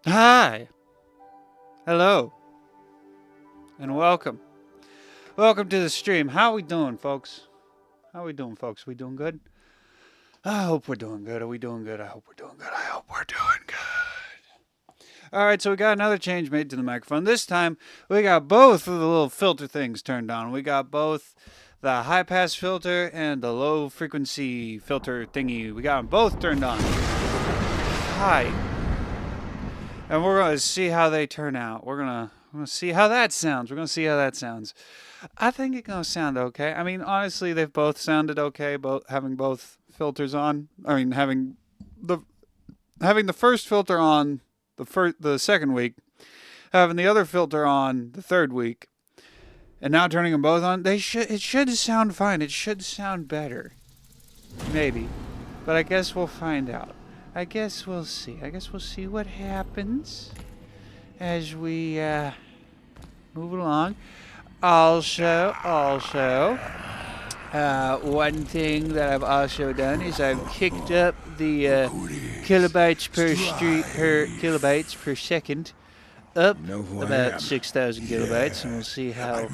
Hi. Hello. And welcome. Welcome to the stream. How we doing, folks? How we doing, folks? We doing good? I hope we're doing good. Are we doing good? I hope we're doing good. I hope we're doing good. All right, so we got another change made to the microphone. This time, we got both of the little filter things turned on. We got both the high pass filter and the low frequency filter thingy. We got them both turned on. Hi. And we're going to see how they turn out. We're going to see how that sounds. We're going to see how that sounds. I think it's going to sound okay. I mean, honestly, they've both sounded okay, having both filters on. I mean, having the first filter on the second week, having the other filter on the third week, and now turning them both on. It should sound fine. It should sound better. Maybe. But I guess we'll find out. I guess we'll see. I guess we'll see what happens as we move along. Also, one thing that I've also done is I've kicked up the kilobytes per second up about 6,000 kilobytes, and we'll see how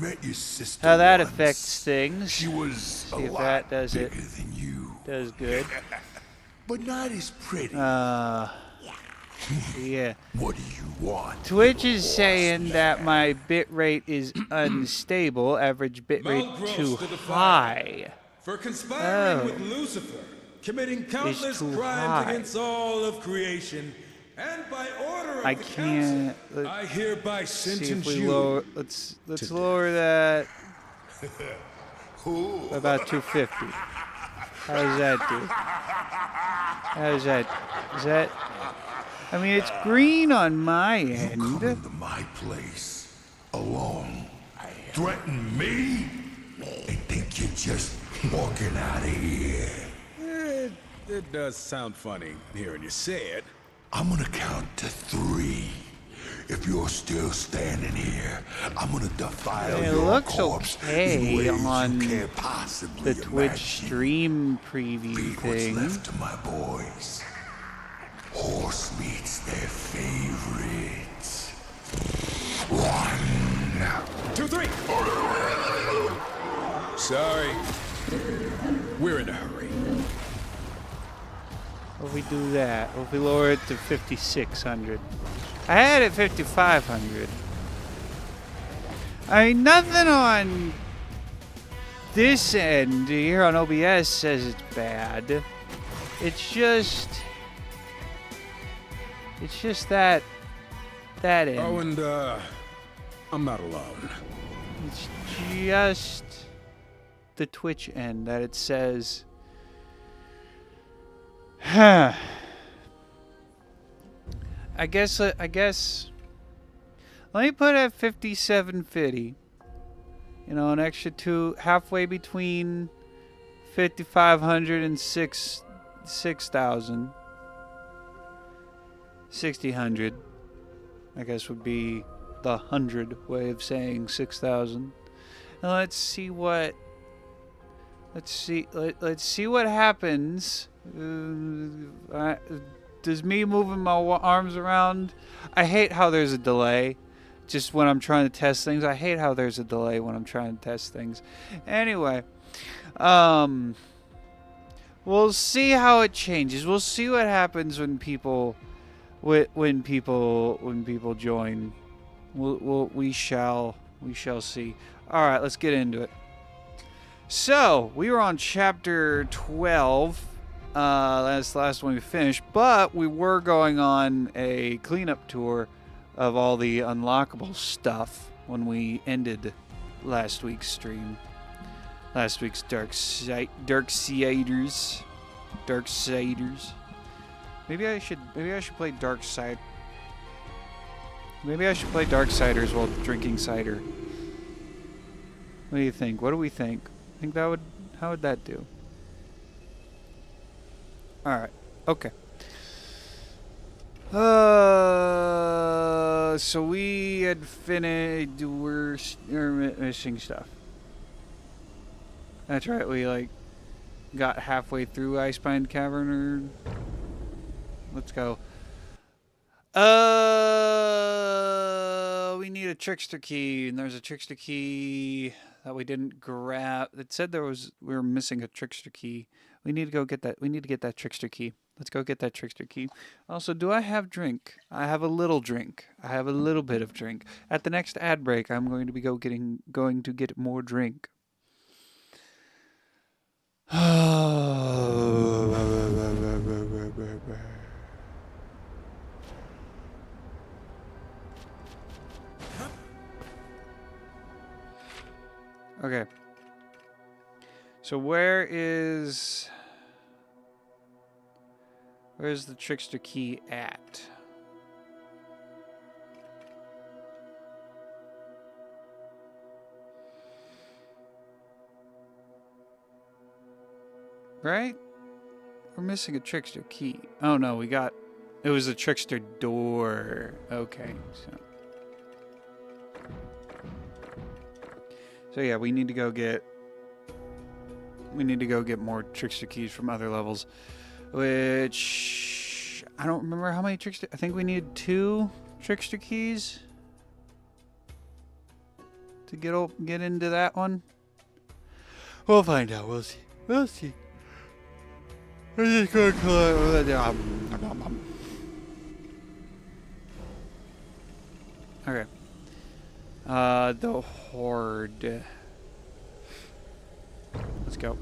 that affects things. See if that does good. But not as pretty. Yeah. What do you want? Twitch is saying that my bitrate is unstable, average bitrate too high. For conspiring with Lucifer, committing countless crimes against all of creation, and by order of the council, I hereby sentence you. Let's lower that about 250. How does that do? Is that? I mean, it's green on my end. You come to my place alone, threaten me, and think you're just walking out of here. It does sound funny hearing you say it. I'm gonna count to 3. If you're still standing here, I'm gonna defile your corpse in ways on you can't possibly the Twitch imagine. stream preview Feed thing. what's left to my boys. Horse meat's their favorites. 1, 2, 3. Sorry. We're in a hurry. What if we do that? What if we lower it to 5,600? I had it 5,500. I mean, nothing on this end here on OBS says it's bad. It's just that end. Oh, and I'm not alone. It's just the Twitch end that it says. I guess. Let me put it at 5,750. You know, an extra 2, halfway between 5,500 and 6,000. 6,000, I guess, would be the 100 way of saying 6,000. And let's see what happens. Does me moving my arms around? I hate how there's a delay. Just when I'm trying to test things, I hate how there's a delay when I'm trying to test things. Anyway, we'll see how it changes. We'll see what happens when people join. We shall see. All right, let's get into it. So we were on chapter 12. That's the last one we finished, but we were going on a cleanup tour of all the unlockable stuff when we ended last week's stream. Last week's Darksiders. Maybe I should play Darkside. Maybe I should play Darksiders while drinking cider. What do you think? What do we think? How would that do? Alright. Okay. So we had finished. We're missing stuff. That's right. We got halfway through Icebind Cavern. Let's go. a trickster key, and there's a trickster key that we didn't grab. It said we were missing a trickster key. We need to go get that. We need to get that trickster key. Let's go get that trickster key. Also, do I have drink? I have a little drink. I have a little bit of drink. At the next ad break, I'm going to be going to get more drink. Okay. So where's the trickster key at? Right? We're missing a trickster key. Oh no, it was a trickster door. Okay, so yeah, we need to go get more trickster keys from other levels, which I don't remember how many trickster. I think we needed 2 trickster keys to get into that one. We'll find out. We'll see. We'll see. We're just going to okay. The Horde. Let's go.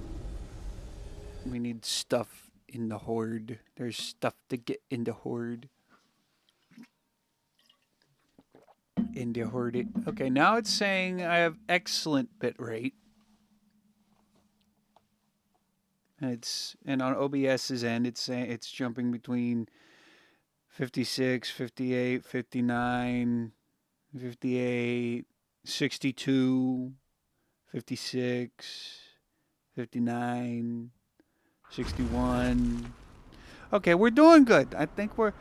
We need stuff in the Horde. There's stuff to get in the Horde. In the Horde. Okay, now it's saying I have excellent bit rate. And on OBS's end, it's saying it's jumping between 56, 58, 59, 58, 62, 56, 59, 61. Okay, we're doing good. I think we're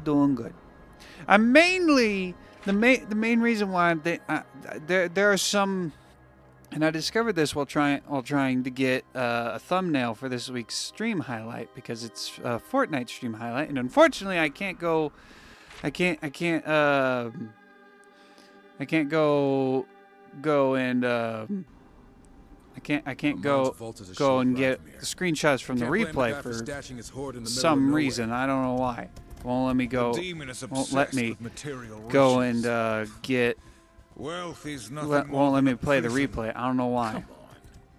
doing good. I'm mainly the main reason why there are some. And I discovered this while trying to get a thumbnail for this week's stream highlight, because it's a Fortnite stream highlight, and unfortunately I can't go and get the screenshots from the replay for some reason. I don't know why. Won't let me go. Won't let me go and get. Wealth is nothing won't let me than play the prison. replay. I don't know why. Come on.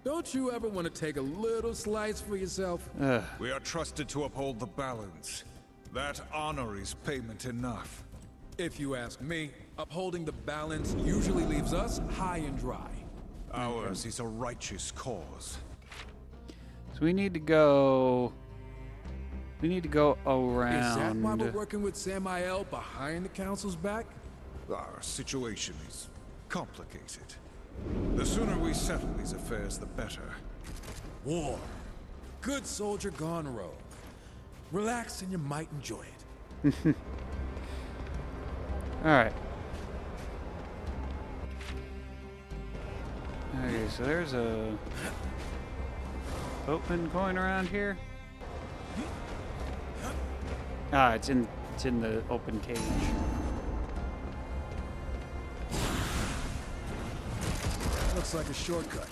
Don't you ever want to take a little slice for yourself? We are trusted to uphold the balance. That honor is payment enough. If you ask me, upholding the balance usually leaves us high and dry. Ours is a righteous cause. So we need to go. We need to go around. Is that why we're working with Samael behind the council's back? Our situation is complicated. The sooner we settle these affairs, the better. War. Good soldier gone rogue. Relax and you might enjoy it. Alright. Okay, so there's a open coin around here. Ah, it's in the open cage. Looks like a shortcut.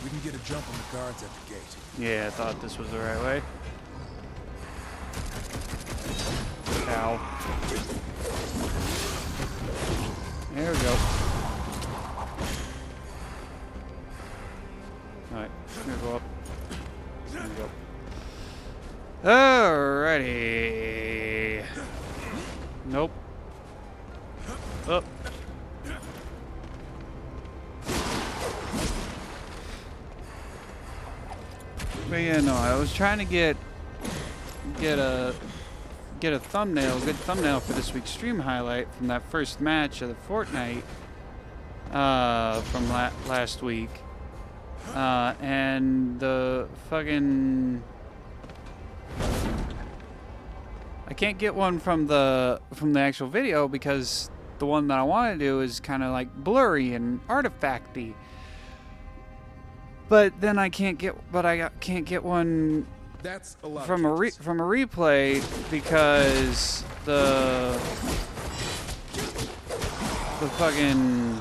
We can get a jump on the guards at the gate. Yeah, I thought this was the right way. Ow. There we go. Alright, here we go up. There we go. Alrighty. Nope. Up. But yeah, no, I was trying to get a thumbnail, a good thumbnail for this week's stream highlight from that first match of the Fortnite from last week, and the fucking I can't get one from the actual video because the one that I want to do is kind of like blurry and artifacty. But then I can't get one. That's a lot from a replay because the fucking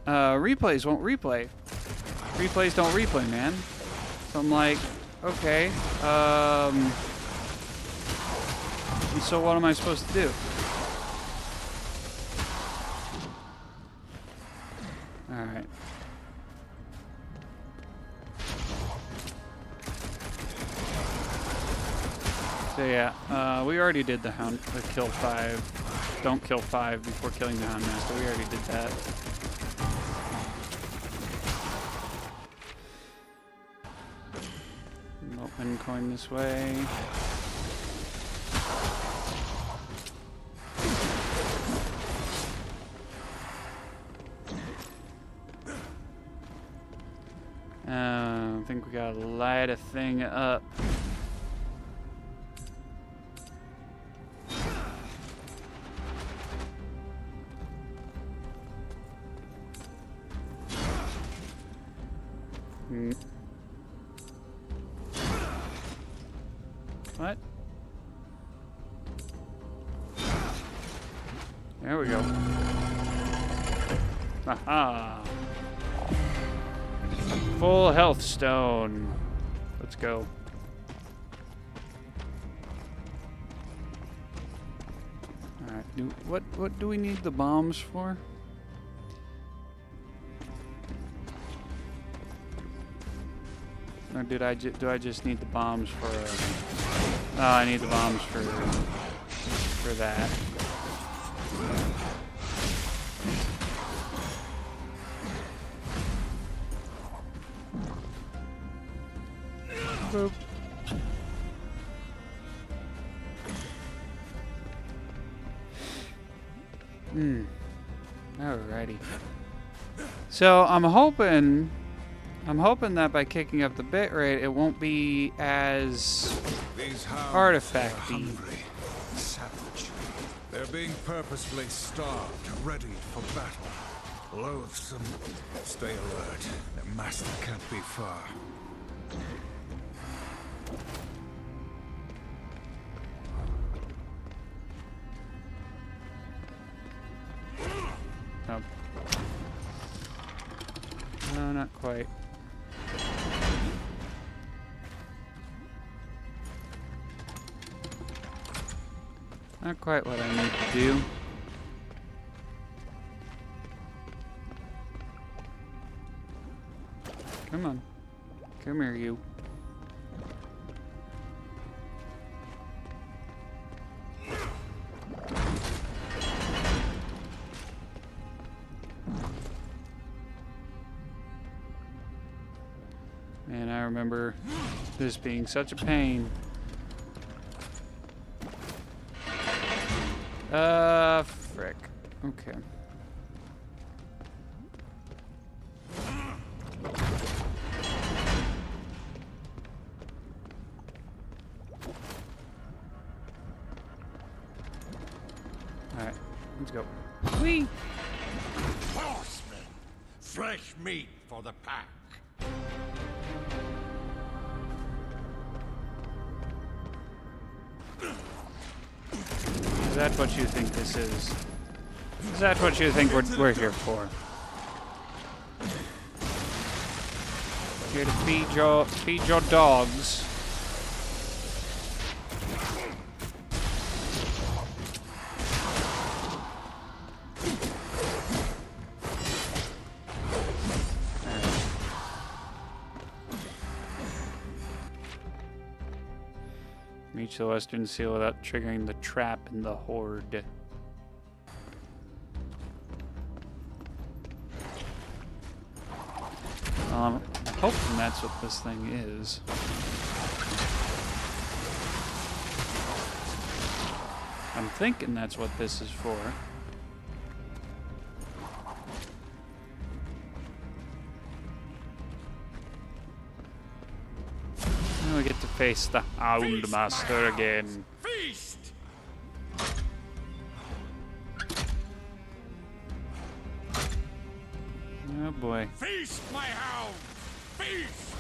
replays won't replay. Replays don't replay, man. So I'm like, okay. So what am I supposed to do? Alright. So yeah, we already did the kill 5. Don't kill 5 before killing the Houndmaster. We already did that. Open coin this way. I think we gotta light a thing up. What? There we go. Aha! Full health stone. Let's go. Alright, what do we need the bombs for? Or do I just need the bombs for oh, I need the bombs for that. Boop. Alrighty. So I'm hoping that by kicking up the bitrate, it won't be as artifacty. Savage. They're being purposefully starved, ready for battle. Loathsome. Stay alert. Their master can't be far. Oh. No, not quite. Not quite what I need to do. Come on. Come here, you. Man, I remember this being such a pain. Frick. Okay. Alright, let's go. Whee! Horsemen! Fresh meat for the pack. Is that what you think this is? Is that what you think we're here for? Here to feed your dogs. Reach the western seal without triggering the trap in the horde. I'm hoping that's what this thing is. I'm thinking that's what this is for. Now we get to face the Houndmaster again. Feast! Oh boy. Feast, my hound! Feast!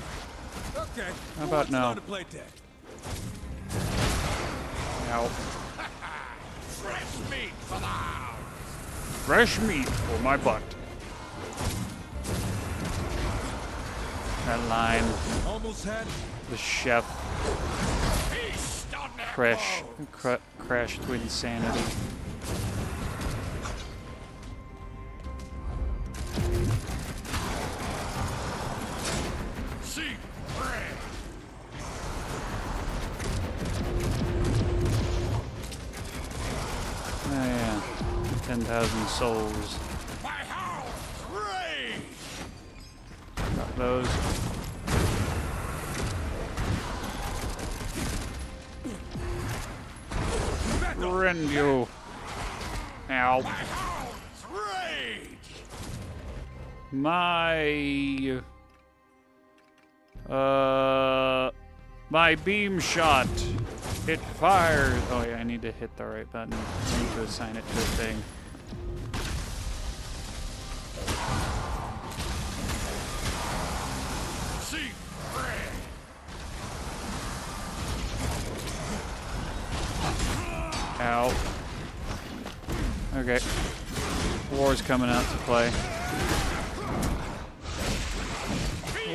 Okay. How about now? To play tag? Ow. Fresh meat for the hounds! fresh meat for my butt. That line. Almost had The chef crashed to insanity. see bread. Oh yeah, 10,000 souls. My house rage. Got those. Rend you. Ow. My house rage. My beam shot. It fires. Oh yeah, I need to hit the right button. I need to assign it to a thing. See bread. Ow. Okay. War's coming out to play.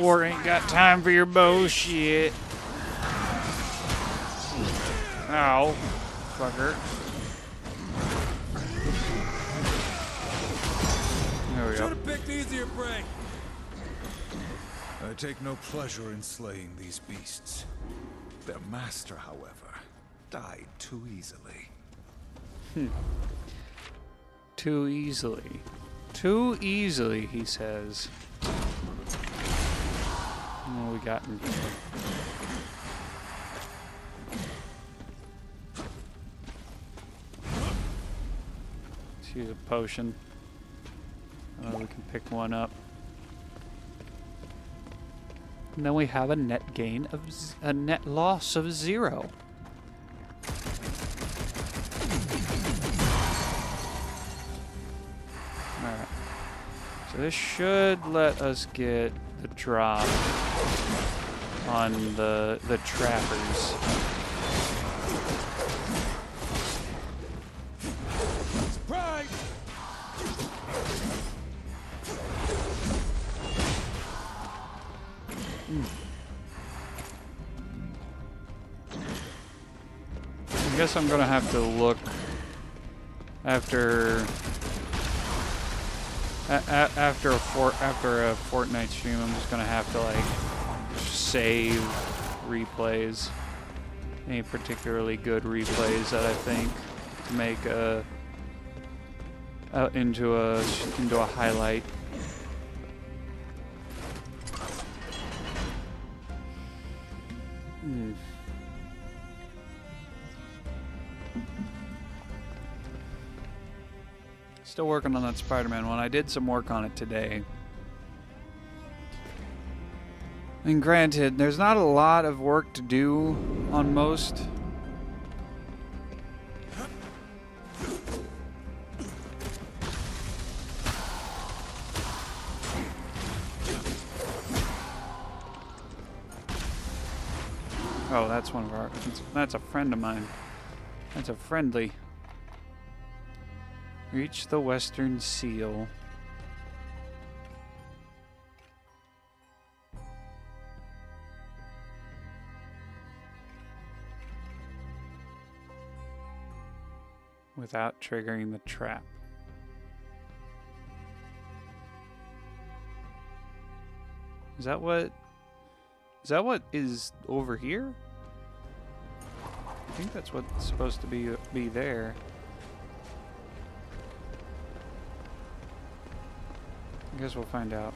War ain't got time for your bullshit. Ow. Fucker. There we Should go. have picked easier prey. I take no pleasure in slaying these beasts. Their master, however, died too easily. Too easily. Too easily, he says. What we got in here? Let's use a potion. We can pick one up. And then we have a net gain of a net loss of 0. Alright. So this should let us get the drop on the trappers. Surprise! I guess I'm gonna have to look after after a Fortnite stream. I'm just gonna have to like save replays, any particularly good replays that I think to make into a highlight. Still working on that Spider-Man one. I did some work on it today. And granted, there's not a lot of work to do on most. Oh, that's one of our... That's a friend of mine. That's a friendly. Reach the western seal. Without triggering the trap. Is that what is over here? I think that's what's supposed to be there. I guess we'll find out.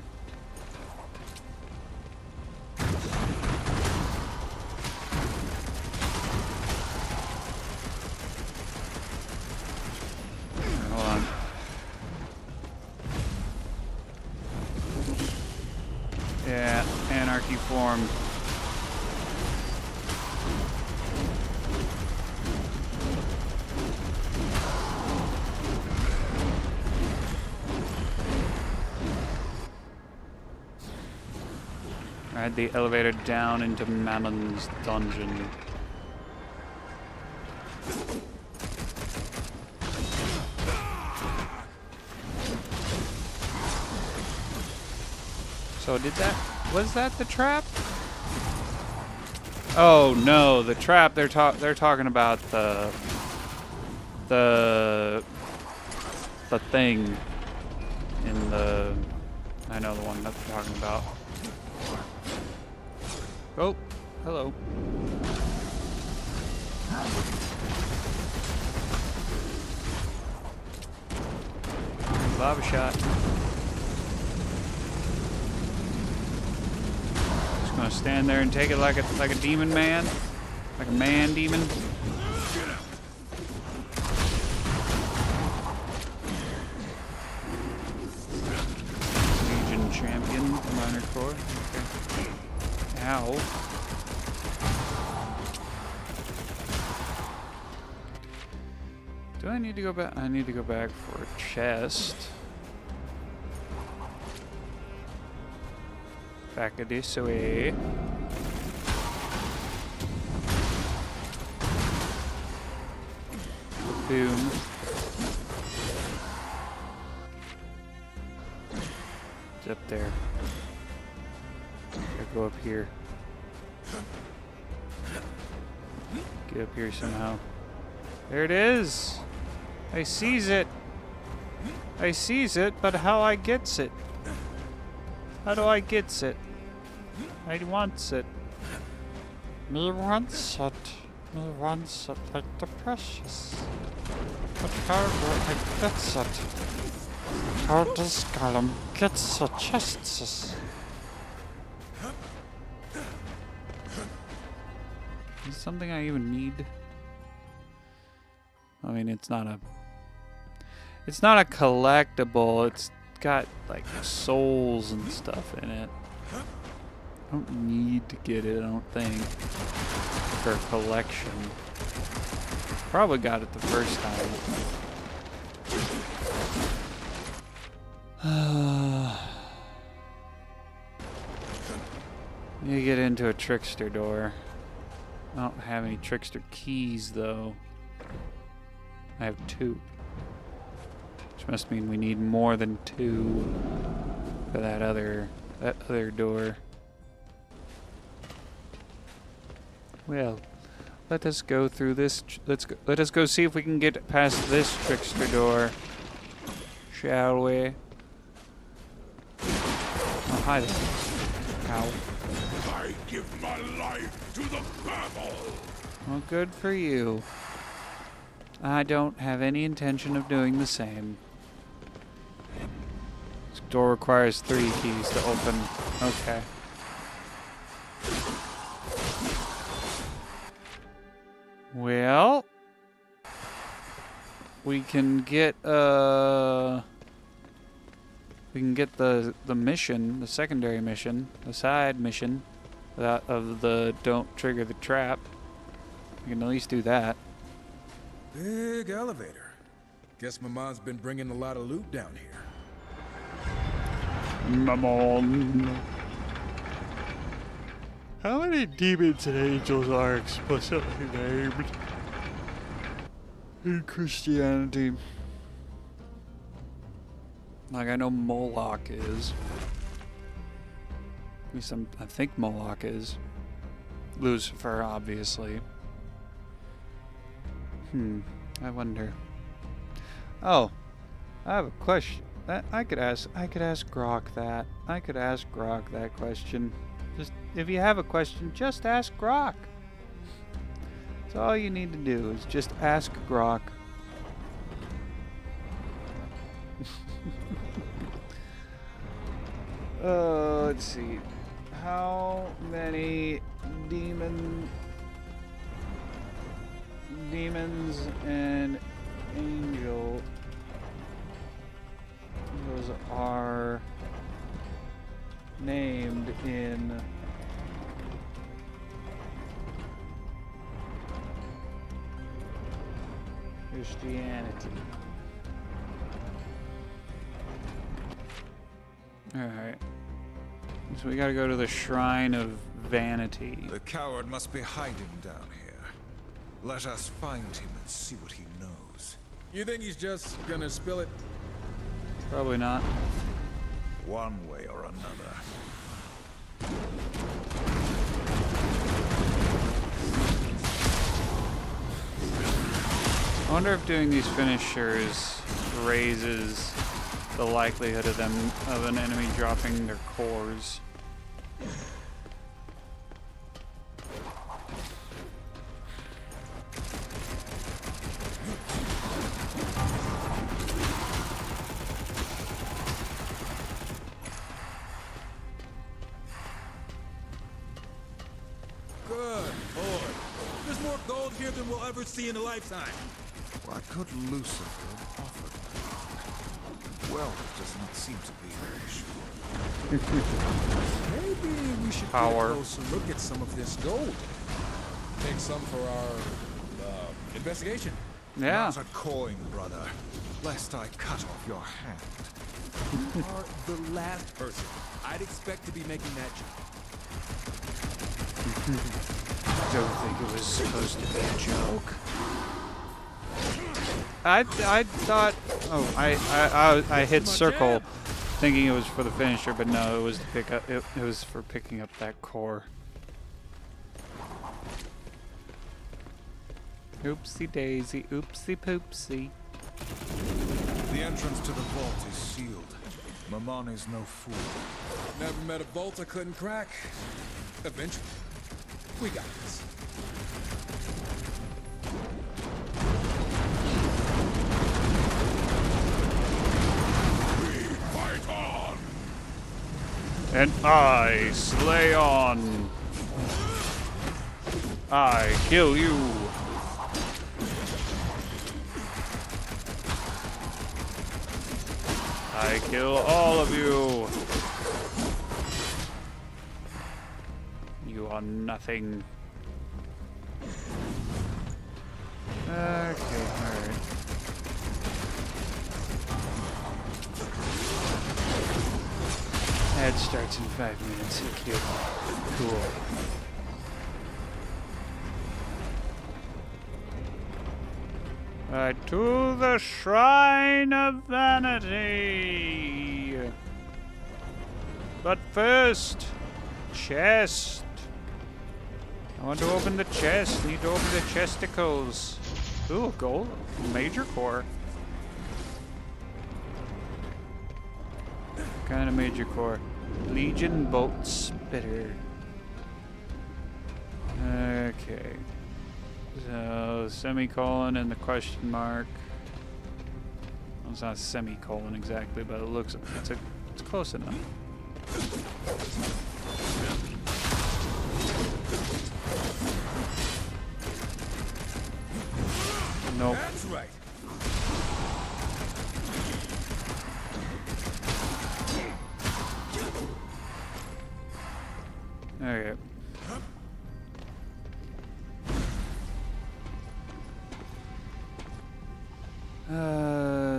Hold on. Yeah, anarchy formed. Ride the elevator down into Mammon's dungeon. So was that the trap? Oh no, the trap. They're talking about the thing in the. I know the one that they're talking about. Oh, hello. Lava shot. Just gonna stand there and take it like a demon man, like a man demon. Legion champion, minor core. Okay. Ow. Do I need to go back? I need to go back for a chest. Back this way. Boom. It's up there. Gotta go up here. Get up here somehow. There it is! I sees it. I sees it, but how I gets it? How do I gets it? I wants it. Me wants it. Me wants it like the precious. But how do I gets it? How does Gollum gets the chests? Is something I even need? I mean, it's not a collectible. It's got like souls and stuff in it. I don't need to get it, I don't think, for a collection. Probably got it the first time. You get into a trickster door. I don't have any trickster keys though. I have 2. Which must mean we need more than 2 for that other door. Well, let us go through this. Let us go see if we can get past this trickster door, shall we? Oh, hi there. Ow. I give my life to the battle. Well, good for you. I don't have any intention of doing the same. This door requires 3 keys to open. Okay. Well, we can get the mission, the secondary mission, the side mission of the don't trigger the trap. We can at least do that. Big elevator. Guess my mom's been bringing a lot of loot down here. Mammon. How many demons and angels are explicitly named in Christianity? Like, I know Moloch is. At least I think Moloch is. Lucifer, obviously. I wonder. Oh, I have a question. I could ask Grok that. I could ask Grok that question. Just if you have a question, just ask Grok. That's all you need to do is just ask Grok. Let's see. How many demons and angels are named in Christianity? Alright. So we gotta go to the Shrine of Vanity. The coward must be hiding down here. Let us find him and see what he knows. You think he's just gonna spill it? Probably not. one way or another. I wonder if doing these finishers raises the likelihood of an enemy dropping their cores. Good Lord. There's more gold here than we'll ever see in a lifetime. What could Lucifer have offered? Wealth does not seem to be her issue. Maybe we should Power. get a closer look at some of this gold. Take some for our investigation. Yeah. Not a coin, brother, lest I cut off your hand. You are the last person I'd expect to be making that joke. Don't think it was supposed to be a joke. I thought. Oh, I hit circle, thinking it was for the finisher, but no, it was to pick up. It was for picking up that core. Oopsie daisy, oopsie poopsie. The entrance to the vault is sealed. Mammon is no fool. Never met a bolt I couldn't crack. Eventually. We got this. Fight on! And I slay on. I kill you. I kill all of you. You are nothing. Okay, alright. That starts in 5 minutes. Cute. Cool. Alright, to the Shrine of Vanity. But first, chest. I want to open the chest. Need to open the chesticles. Ooh, gold. Major core. What kind of major core? Legion Bolt Spitter. Okay. So, semicolon and the question mark. Well, it's not a semicolon exactly, but it looks, it's close enough. Nope. That's right. Okay.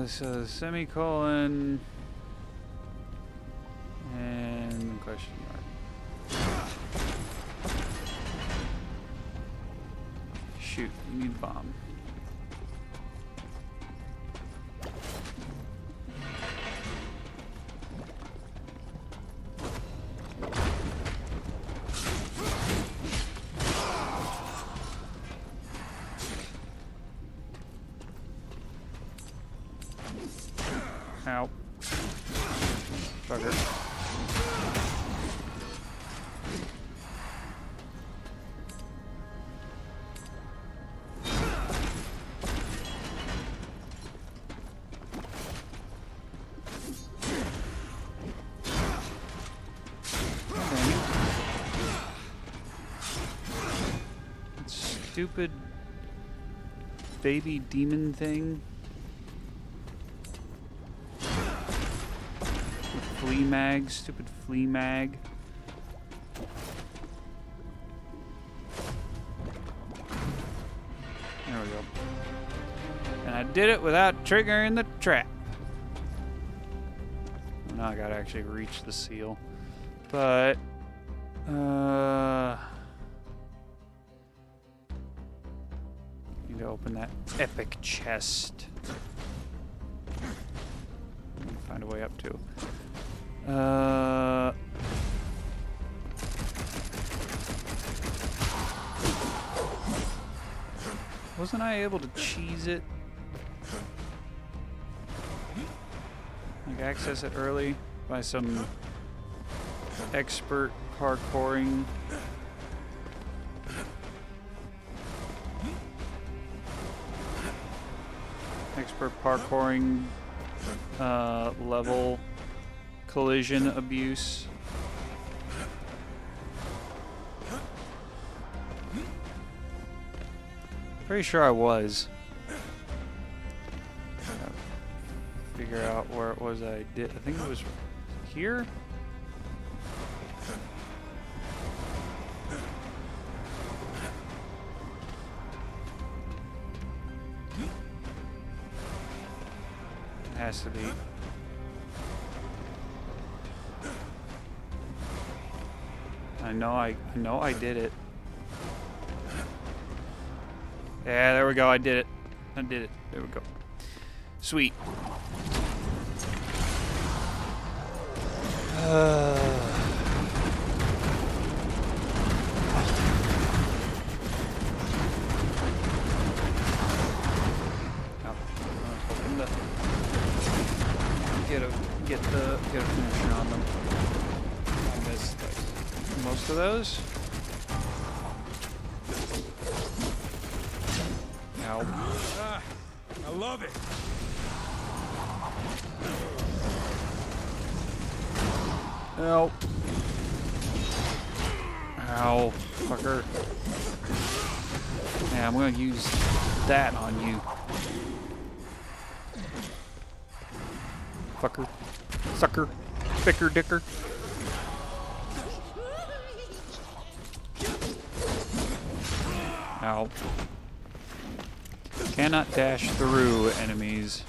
So semicolon and question mark. Shoot, you need a bomb. Ow. Fucker. Stupid baby demon thing. Flea mag, stupid flea mag. There we go. And I did it without triggering the trap. Now I gotta actually reach the seal. But, need to open that epic chest. Find a way up to. Wasn't I able to cheese it? Like access it early by some expert parkouring? Expert parkouring level collision abuse. Pretty sure I was. Figure out where it was I did. I think it was here. It has to be. I know I did it. Yeah, there we go. I did it. I did it. There we go. Sweet. Get a finisher on them. I missed most of those. Ow. Ah, I love it. Ow. Ow, fucker. Yeah, I'm gonna use that on you. Fucker. Sucker. Bicker dicker. Ow. Cannot dash through enemies.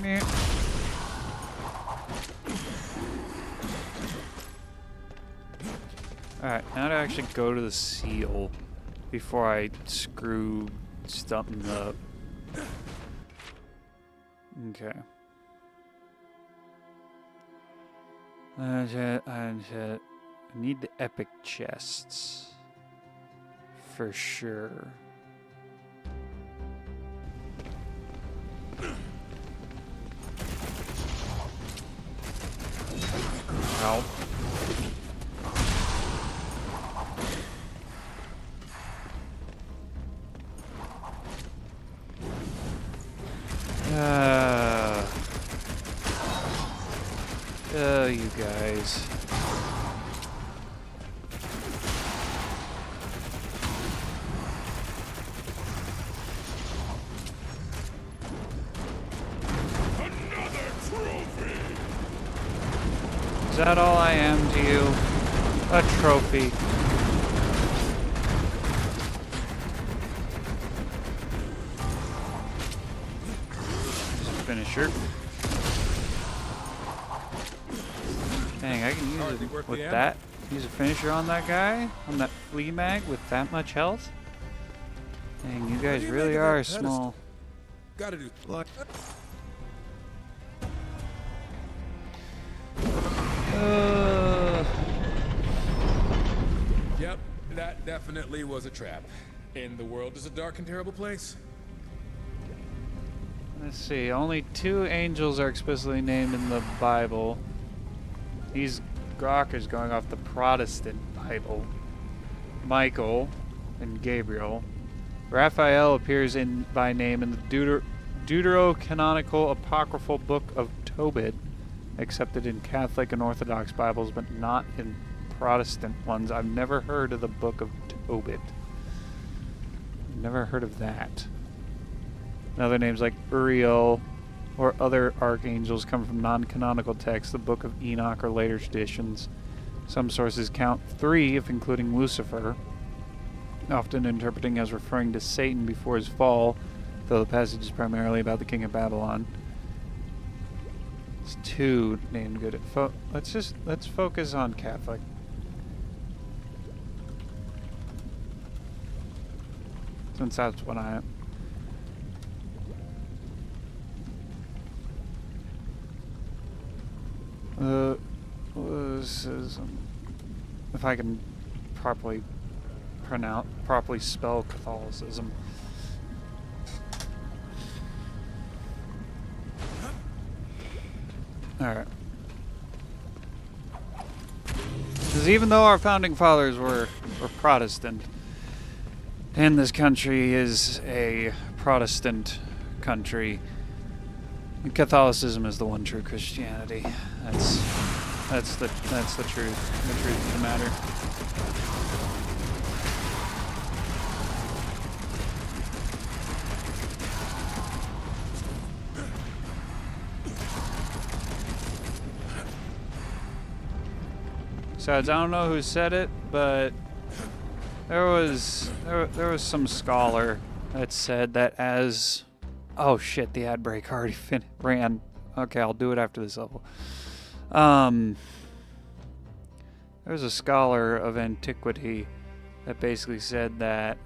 Meh. Alright, now to actually go to the seal before I screw something up. Okay. I need the epic chests. For sure. Ow. Oh, you guys. Another trophy! Is that all I am to you? A trophy. Finisher. Dang, I can use it with that. Use a finisher on that guy? On that flea mag with that much health? Dang, you guys really are small. Gotta do like. Yep, that definitely was a trap. And the world is a dark and terrible place. Let's see, only 2 angels are explicitly named in the Bible. These Gawkers going off the Protestant Bible. Michael and Gabriel. Raphael appears by name in the Deuterocanonical Apocryphal Book of Tobit, accepted in Catholic and Orthodox Bibles, but not in Protestant ones. I've never heard of the Book of Tobit. Never heard of that. And other names like Uriel or other archangels come from non-canonical texts, the Book of Enoch or later traditions. Some sources count 3 if including Lucifer, often interpreting as referring to Satan before his fall, though the passage is primarily about the king of Babylon. It's 2 named good. Let's focus on Catholic. Since that's what I am. If I can properly spell Catholicism. Alright. Because even though our founding fathers were Protestant, and this country is a Protestant country, Catholicism is the one true Christianity. That's the truth. The truth of the matter. Besides, I don't know who said it, but there was some scholar that said that as oh shit, the ad break already ran. Okay, I'll do it after this level. There was a scholar of antiquity that basically said that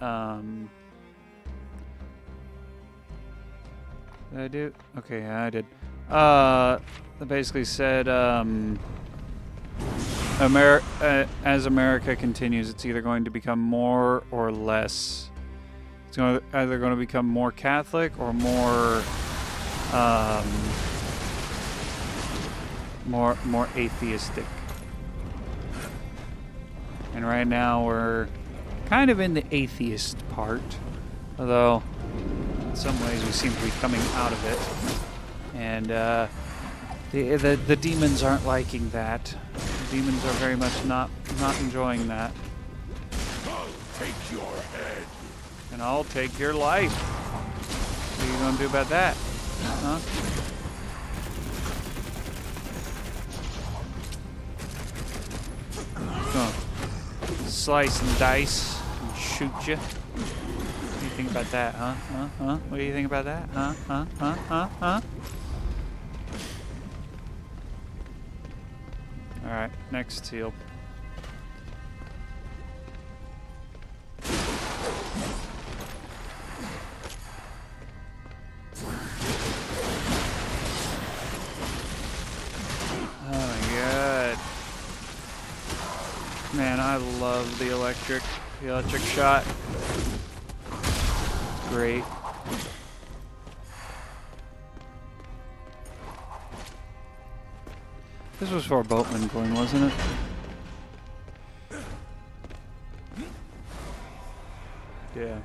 did I do? Okay, yeah, I did. That basically said as America continues, it's either going to become more or less. It's either going to become more Catholic or more atheistic. And right now we're kind of in the atheist part, although in some ways we seem to be coming out of it. And the demons aren't liking that. The demons are very much not enjoying that. I'll take your head. And I'll take your life. What are you gonna do about that? Huh? Gonna slice and dice and shoot you. What do you think about that, huh? Huh? What do you think about that? Huh? Alright, next seal. Oh my god. Man, I love the electric shot. It's great. This was for a boatman coin, wasn't it? Yeah.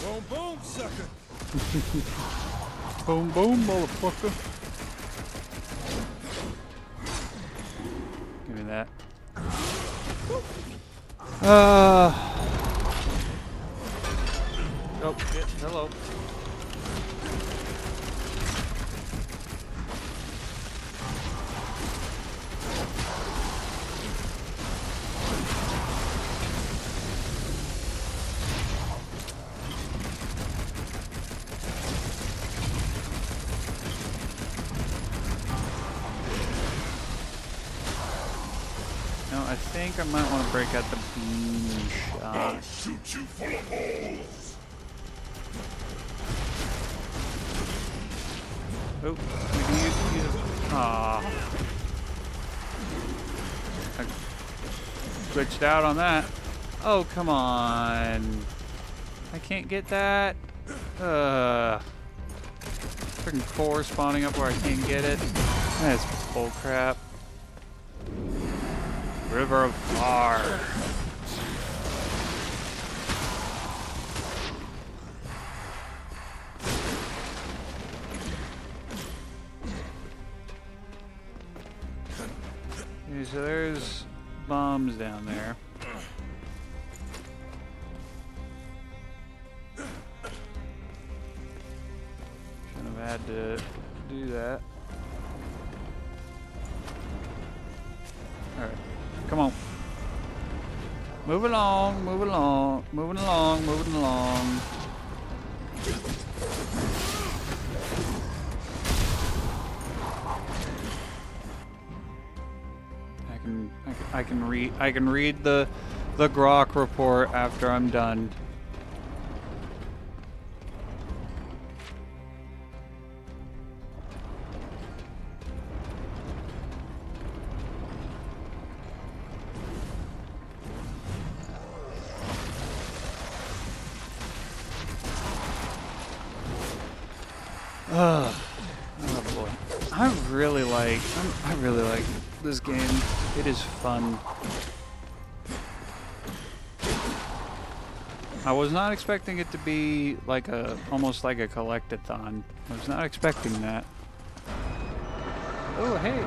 Boom, boom, sucker. Boom, boom, motherfucker. Give me that. Oh, shit. Hello. I think I might want to break out the beam shot. I'll shoot you full of holes. Oh, we can use Aw. I glitched out on that. Oh, come on. I can't get that. Freaking core spawning up where I can't get it. That's bullcrap. River of Fire. Okay, so there's bombs down there. Shouldn't have had to do that. Alright. Come on. Move along, move along, moving along, moving along. I can read the grok report after I'm done. Oh boy, I really like this game. It is fun. I was not expecting it to be like almost like a collectathon. I was not expecting that. Oh hey,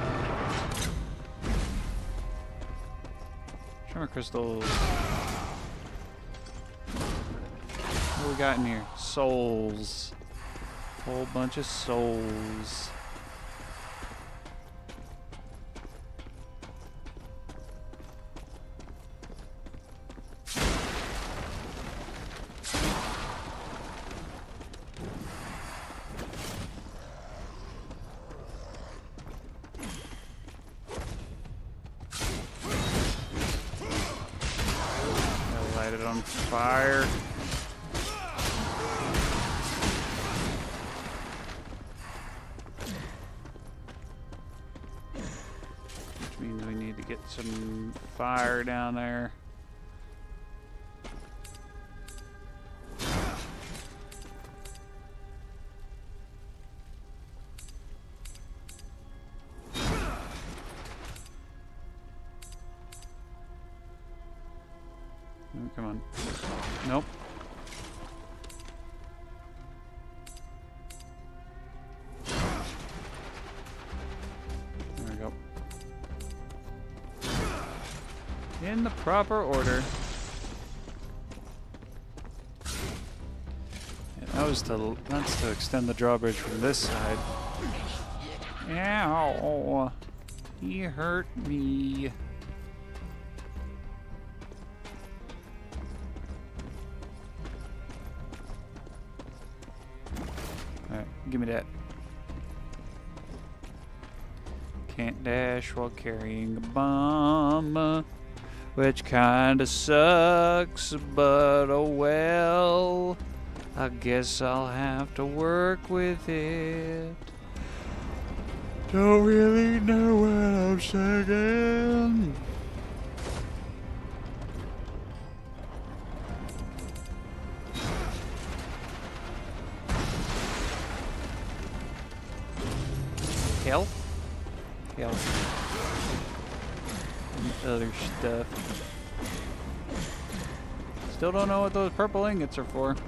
Tremor crystals. What do we got in here? Souls. Whole bunch of souls. Gotta light it on fire. Get some fire down there. Oh, come on. Nope. There we go. In the proper order. And that's to extend the drawbridge from this side. Ow! He hurt me. Alright, give me that. Can't dash while carrying a bomb. Which kinda sucks, but oh well. I guess I'll have to work with it. Don't really know what I'm saying. Health? Health. Other stuff. Still don't know what those purple ingots are for. No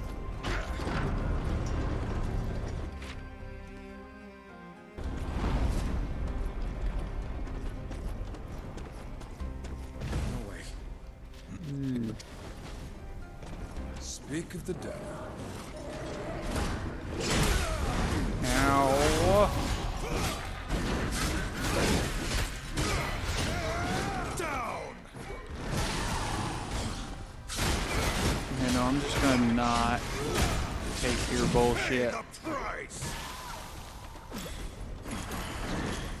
way. Speak of the devil. Ow. I'm just gonna not take your bullshit.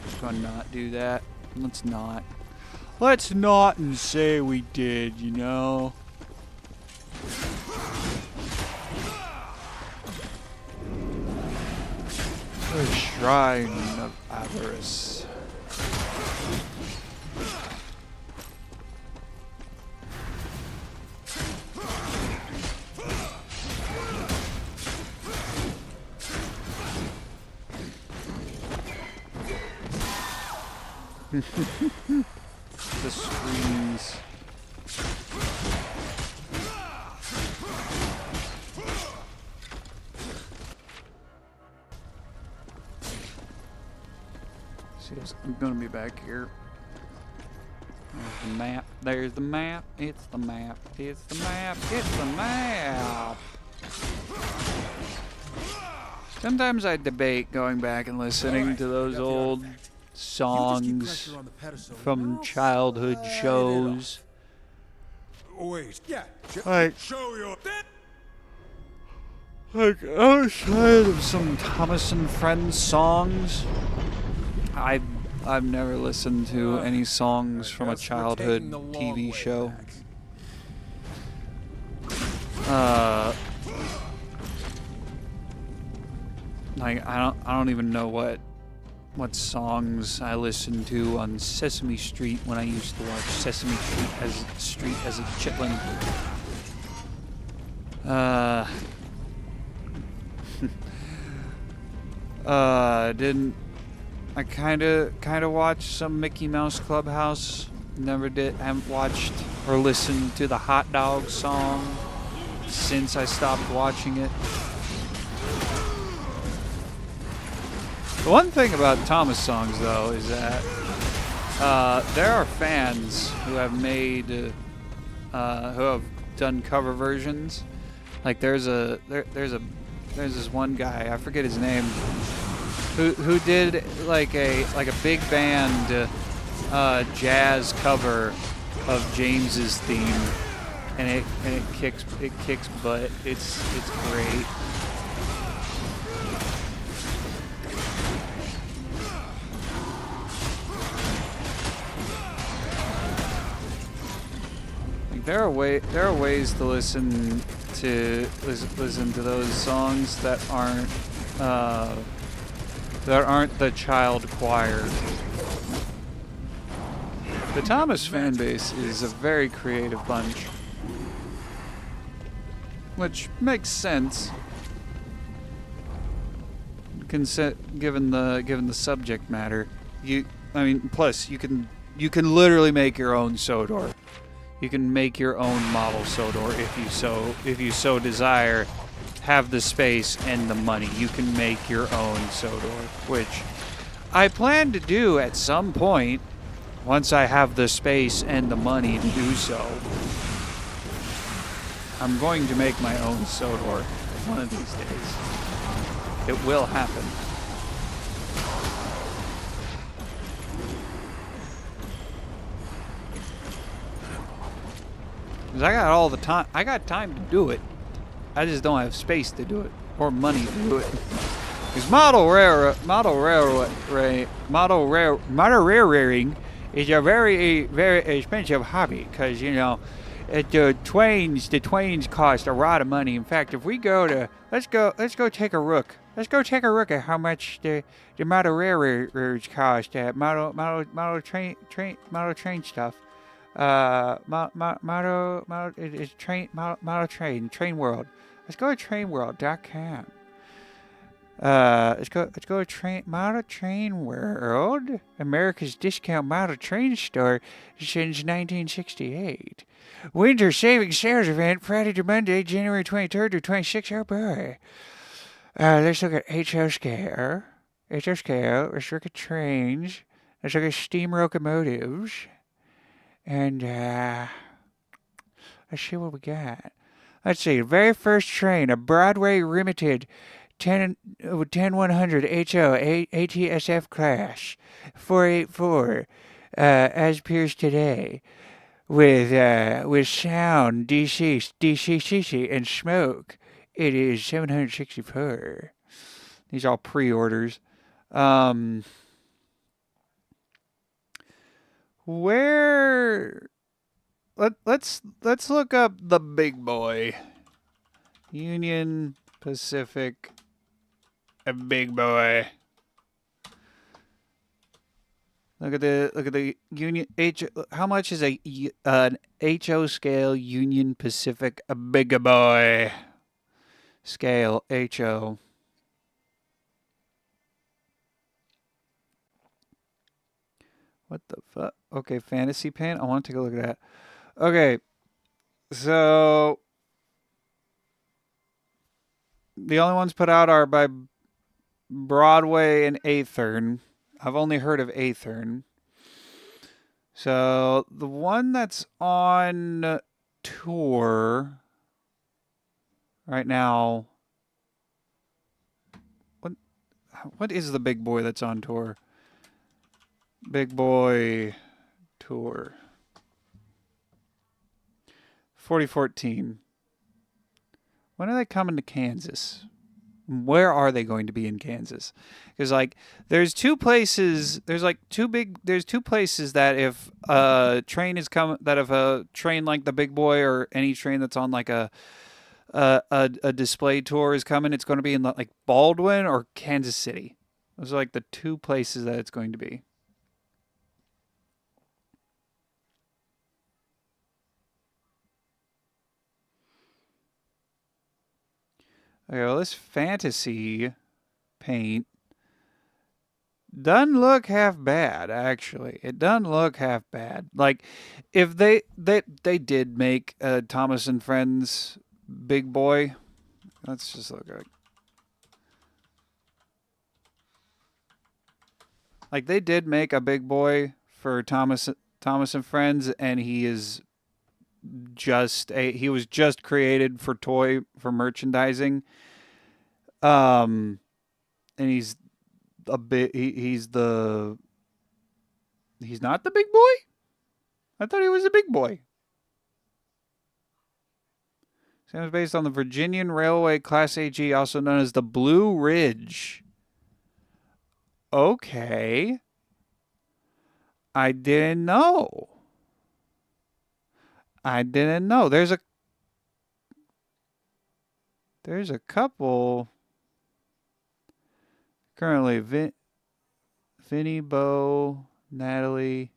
Just gonna not do that. Let's not. Let's not and say we did, you know? The Shrine of Avarice. The screens. See, I'm gonna be back here. There's the map. There's the map. It's the map. It's the map. It's the map. Sometimes I debate going back and listening to those old songs from childhood shows. wait. Yeah. Like, Show your... like outside of some Thomas and Friends songs, I've never listened to any songs from a childhood TV show. Like I don't even know what songs I listened to on Sesame Street when I used to watch Sesame Street as a chitlin. Didn't I kind of watched some Mickey Mouse Clubhouse. Haven't watched or listened to the Hot Dog song since I stopped watching it. The one thing about Thomas songs, though, is that there are fans who have made, who have done cover versions. Like there's this one guy, I forget his name, who did like a big band jazz cover of James's theme, and it kicks butt. It's great. There are ways to listen to those songs that aren't the child choir. The Thomas fan base is a very creative bunch, which makes sense. Given the subject matter, plus you can literally make your own Sodor. You can make your own model Sodor if you so desire. Have the space and the money, you can make your own Sodor, which I plan to do at some point once I have the space and the money to do so. I'm going to make my own Sodor one of these days. It will happen. 'Cause I got all the time. I got time to do it. I just don't have space to do it or money to do it. Because model railroading is a very expensive hobby. Because the twains cost a lot of money. In fact, if we go to let's go take a look. Let's go take a look at how much the model railroads cost. Model train stuff. Train World. Let's go to trainworld.com. Let's go to Model Train World, America's discount model train store since 1968. Winter savings sales event Friday to Monday, January 23rd to 26th. Oh boy. Let's look at HO scale. Let's look at trains. Let's look at steam locomotives. And let's see what we got. Let's see. Very first train, a Broadway Limited 10100 HO ATSF class 484, as appears today, with sound, DCCC, and smoke. It is 764. These are all pre-orders. Let's look up the big boy. Union Pacific, a big boy. Look at the Union H. How much is an HO scale Union Pacific, a big boy scale HO? What the fuck? Okay, Fantasy Paint. I want to take a look at that. Okay, so the only ones put out are by Broadway and Aethern. I've only heard of Aethern. So the one that's on tour right now. What is the big boy that's on tour? Big boy tour. 4014. When are they coming to Kansas? Where are they going to be in Kansas? Because like there's two places that if a train is coming, that if a train like the Big Boy or any train that's on like a display tour is coming, it's going to be in like Baldwin or Kansas City. Those are like the two places that it's going to be. Okay, well, this fantasy paint doesn't look half bad, actually. It doesn't look half bad. Like, if they did make Thomas and Friends Big Boy. Let's just look at it. Like, they did make a Big Boy for Thomas and Friends, and he was just created for merchandising. And he's a bit. He's not the Big Boy. I thought he was a Big Boy. So it was based on the Virginian Railway Class AG, also known as the Blue Ridge. Okay. I didn't know. There's a couple. Currently, Vinny, Bo, Natalie.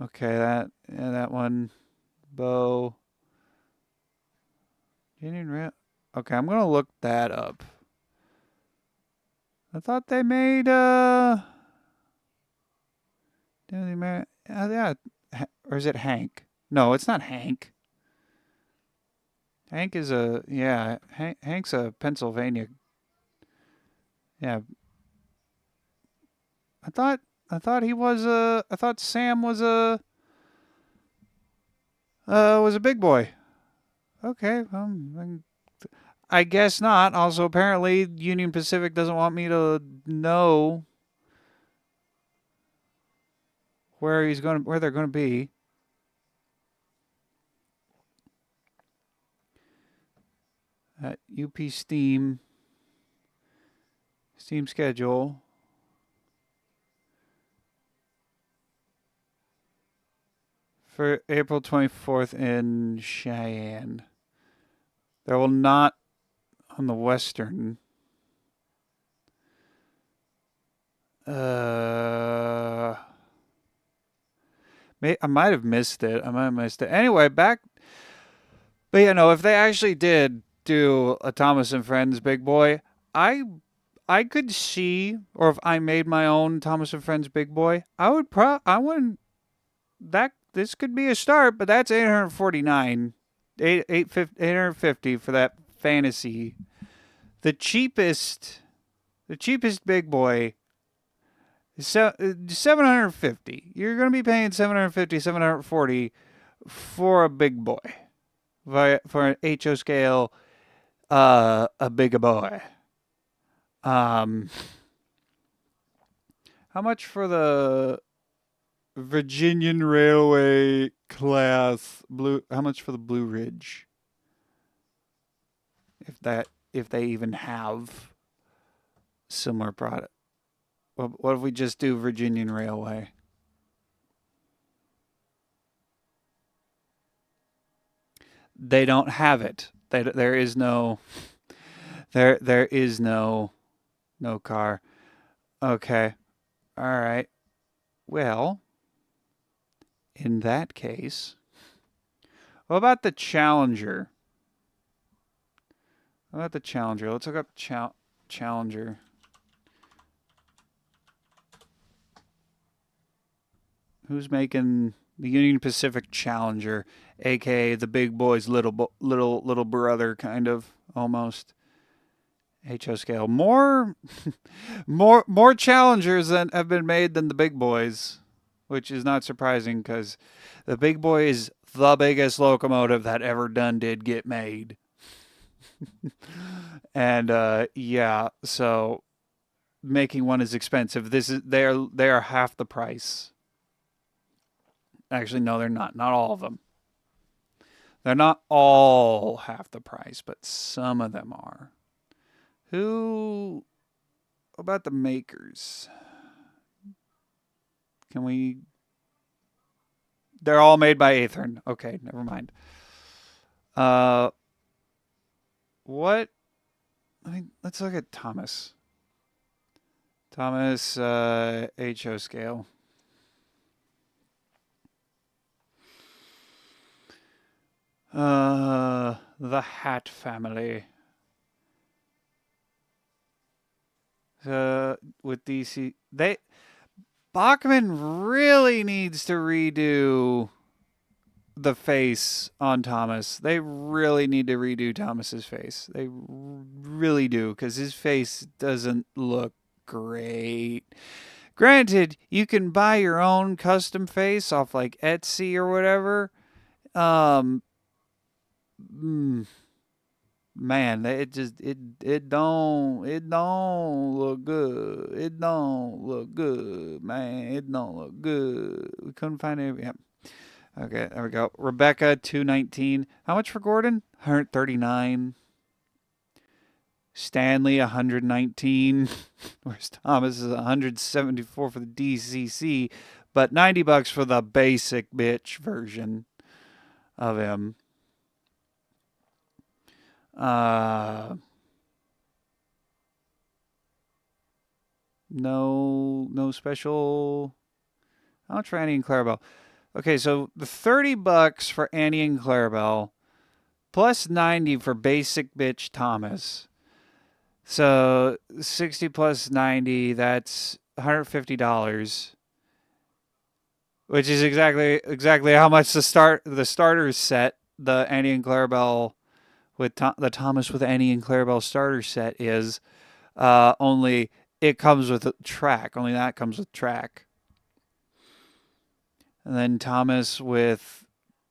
Okay, that one, Bo. Okay, I'm gonna look that up. I thought they made yeah, or is it Hank? No, it's not Hank. Hank is Hank's a Pennsylvania. Yeah. I thought Sam was a Big Boy. Okay, I guess not. Also, apparently, Union Pacific doesn't want me to know where they're gonna be. UP Steam schedule. For April 24th in Cheyenne. There will not on the Western. I might have missed it. Anyway, back. But if they actually did do a Thomas and Friends Big Boy, I could see, or if I made my own Thomas and Friends Big Boy, this could be a start, but that's $850 for that fantasy. The cheapest Big Boy is $750. You're going to be paying $750, $740 for a Big Boy, for an HO scale, a bigger boy. How much for the Virginian Railway Class Blue? How much for the Blue Ridge? If they even have similar product. What if we just do Virginian Railway? They don't have it. There is no car. Okay. All right. Well, in that case, what about the Challenger? Let's look up Challenger. Who's making the Union Pacific Challenger, aka the Big Boy's little brother, kind of, almost. HO scale. More Challengers than have been made than the Big Boys, which is not surprising because the Big Boy is the biggest locomotive that ever did get made. And so making one is expensive. They are half the price. Actually, no, they're not. Not all of them. They're not all half the price, but some of them are. Who about the makers? Can we... They're all made by Aethern. Okay, never mind. What? Let's look at Thomas. Thomas, HO scale. The Hat family. With DC, Bachman really needs to redo the face on Thomas. They really need to redo Thomas's face. They really do, because his face doesn't look great. Granted, you can buy your own custom face off like Etsy or whatever. Man, it don't look good. It don't look good, man. It don't look good. We couldn't find it. Yeah. Okay, there we go. Rebecca 219. How much for Gordon? 139. Stanley 119. Whereas Thomas is 174 for the DCC, but $90 for the basic bitch version of him. No special. How much for Annie and Clarabelle? Okay, so the $30 for Annie and Clarabelle, plus 90 for basic bitch Thomas. So 60 plus 90, that's $150, which is exactly how much the starter set, the Annie and Clarabelle with the Thomas with Annie and Clarabelle starter set is. Only it comes with a track. Only that comes with track. And then Thomas with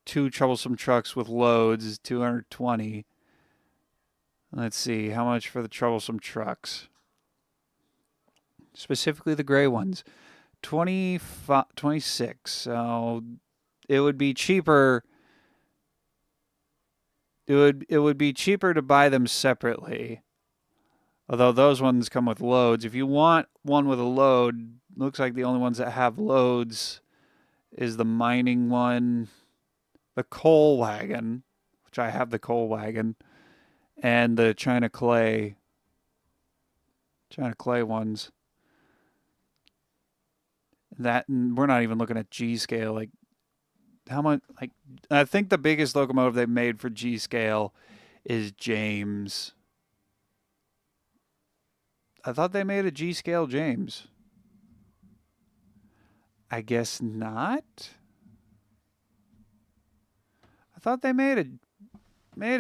2 troublesome trucks with loads is $220. Let's see, how much for the troublesome trucks? Specifically the gray ones. 26. So it would be cheaper. It would be cheaper to buy them separately. Although those ones come with loads. If you want one with a load, looks like the only ones that have loads is the mining one, the coal wagon, which I have the coal wagon, and the China clay ones. That, and we're not even looking at G scale. Like, how much? Like, I think the biggest locomotive they made for G scale is James. I thought they made a G scale James. I guess not. I thought they made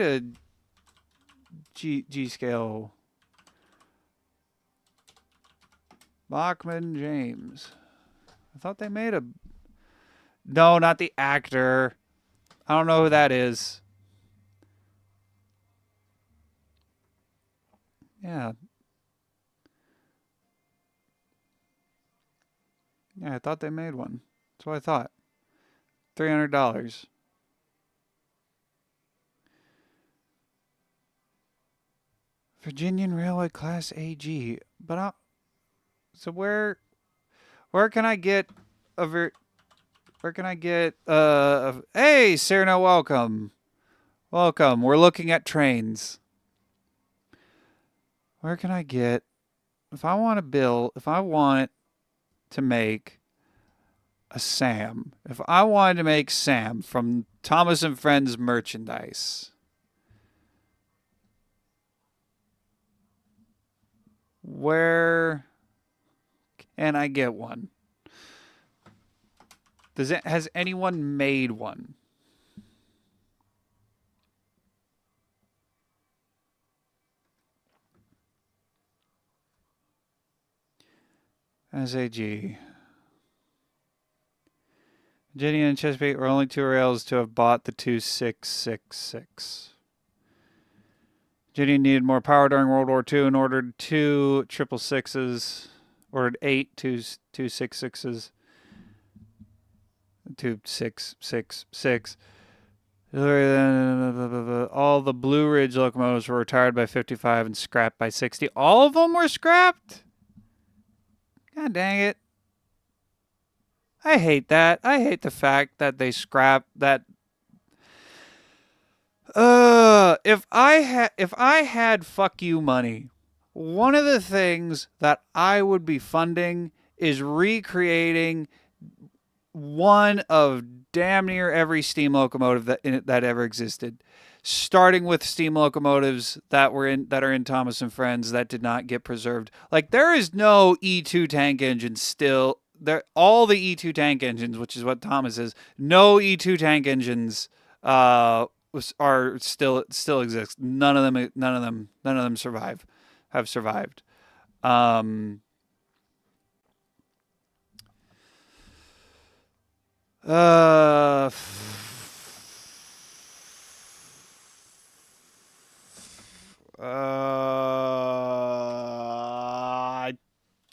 a G scale Bachman James. I thought they made a... No, not the actor. I don't know who that is. Yeah. Yeah, I thought they made one. That's what I thought. $300. Virginian Railway Class AG. But so where can I get a hey, Serena, welcome. Welcome. We're looking at trains. Where can I get, if I want to make a Sam, if I wanted to make Sam from Thomas and Friends merchandise, where can I get one? Has anyone made one? SAG. Jenny and Chesapeake were only 2 rails to have bought the 2666. Jenny needed more power during World War II and ordered 2 666s, ordered 8 266s. Tube 666. All the Blue Ridge locomotives were retired by 55 and scrapped by 60. All of them were scrapped? God dang it. I hate that. I hate the fact that they scrap that. If I had fuck you money, one of the things that I would be funding is recreating one of damn near every steam locomotive that ever existed, starting with steam locomotives that are in Thomas and Friends that did not get preserved. Like, there is no E2 tank engine still there. All the E2 tank engines, which is what Thomas is, no E2 tank engines are still exist. None of them have survived. I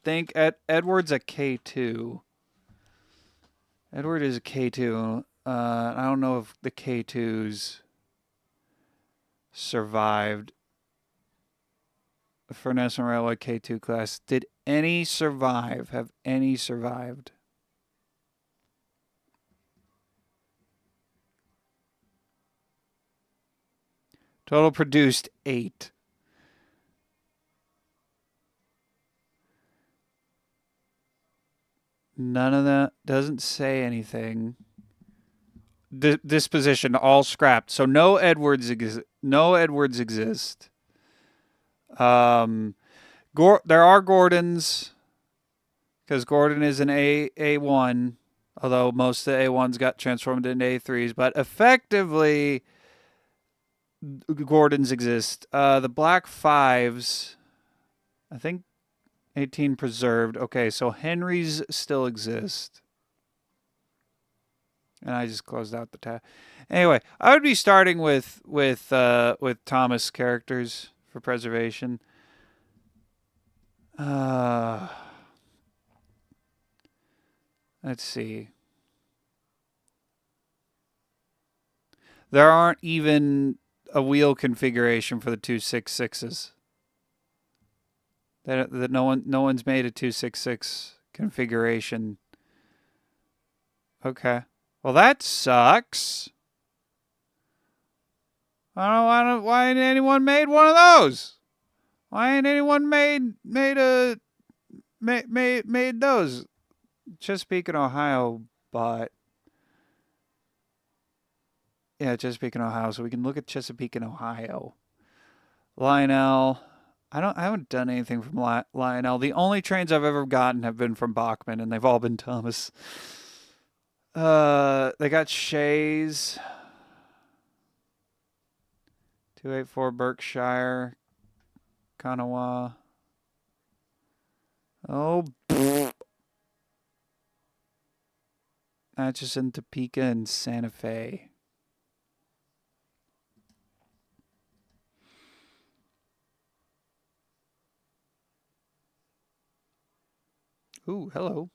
think Edward's a K2. Edward is a K2. I don't know if the K2s survived. For National Railway K2 class. Did any survive? Have any survived? Total produced 8. None of that doesn't say anything. Disposition all scrapped. So no Edwards exist. There are Gordons, because Gordon is an A1, although most of the A1s got transformed into A3s. But effectively, Gordons exist. The Black 5s, I think 18 preserved. Okay, so Henrys still exist. And I just closed out the tab. Anyway, I would be starting with Thomas characters for preservation. Let's see. There aren't even a wheel configuration for the 266s. That no one's made a 266 configuration. Okay. Well, that sucks. I don't why ain't anyone made one of those? Why ain't anyone made those? Chesapeake and Ohio bought. Yeah, Chesapeake and Ohio. So we can look at Chesapeake and Ohio. Lionel. I haven't done anything from Lionel. The only trains I've ever gotten have been from Bachman, and they've all been Thomas. They got Shays. 284 Berkshire. Kanawha. Oh, Atchison, Topeka, and Santa Fe. Ooh, hello.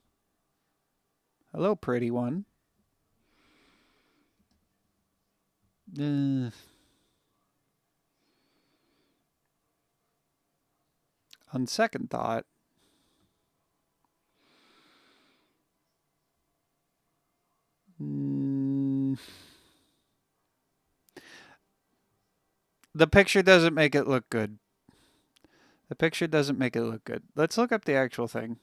Hello, pretty one. On second thought, the picture doesn't make it look good. Let's look up the actual thing.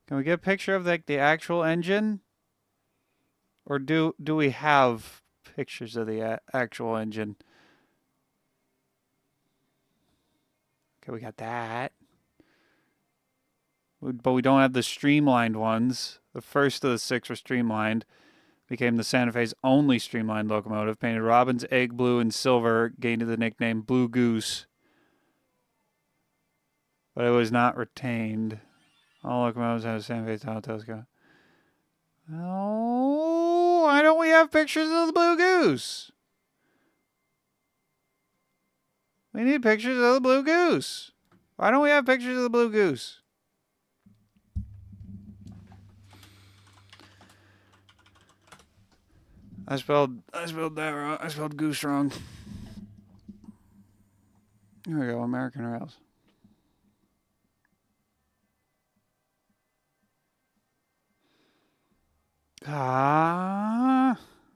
Can we get a picture of like the actual engine? Or do we have pictures of the actual engine? Okay, we got that. But we don't have the streamlined ones. The first of the 6 were streamlined. Became the Santa Fe's only streamlined locomotive. Painted robin's egg blue and silver. Gained the nickname Blue Goose. but it was not retained. All locomotives have the same face telescope. Oh, why don't we have pictures of the Blue Goose? We need pictures of the Blue Goose. Why don't we have pictures of the Blue Goose? I spelled that wrong. I spelled goose wrong. Here we go, American Rails.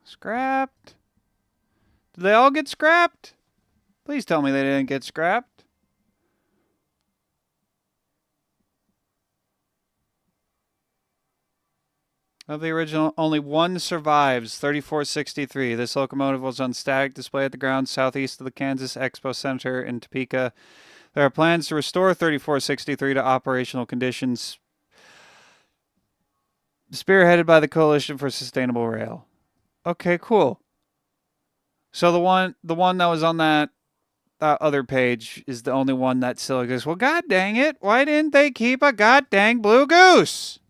Scrapped. Did they all get scrapped? Please tell me they didn't get scrapped. Of the original, only one survives, 3463. This locomotive was on static display at the grounds southeast of the Kansas Expo Center in Topeka. There are plans to restore 3463 to operational conditions, spearheaded by the Coalition for Sustainable Rail. Okay, cool. So the one that was on that other page is the only one that still exists. Well, god dang it! Why didn't they keep a god dang Blue Goose?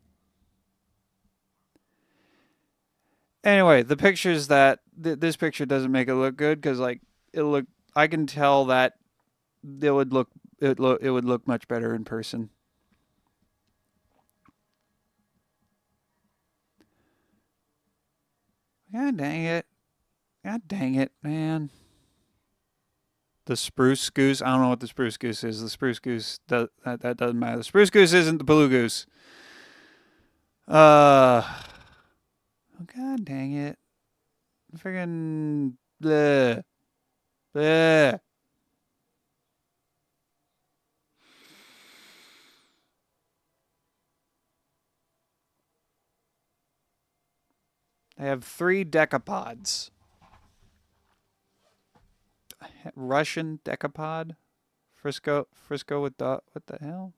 Anyway, the pictures that this picture doesn't make it look good because like I can tell that it would look much better in person. God dang it. God dang it, man. The spruce goose. I don't know what the spruce goose is. The spruce goose, that doesn't matter. The spruce goose isn't the Blue Goose. Oh, god dang it. Friggin' bleh. Bleh. They have 3 decapods. Russian decapod? Frisco with the... What the hell?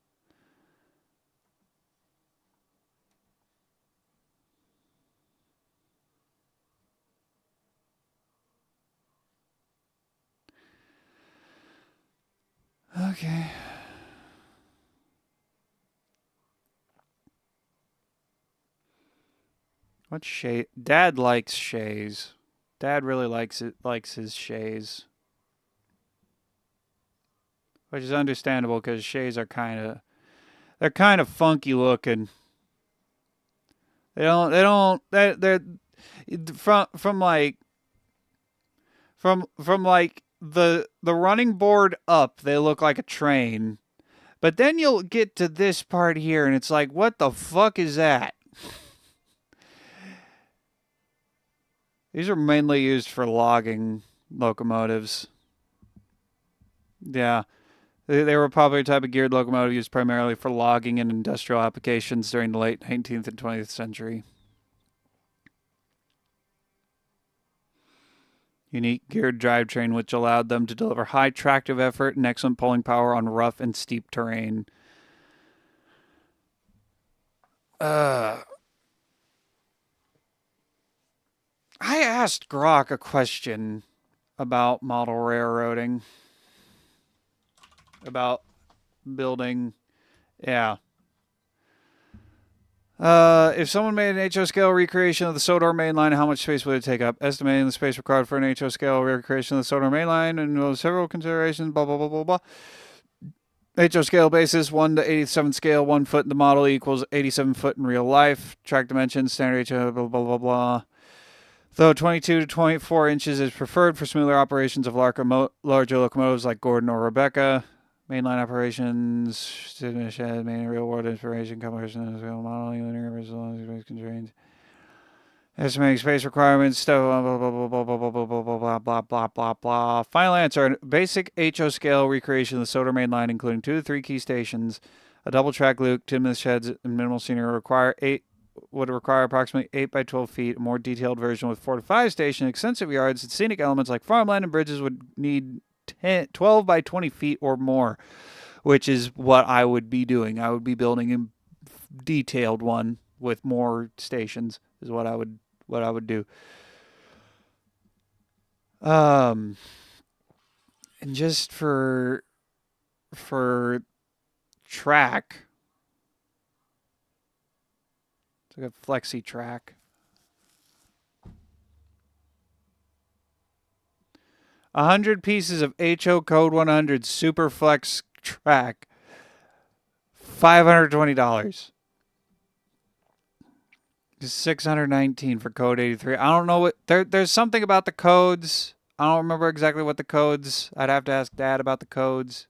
Okay. What Shay? Dad likes Shays. Dad really likes his Shays. Which is understandable because Shays are they're kind of funky looking. They're from like the running board up, they look like a train. But then you'll get to this part here and it's like, what the fuck is that? These are mainly used for logging locomotives. Yeah. They were probably a type of geared locomotive used primarily for logging and industrial applications during the late 19th and 20th century. Unique geared drivetrain which allowed them to deliver high tractive effort and excellent pulling power on rough and steep terrain. I asked Grok a question about model railroading. About building. Yeah. If someone made an HO scale recreation of the Sodor main line, how much space would it take up? Estimating the space required for an HO scale recreation of the Sodor main line and several considerations, blah, blah, blah, blah, blah. HO scale basis, 1 to 87 scale, 1 foot in the model equals 87 foot in real life. Track dimensions, standard HO, blah, blah, blah, blah. Though 22 to 24 inches is preferred for smoother operations of larger locomotives like Gordon or Rebecca. Mainline operations, main real-world inspiration, comparison of real modeling, linear versus long-space constraints. Estimating space requirements, stuff, blah, blah, blah, blah, blah, blah, blah, blah, blah, blah, blah, blah, blah. Final answer, basic HO scale recreation of the Sodor main line, including 2 to 3 key stations, a double-track loop, 10-minute sheds, and minimal scenery would require approximately 8 by 12 feet. A more detailed version with 4 to 5 stations, extensive yards, and scenic elements like farmland and bridges would need 12 by 20 feet or more, which is what I would be doing. I would be building a detailed one with more stations is what I would do. And just for track. It's like a flexi track. 100 pieces of HO Code 100 Super Flex track. $520. $619 for code 83. I don't know what there's something about the codes. I don't remember exactly what the codes. I'd have to ask Dad about the codes.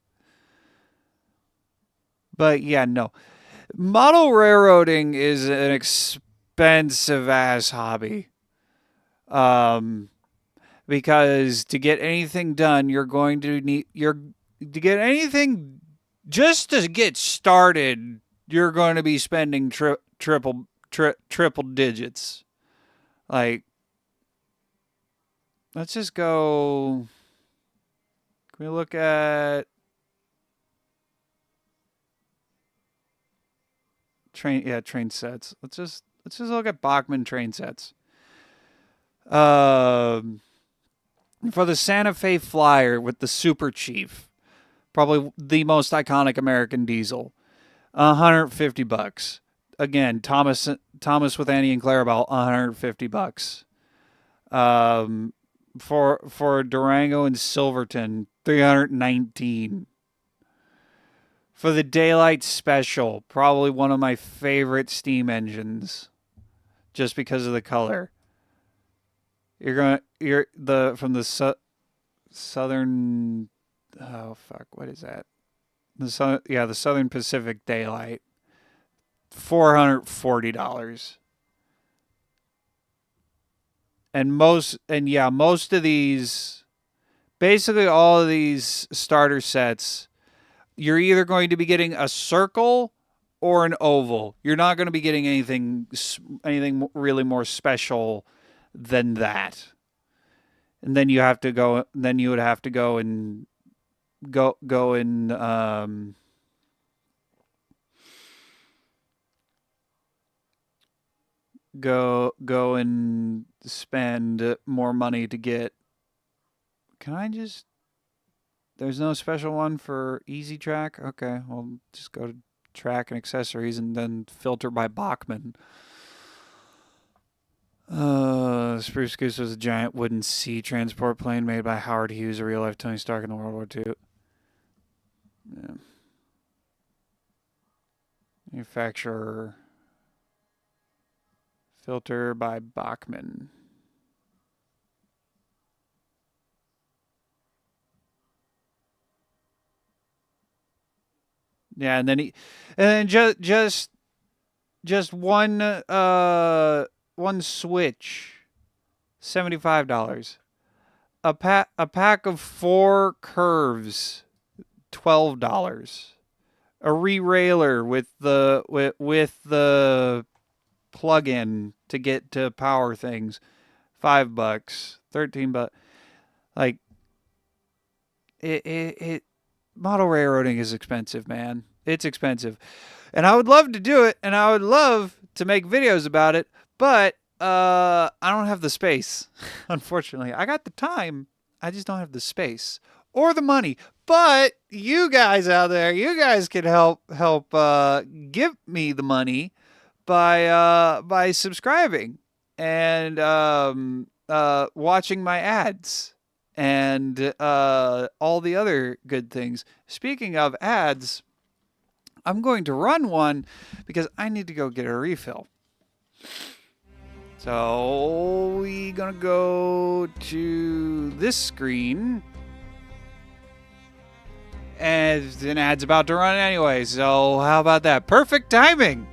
But yeah, no. Model railroading is an expensive ass hobby. Because to get anything done, you're going to need to get anything just to get started, you're going to be spending triple digits. Like, let's just go. Can we look at train? Yeah, train sets. Let's just look at Bachmann train sets. For the Santa Fe Flyer with the Super Chief, probably the most iconic American diesel, $150. Again, Thomas with Annie and Clarabelle, $150. For Durango and Silverton, $319. For the Daylight Special, probably one of my favorite steam engines, just because of the color. From the Southern, oh fuck, what is that? The Southern Pacific Daylight, $440. And most of these, basically all of these starter sets, you're either going to be getting a circle or an oval. You're not going to be getting anything really more special than that. And then you have to go. Then you would have to go and go and spend more money to get. Can I just? There's no special one for Easy Track. Okay, well, just go to Track and Accessories and then filter by Bachmann. Spruce Goose was a giant wooden sea transport plane made by Howard Hughes, a real-life Tony Stark in the World War II. Yeah. Manufacturer. Filter by Bachmann. Yeah, and then just one switch, $75. A pack of 4 curves, $12. A re-railer with the plug-in to get to power things, $5, $13. Like it model railroading is expensive, man. It's expensive. And I would love to do it, and I would love to make videos about it, but I don't have the space, unfortunately. I got the time, I just don't have the space or the money. But you guys out there, you guys can help give me the money by subscribing and watching my ads and all the other good things. Speaking of ads, I'm going to run one because I need to go get a refill. So we're going to go to this screen. And an ad's about to run anyway, so how about that? Perfect timing!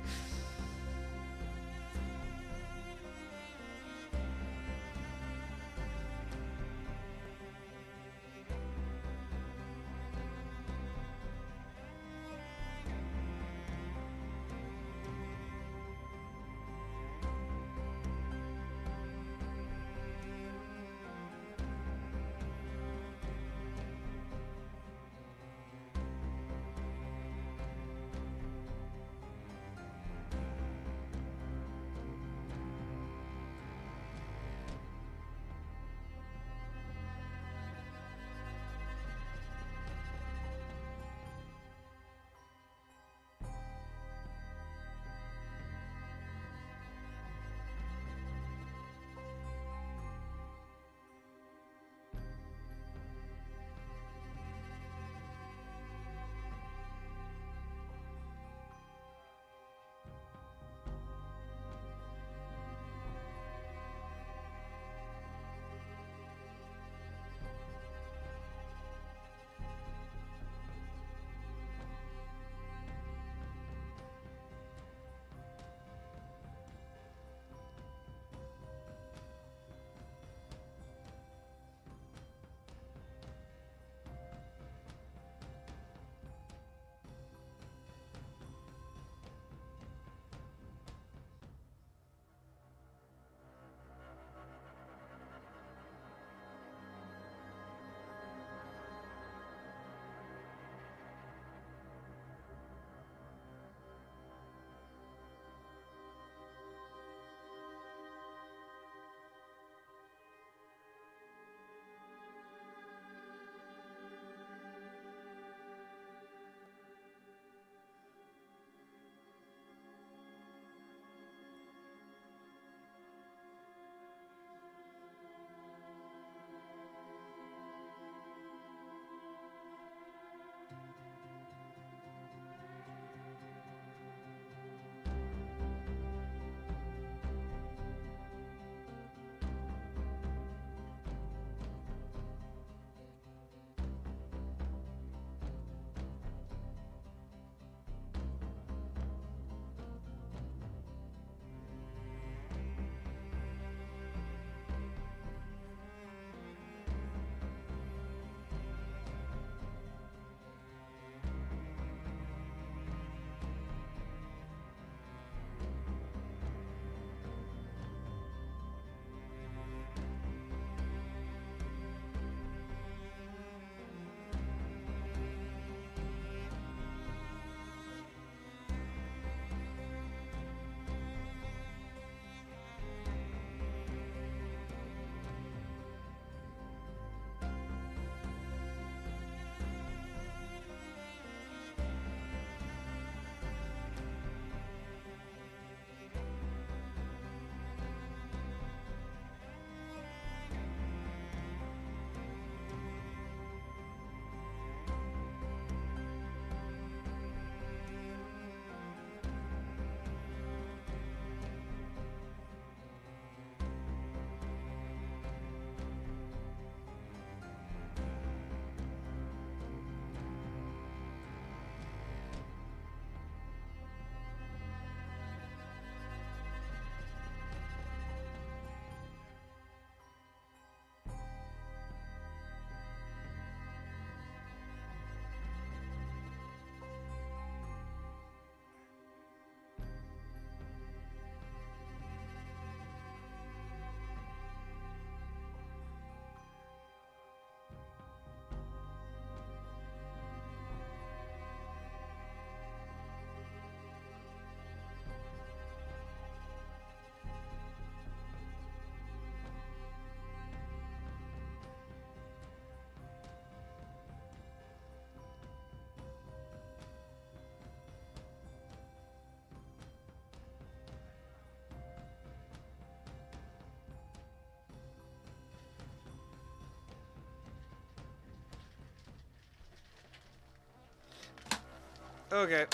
Okay.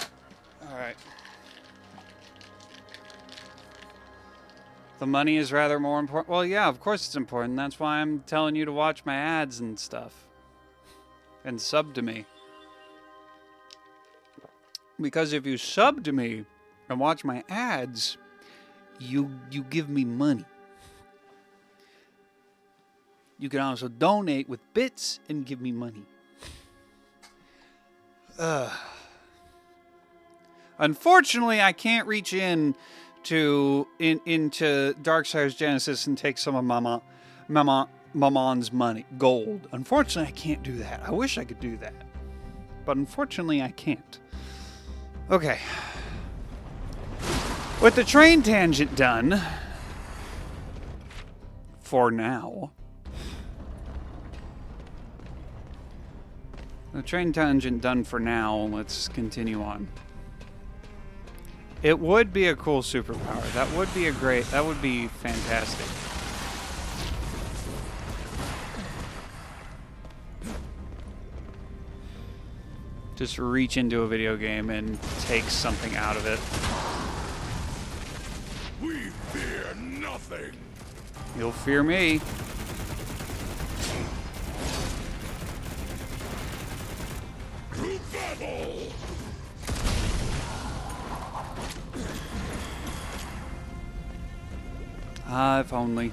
All right. The money is rather more important. Well, yeah, of course it's important. That's why I'm telling you to watch my ads and stuff. And sub to me. Because if you sub to me and watch my ads, you give me money. You can also donate with bits and give me money. Unfortunately, I can't reach into Darksiders Genesis and take some of Mamon's money, gold. Unfortunately, I can't do that. I wish I could do that, but unfortunately, I can't. Okay. With the train tangent done, for now. The train tangent done for now, let's continue on. It would be a cool superpower. That would be that would be fantastic. Just reach into a video game and take something out of it. We fear nothing. You'll fear me. To battle! Ah, if only.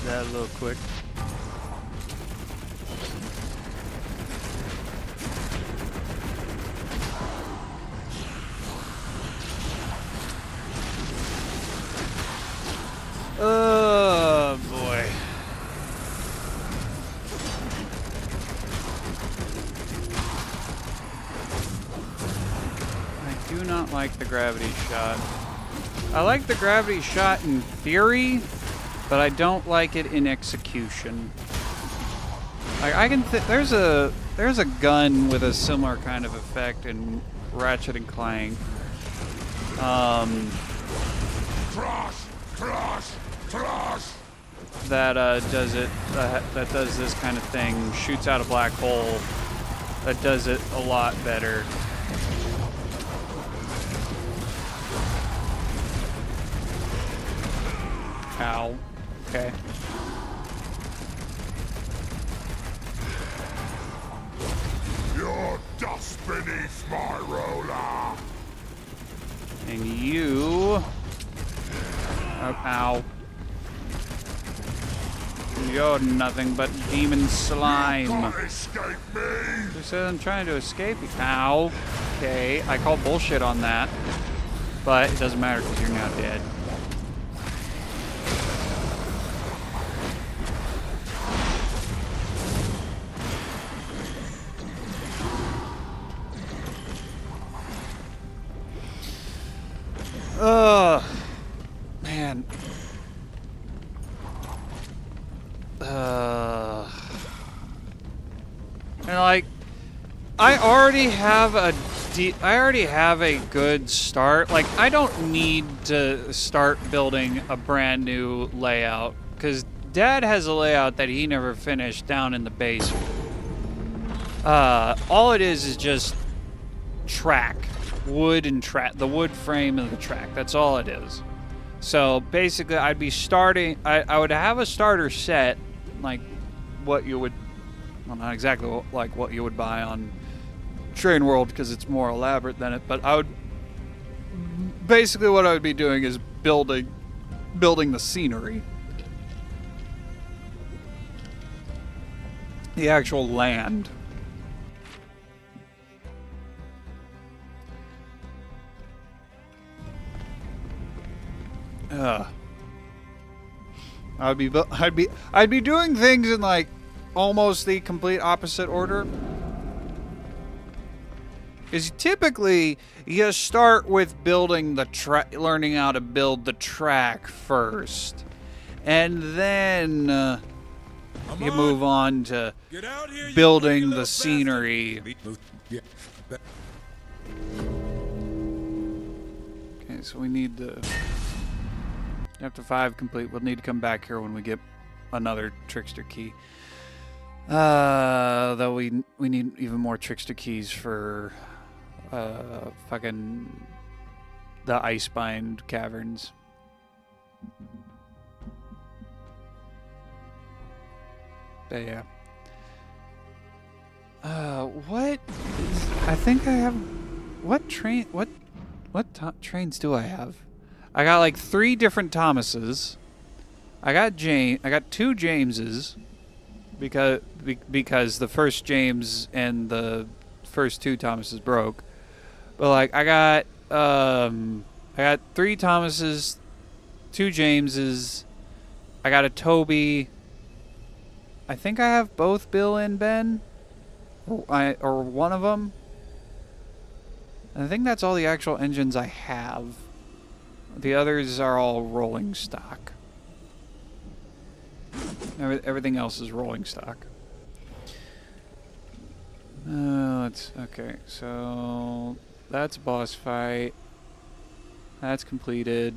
That a little quick. Oh boy. I do not like the gravity shot. I like the gravity shot in theory, but I don't like it in execution. Like I can there's a gun with a similar kind of effect in Ratchet and Clank. That does it. That does this kind of thing. Shoots out a black hole. That does it a lot better. Ow. Okay. You're dust beneath my roller. And you... Oh, ow. You're nothing but demon slime. You can't escape me. Who said I'm trying to escape you? Ow. Okay, I call bullshit on that. But it doesn't matter because you're now dead. Man. And like, I already have a good start. Like, I don't need to start building a brand new layout because Dad has a layout that he never finished down in the basement. All it is just track. Wood and track, the wood frame of the track. That's all it is. So basically, I'd be starting. I would have a starter set, like what you would, well, not exactly like what you would buy on Train World because it's more elaborate than it. But I would basically what I would be doing is building the scenery, the actual land. I'd be doing things in like almost the complete opposite order. Is typically you start with building the learning how to build the track first, and then you move on to building the scenery. Okay, so we need to after 5 complete. We'll need to come back here when we get another trickster key. Though we need even more trickster keys for fucking the Icebind caverns. But yeah. What? I think I have. What train? What trains do I have? I got like 3 different Thomases. I got 2 Jameses. Because the first James and the first 2 Thomases broke. But like I got 3 Thomases, 2 Jameses, I got a Toby. I think I have both Bill and Ben. Or one of them. And I think that's all the actual engines I have. The others are all rolling stock. Everything else is rolling stock. Okay, so that's a boss fight. That's completed.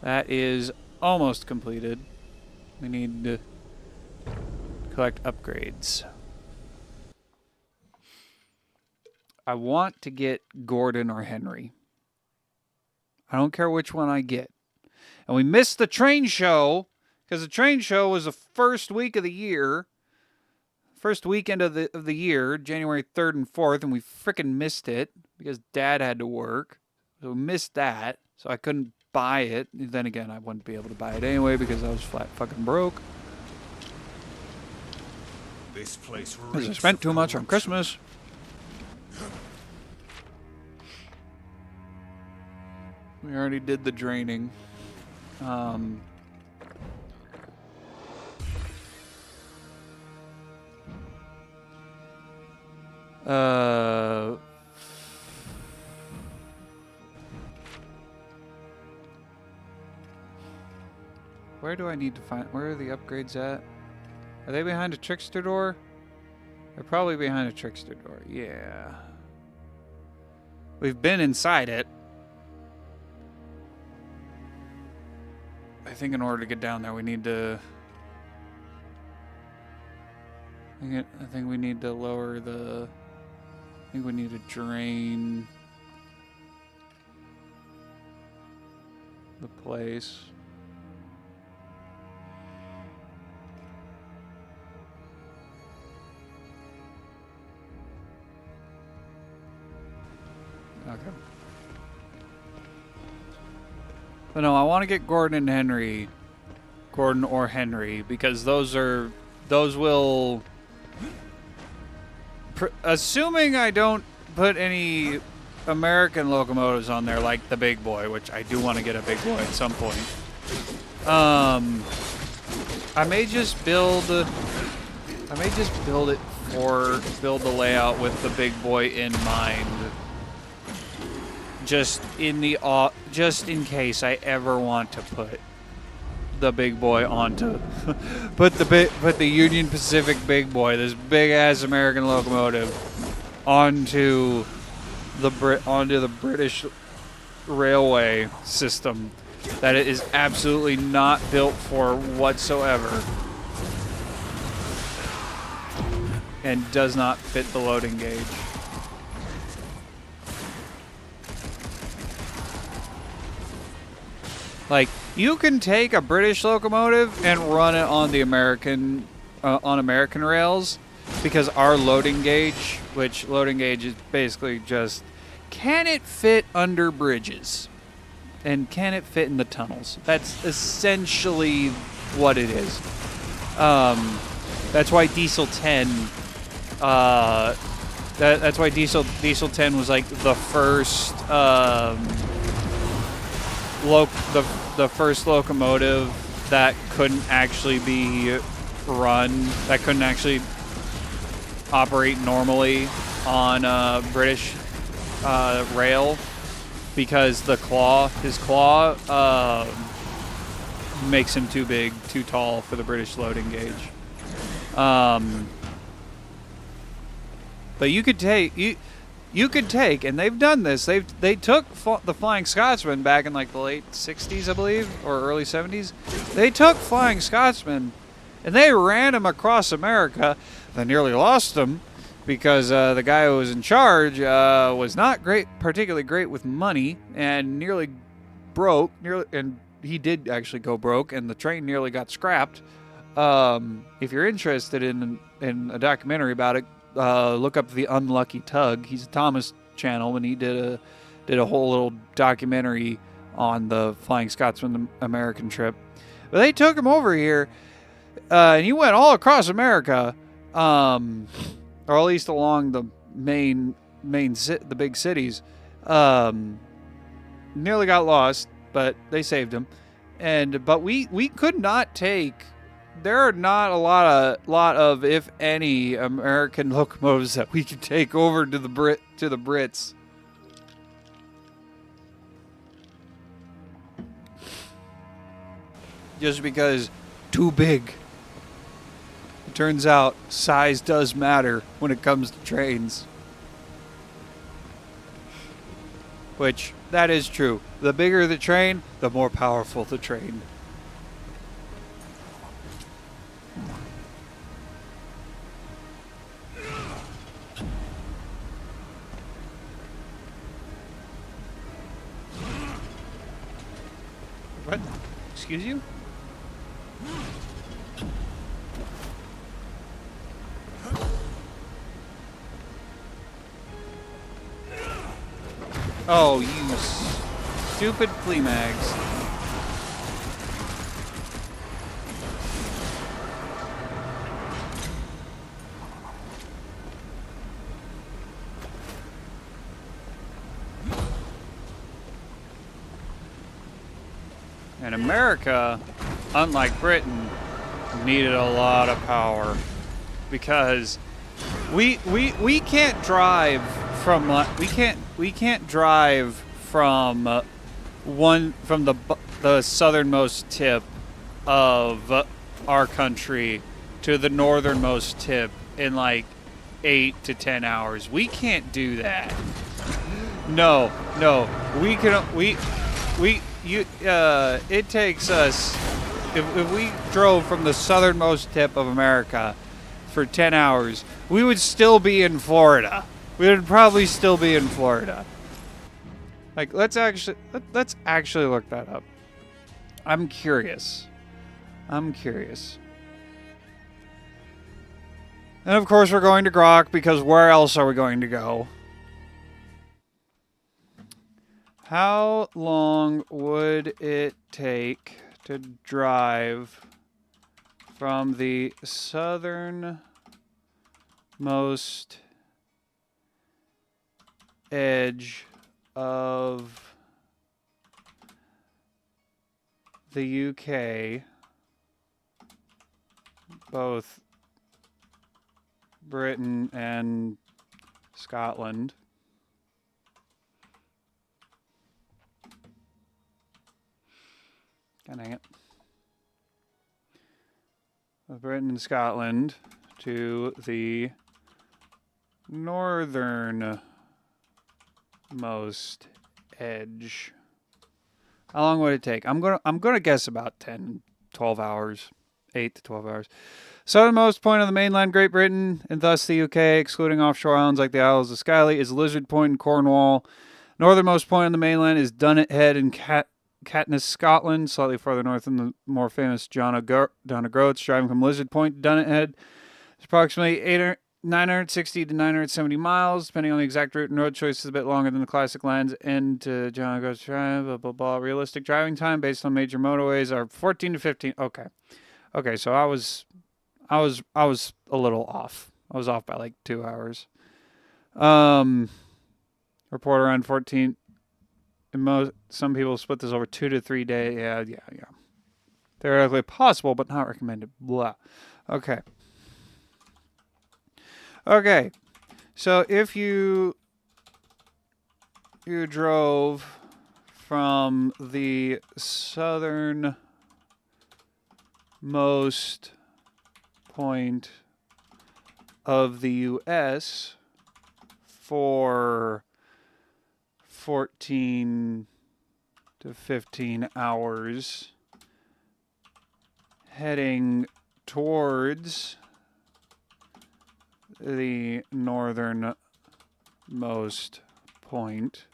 That is almost completed. We need to collect upgrades. I want to get Gordon or Henry. I don't care which one I get. And we missed the train show. Because the train show was the first week of the year. First weekend of the year, January 3rd and 4th, and we freaking missed it because Dad had to work. So we missed that. So I couldn't buy it. And then again, I wouldn't be able to buy it anyway because I was flat fucking broke. This place because I spent too much on Christmas. We already did the draining. Where do I need to find... Where are the upgrades at? Are they behind a trickster door? They're probably behind a trickster door. Yeah. We've been inside it. I think in order to get down there, we need to... I think we need to lower the... I think we need to drain the place. Okay. But no, I want to get Gordon and Henry. Gordon or Henry, because those will... Assuming I don't put any American locomotives on there like the big boy, which I do want to get a big boy at some point. I may just build the layout with the big boy in mind. Just in case I ever want to put the big boy onto put the Union Pacific big boy, this big ass American locomotive, onto the British railway system that it is absolutely not built for whatsoever and does not fit the loading gauge. Like, you can take a British locomotive and run it on the American rails, because our loading gauge, which loading gauge is basically just, can it fit under bridges? And can it fit in the tunnels? That's essentially what it is. That's why Diesel 10, that's why Diesel 10 was like the first, the first locomotive that couldn't actually be run, that couldn't actually operate normally on British rail because his claw makes him too big, too tall for the British loading gauge. But you could take, and they've done this. They took the Flying Scotsman back in like the late 60s, I believe, or early 70s. They took Flying Scotsman, and they ran him across America. They nearly lost him because the guy who was in charge was not particularly great with money, and nearly broke. And he did actually go broke, and the train nearly got scrapped. If you're interested in a documentary about it, look up The Unlucky Tug. He's a Thomas channel, and he did a whole little documentary on the Flying Scotsman American trip. But they took him over here, and he went all across America, or at least along the the big cities. Nearly got lost, but they saved him. But we could not take. There are not a lot of, if any, American locomotives that we could take over to the Brits. Just because too big. It turns out size does matter when it comes to trains. Which, that is true. The bigger the train, the more powerful the train. What? Excuse you? Oh, you stupid flea mags. And America, unlike Britain, needed a lot of power because we can't drive from we can't drive from the southernmost tip of our country to the northernmost tip in like 8 to 10 hours. We can't do that. No, we can. It takes us, if we drove from the southernmost tip of America for 10 hours, we would still be in Florida. We would probably still be in Florida. Like, let's actually look that up. I'm curious. And of course we're going to Grok, because where else are we going to go? How long would it take to drive from the southernmost edge of the UK, both Britain and Scotland? Dang it. Of Britain and Scotland to the northernmost edge. How long would it take? I'm gonna guess about 10, 12 hours. 8 to 12 hours. Southernmost point of the mainland Great Britain, and thus the UK, excluding offshore islands like the Isles of Skye, is Lizard Point in Cornwall. Northernmost point on the mainland is Dunnet Head in Caithness, Scotland, slightly farther north than the more famous John O'Groats. Driving from Lizard Point to Dunnet Head is approximately 960 to 970 miles, depending on the exact route and road choices. A bit longer than the classic Land's End to John O'Groats Drive. Blah blah blah. Realistic driving time based on major motorways are 14 to 15. Okay. So I was a little off. I was off by like 2 hours. Report around 14. Some people split this over 2 to 3 days. Yeah. Theoretically possible, but not recommended. Blah. Okay. Okay. So if you drove from the southernmost point of the U.S. for 14 to 15 hours, heading towards the northernmost point,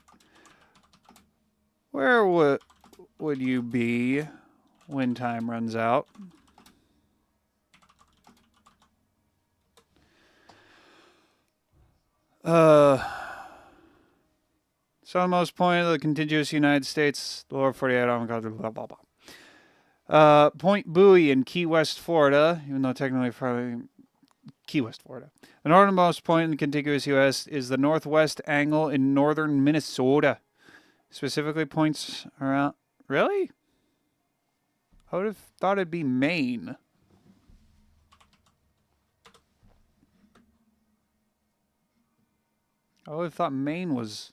where would you be when time runs out? Southernmost point of the contiguous United States, the lower 48, blah, blah, blah. Point Bowie in Key West, Florida, even though technically Key West, Florida. The northernmost point in the contiguous U.S. is the northwest angle in northern Minnesota. Specifically points around... Really? I would have thought it'd be Maine. I would have thought Maine was...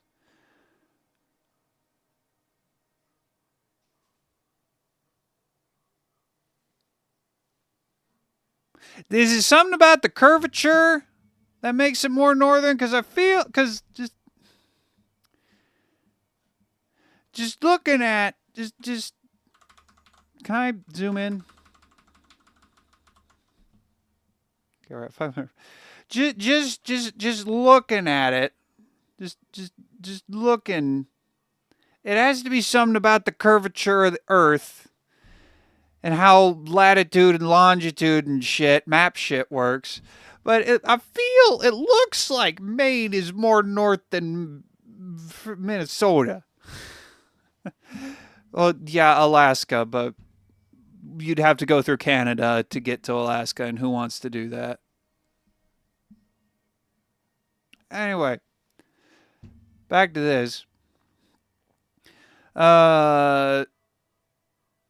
Is it something about the curvature that makes it more northern? Because I feel... Because just looking at... Just... Can I zoom in? Okay, right, 500. Just looking at it. Just looking. It has to be something about the curvature of the Earth and how latitude and longitude and shit, map shit works. But I feel it looks like Maine is more north than Minnesota. Well, yeah, Alaska, but you'd have to go through Canada to get to Alaska, and who wants to do that? Anyway, back to this.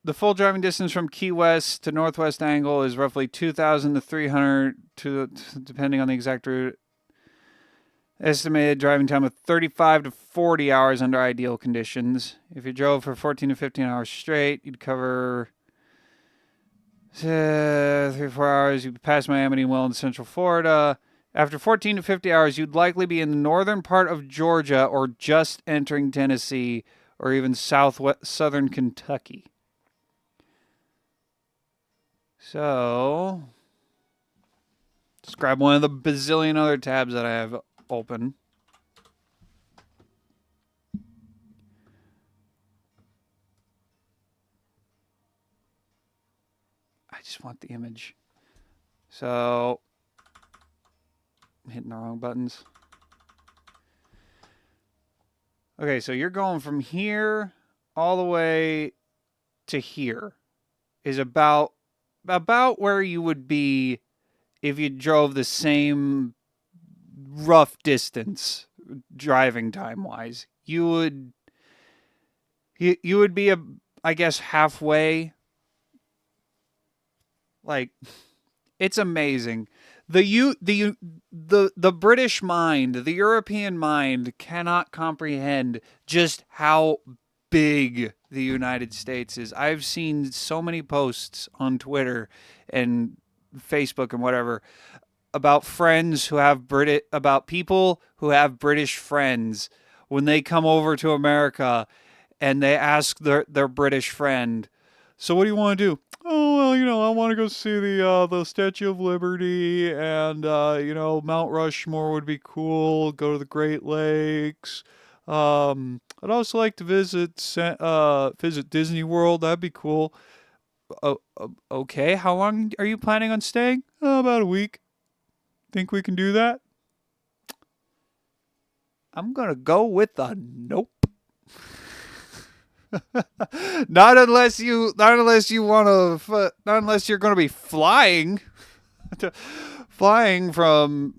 The full driving distance from Key West to Northwest Angle is roughly 2,000 to 300, depending on the exact route. Estimated driving time of 35 to 40 hours under ideal conditions. If you drove for 14 to 15 hours straight, you'd cover 3 or 4 hours. You'd pass Miami and well into Central Florida. After 14 to 50 hours, you'd likely be in the northern part of Georgia or just entering Tennessee or even southern Kentucky. So, let's grab one of the bazillion other tabs that I have open. I just want the image. So, I'm hitting the wrong buttons. Okay, so you're going from here all the way to here is about where you would be if you drove the same rough distance driving time wise. You would be I guess halfway. Like, it's amazing. The British mind, the European mind cannot comprehend just how big the United States is. I've seen so many posts on Twitter and Facebook and whatever about friends who have about people who have British friends when they come over to America and they ask their British friend, so what do you want to do? Oh, well, I want to go see the Statue of Liberty, and Mount Rushmore would be cool. Go to the Great Lakes. I'd also like to visit Disney World. That'd be cool. Okay, how long are you planning on staying? About a week. Think we can do that? I'm gonna go with a nope. Not unless you're going to be flying from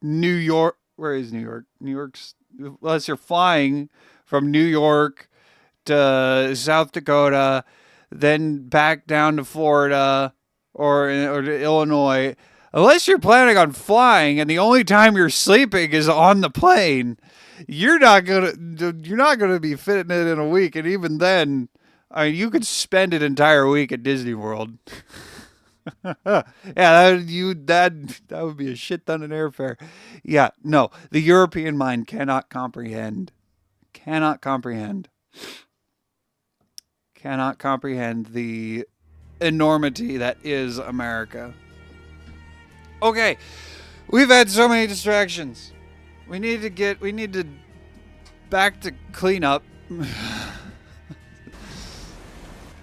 New York. Where is New York? Unless you're flying from New York to South Dakota, then back down to Florida or to Illinois. Unless you're planning on flying and the only time you're sleeping is on the plane, you're not gonna be fitting it in a week. And even then, I mean, you could spend an entire week at Disney World. Yeah, that would be a shit ton of airfare. Yeah, no, the European mind cannot comprehend the enormity that is America. Okay, we've had so many distractions. We need to back to cleanup.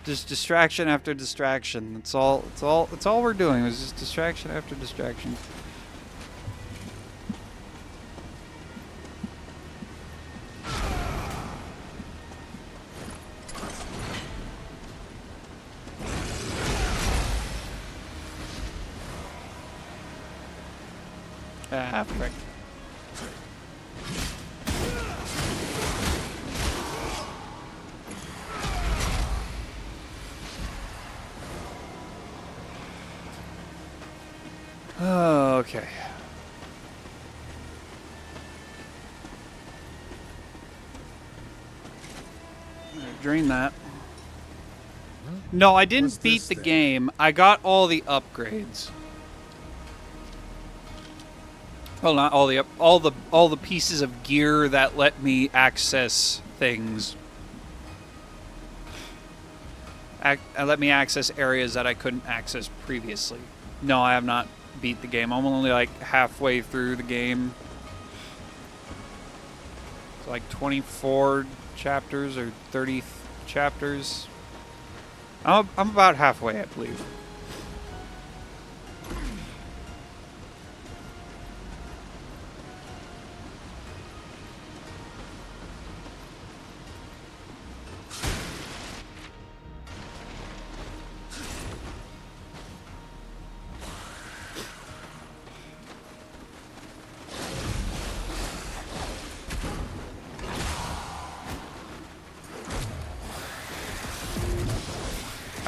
Just distraction after distraction. That's all we're doing. It's just distraction after distraction. Ah, frick. Okay. Drain that. No, I didn't beat the game. I got all the upgrades. Well, not all the pieces of gear that let me access things. Let me access areas that I couldn't access previously. No, I have not beat the game. I'm only like halfway through the game. It's like 24 chapters or 30 chapters. I'm about halfway, I believe.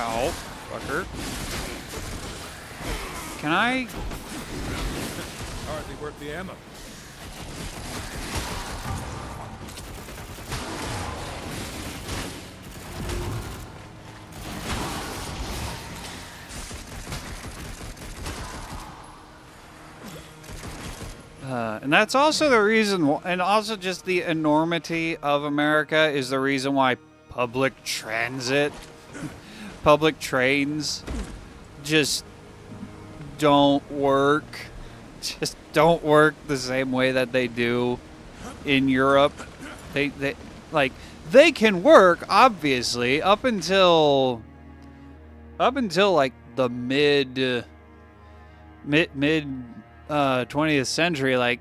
Ow, fucker. Can I? Hardly worth the ammo. And that's also the reason, and also just the enormity of America is the reason why public transit, public trains just don't work. Just don't work the same way that they do in Europe. They like, they can work, obviously, up until like the mid 20th century, like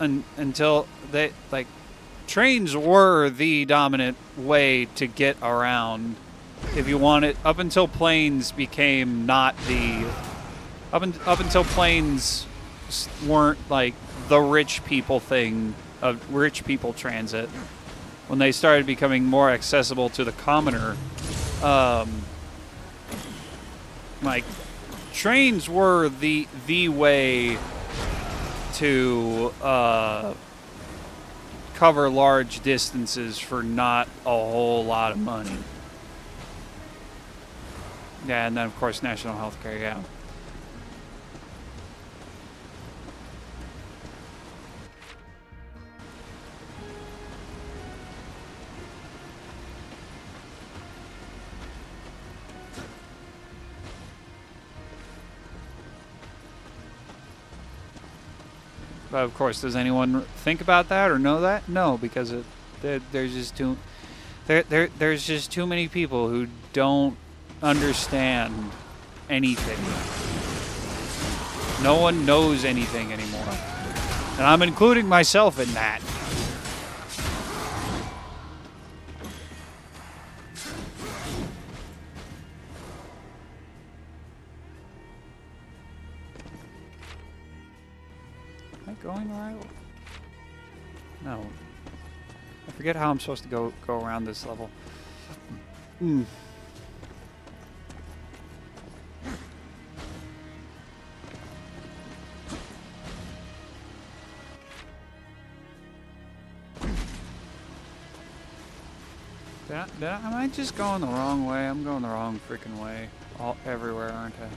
until they, like, trains were the dominant way to get around if you wanted, up until planes became not the, up until planes weren't like the rich people thing of rich people transit. When they started becoming more accessible to the commoner, like, trains were the way to cover large distances for not a whole lot of money. Yeah, and then of course national health care, yeah. But of course, does anyone think about that or know that? No, because there's just there's just too many people who don't understand anything. No one knows anything anymore, and I'm including myself in that. Going the right way? No. I forget how I'm supposed to go around this level. Am I just going the wrong way? I'm going the wrong freaking way. Everywhere, aren't I?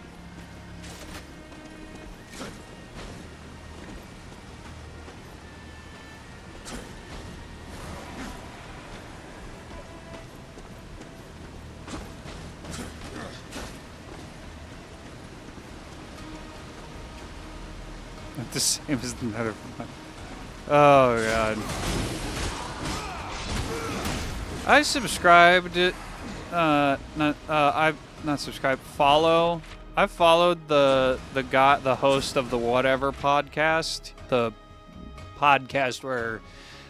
Not the same as the Nether one. Oh god. I subscribed. I've not subscribed. Follow. I followed the guy, the host of the Whatever podcast, the podcast where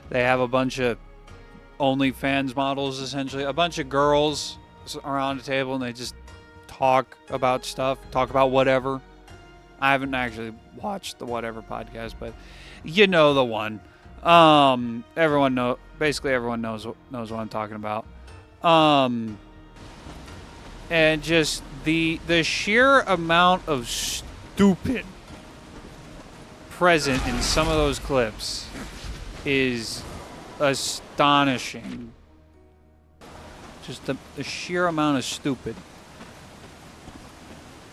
they have a bunch of OnlyFans models, essentially, a bunch of girls around the table, and they just talk about stuff, talk about whatever. I haven't actually watched the Whatever podcast, but you know the one. Basically everyone knows what I'm talking about. And just the sheer amount of stupid present in some of those clips is astonishing. Just the sheer amount of stupid.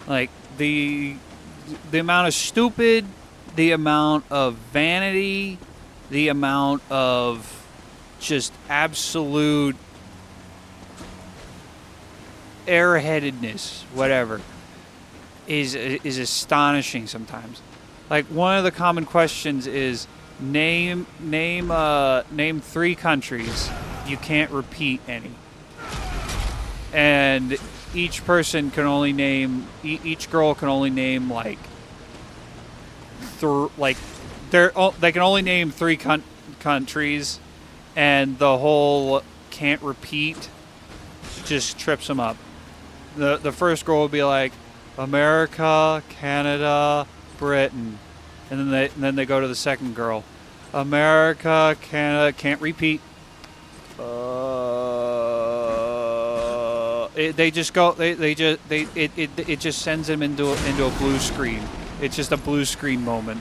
Like the amount of stupid, the amount of vanity, the amount of just absolute airheadedness, whatever, is astonishing sometimes. Like one of the common questions is name 3 countries. You can't repeat any. And each person can only name, each girl can only name like they can only name 3 countries, and the whole can't repeat just trips them up. The first girl will be like America, Canada, Britain, and then they go to the second girl, America, Canada, can't repeat. It just sends them into a blue screen. It's just a blue screen moment.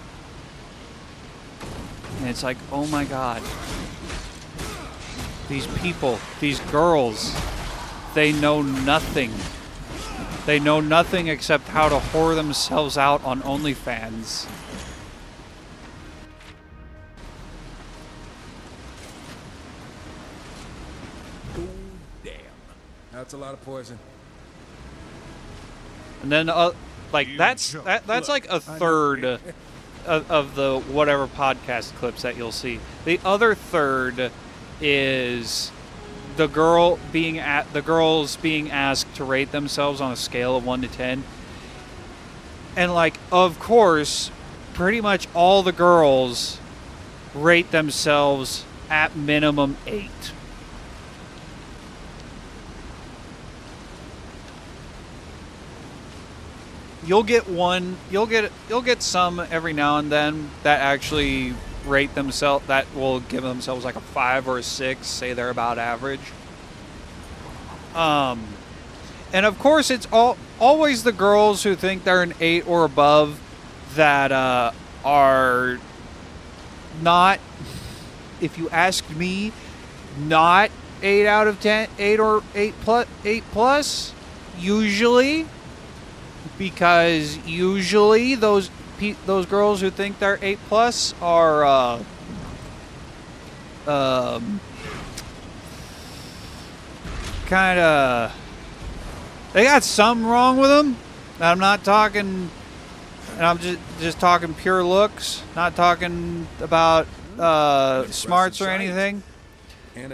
And it's like, oh my god. These people, these girls, they know nothing. They know nothing except how to whore themselves out on OnlyFans. Oh, damn. That's a lot of poison. And then, that's like a third of the Whatever podcast clips that you'll see. The other third is the girls being asked to rate themselves on a scale of 1 to 10. And like, of course, pretty much all the girls rate themselves at minimum 8. You'll get some every now and then that actually rate themselves, that will give themselves like a 5 or a 6, say they're about average. And of course it's always the girls who think they're an 8 or above that are not, if you ask me, not 8 out of 10, 8 or 8 plus usually. Because usually those girls who think they're 8 plus are kind of, they got something wrong with them. I'm not talking, and I'm just talking pure looks, not talking about smarts or anything. They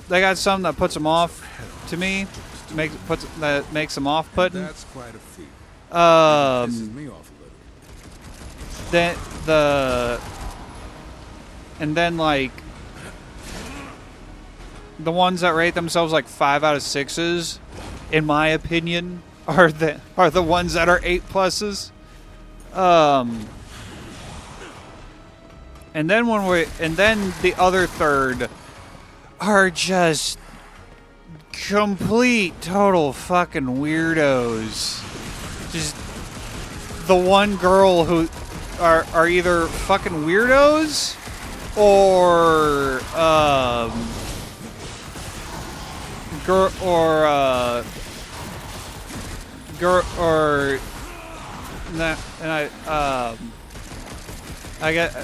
got something that puts them off to me. That makes them off-putting. That's quite a feat. Pisses me off a little. And then like the ones that rate themselves like 5 out of 6s, in my opinion, are the ones that are 8 pluses. And then the other third are just complete, total fucking weirdos. Just the one girl who are either fucking weirdos or I get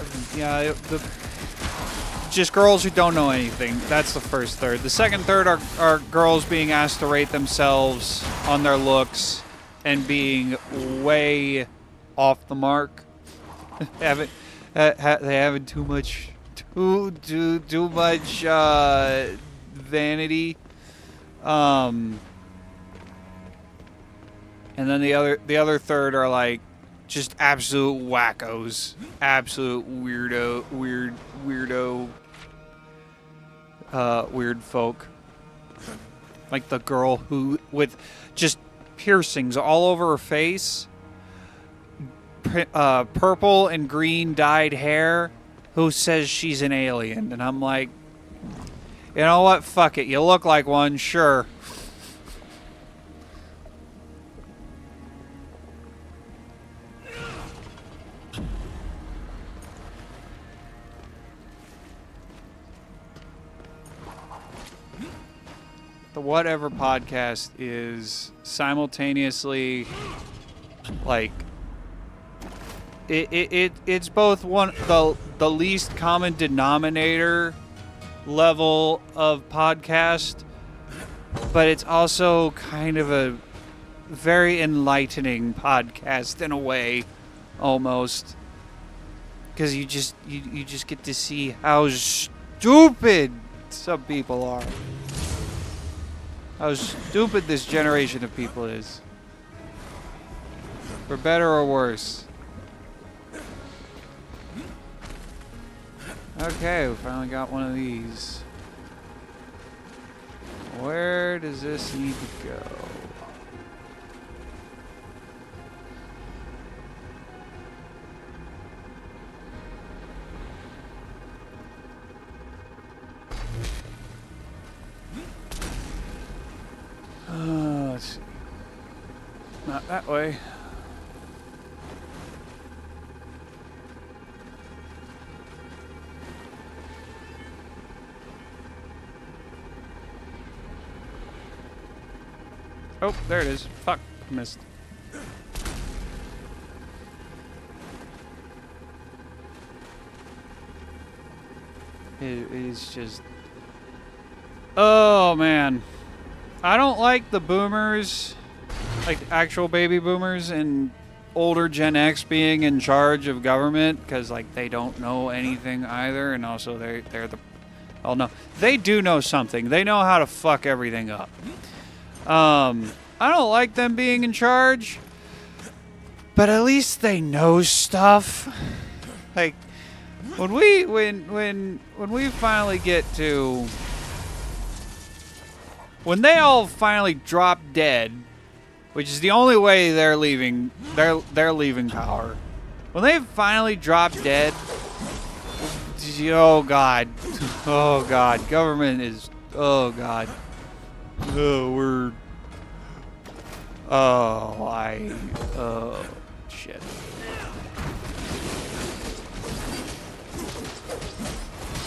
just girls who don't know anything. That's the first third. The second third are girls being asked to rate themselves on their looks and being way off the mark. They haven't too much vanity. And then the other third are like just absolute wackos, absolute weird folk. Like the girl who with just piercings all over her face, purple and green dyed hair, who says she's an alien. And I'm like, you know what? Fuck it. You look like one, sure. The Whatever podcast is simultaneously like it's both the least common denominator level of podcast, but it's also kind of a very enlightening podcast in a way, almost, because you just get to see how stupid some people are. How stupid this generation of people is. For better or worse. Okay, we finally got one of these. Where does this need to go? Let's see. Not that way. Oh, there it is. Fuck, missed. It is just... Oh, man. I don't like the boomers, like actual baby boomers and older Gen X being in charge of government, because like they don't know anything either, and also they're the... Oh no, they do know something. They know how to fuck everything up. I don't like them being in charge, but at least they know stuff. Like when we finally get to when they all finally drop dead, which is the only way they're leaving power. When they finally drop dead, oh god, government is, oh god, shit.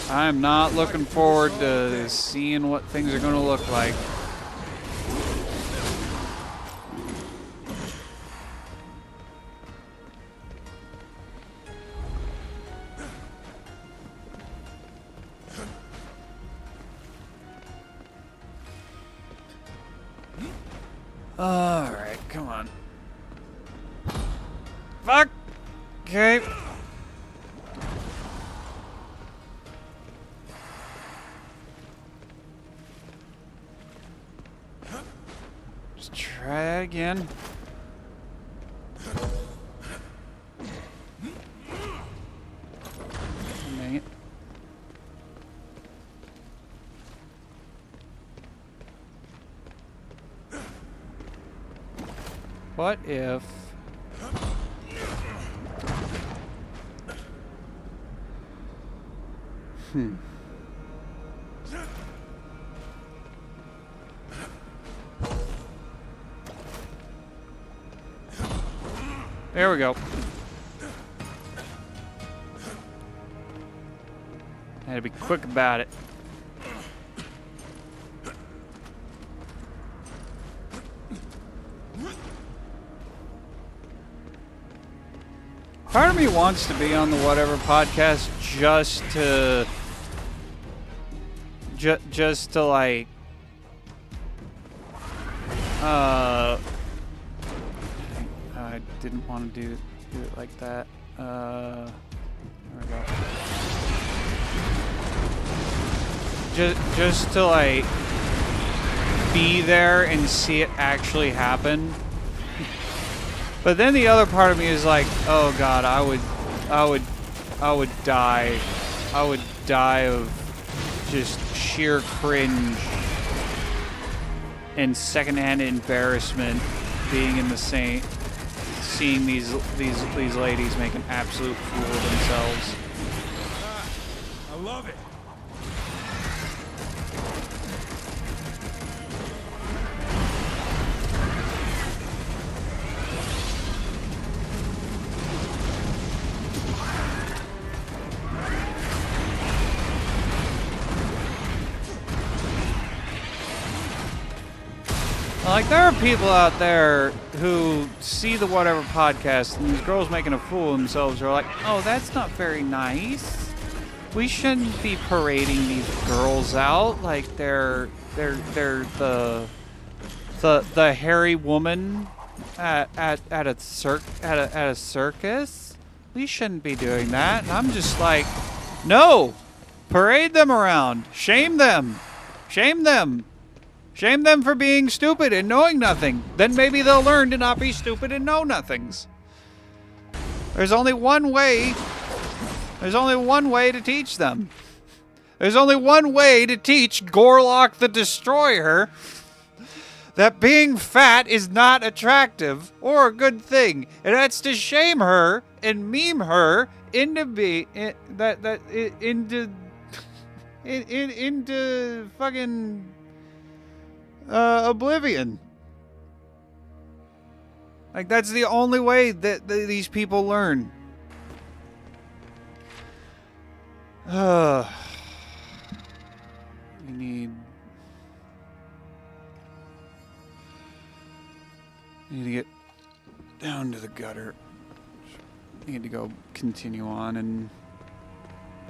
I'm not looking forward to seeing what things are going to look like. Alright, come on. Fuck! Okay. Let's try that again. Dang it. What if... There we go. I had to be quick about it. Part of me wants to be on the Whatever podcast just to like I didn't want to do it like that. There we go. Just to like be there and see it actually happen. But then the other part of me is like, oh god, I would die. I would die of just sheer cringe and secondhand embarrassment being in the same, seeing these ladies make an absolute fool of themselves. I love it. Like, there are people out there who see the Whatever podcast and these girls making a fool of themselves are like, oh, that's not very nice. We shouldn't be parading these girls out like they're the hairy woman at a circus. We shouldn't be doing that. And I'm just like, no, parade them around, shame them, shame them. Shame them for being stupid and knowing nothing. Then maybe they'll learn to not be stupid and know nothings. There's only one way. There's only one way to teach them. There's only one way to teach Gorlock the Destroyer that being fat is not attractive or a good thing. And that's to shame her and meme her into into fucking oblivion. Like, that's the only way that these people learn. We need to get down to the gutter. Need to go continue on and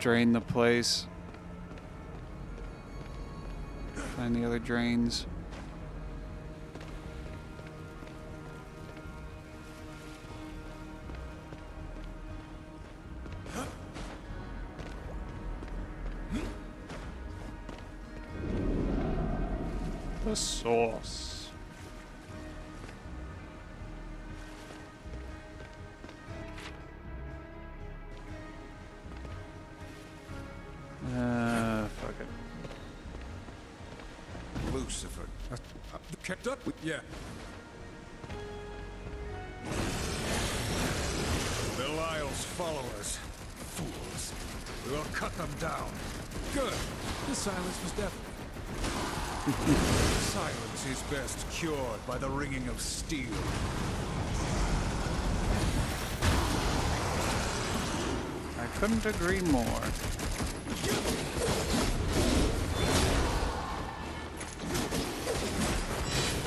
drain the place. Find the other drains. The sauce. Fuck it. Lucifer. Kept up? Yeah. Belial's followers. Fools. We'll cut them down. Good. The silence was deafening. Silence is best cured by the ringing of steel. I couldn't agree more.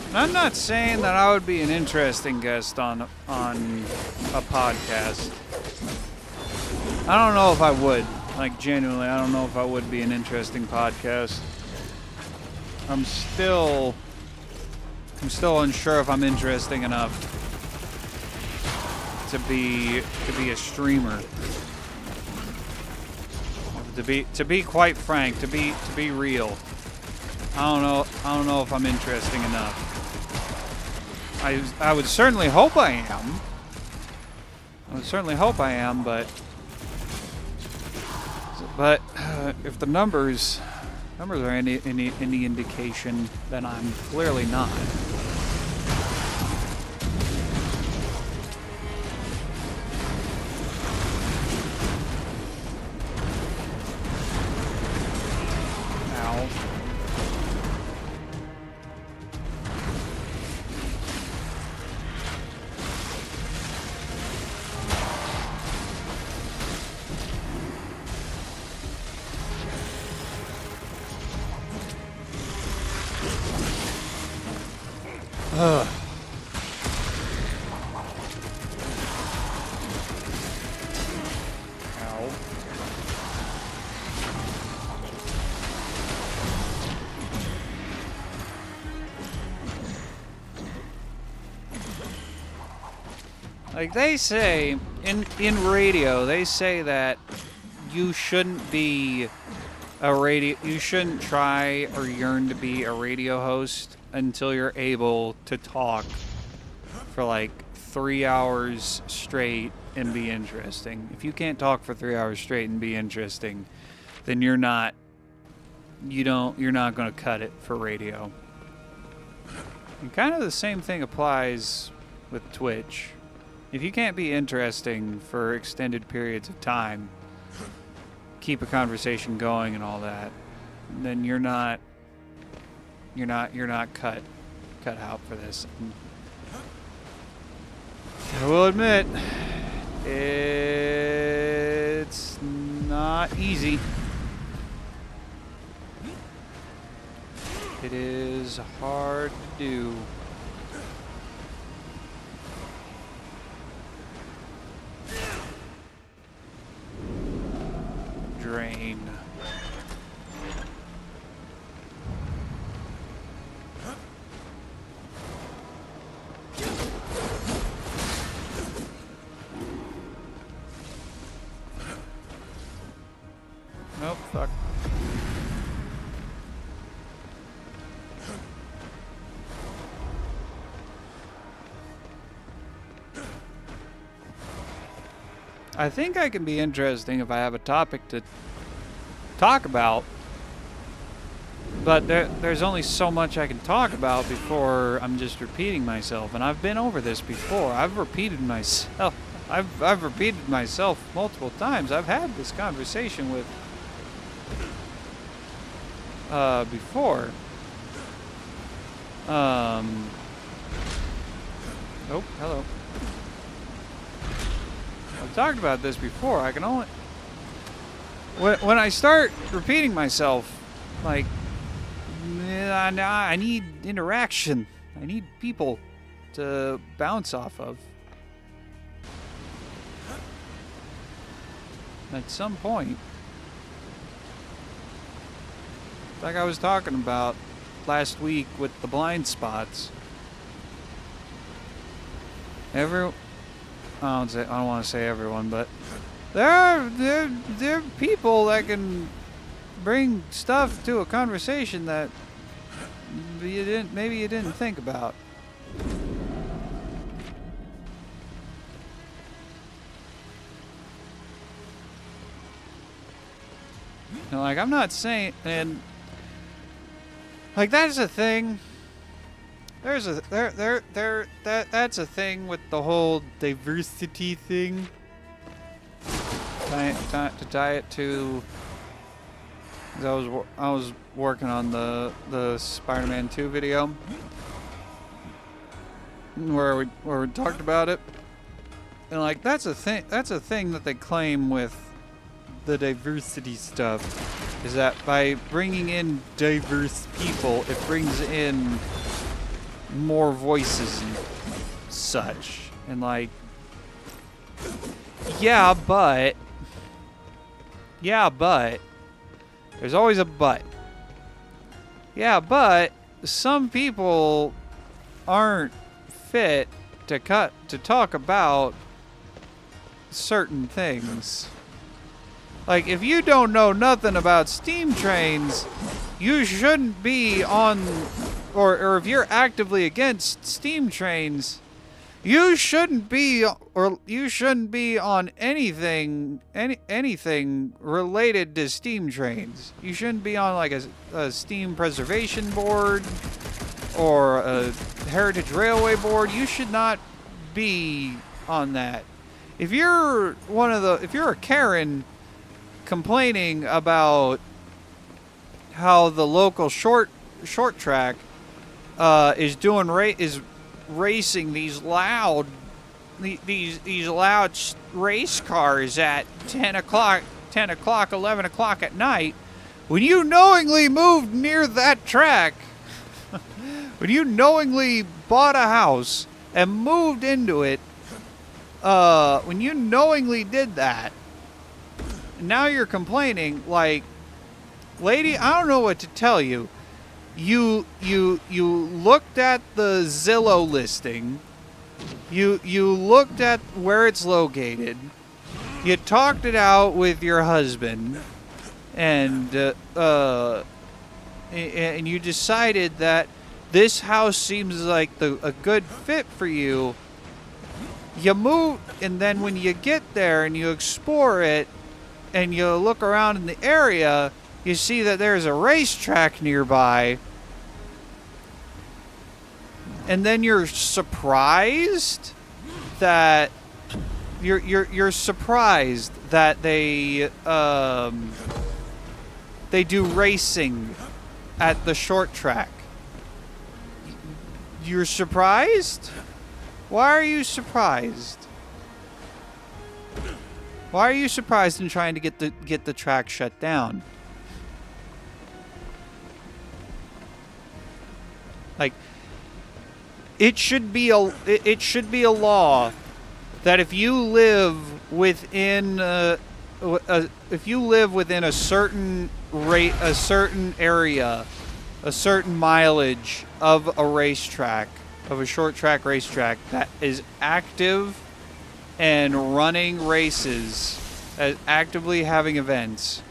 And I'm not saying that I would be an interesting guest on a podcast. I don't know if I would. Like, genuinely, I don't know if I would be an interesting podcast. I'm still unsure if I'm interesting enough to be a streamer. To be quite frank, to be real. I don't know if I'm interesting enough. I would certainly hope I am. But if the numbers are any indication, then I'm clearly not. Like they say in radio, they say that you shouldn't be you shouldn't try or yearn to be a radio host until you're able to talk for like 3 hours straight and be interesting. If you can't talk for 3 hours straight and be interesting, then you're not going to cut it for radio. And kind of the same thing applies with Twitch. If you can't be interesting for extended periods of time, keep a conversation going and all that, then you're not cut out for this. And I will admit, it's not easy. It is hard to do. Drain. Nope, fuck. I think I can be interesting if I have a topic to talk about, but there's only so much I can talk about before I'm just repeating myself, and I've been over this before. I've repeated myself. I've repeated myself multiple times. I've had this conversation with before. Oh, hello. I've talked about this before. I can only... When I start repeating myself, like, I need interaction. I need people to bounce off of. At some point. Like I was talking about last week with the blind spots. I don't want to say everyone, but there are people that can bring stuff to a conversation that maybe you didn't think about. You know, like I'm not saying, and like that's a thing. That's a thing with the whole diversity thing. To tie it to, I was working on the Spider-Man 2 video where we talked about it, and like that's a thing that they claim with the diversity stuff, is that by bringing in diverse people, it brings in more voices and such. And like, yeah, but there's always a but. Yeah, but some people aren't fit to talk about certain things. Like, if you don't know nothing about steam trains, you shouldn't be on, or if you're actively against steam trains, you shouldn't be on anything related to steam trains. You shouldn't be on like a steam preservation board or a heritage railway board. You should not be on that. If you're a Karen complaining about how the local short track is racing these loud race cars at 10 o'clock, 11 o'clock at night, when you knowingly moved near that track, when you knowingly bought a house and moved into it, when you knowingly did that, now you're complaining, like, lady, I don't know what to tell you. You looked at the Zillow listing You looked at where it's located. You talked it out with your husband, and you decided that this house seems like a good fit for you. You move, and then when you get there and you explore it, and you look around in the area, you see that there's a racetrack nearby. And then you're surprised that you're surprised that they do racing at the short track. You're surprised? Why are you surprised? Why are you surprised in trying to get the track shut down? Like, it should be a law that if you live within a certain rate, a certain area, a certain mileage of a racetrack, of a short track racetrack that is active and running races, actively having events.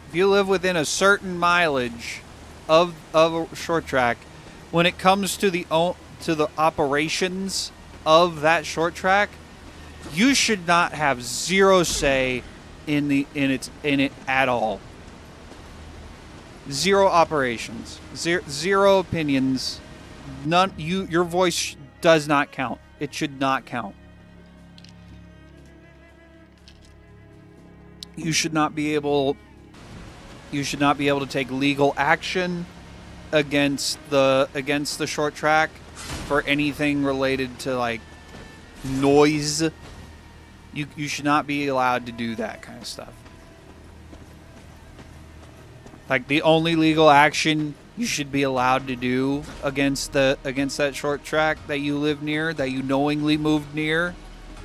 If you live within a certain mileage of a short track, when it comes to the operations of that short track, you should not have zero say in it at all. Zero operations, zero opinions. None. Your voice does not count. It should not count. You should not be able to take legal action against the short track for anything related to like noise. You should not be allowed to do that kind of stuff. Like, the only legal action you should be allowed to do against that short track that you live near, that you knowingly moved near,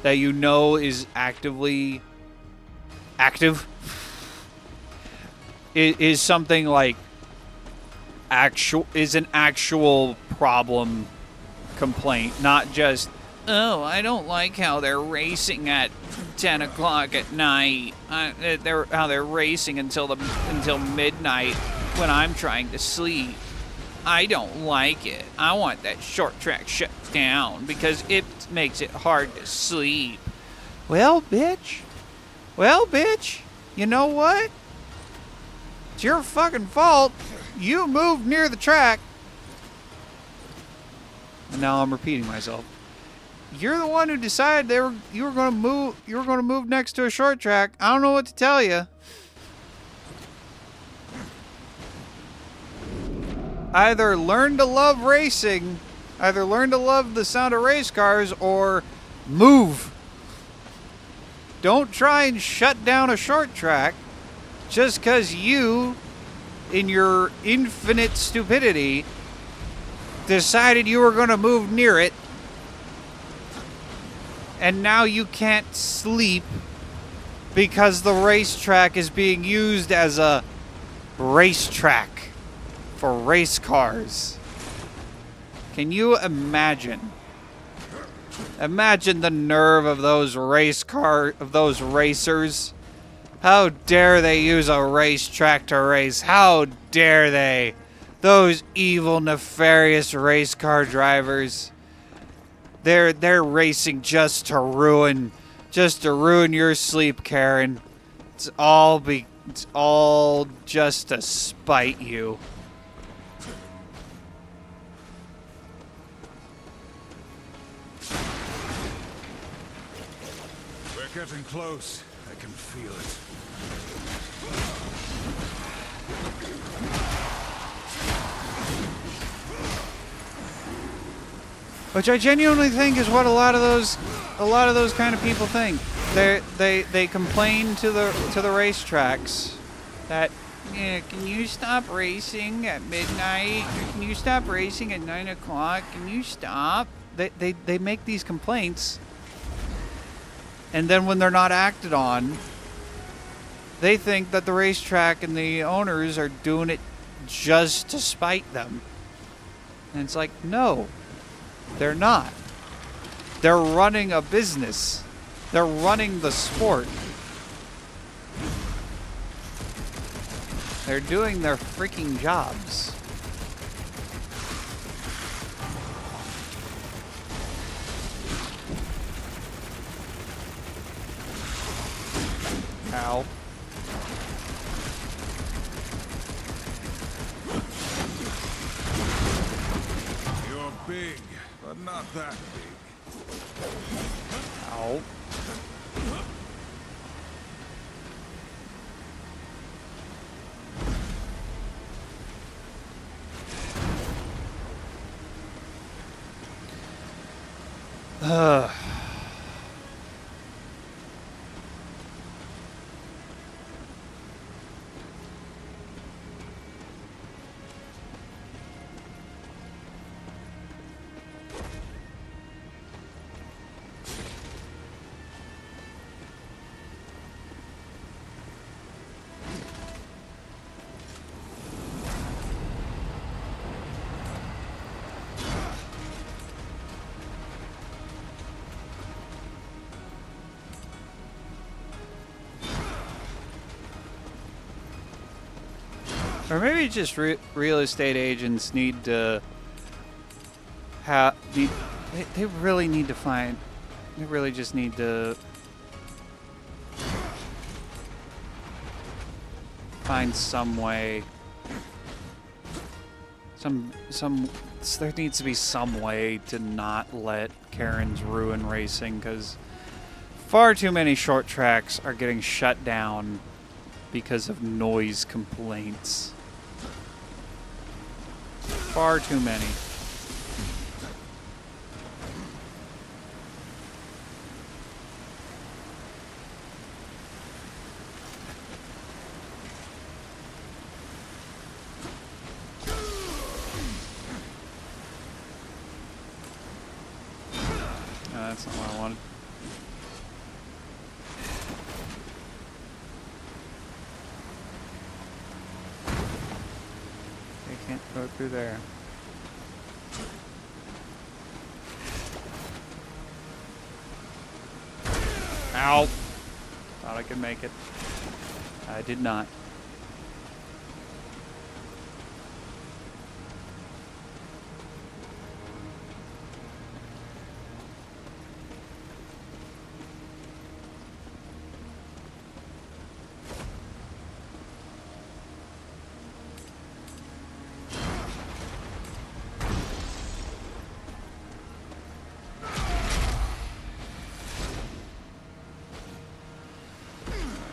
that you know is active, is something like an actual problem complaint, not just, oh, I don't like how they're racing at 10 o'clock at night. How they're racing until midnight when I'm trying to sleep. I don't like it. I want that short track shut down because it makes it hard to sleep. Well, bitch, you know what? It's your fucking fault. You moved near the track. And now I'm repeating myself. You're the one who decided you were going to move next to a short track. I don't know what to tell you. Either learn to love racing, either learn to love the sound of race cars, or move. Don't try and shut down a short track just because you, in your infinite stupidity, decided you were going to move near it, and now you can't sleep because the racetrack is being used as a racetrack for race cars. Can you imagine? Imagine the nerve of those racers. How dare they use a racetrack to race? How dare they? Those evil, nefarious race car drivers. They're racing just to ruin your sleep, Karen. It's all just to spite you. We're getting close. I can feel it. Which I genuinely think is what a lot of those kind of people think. They complain to the racetracks that, yeah, can you stop racing at midnight? Can you stop racing at 9 o'clock? Can you stop? They make these complaints, and then when they're not acted on, they think that the racetrack and the owners are doing it just to spite them. And it's like, no. They're not. They're running a business. They're running the sport. They're doing their freaking jobs. Ow. You're big, but not that big. Ow. Ugh. Or maybe just real estate agents need to have. They really need to find. They really just need to find some way. There needs to be some way to not let Karens ruin racing, because far too many short tracks are getting shut down because of noise complaints. Far too many. No, that's not what I wanted. Can't go through there. Ow! Thought I could make it. I did not.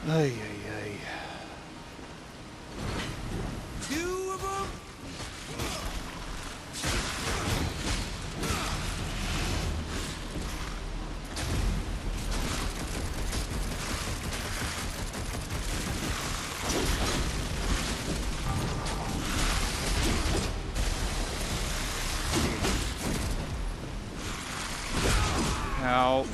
Ay, ay, ay. Two of them? Ow.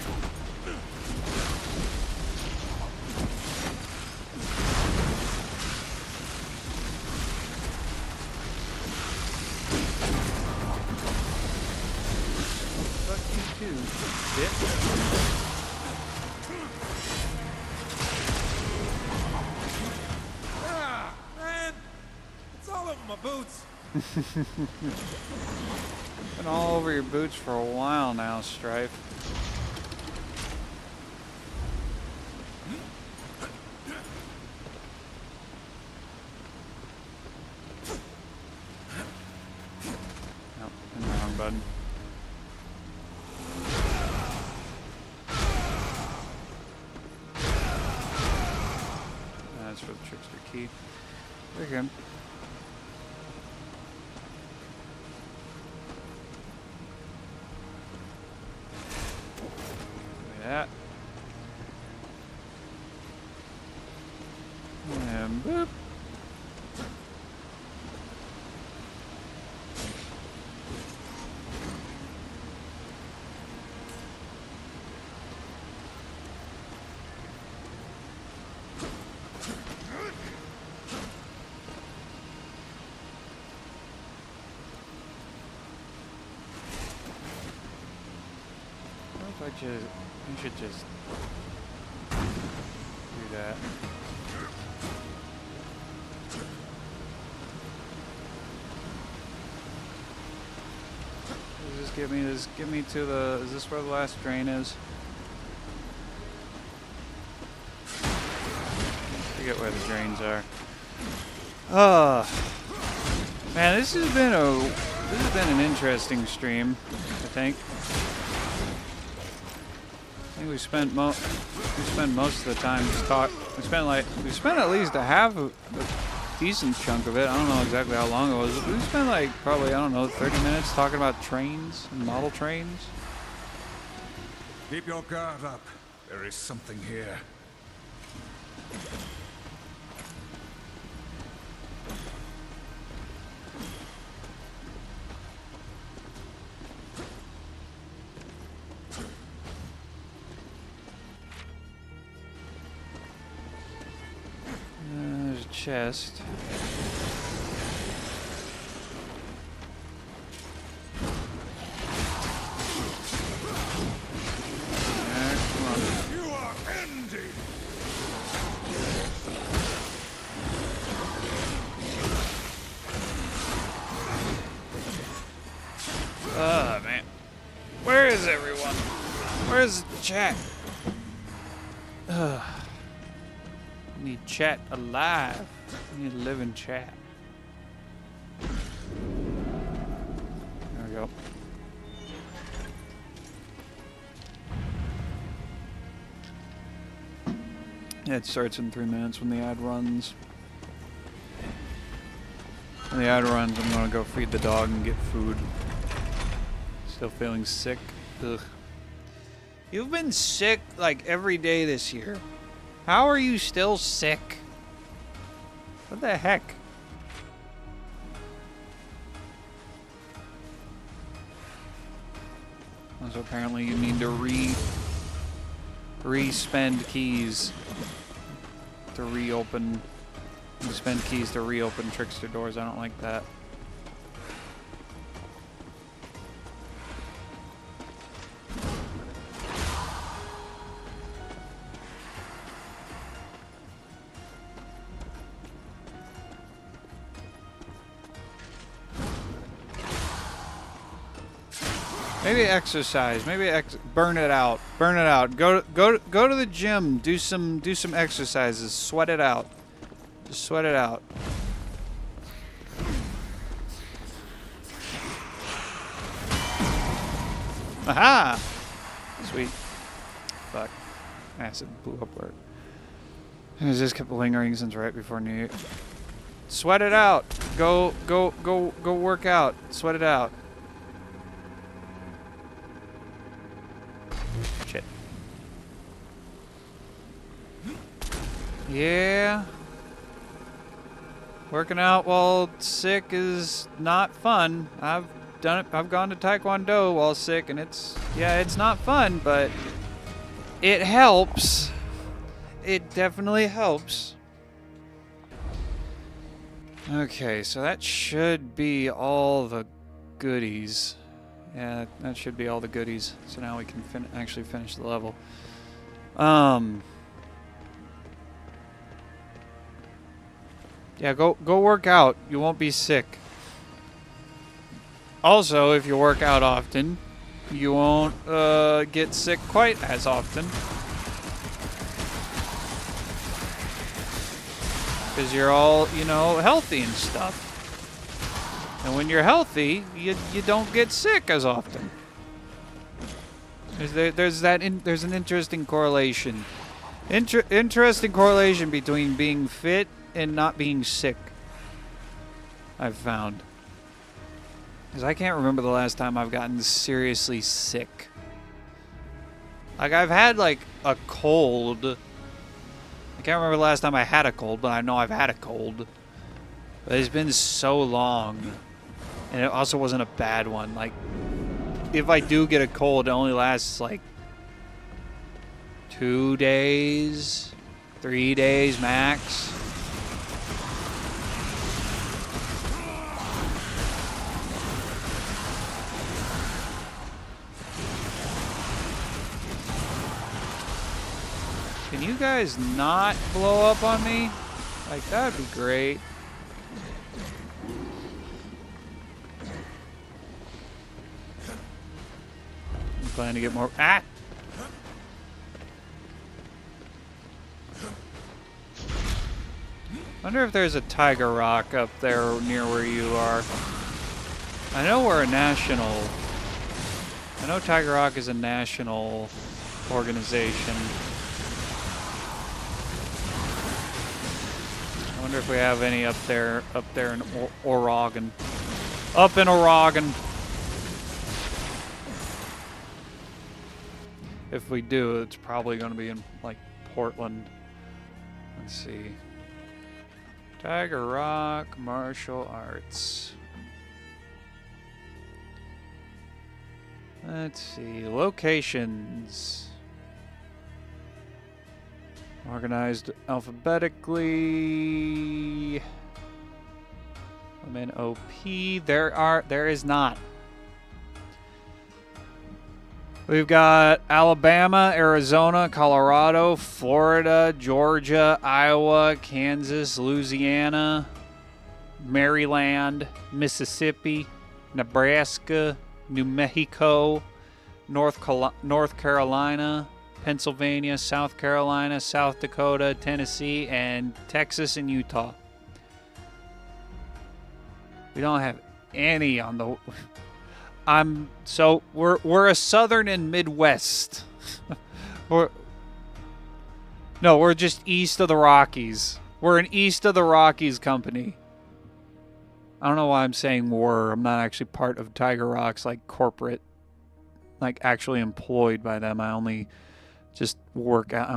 Ah, man! It's all over my boots. Been all over your boots for a while now, Strife. Nope, in the wrong button. That's for the trickster key. We're good. That. And boop. should just do that. Just get me to the, is this where the last drain is? I forget where the drains are. Man, this has been an interesting stream, I think. I think we spent most of the time just we spent at least a decent chunk of it. I don't know exactly how long it was. We spent like probably, I don't know, 30 minutes talking about trains and model trains. Keep your guard up. There is something here. There's a chest. Man. Where is everyone? Where's chat? Need chat alive. Need to live in chat. There we go. Yeah, it starts in 3 minutes when the ad runs. When the ad runs, I'm gonna go feed the dog and get food. Still feeling sick. Ugh. You've been sick like every day this year. How are you still sick? What the heck? So apparently you need to re-spend keys to reopen. You spend keys to reopen trickster doors. I don't like that. Maybe exercise. Maybe burn it out. Burn it out. Go to the gym. Do some exercises. Sweat it out. Just sweat it out. Aha! Sweet. Fuck. Acid blew up where it just kept lingering since right before New Year. Sweat it out. Go work out. Sweat it out. Shit. Yeah. Working out while sick is not fun. I've done it. I've gone to Taekwondo while sick, and it's not fun, but it helps. It definitely helps. Okay, so that should be all the goodies. Yeah, that should be all the goodies. So now we can actually finish the level. Yeah, go work out. You won't be sick. Also, if you work out often, you won't get sick quite as often. Because you're all, healthy and stuff. And when you're healthy, you don't get sick as often. There's an interesting correlation. Interesting correlation between being fit and not being sick, I've found. Because I can't remember the last time I've gotten seriously sick. Like, I've had, like, a cold. I can't remember the last time I had a cold, but I know I've had a cold. But it's been so long. And it also wasn't a bad one. Like, if I do get a cold, it only lasts, like, 2 days, 3 days max. you guys not blow up on me? Like, that'd be great. I'm planning to get more. Ah! Wonder if there's a Tiger Rock up there near where you are. I know we're a national. I know Tiger Rock is a national organization. I wonder if we have any up there in Oregon. Up in Oregon. If we do, it's probably going to be in like Portland. Let's see. Tiger Rock Martial Arts. Let's see. Locations. Organized alphabetically. I'm in OP. There is not. We've got Alabama, Arizona, Colorado, Florida, Georgia, Iowa, Kansas, Louisiana, Maryland, Mississippi, Nebraska, New Mexico, North Carolina, Pennsylvania, South Carolina, South Dakota, Tennessee, and Texas and Utah. We don't have any on the... we're a southern and Midwest. we're just east of the Rockies. We're an east of the Rockies company. I don't know why I'm saying we're. I'm not actually part of Tiger Rock's like corporate, like actually employed by them. I only just work out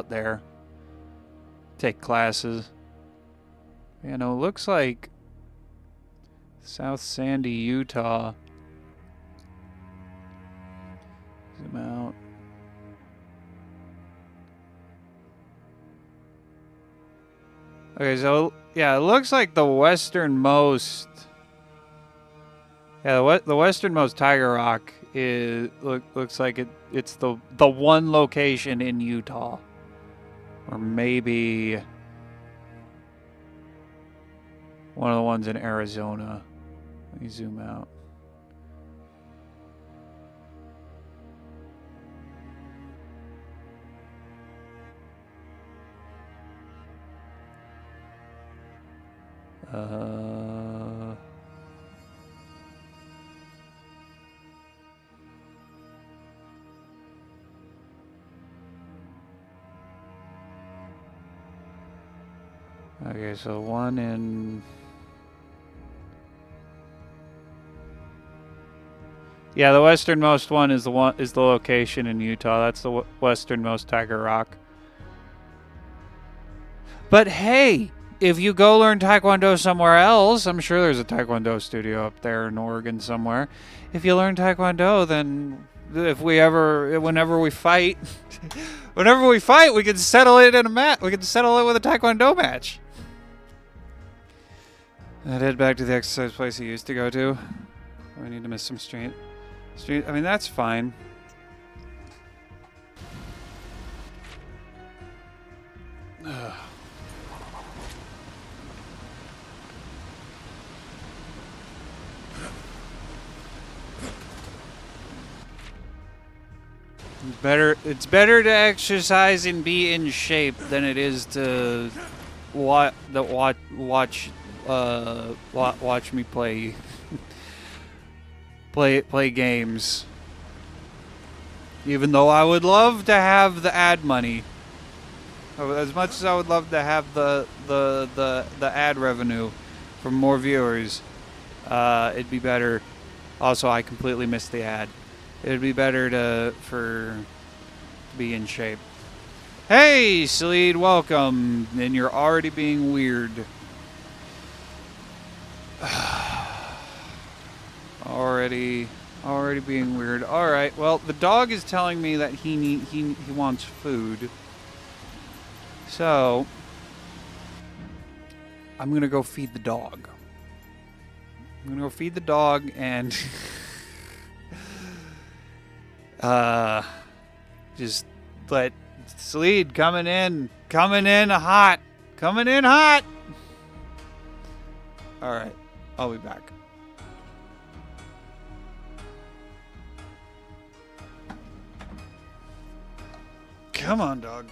there. Take classes. You know, it looks like South Sandy, Utah. Zoom out. Okay, so yeah, it looks like the westernmost. Yeah, the westernmost Tiger Rock looks like it's the one location in Utah, or maybe one of the ones in Arizona. Let me zoom out. Okay, so one in... Yeah, the westernmost one is the location in Utah. That's the westernmost Tiger Rock. But hey, if you go learn Taekwondo somewhere else, I'm sure there's a Taekwondo studio up there in Oregon somewhere. If you learn Taekwondo, then whenever we fight, we can settle it in a match. We can settle it with a Taekwondo match. I'd head back to the exercise place he used to go to. I need to miss some street. I mean, that's fine. Ugh. It's better to exercise and be in shape than it is to watch me play games. Even though I would love to have the ad money, as much as I would love to have the ad revenue from more viewers, it'd be better. Also, I completely missed the ad. It'd be better to be in shape. Hey, Sleed, welcome. And you're already being weird. already being weird. All right. Well, the dog is telling me that he wants food. So I'm going to go feed the dog. And just let Sleed coming in hot. Coming in hot. All right, I'll be back. Come on, dog.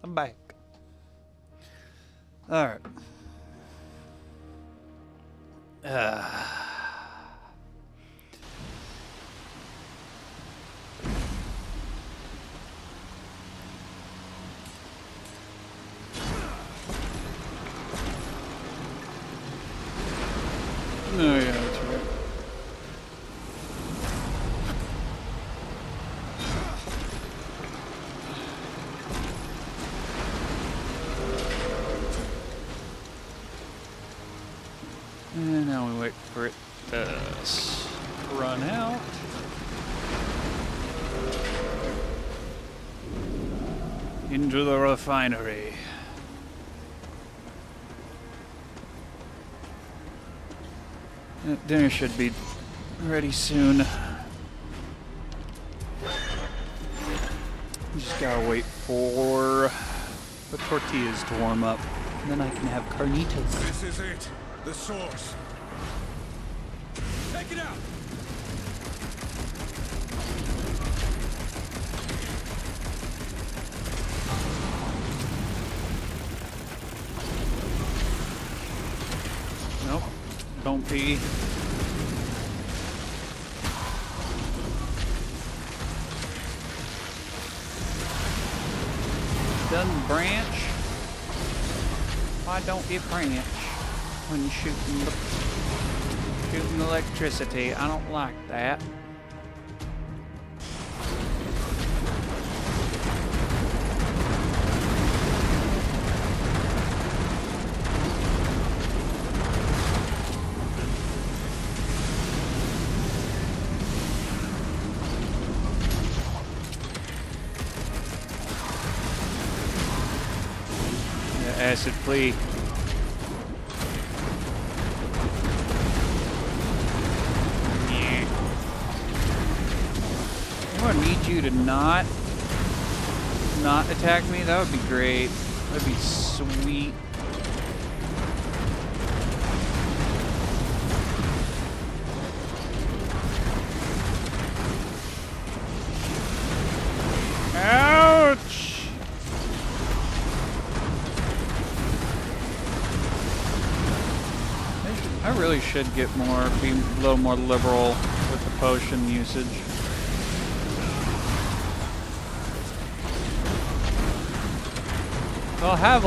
I'm back. Alright. Oh yeah, that's right. And now we wait for it to run out. Into the refinery. Dinner should be ready soon. Just gotta wait for the tortillas to warm up. And then I can have carnitas. This is it. The source. Take it out! Nope. Don't be. Doesn't branch. Why don't you branch when you're shooting electricity? I don't like that. Acid plea. I need you to not attack me. That would be great. That'd be sweet. Ouch! I really should be a little more liberal with the potion usage. I'll have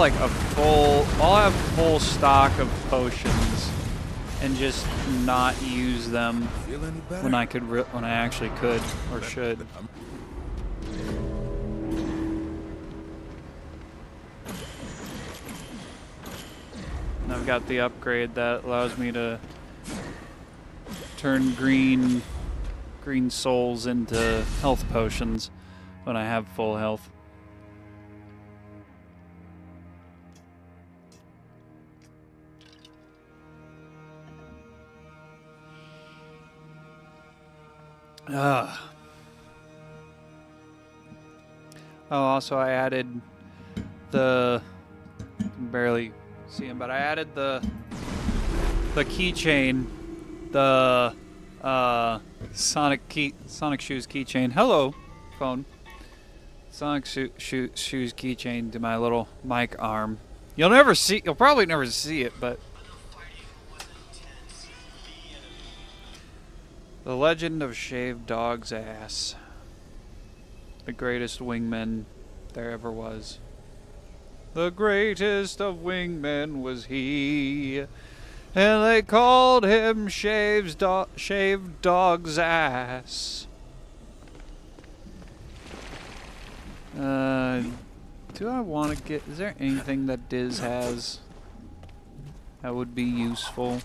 full stock of potions and just not use them when I actually could or should. And I've got the upgrade that allows me to turn green souls into health potions when I have full health. Oh, also I added the, you can barely see him, but I added the keychain, the Sonic Shoes keychain. Hello, phone. Sonic Shoes keychain to my little mic arm. You'll probably never see it, but the legend of Shaved Dog's Ass. The greatest wingman there ever was. The greatest of wingmen was he. And they called him Shaved Dog's Ass. Do I want to get... Is there anything that Diz has that would be useful?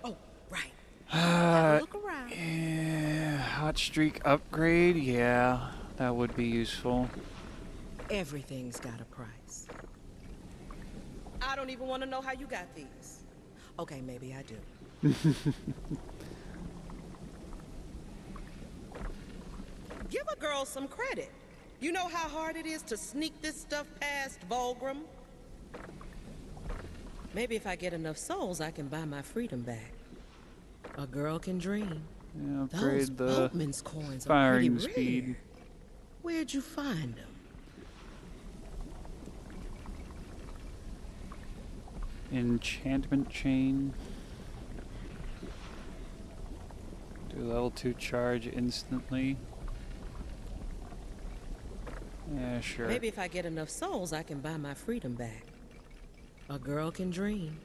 Oh, right. Have a look around. Yeah, hot streak upgrade. Yeah, that would be useful. Everything's got a price. I don't even want to know how you got these. Okay, maybe I do. Give a girl some credit. You know how hard it is to sneak this stuff past Volgrim? Maybe if I get enough souls, I can buy my freedom back. A girl can dream. Yeah, Those upgrade the boatman's coins are firing pretty speed. rare. Where'd you find them? Enchantment chain. Do level 2 charge instantly. Yeah, sure. Maybe if I get enough souls, I can buy my freedom back. A girl can dream.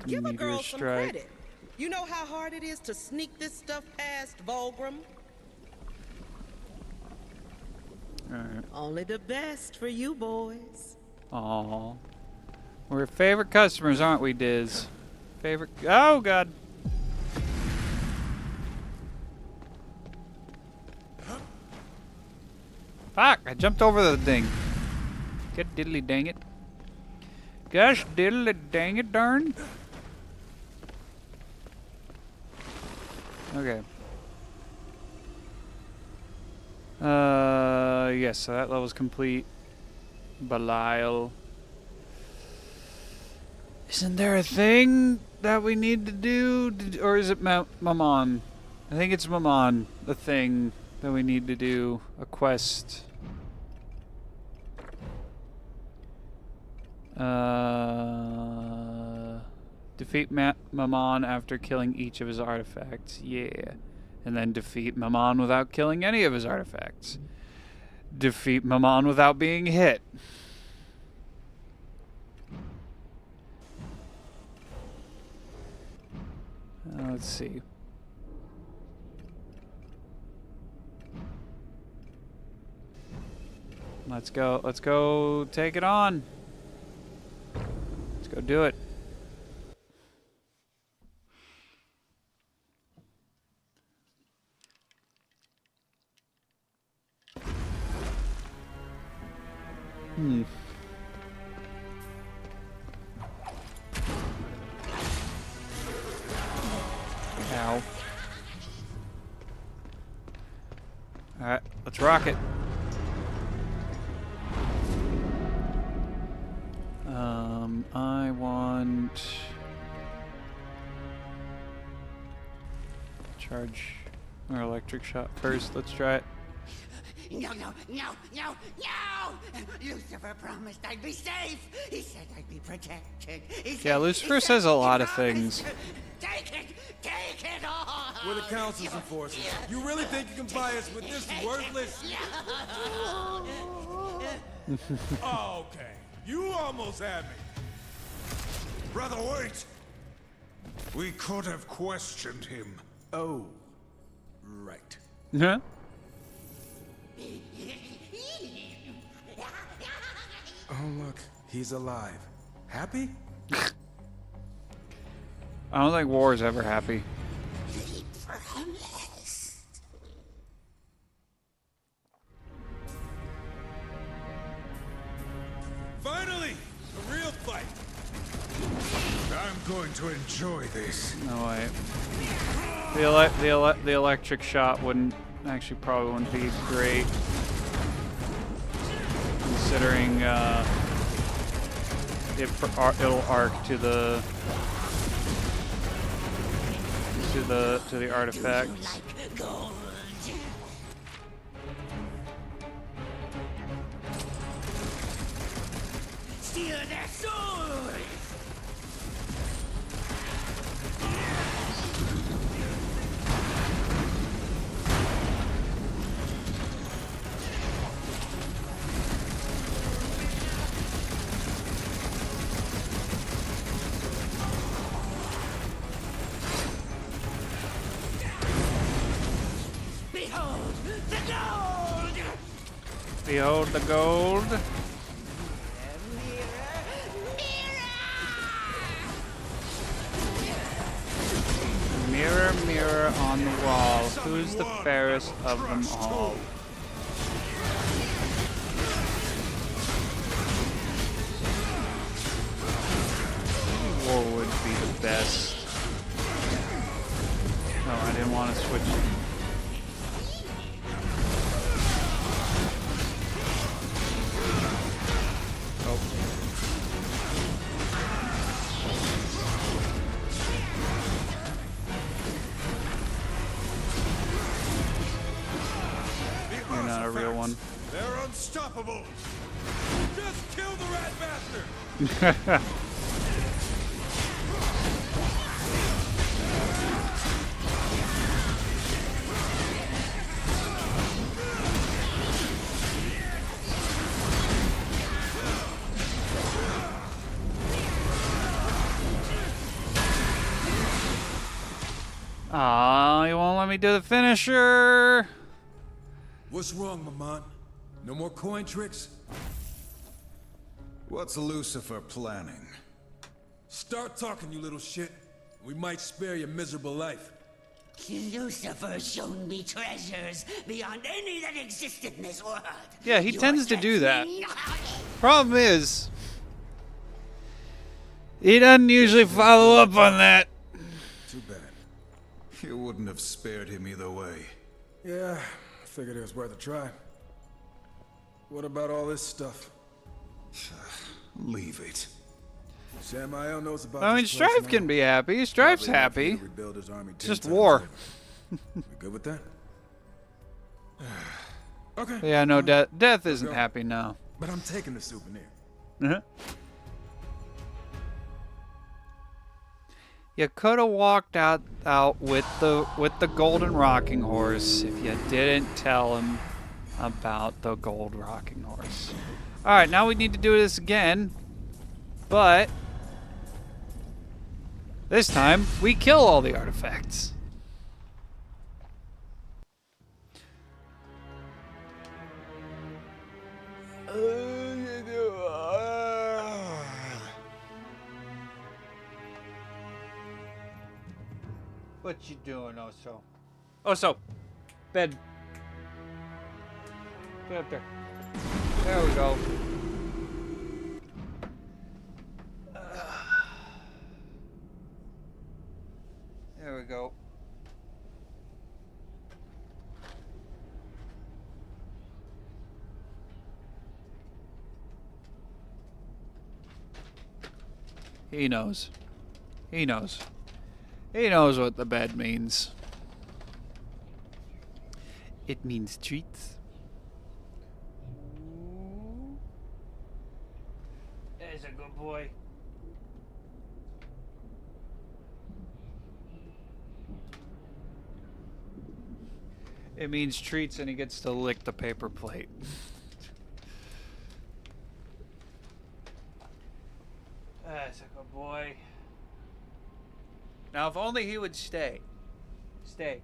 Give a Meteor girl some strike. credit. You know how hard it is to sneak this stuff past Volgrim? Alright. Only the best for you boys. Aw. We're favorite customers, aren't we, Diz? Favorite. Oh, God. Fuck! I jumped over the thing. Get diddly dang it. Gosh diddly dang it, darn. Okay. Yes, so that level's complete. Belial. Isn't there a thing that we need to do? Or is it Mammon? I think it's Mammon, the thing that we need to do. A quest. Defeat Mammon after killing each of his artifacts. Yeah. And then defeat Mammon without killing any of his artifacts. Defeat Mammon without being hit. Let's see. Let's go. Let's go take it on. Let's go do it. Ow. Alright, let's rock it. I want charge or electric shot first. Let's try it. No, no, no, no, no! Lucifer promised I'd be safe. He said I'd be protected. Yeah, Lucifer says a lot of things. Take it all! We're the council's enforcers. You really think you can buy us with this worthless? Oh, okay. You almost had me. Brother, wait! We could have questioned him. Oh, right. Huh? Oh, look. He's alive. Happy? I don't think war is ever happy. Finally! A real fight! I'm going to enjoy this. No way. The electric shot wouldn't actually probably wouldn't be great, considering it'll arc to the artifacts. Steal their souls! Behold the gold! Behold the gold. Mirror, mirror on the wall, who's the fairest of them all? War would be the best. No, I didn't want to switch. unstoppable! Just kill the rat bastard! Aw, you won't let me do the finisher. What's wrong, Maman? No more coin tricks? What's Lucifer planning? Start talking, you little shit. We might spare your miserable life. Lucifer's shown me treasures beyond any that exist in this world. Yeah, he Your tends to do that. destiny- Problem is, he doesn't usually follow up on that. Too bad. You wouldn't have spared him either way. Yeah, I figured it was worth a try. What about all this stuff? Leave it. Samael knows about I mean, this place Strife now. can be happy. Strife's Probably enough for you happy. to rebuild his army 10 Just times war. over. You good with that? Okay. Yeah, no, Death isn't happy now. But I'm taking the souvenir. Uh-huh. You could have walked out with the golden rocking horse if you didn't tell him about the gold rocking horse. All right, now we need to do this again, but this time we kill all the artifacts. What you doing, Oso? Oso, bed. Get up there. There we go. There we go. He knows. He knows. He knows what the bed means. It means treats. There's a good boy. It means treats and he gets to lick the paper plate. That's a good boy. Now, if only he would stay. Stay.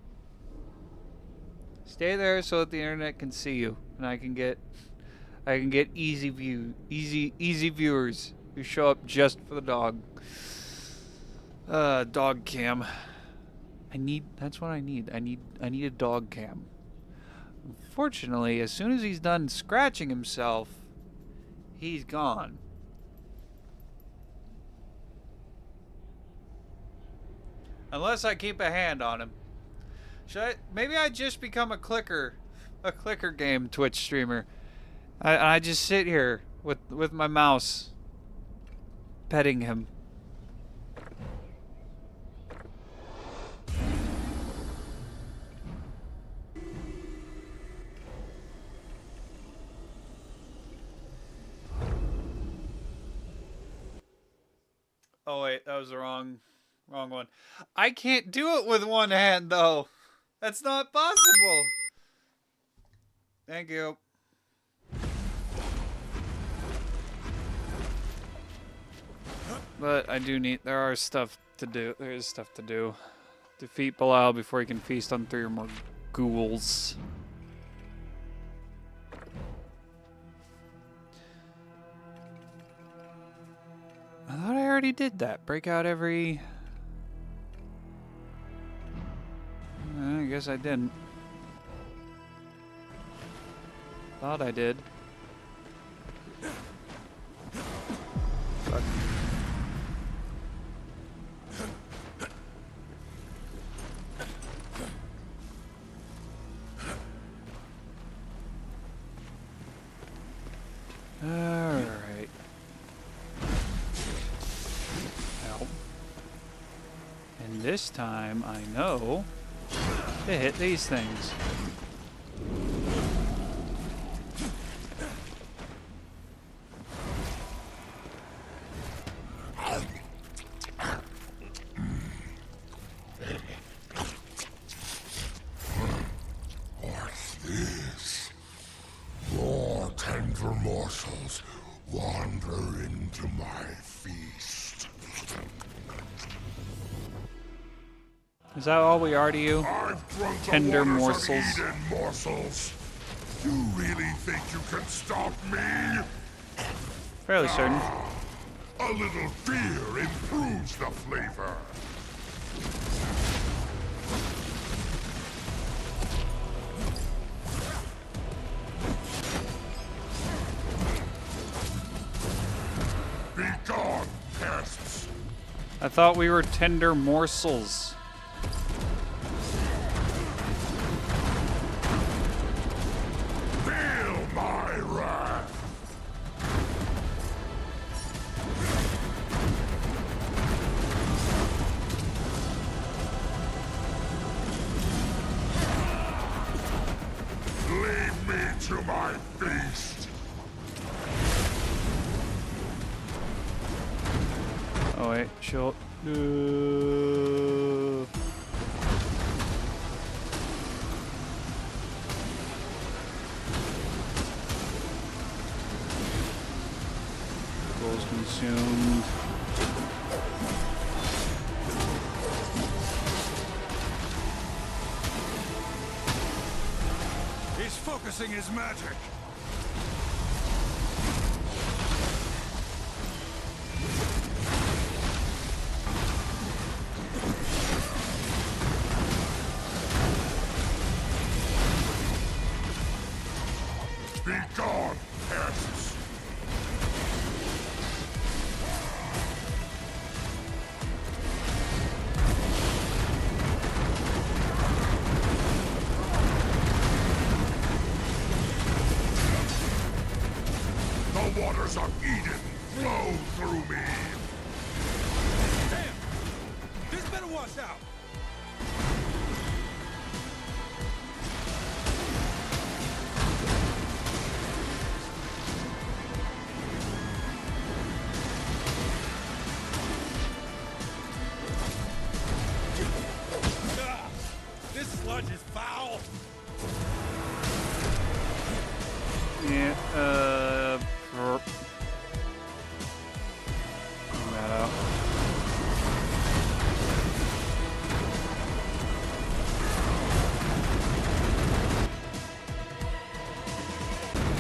Stay there so that the internet can see you, and I can get easy viewers who show up just for the dog. Dog cam. That's what I need. I need a dog cam. Unfortunately, as soon as he's done scratching himself, he's gone. Unless I keep a hand on him. Maybe I just become a clicker game Twitch streamer. I just sit here with my mouse, petting him. Oh wait, that was the wrong one. I can't do it with one hand though. That's not possible. Thank you. But I do need. There is stuff to do. Defeat Belial before he can feast on 3 or more ghouls. I thought I already did that. Break out every... I guess I didn't. Thought I did. Fuck. Alright. Help. And this time I know to hit these things. to my feast. Is that all we are to you? I've drunk Tender the waters morsels. of Eden morsels. You really think you can stop me? Fairly certain. A little fear improves the flavor. Be gone, pests! I thought we were tender morsels. Feel my wrath! Leave me to my feast! Oh wait, chill. Goals consumed. He's focusing his magic. Be gone, pests! The waters of Eden flow through me! Damn! This better watch out! Ah, this sludge is foul! Yeah, Bring that out.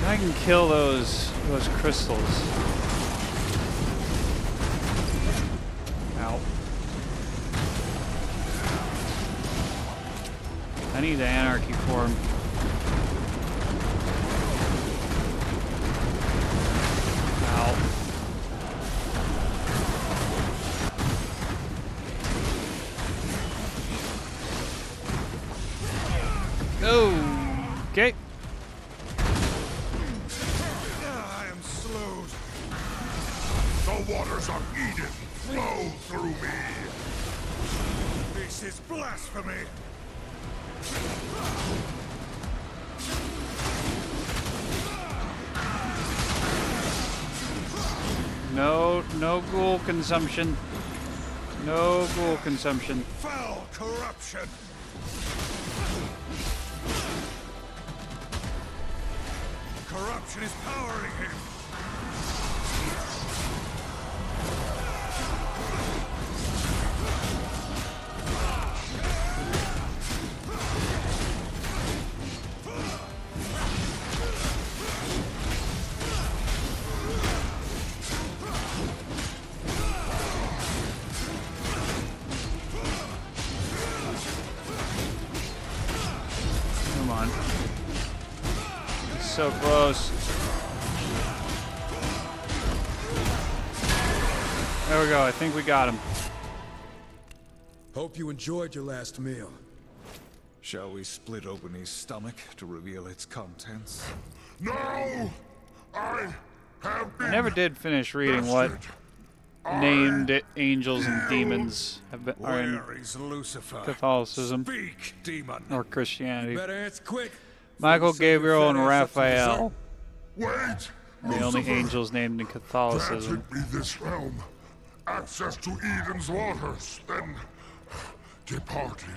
I can kill those crystals. Ow. I need the anarchy form. Ow. Okay. I am slowed. The waters of Eden flow through me! This is blasphemy. No ghoul consumption. No ghoul consumption. Foul corruption. Corruption is powering him. Come on. So close. There we go. I think we got him. Hope you enjoyed your last meal. Shall we split open his stomach to reveal its contents? No! I have been I never did finish reading what bested. named angels and demons are in Where is Lucifer? Catholicism Speak, demon. or Christianity. Better answer quick. Michael, Before you send your Gabriel, and fat ass up to Raphael, Wait! the only Lucifer angels named in Catholicism. granted me this realm, access to Eden's waters, then departed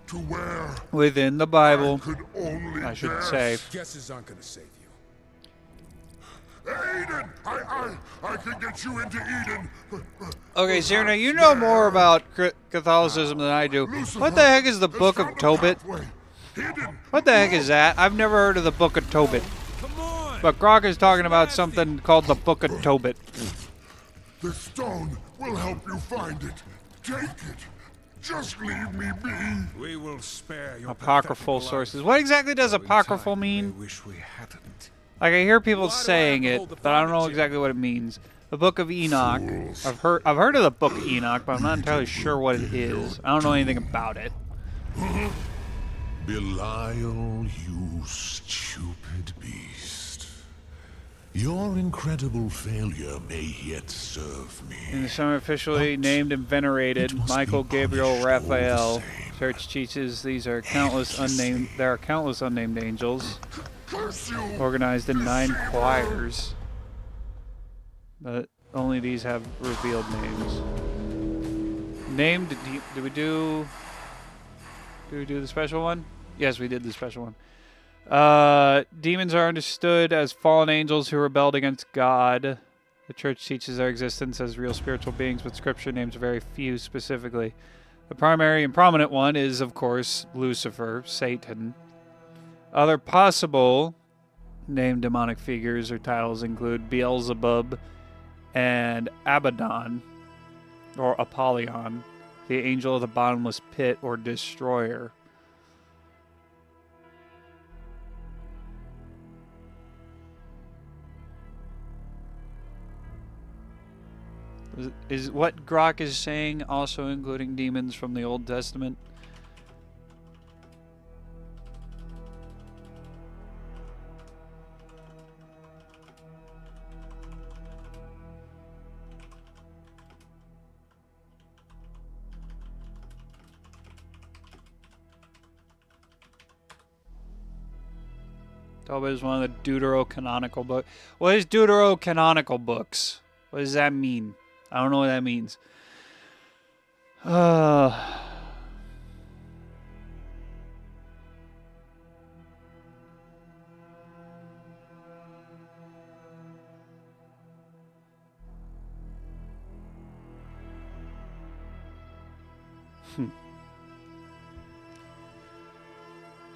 to where Within the I Bible, could only I should guess. say. Guesses aren't gonna save you. Eden! I can get you into Eden. Okay, Cyrano, you know more about Catholicism than I do. What the heck is the Book of Tobit? What the heck is that? I've never heard of the Book of Tobit. But Grok is talking about something called the Book of Tobit. The stone will help you find it. Take it. Just leave me be. We will spare your Apocryphal sources. What exactly does apocryphal mean? Wish we hadn't. Like, I hear people saying it, but I don't know exactly what it means. The Book of Enoch. I've heard of the Book of Enoch, but I'm not entirely sure what it is. I don't know anything about it. Belial, you stupid beast. Your incredible failure may yet serve me. In the summer officially named and venerated, Michael, Gabriel, Raphael. Church teaches there are countless unnamed angels, organized in 9 choirs, but only these have revealed names. Named? Did we do the special one? Yes, we did the special one. Demons are understood as fallen angels who rebelled against God. The church teaches their existence as real spiritual beings, but scripture names very few specifically. The primary and prominent one is, of course, Lucifer, Satan. Other possible named demonic figures or titles include Beelzebub and Abaddon, or Apollyon, the angel of the bottomless pit or destroyer. Is what Grok is saying also including demons from the Old Testament? Tobit is one of the deuterocanonical books. What is deuterocanonical books? What does that mean? I don't know what that means. All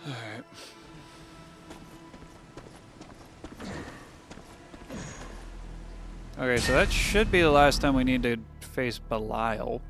right. Okay, so that should be the last time we need to face Belial.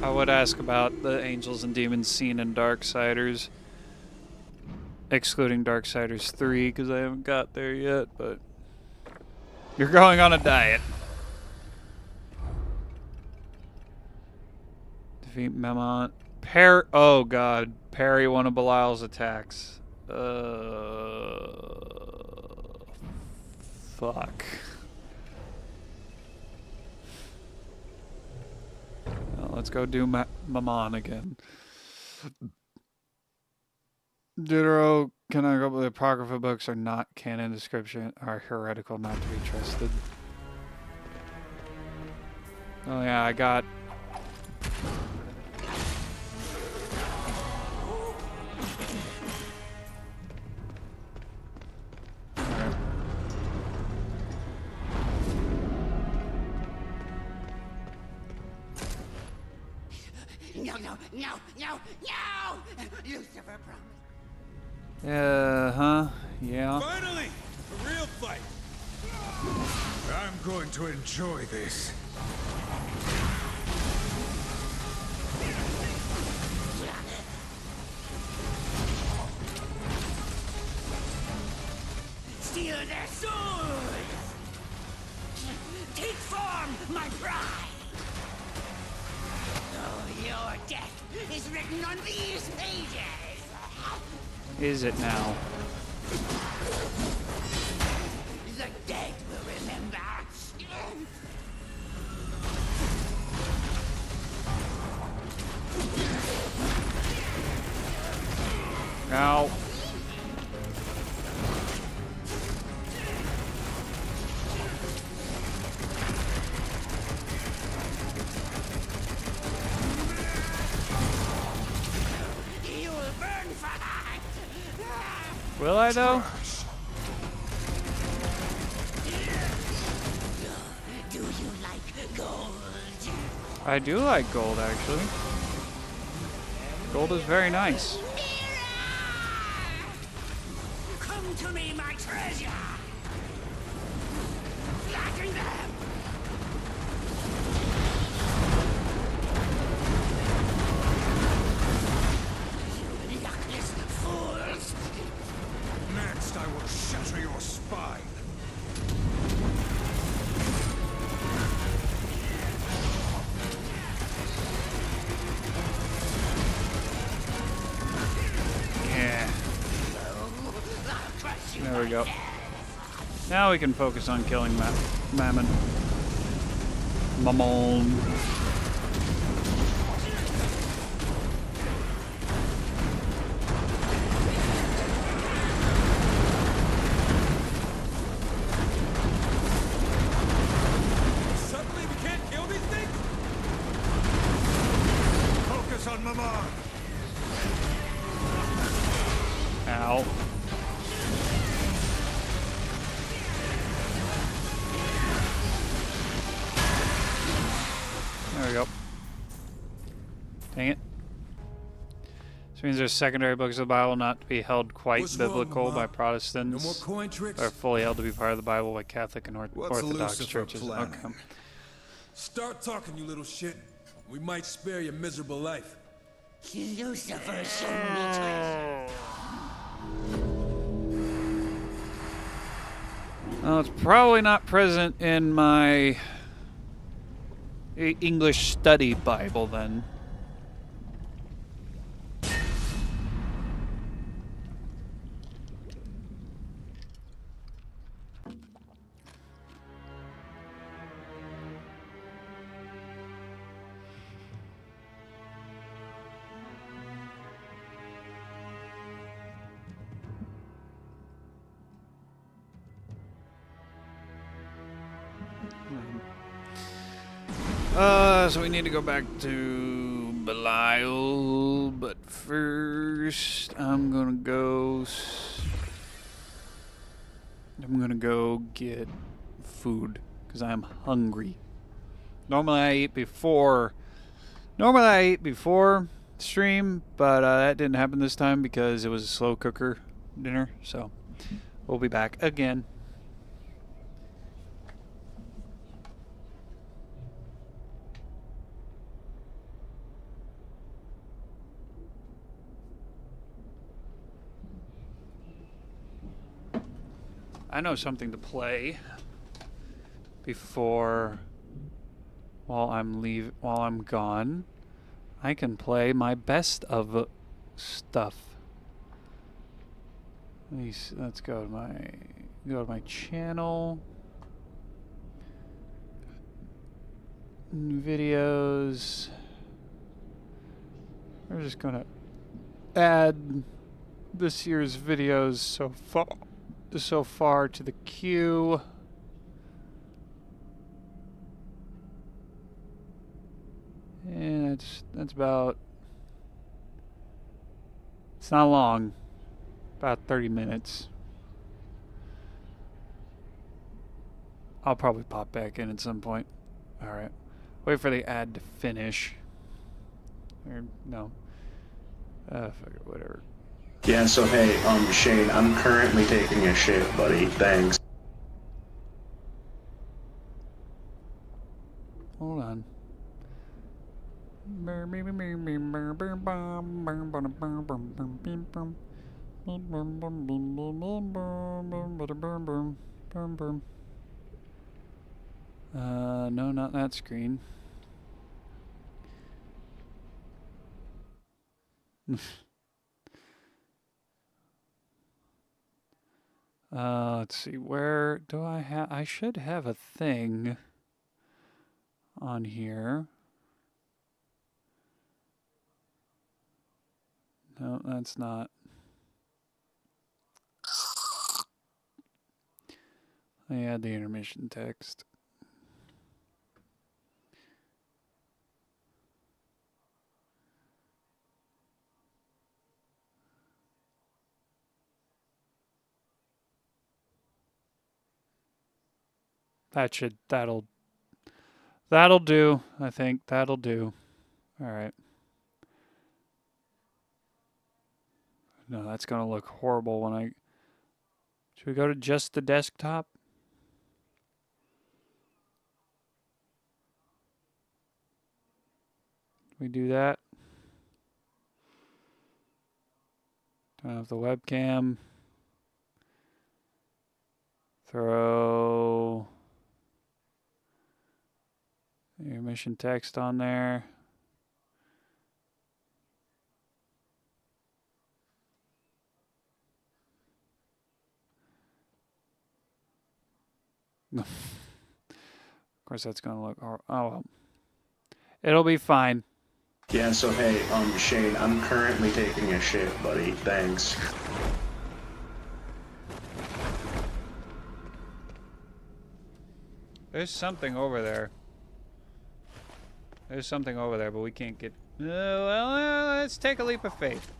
I would ask about the angels and demons seen in Darksiders. Excluding Darksiders 3, because I haven't got there yet, but... You're going on a diet. Defeat Memon. Oh god. Parry one of Belial's attacks. Fuck. Well, let's go do Memon again. Deuterocanonical apocrypha books are not canon. Description are heretical, not to be trusted. Oh yeah, I got... No! Lucifer promised. Yeah. Finally! A real fight! I'm going to enjoy this. Steal their swords! Take form, my bride! Oh, your death is written on these pages! Is it now? The dead will remember. Will I though? Do you like gold? I do like gold, actually. Gold is very nice. Come to me, my treasure! Flatten them! You luckless fools! Next, I will shatter your spine. Yeah. There we go. Now we can focus on killing Mammon. Mammon. Suddenly we can't kill these things? Focus on Mama. Ow. There we go. Dang it. This means there's secondary books of the Bible not to be held quite What's wrong, biblical Mama? by No Protestants. more coin tricks? Are fully held to be part of the Bible by Catholic and What's Orthodox Lucifer churches. planning? Okay. Start talking, you little shit. We might spare your miserable life. Lucifer showed me treasure. Well, it's probably not present in my English study Bible then. So we need to go back to Belial, but first I'm gonna go get food because I'm hungry. Normally I eat before stream, but that didn't happen this time because it was a slow cooker dinner. So we'll be back again. I know something to play while I'm gone. I can play my best of stuff. Let's go to my channel. Videos. We're just gonna add this year's videos so far to the queue. And that's about, it's not long, about 30 minutes. I'll probably pop back in at some point. Alright. Wait for the ad to finish. Or no. Fuck it, whatever. Yeah, so hey, Shane, I'm currently taking a shit, buddy. Thanks. Hold on. No, not that screen. Let's see, where do I have, I should have a thing on here. No, that's not. I add the intermission text. That'll do. I think that'll do. All right. No, that's gonna look horrible when I. Should we go to just the desktop? We do that. Turn off the webcam. Throw your mission text on there. Of course, that's gonna look horrible. Oh well. It'll be fine. Yeah, so hey, Shane, I'm currently taking a shit, buddy. Thanks. There's something over there. There's something over there, but we can't get. Well, let's take a leap of faith.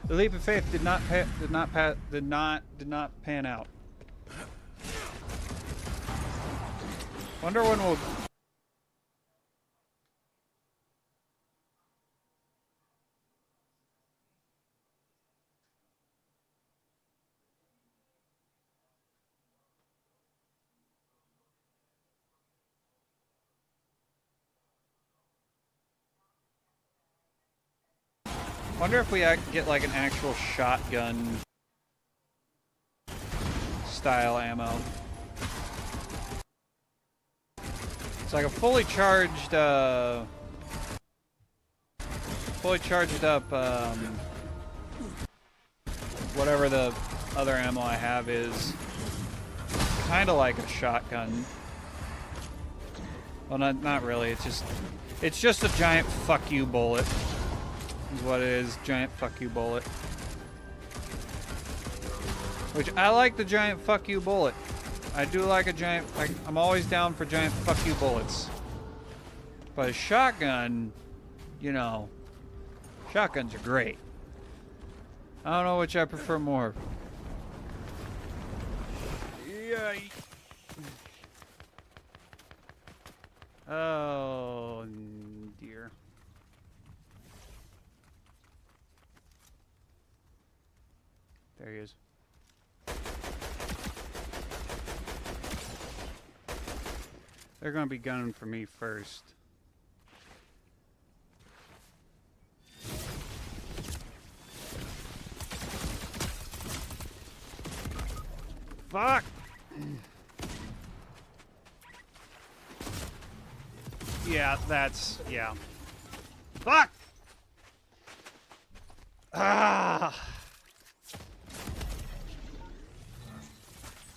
The leap of faith did not pan out. Wonder when we'll. Wonder if we get like an actual shotgun style ammo. It's like a fully charged up whatever the other ammo I have is. Kind of like a shotgun. Well, not really. It's just a giant fuck you bullet. Is what it is, giant fuck you bullet. Which I like the giant fuck you bullet. I do like a giant. I'm always down for giant fuck you bullets. But a shotgun, you know, shotguns are great. I don't know which I prefer more. Yay. Oh dear. There he is. They're gonna be gunning for me first. Fuck! Yeah, yeah. Fuck! Ah!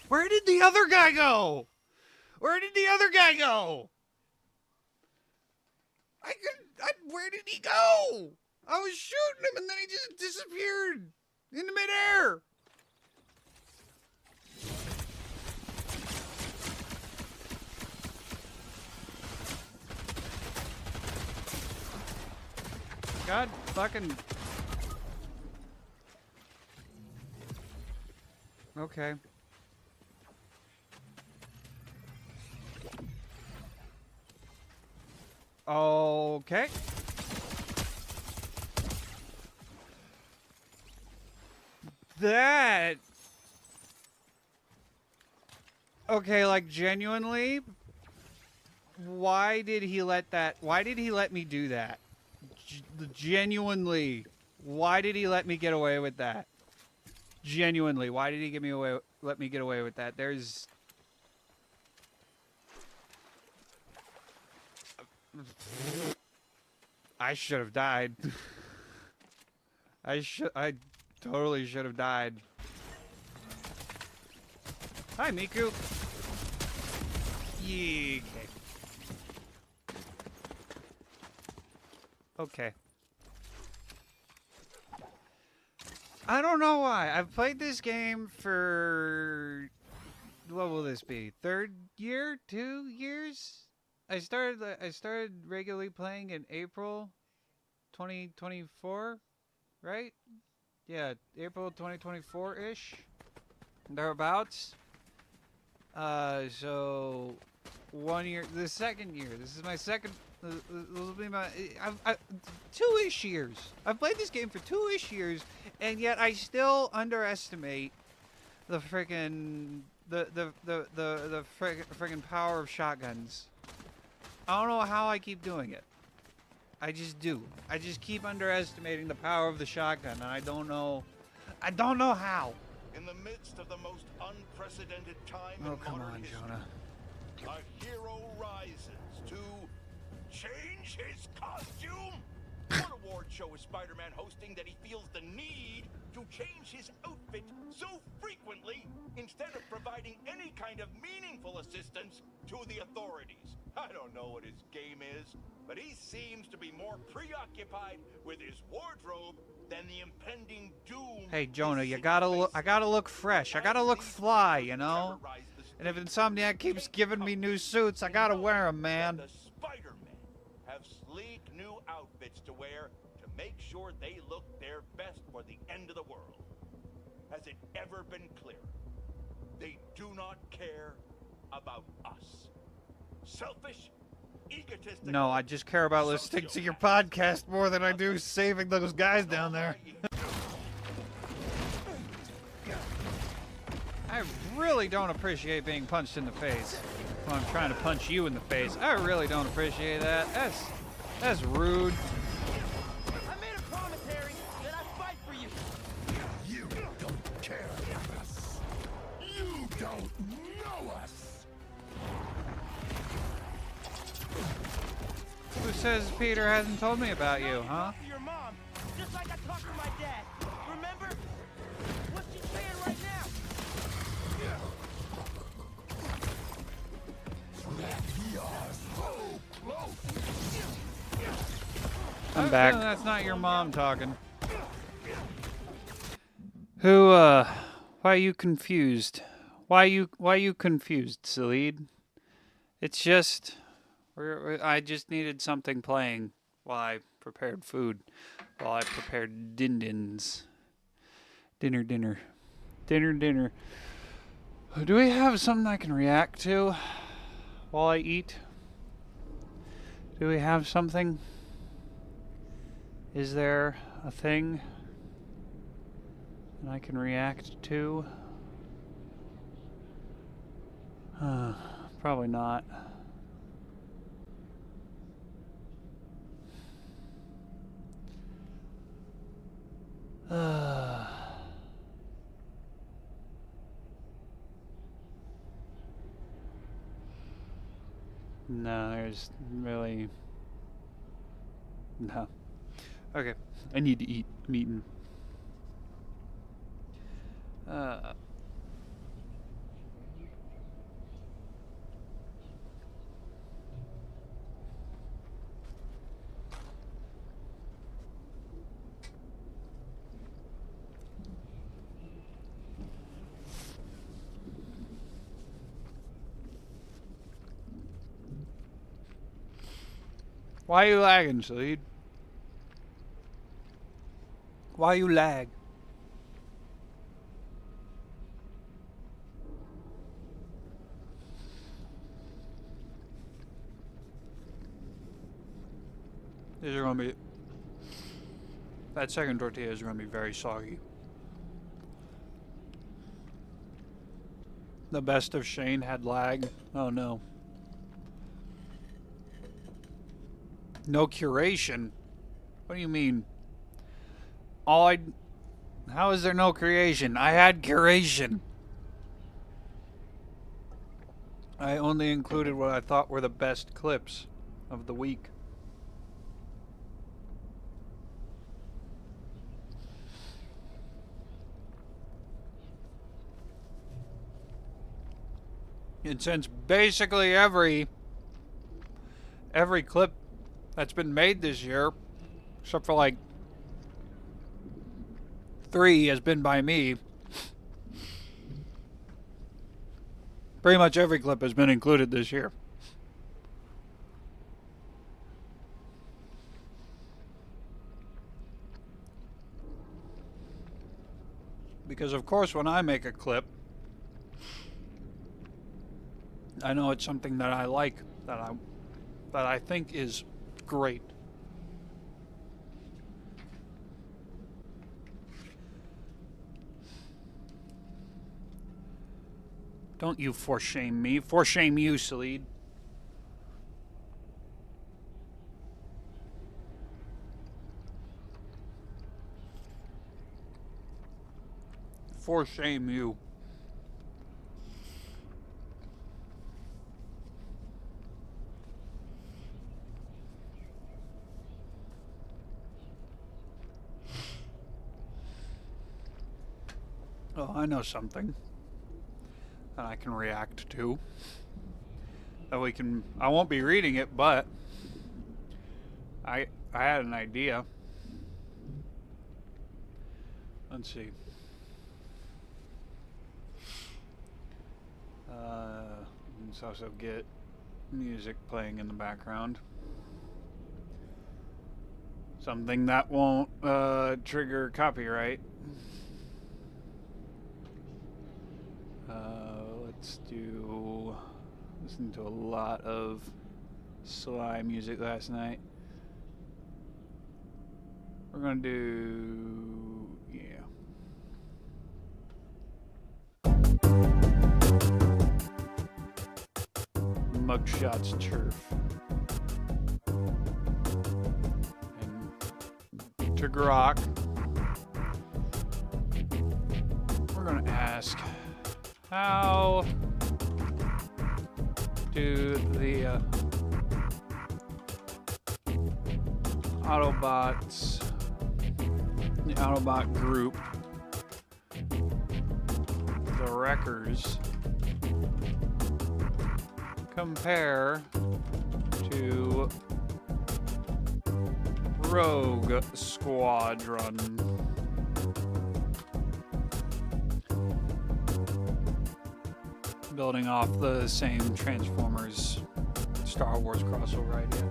Where did the other guy go? Where did the other guy go? Where did he go? I was shooting him and then he just disappeared into midair. God fucking. Okay. Okay. That. Okay, like genuinely, why did he let me do that? Genuinely, why did he let me get away with that? Genuinely, why did he let me get away with that? There's I should have died. I totally should have died. Hi, Miku. Yeah, okay. I don't know why. I've played this game for what will this be? Third year? 2 years? I started regularly playing in April 2024, right? Yeah, April 2024-ish. thereabouts. So 1 year, the second year. This is my second. This will be my 2-ish years. I've played this game for 2-ish years, and yet I still underestimate the freaking freaking power of shotguns. I don't know how I keep doing it. I just do. I just keep underestimating the power of the shotgun, and I don't know how. In the midst of the most unprecedented time in come modern on, history, Jonah. a hero rises to change his costume. What award show is Spider-Man hosting that he feels the need to change his outfit so frequently instead of providing any kind of meaningful assistance to the authorities? I don't know what his game is, but he seems to be more preoccupied with his wardrobe than the impending doom. Hey Jonah, you gotta look. I gotta look fresh. I gotta look fly, you know. And if Insomniac keeps giving me new suits, I gotta wear them, man. The Spider-Men have sleek new outfits to wear to make sure they look their best for the end of the world. Has it ever been clearer? They do not care about us. Selfish, egotistical. No, I just care about listening to your podcast more than I do saving those guys down there. I really don't appreciate being punched in the face when I'm trying to punch you in the face. I really don't appreciate that. That's rude. I made a promise, Harry, that I'd fight for you. You don't care about us. You don't know us. Who says Peter hasn't told me about you, huh? Your mom, just like I talked to my dad. Remember? What's she saying right now? We are so close. I'm back. That's not your mom talking. Why are you confused? Why you confused, Salid? It's just, I just needed something playing while I prepared food, while I prepared din-dins. Dinner. Do we have something I can react to while I eat? Do we have something? Is there a thing that I can react to? Probably not. No, there's really... No. Okay, I need to eat. I'm eating. Why are you lagging, Salid? Why you lag? These are gonna be... That second tortilla is gonna be very soggy. The best of Shane had lag. Oh no. No curation? What do you mean? How is there no creation? I had curation. I only included what I thought were the best clips of the week. And since basically every clip that's been made this year, except for like 3 has been by me. Pretty much every clip has been included this year. Because of course when I make a clip, I know it's something that I like, that I think is great. Don't you for-shame me. For-shame you, Salid. For-shame you. Oh, I know something that I can react to. That we can. I won't be reading it, but I had an idea. Let's see. Let's also get music playing in the background. Something that won't trigger copyright. Let's do. Listened to a lot of Sly music last night. We're gonna do. Yeah. Mugshots Turf. And to Grok, we're gonna ask, how do the Autobots, the Autobot group, the Wreckers, compare to Rogue Squadron? Building off the same Transformers Star Wars crossover idea.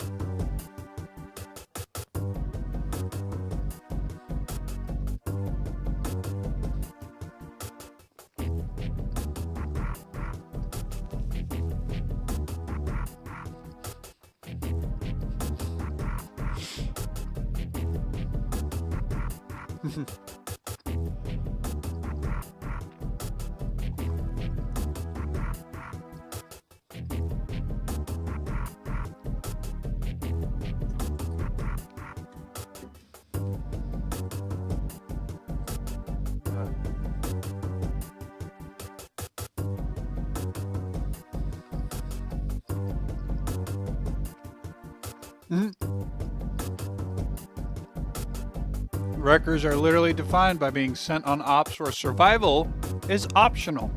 Wreckers are literally defined by being sent on ops where survival is optional.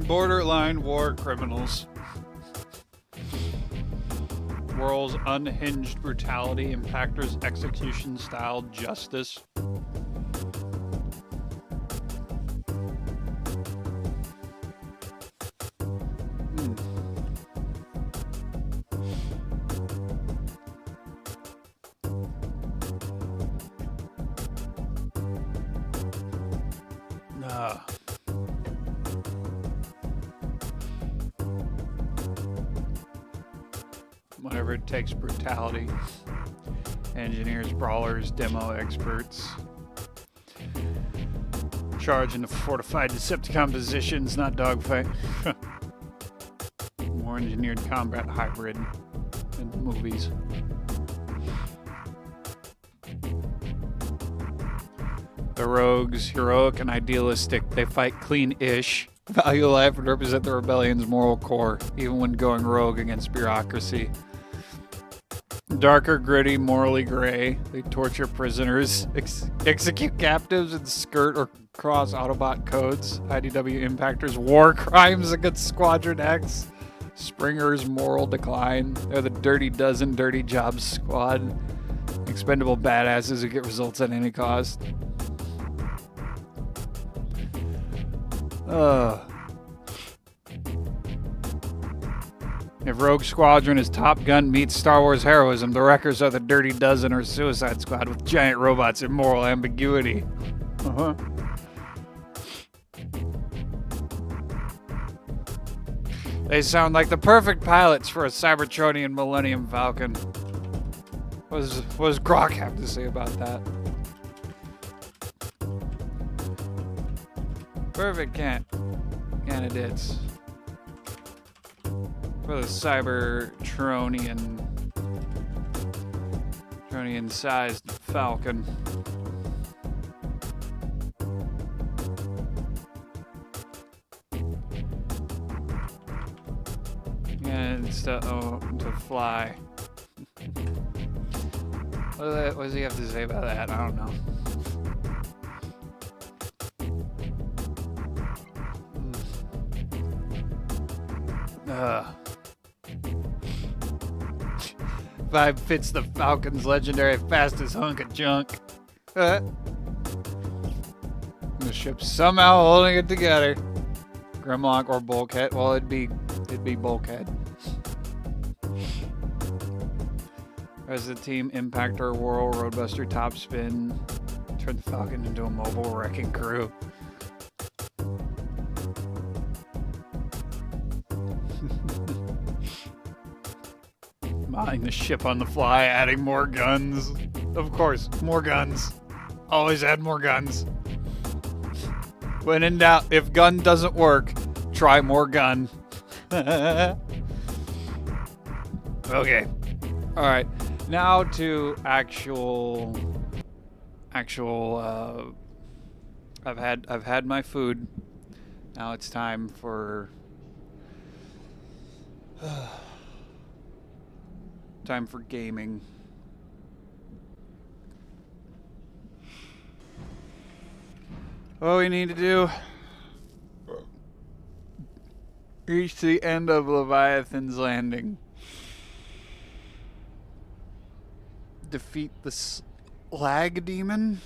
Borderline war criminals. World's unhinged brutality, Impactor's execution-style justice. Whatever it takes, brutality. Engineers, brawlers, demo experts. Charge into fortified Decepticon positions, not dogfight. More engineered combat hybrid in the movies. The rogues, heroic and idealistic, they fight clean-ish, value life, and represent the rebellion's moral core, even when going rogue against bureaucracy. Darker, gritty, morally gray. They torture prisoners, execute captives, and skirt or cross Autobot codes. IDW Impactor's war crimes against Squadron X. Springer's moral decline. They're the Dirty Dozen Dirty Jobs Squad. Expendable badasses who get results at any cost. If Rogue Squadron is Top Gun meets Star Wars heroism, the Wreckers are the Dirty Dozen or Suicide Squad with giant robots and moral ambiguity. Uh-huh. They sound like the perfect pilots for a Cybertronian Millennium Falcon. What does Grok have to say about that? Perfect candidates for the Cybertronian-sized Falcon. And to fly. What does he have to say about that? I don't know. 5 fits the Falcon's legendary fastest hunk of junk. The ship's somehow holding it together. Grimlock or Bulkhead. Well, it'd be Bulkhead. As the team Impactor, Whirl, Roadbuster, Topspin turn the Falcon into a mobile wrecking crew. Modding the ship on the fly, adding more guns. Of course, more guns. Always add more guns. When in doubt, if gun doesn't work, try more gun. Okay. Alright. Now to actual I've had my food. Now it's time for gaming. What we need to do, reach the end of Leviathan's Landing. Defeat the Slag Demon?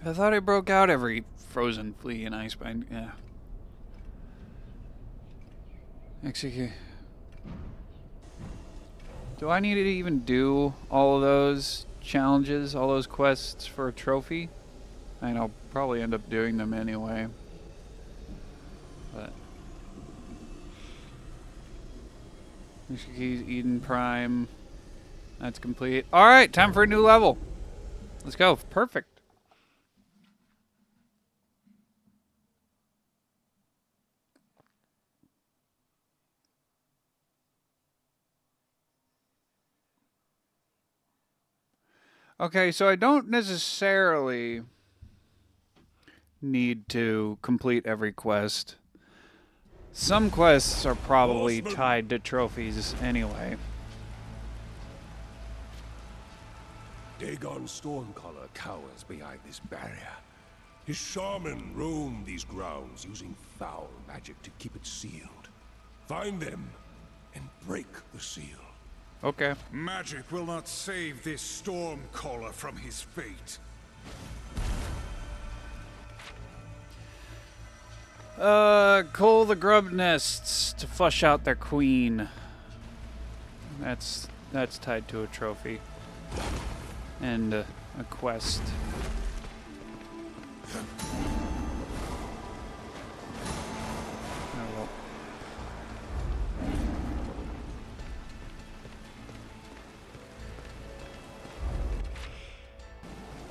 I thought I broke out every frozen flea and icebind. Yeah. Execute. Do I need to even do all of those challenges, all those quests for a trophy? I mean, I'll probably end up doing them anyway. But Keys, Eden Prime. That's complete. Alright, time for a new level. Let's go. Perfect. Okay, so I don't necessarily need to complete every quest. Some quests are probably tied to trophies anyway. Dagon Stormcaller cowers behind this barrier. His shaman roam these grounds using foul magic to keep it sealed. Find them and break the seal. Okay. Magic will not save this Stormcaller from his fate. Cull the grub nests to flush out their queen. That's tied to a trophy. And a quest. Oh, well.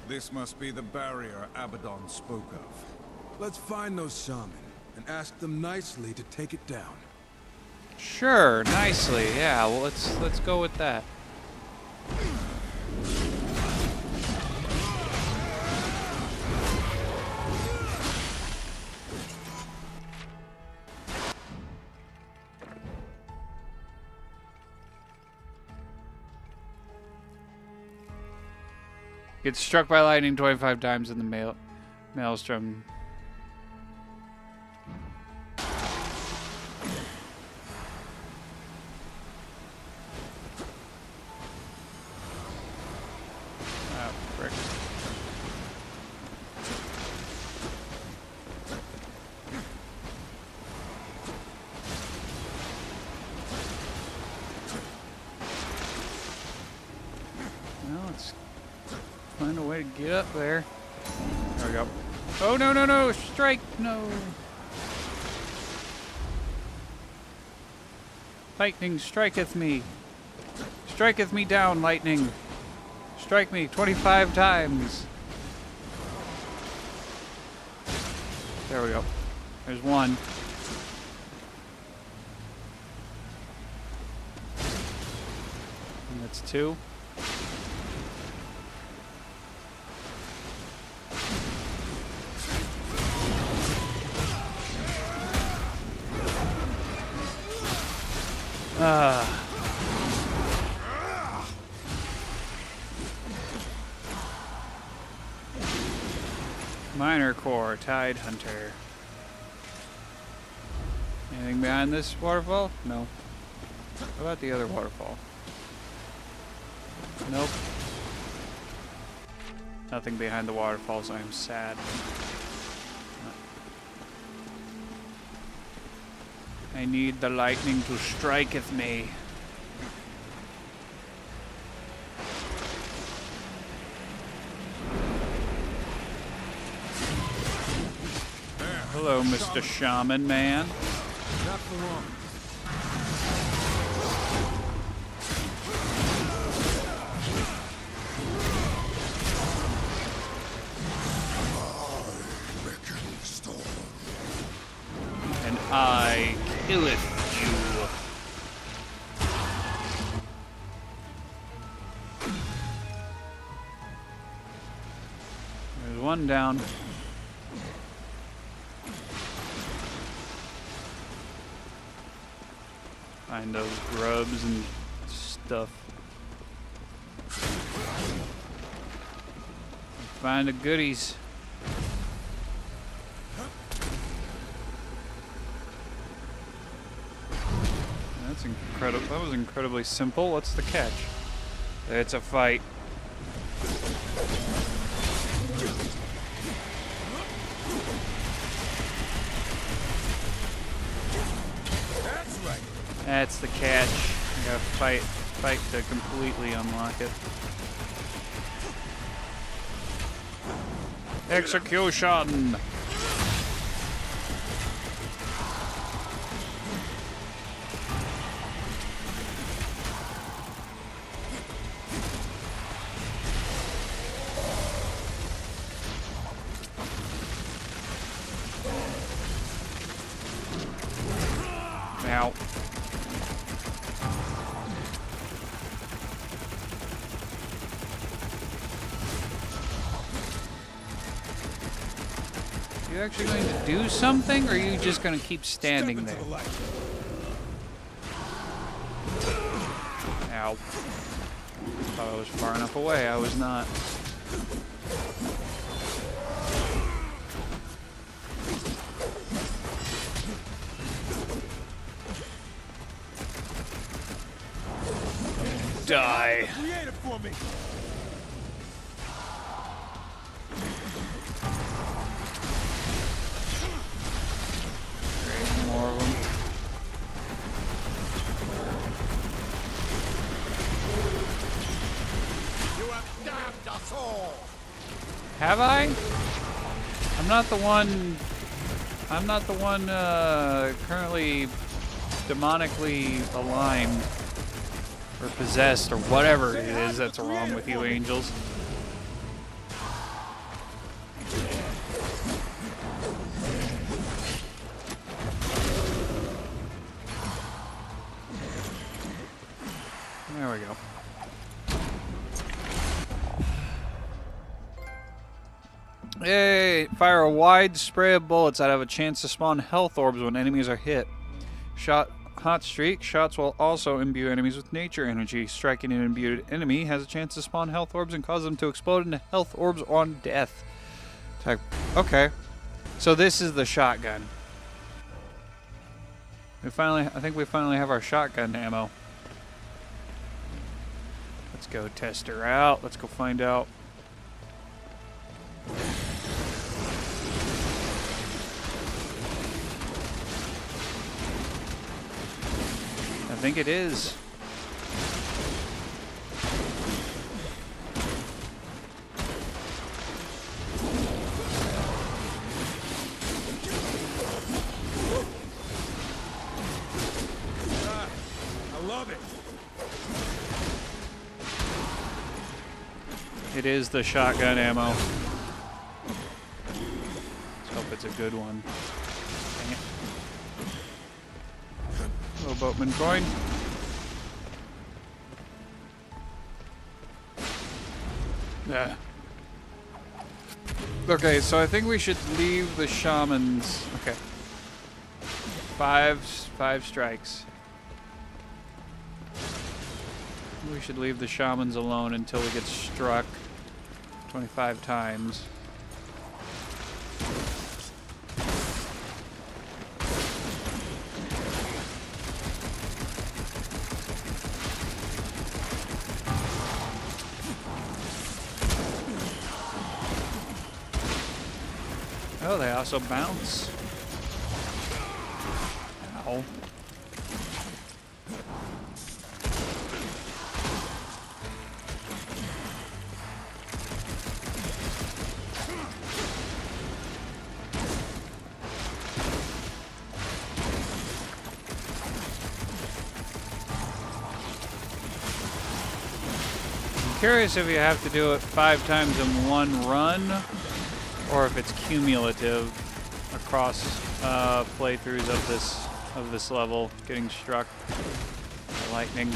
This must be the barrier Abaddon spoke of. Let's find those shaman and ask them nicely to take it down. Sure, nicely. Yeah, well, let's go with that. Gets struck by lightning 25 times in the maelstrom. Well, let's find a way to get up there. There we go. Oh, no, no, no! Strike! No! Lightning striketh me. Striketh me down, lightning. Strike me 25 times. There we go. There's one. And that's two. Minor Core, Tide Hunter. Anything behind this waterfall? No. How about the other waterfall? Nope. Nothing behind the waterfalls. I am sad. I need the lightning to striketh me. Hello, Mr. Shaman Man. Not for long. And I killeth you. There's one down. Find those grubs and stuff. Find the goodies. That's incredible. That was incredibly simple. What's the catch? It's a fight. That's right. That's the catch. You gotta fight to completely unlock it. Execution! Ow. You actually going to do something, or are you just going to keep standing there? Ow. Thought I was far enough away. I was not. Die. Create it for me. Create more of them. You have damned us all. Have I? I'm not the one. I'm not the one currently demonically aligned. Or possessed, or whatever it is that's wrong with you, angels. There we go. Yay! Fire a wide spray of bullets that have a chance to spawn health orbs when enemies are hit. Hot streak. Shots will also imbue enemies with nature energy. Striking an imbued enemy has a chance to spawn health orbs and cause them to explode into health orbs on death. Okay. So this is the shotgun. I think we finally have our shotgun ammo. Let's go test her out. Let's go find out. I think it is. It is the shotgun ammo. Let's hope it's a good one. Dang it. Little boatman coin. Yeah. Okay, so I think we should leave the shamans. Okay. Five strikes. We should leave the shamans alone until we get struck 25 times. Oh, they also bounce. Ow. I'm curious if you have to do it 5 times in one run, or if it's cumulative across playthroughs of this level, getting struck by lightning.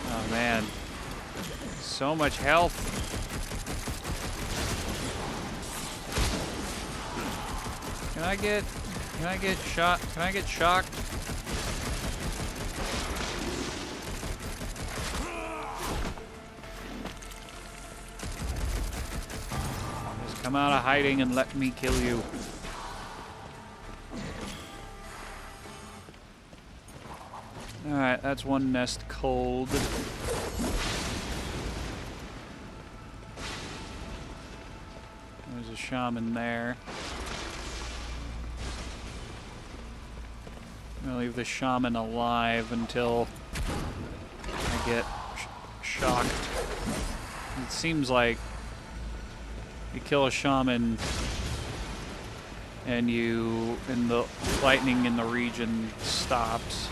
Oh man, so much health. Can I get shot? Can I get shocked? Just come out of hiding and let me kill you. Alright, that's one nest cold. There's a shaman there. I'm gonna leave the shaman alive until I get shocked. It seems like you kill a shaman and the lightning in the region stops.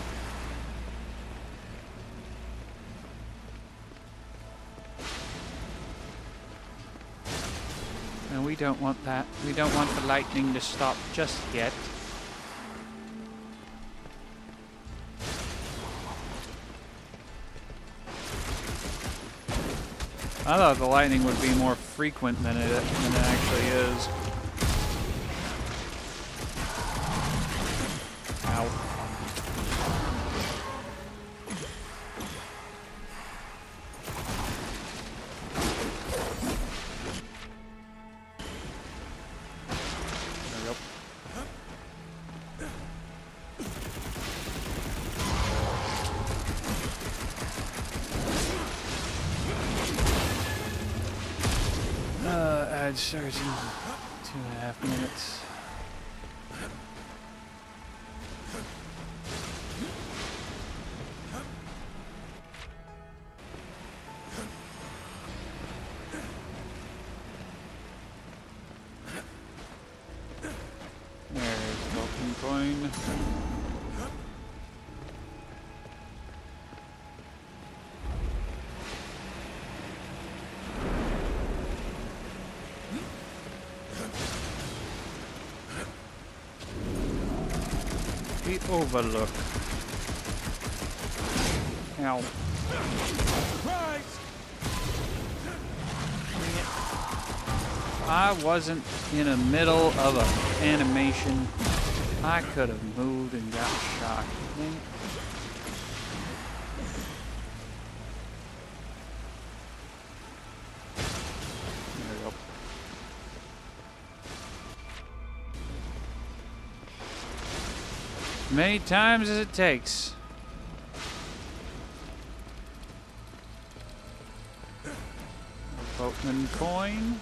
And we don't want that. We don't want the lightning to stop just yet. I thought the lightning would be more frequent than it actually is. Ow. There we go. Ad starts in 2.5 minutes. There's Vulcan coin. The Overlook. Ow. I wasn't in the middle of an animation. I could have moved and got shocked. Dang it. There we go. Many times as it takes. Boatman coin.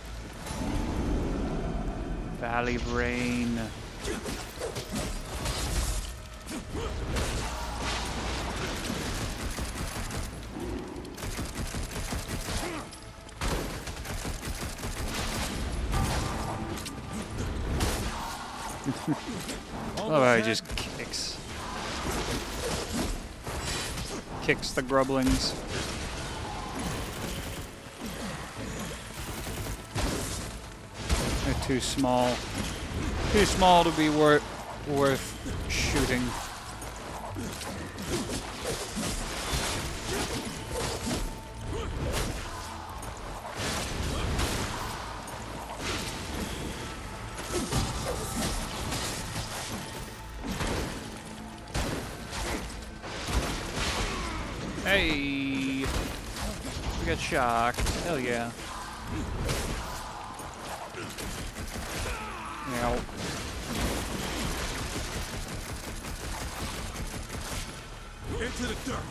Valley Brain. Oh, he just kicks. Kicks the grublings. They're too small. Too small to be worth shooting. Hey! We got shocked. Hell yeah. Ow. Into the dirt.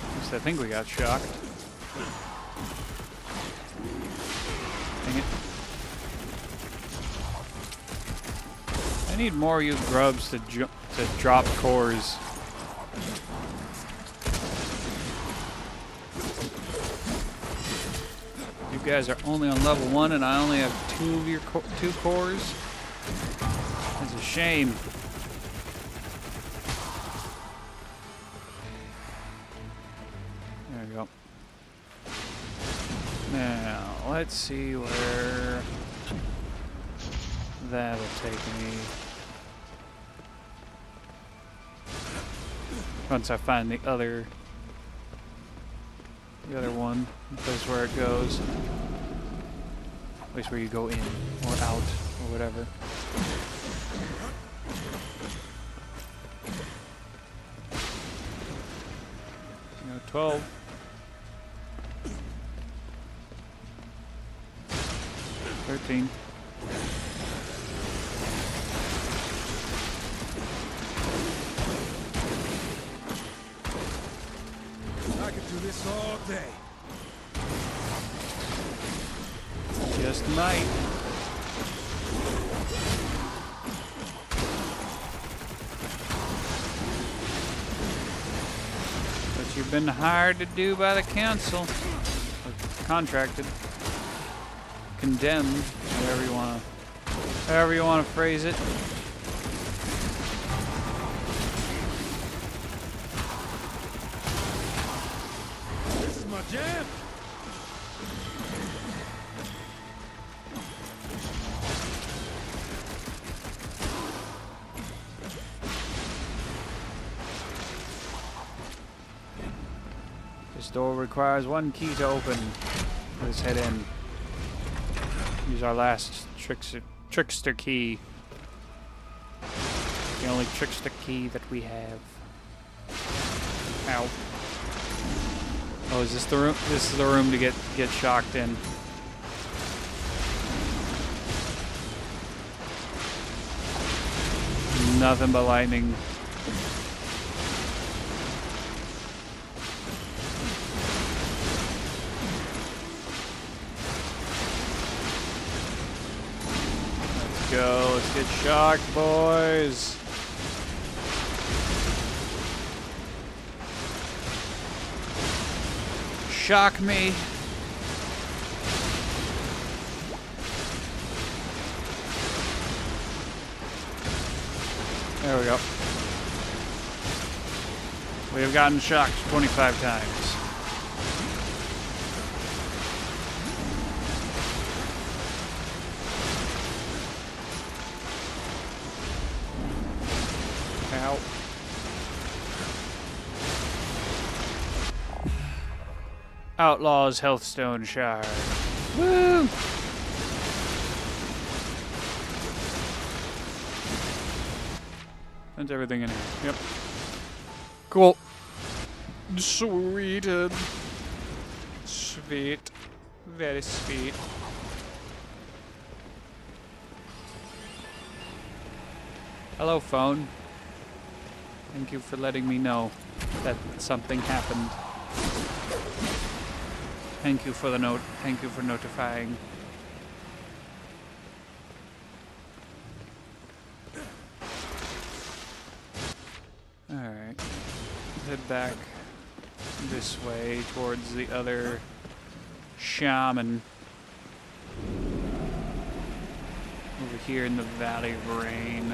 At least I think we got shocked. Dang it. I need more of you grubs to drop cores. You guys are only on level 1 and I only have 2 of your 2 cores. That's a shame. There we go. Now, let's see where that'll take me. Once I find the other one, the place where it goes. Place where you go in or out or whatever. 12. 13. I could do this all day. Just might. But you've been hired to do by the council. Or contracted. Condemned. However you wanna phrase it. This is my jam. This door requires 1 key to open. Let's head in. Use our last trickster key. The only trickster key that we have. Ow. Oh, is this the room? This is the room to get shocked in. Nothing but lightning. Let's go. Let's get shocked, boys. Shock me. There we go. We have gotten shocked 25 times. Ow. Outlaws Healthstone Shard. Woo! That's everything in here. Yep. Cool. Sweet. Sweet. Very sweet. Hello, phone. Thank you for letting me know that something happened. Thank you for the note. Thank you for notifying. Alright. Head back this way towards the other shaman over here in the Valley of Rain.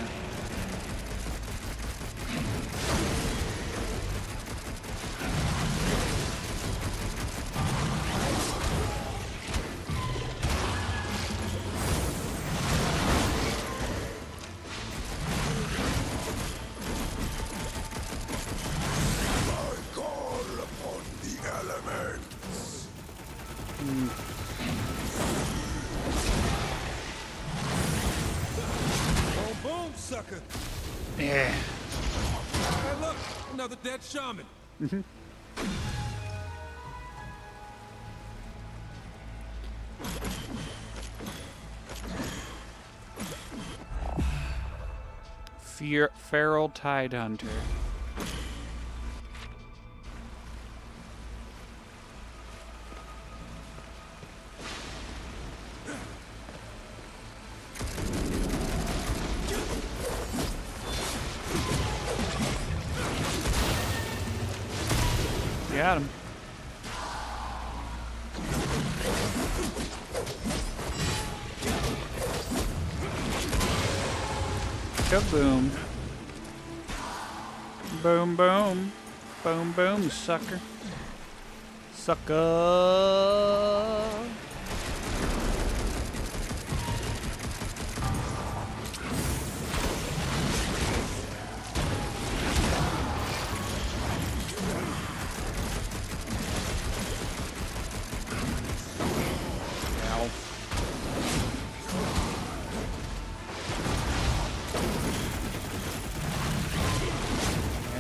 Sucker. Yeah. Hey, look, another dead shaman. Feral Tide Hunter. Got him. Kaboom. Boom, boom. Boom, boom, sucker. Sucker.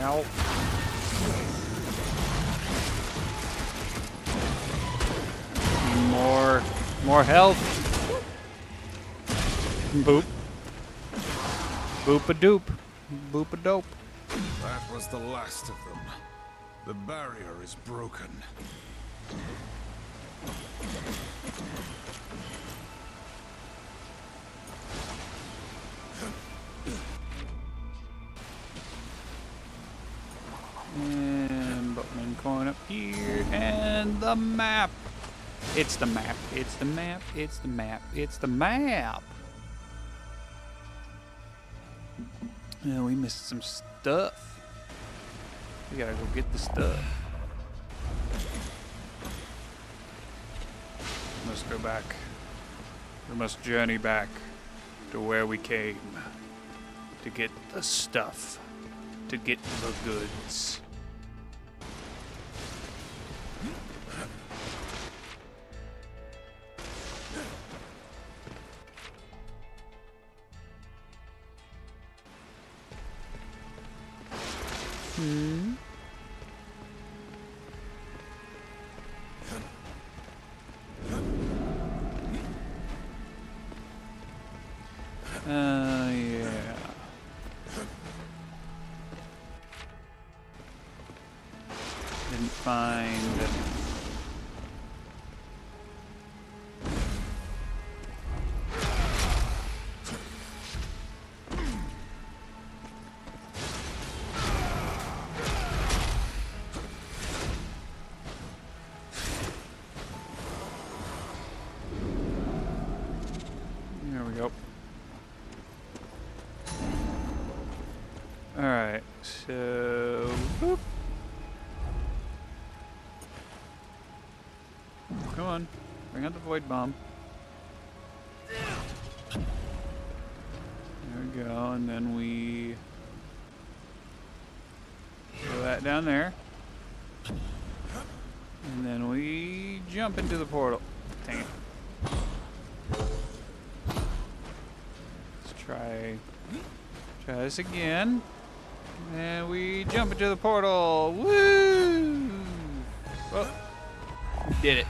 Ow. More health. Boop. Boop-a-doop. Boop-a-dope. That was the last of them. The barrier is broken. And Boatman coin up here. And the map. It's the map. It's the map. It's the map. It's the map. Yeah, we missed some stuff. We gotta go get the stuff. We must go back. We must journey back to where we came to get the stuff, to get the goods. Yeah. Didn't find. There we go. Alright, so whoop. Come on, bring out the void bomb. There we go, and then we throw that down there. And then we jump into the portal. Dang it. Let's try this again. And we jump into the portal. Woo! Oh, we did it.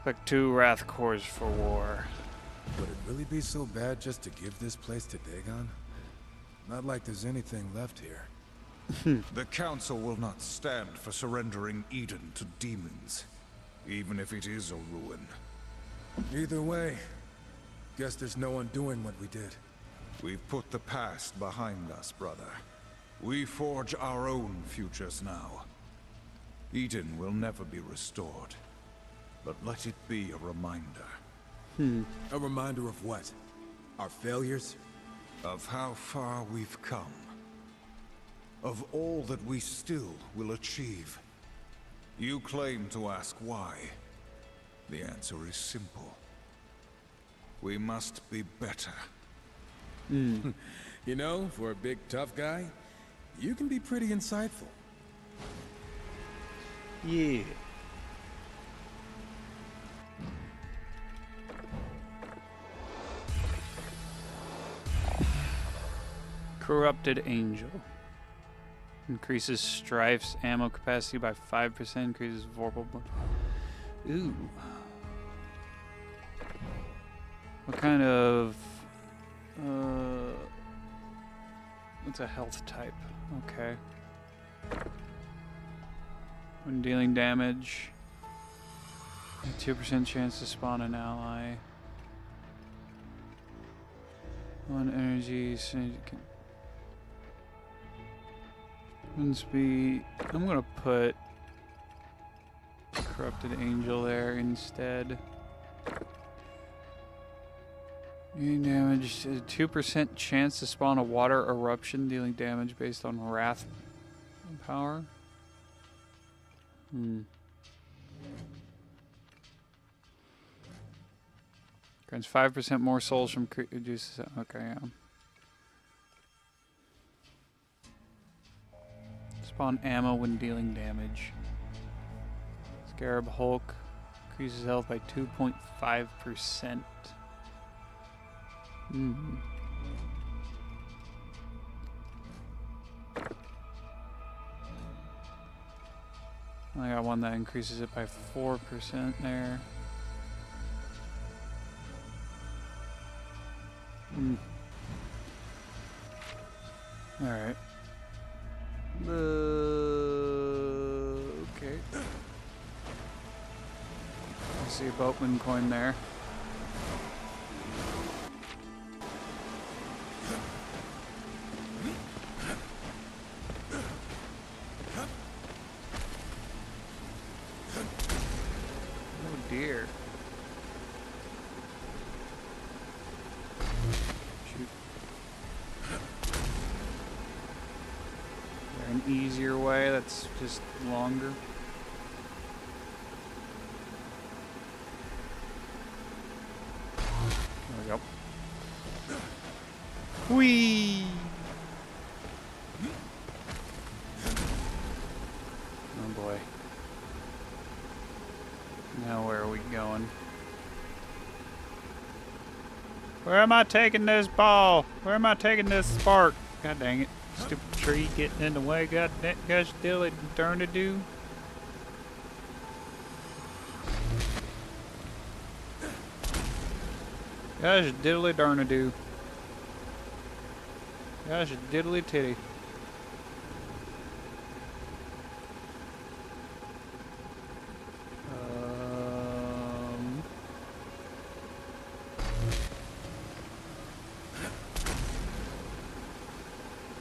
Like 2 Wrath Cores for war. Would it really be so bad just to give this place to Dagon? Not like there's anything left here. The Council will not stand for surrendering Eden to demons, even if it is a ruin. Either way, guess there's no undoing what we did. We've put the past behind us, brother. We forge our own futures now. Eden will never be restored. but let it be a reminder. A reminder of what? Our failures? Of how far we've come. Of all that we still will achieve. You claim to ask why. The answer is simple. We must be better. You know, for a big tough guy, you can be pretty insightful. Yeah. Corrupted Angel. Increases Strife's ammo capacity by 5%. Increases Vorpal. Ooh. What kind of... What's a health type? Okay. When dealing damage, a 2% chance to spawn an ally. 1 energy, so you can... One speed. I'm gonna put Corrupted Angel there instead. Dealing damage, a 2% chance to spawn a water eruption, dealing damage based on wrath power. Grants 5% more souls from reduces. Okay, yeah. Spawn ammo when dealing damage. Scarab Hulk increases health by 2.5%. I got one that increases it by 4% there. Alright. Okay. I see a boatman coin there. Oh dear. Shoot. Is there an easier way that's just longer? There we go. Whee! Oh boy. Now where are we going? Where am I taking this ball? Where am I taking this spark? God dang it. Stupid tree getting in the way. God dang, gosh, dilly darn to do. Gosh, diddly darn to do. Gosh, diddly titty.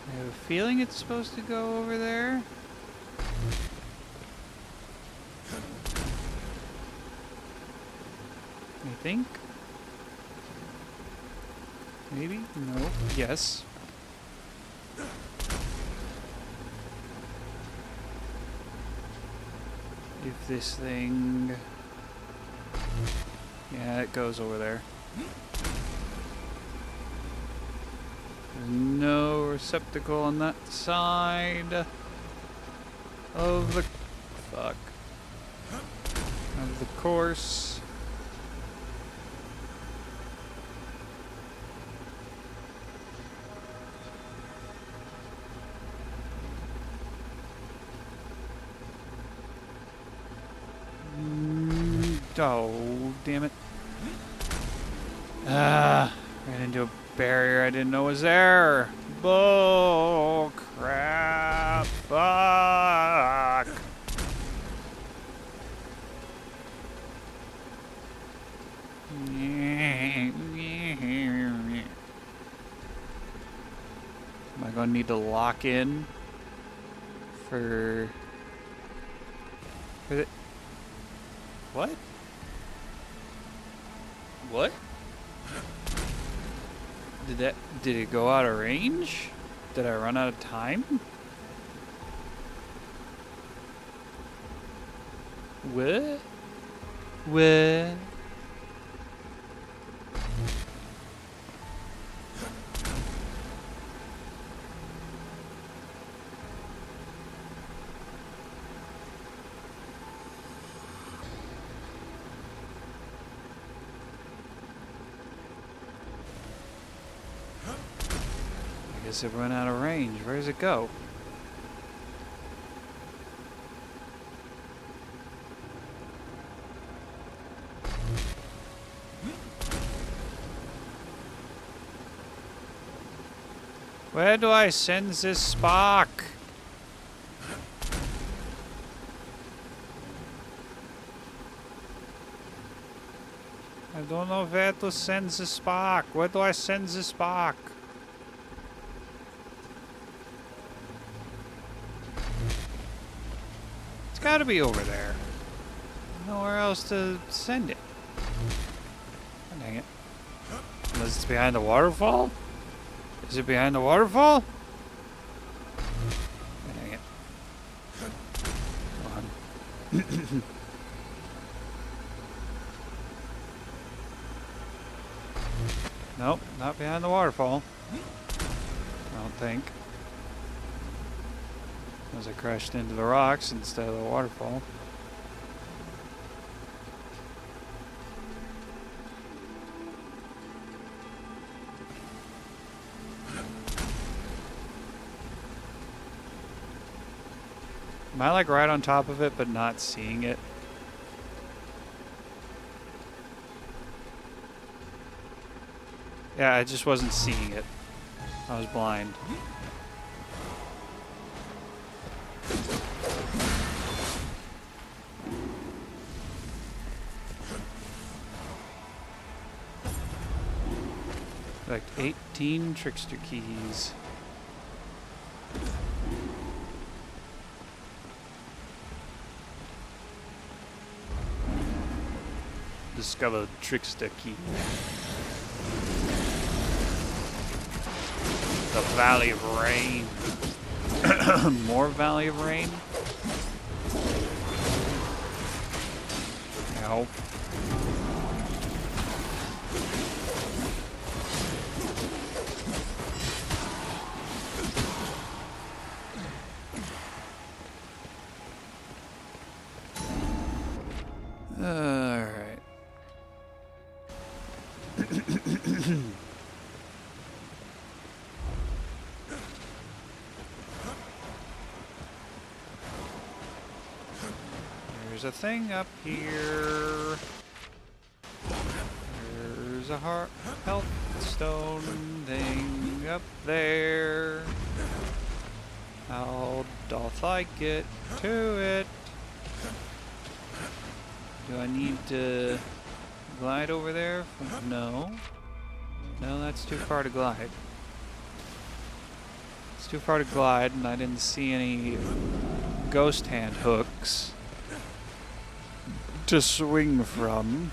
I have a feeling it's supposed to go over there. I think. Maybe? No. Yes. If this thing... Yeah, it goes over there. There's no receptacle on that side of the... Fuck. Of the course. Oh, damn it. Ran into a barrier I didn't know was there. Bull crap. Fuck. Am I going to need to lock in for the... What? What? Did it go out of range? Did I run out of time? What? What? I guess it went out of range. Where does it go? Where do I send this spark? I don't know where to send the spark. Where do I send the spark? It's gotta be over there. Nowhere else to send it. Oh, dang it. Unless it's behind the waterfall? Is it behind the waterfall? Oh, dang it. Come on. Nope, not behind the waterfall. I don't think. As I crashed into the rocks instead of the waterfall. Am I like right on top of it but not seeing it? Yeah, I just wasn't seeing it. I was blind. Like 18 trickster keys. Discover trickster key. The Valley of Rain. More Valley of Rain? No. Alright. There's a thing up here. There's a health stone thing up there. How doth I get to it? Do I need to glide over there? No. No, that's too far to glide. It's too far to glide, and I didn't see any ghost hand hooks to swing from.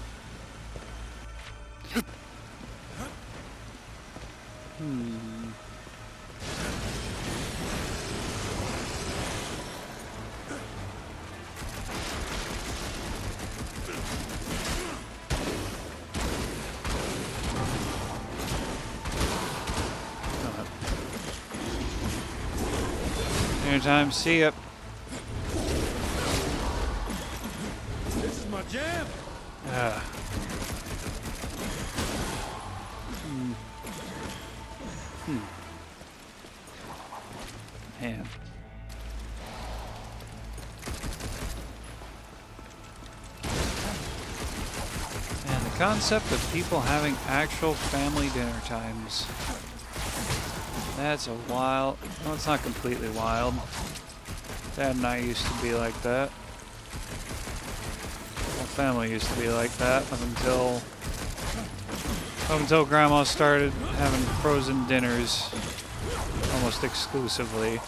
Anytime, see ya. This is my jam. Man. And the concept of people having actual family dinner times. That's a wild... No, it's not completely wild. Dad and I used to be like that. My family used to be like that up until Grandma started having frozen dinners almost exclusively.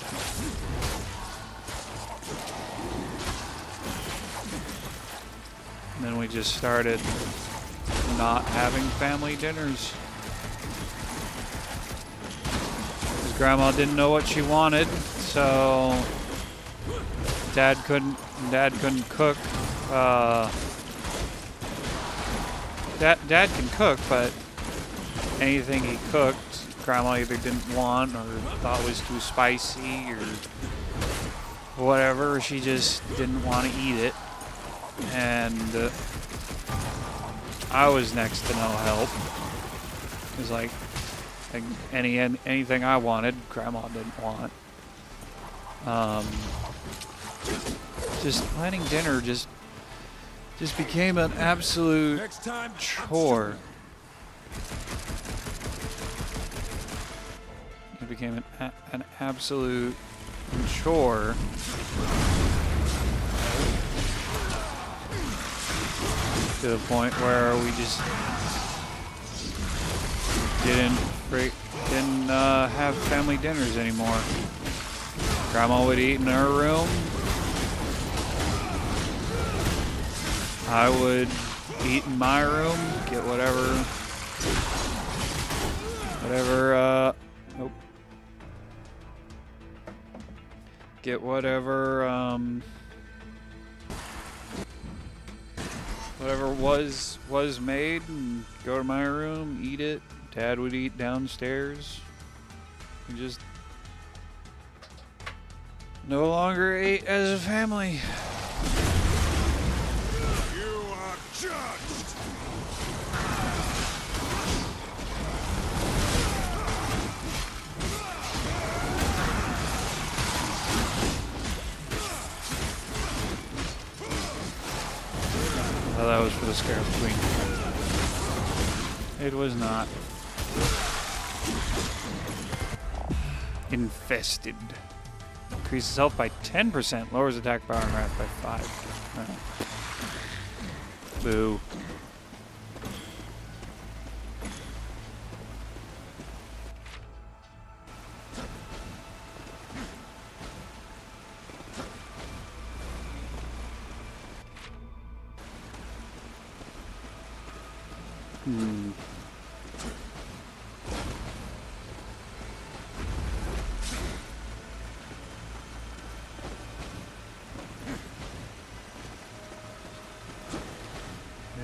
And then we just started not having family dinners. His grandma didn't know what she wanted, so Dad couldn't cook. Dad can cook, but anything he cooked, Grandma either didn't want or thought was too spicy or whatever. She just didn't want to eat it. And I was next to no help. It was like anything I wanted, Grandma didn't want. Just planning dinner just became an absolute chore. It became an absolute chore. To the point where we just didn't have family dinners anymore. Grandma would eat in her room. I would eat in my room, get whatever, nope. Get whatever was made and go to my room, eat it. Dad would eat downstairs. We just no longer ate as a family. You are judged. Oh, that was for the Scarab Queen. It was not. Infested. Increases health by 10%. Lowers attack power and wrath by 5. Boo.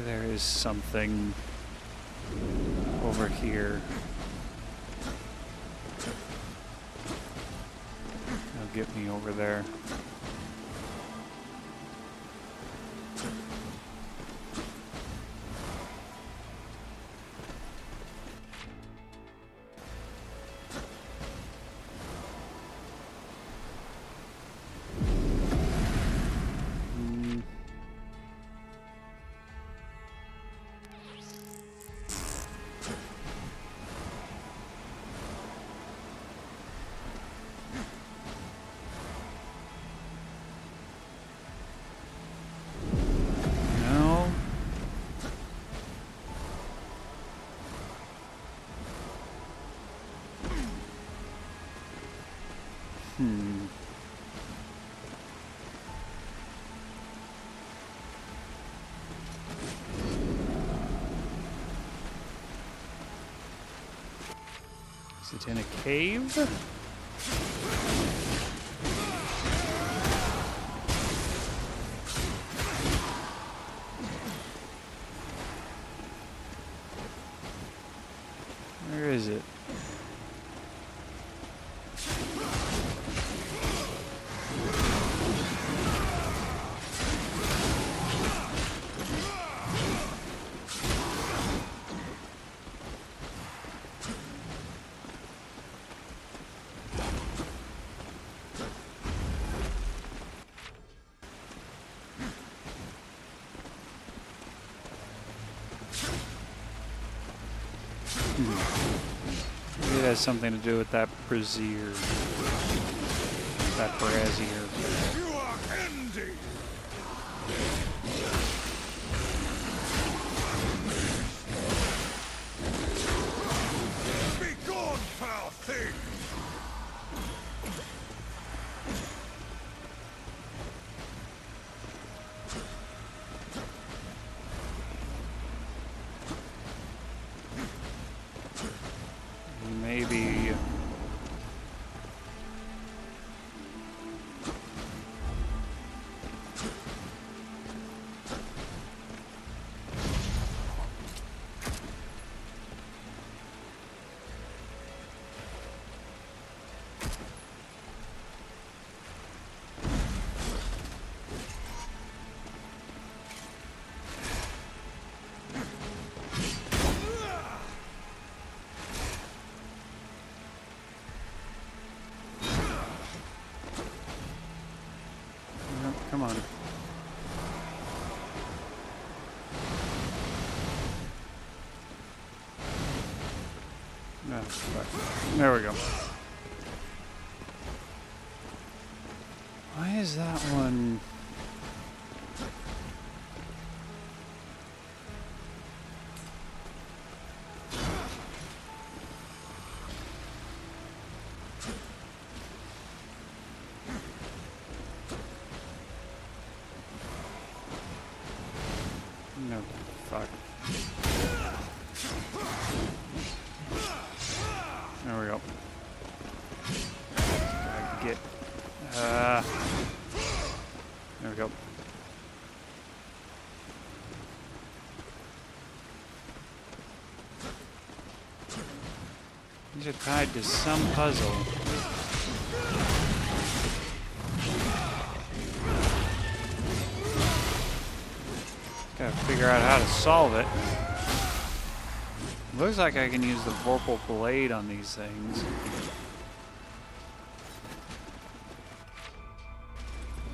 There is something over here. That'll get me over there. Is it in a cave? Where is it? Maybe it has something to do with that brazier. That brazier. You are empty. Be gone, foul thing. maybe... Come on. No, there we go. Why is that one? No, fuck. There we go. Gotta get. There we go. These are tied to some puzzle. Gotta figure out how to solve it. Looks like I can use the Vorpal Blade on these things.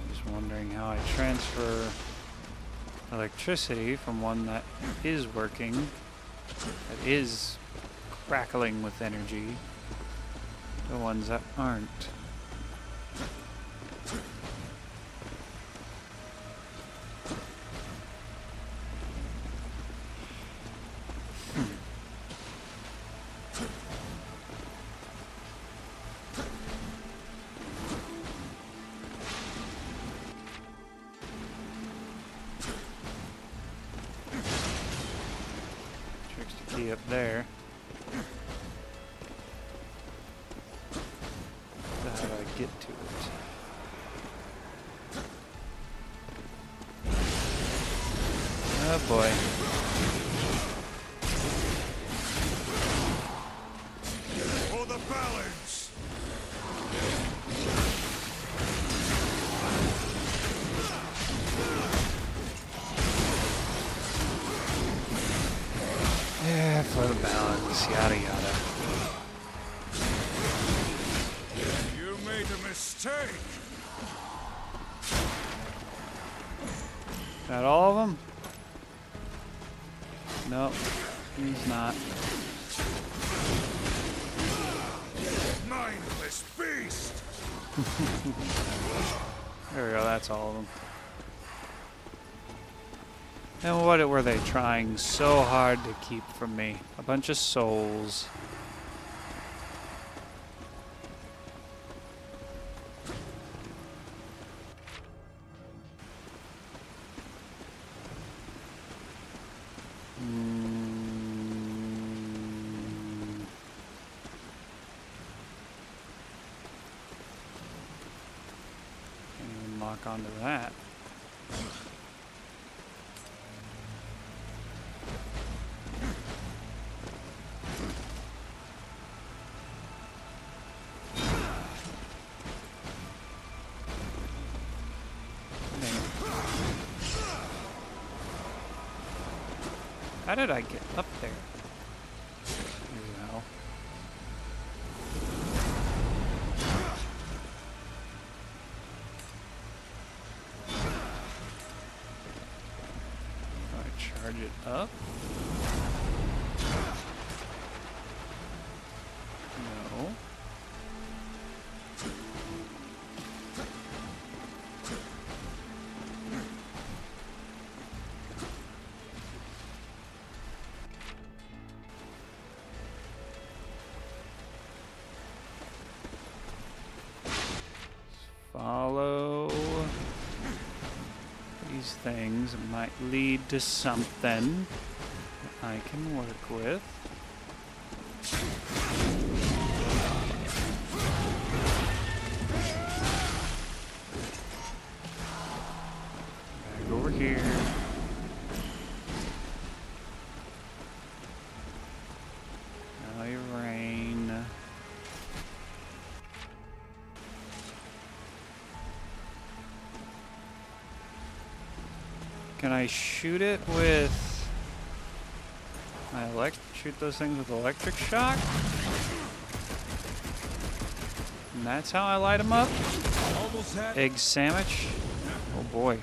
Just wondering how I transfer electricity from one that is working, that is crackling with energy, to ones that aren't. Key up there. How do I get to it? Oh boy. For the balance. Yeah, for the balance, yada yada. You made a mistake. Got all of them? Nope, he's not. Mindless beast. There we go, that's all of them. And what were they trying so hard to keep from me? A bunch of souls. Can't even lock onto that. How did I get up there? Here we go. Do I charge it up? No. Follow these things. It might lead to something I can work with. here. Now you rain. Can I shoot it with my shoot those things with electric shock? And that's how I light them up? Egg sandwich? Oh boy.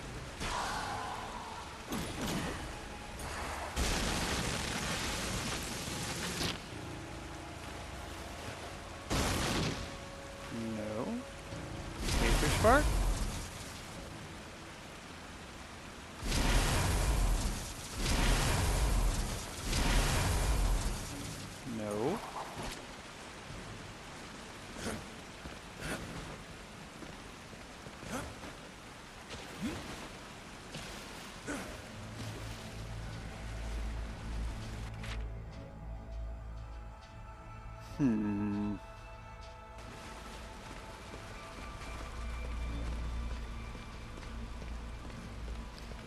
No. Paper spark? No.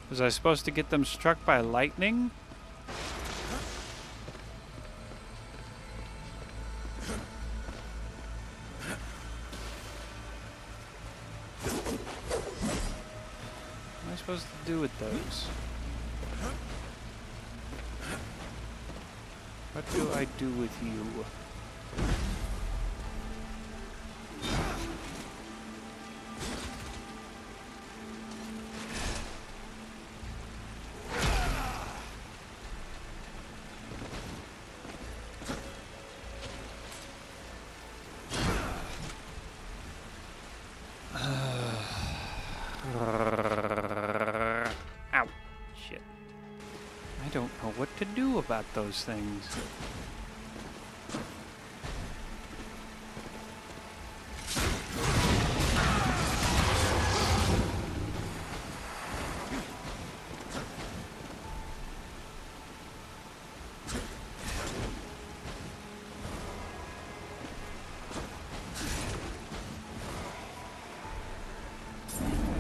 Was I supposed to get them struck by lightning? What am I supposed to do with those? What do I do with you? Ow. Shit. I don't know what to do about those things.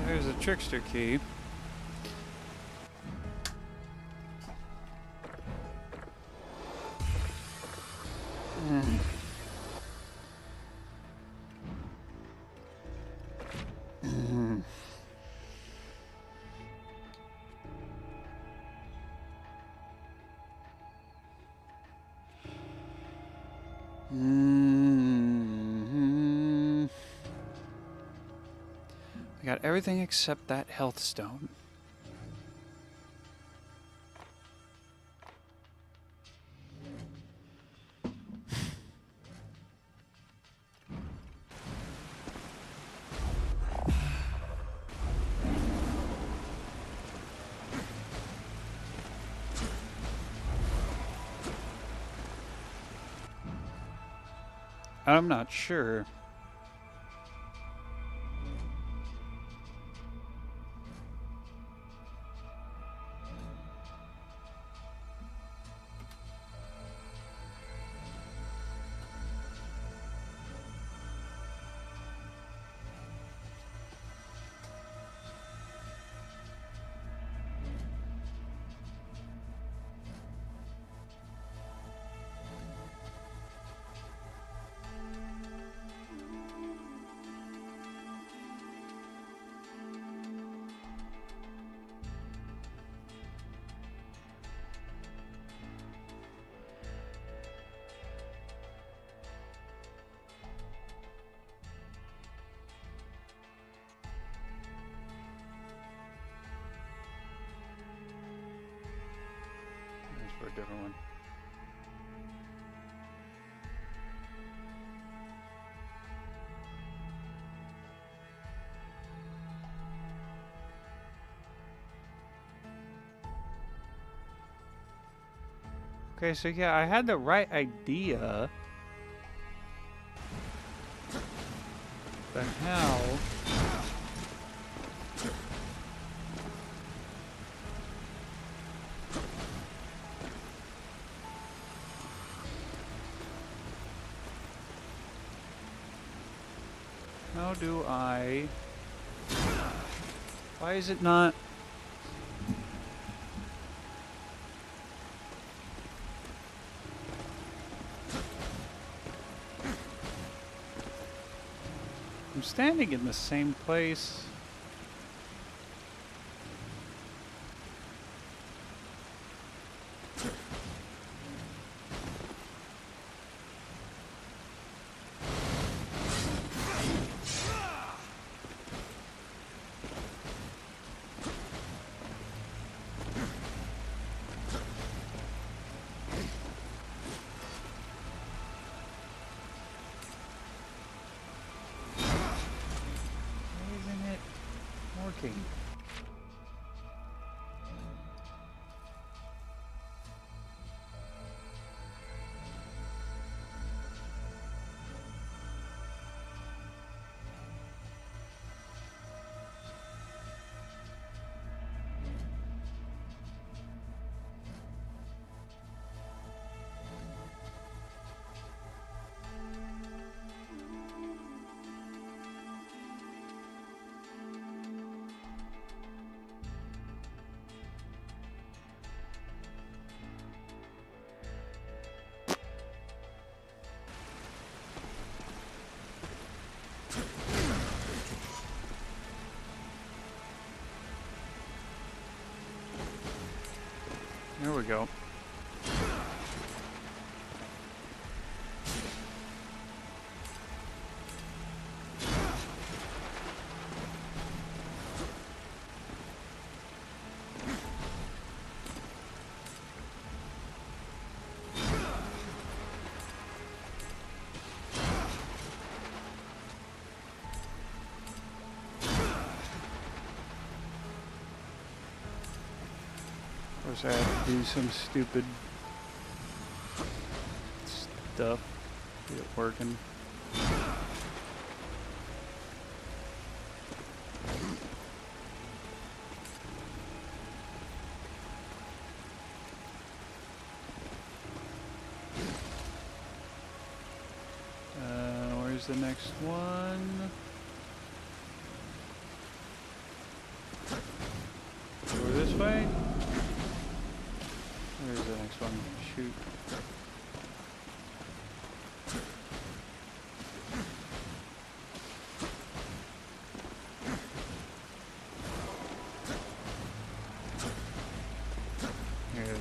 There's a trickster key. I got everything except that health stone. I'm not sure. For a different one. Okay, so yeah, I had the right idea. The hell? How do I... Why is it not... I'm standing in the same place. Working. There we go. Of course, I have to do some stupid stuff to get it working. Where's the next one? Go this way? Where's the next one? Shoot. Here it is.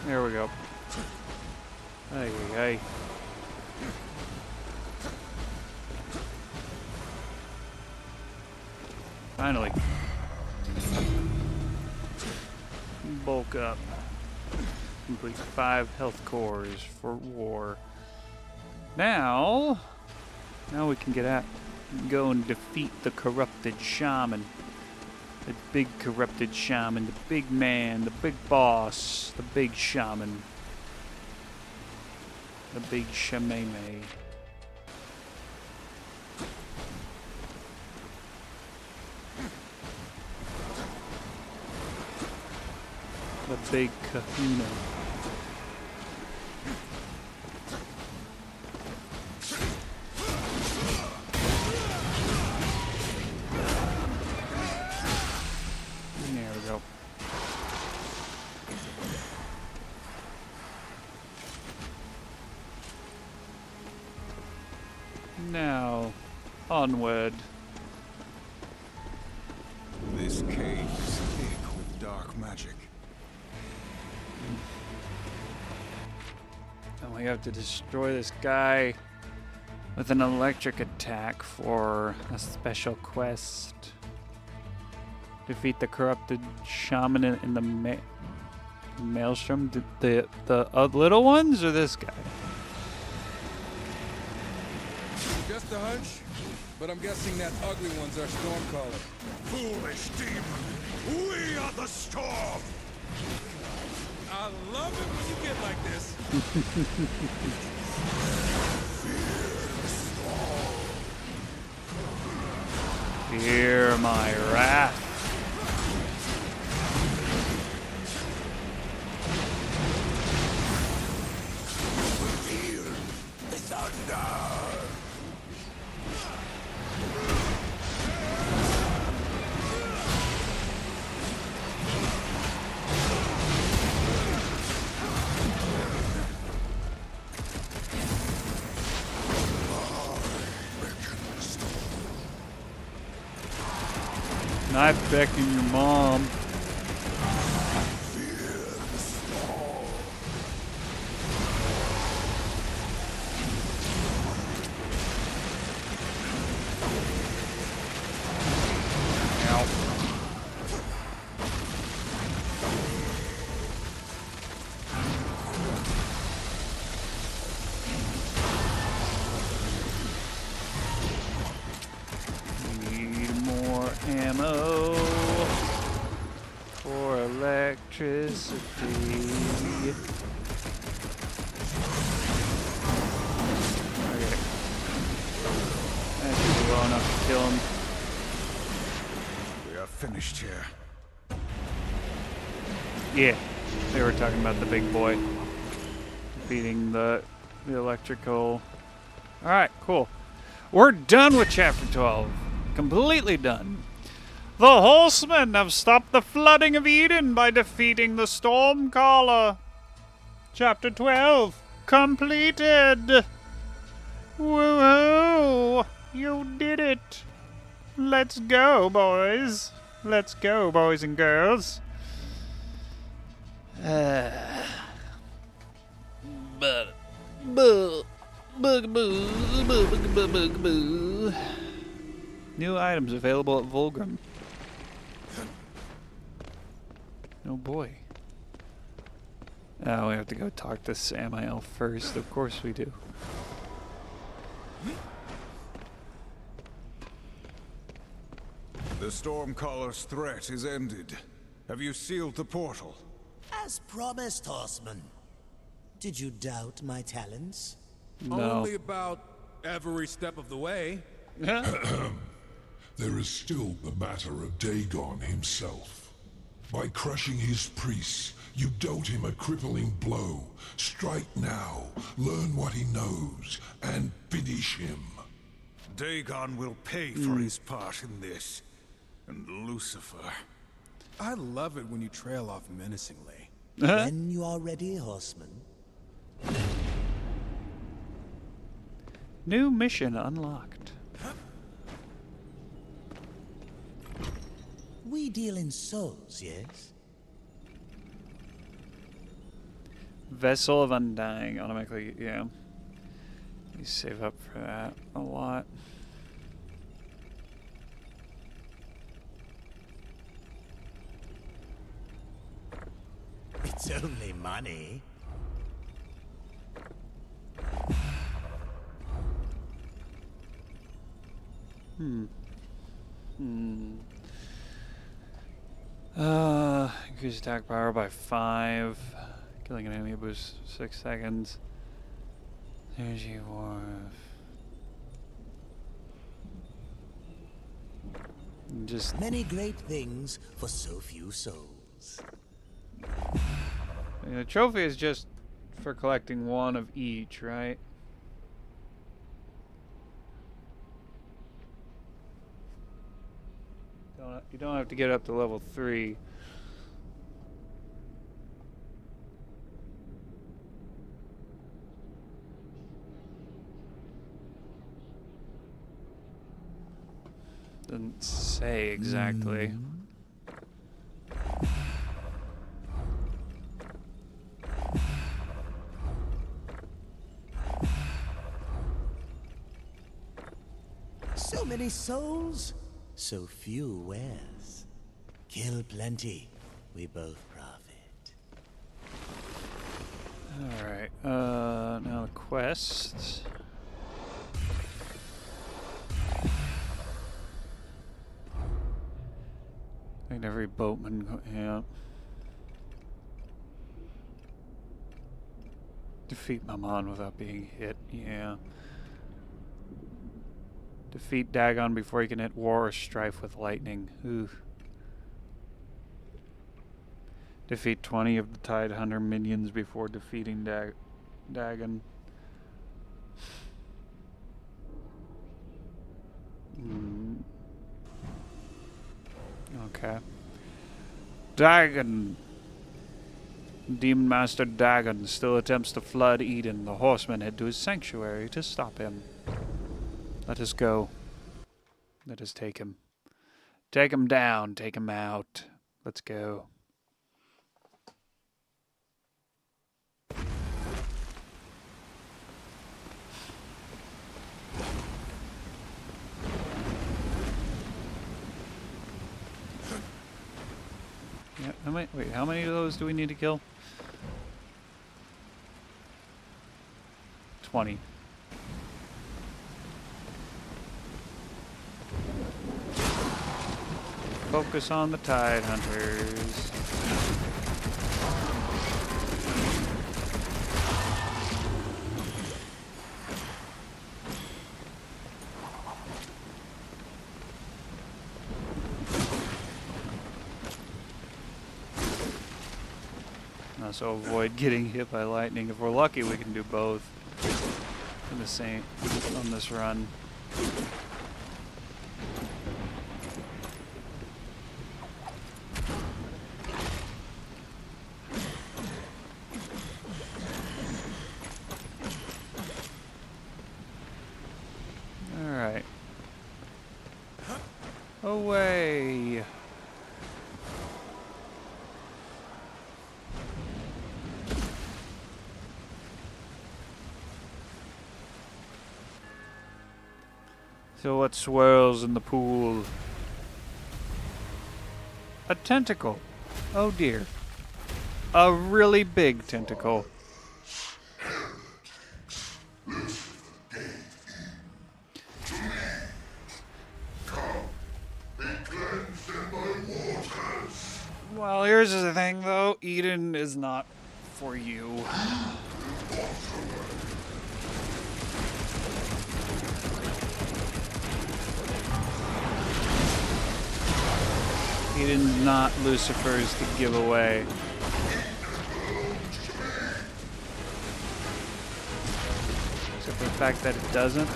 There we go. Hey, hey. Finally. Bulk up. Complete 5 health cores for war. Now we can get out and go and defeat the corrupted shaman. The big corrupted shaman, the big man, the big boss, the big shaman. The big shamame. The big kahuna. There we go. Now, onward. This cave is thick with dark magic. And we have to destroy this guy with an electric attack for a special quest. Defeat the corrupted shaman in the maelstrom. The little ones or this guy? Just a hunch, but I'm guessing that ugly one's our Stormcaller. Foolish demon! We are the storm! I love it when you get like this. Fear my wrath. Feel the thunder! Knife becking your mom. Ammo for electricity. Okay. That should be well enough to kill him. We are finished here. Yeah, they were talking about the big boy defeating the electrical. All right, cool. We're done with chapter 12. Completely done. The horsemen have stopped the flooding of Eden by defeating the Stormcaller. Chapter 12 completed. Woohoo! You did it. Let's go, boys. Let's go, boys and girls. New items available at Volgrim. Oh boy. Oh, we have to go talk to Samael first. Of course we do. The Stormcaller's threat is ended. Have you sealed the portal? As promised, Horseman. Did you doubt my talents? No. Only about every step of the way. There is still the matter of Dagon himself. By crushing his priests, you dealt him a crippling blow. Strike now, learn what he knows, and finish him. Dagon will pay for his part in this. And Lucifer. I love it when you trail off menacingly. When you are ready, Horseman. New mission unlocked. We deal in souls, yes? Vessel of Undying. Automatically, yeah. You save up for that a lot. It's only money. Increase attack power by 5. Killing an enemy boosts 6 seconds. Energy Wharf. Just many great things for so few souls. The trophy is just for collecting one of each, right? You don't have to get up to level 3. Doesn't say exactly. So many souls, so few wares. Kill plenty, we both profit. Alright, now the quests. I think every boatman, yeah. Defeat Mammon without being hit, yeah. Defeat Dagon before he can hit War or Strife with lightning. Ooh. Defeat 20 of the Tidehunter minions before defeating Dagon. Okay. Dagon. Demon Master Dagon still attempts to flood Eden. The horsemen head to his sanctuary to stop him. Let us go. Let us take him Take him down. Take him out. Let's go. Yeah, wait, how many of those do we need to kill? 20. Focus on the Tide Hunters. Also avoid getting hit by lightning. If we're lucky, we can do both in the same on this run. All right. Away. So what swirls in the pool? A tentacle. Oh dear. A really big tentacle. Well, here's the thing though. Eden is not for you. Eden's not Lucifer's to give away. Except for the fact that it doesn't.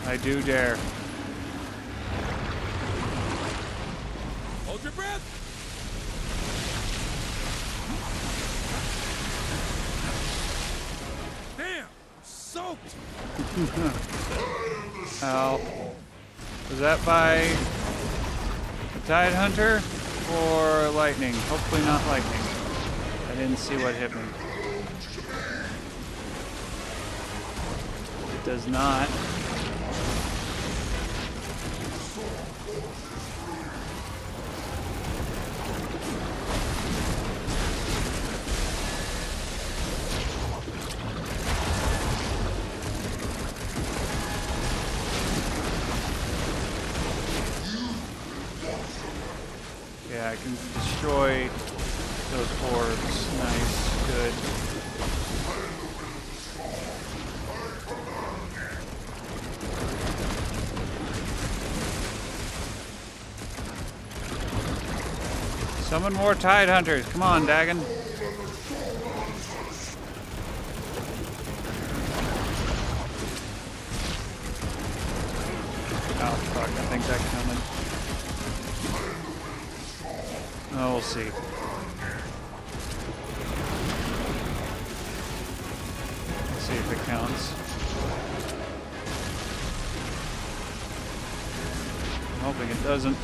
I do dare. Hold your breath. Damn, I'm soaked. Ow. Was that by the Tide Hunter or lightning? Hopefully not lightning. I didn't see what hit me. It does not. Yeah, I can destroy those orbs. Nice, good. Summon more Tide Hunters. Come on, Dagon. Oh, fuck. I think that's coming. Oh, we'll see. Let's see if it counts. I'm hoping it doesn't.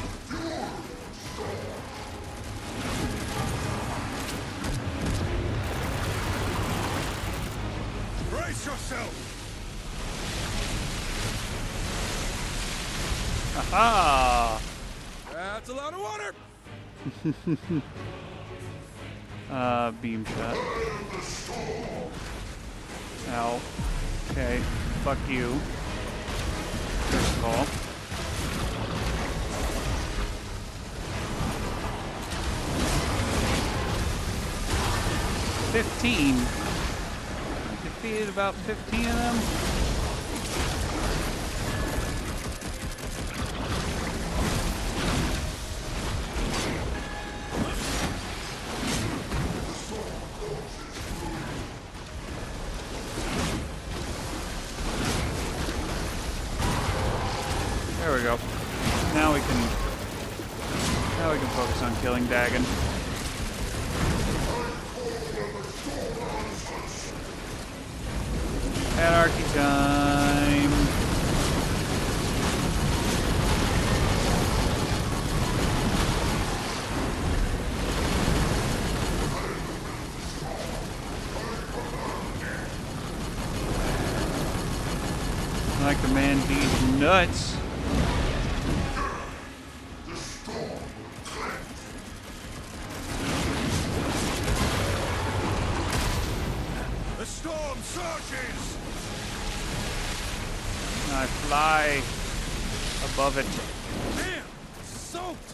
Brace yourself! Aha! That's a lot of water. Beam shot. Ow. Okay, fuck you. First of all. $15. I defeated about 15 of them. go. Now we can focus on killing Dagon. Anarchy time. Like the man beats nuts. The storm surges! I fly above it. Damn! Soaked!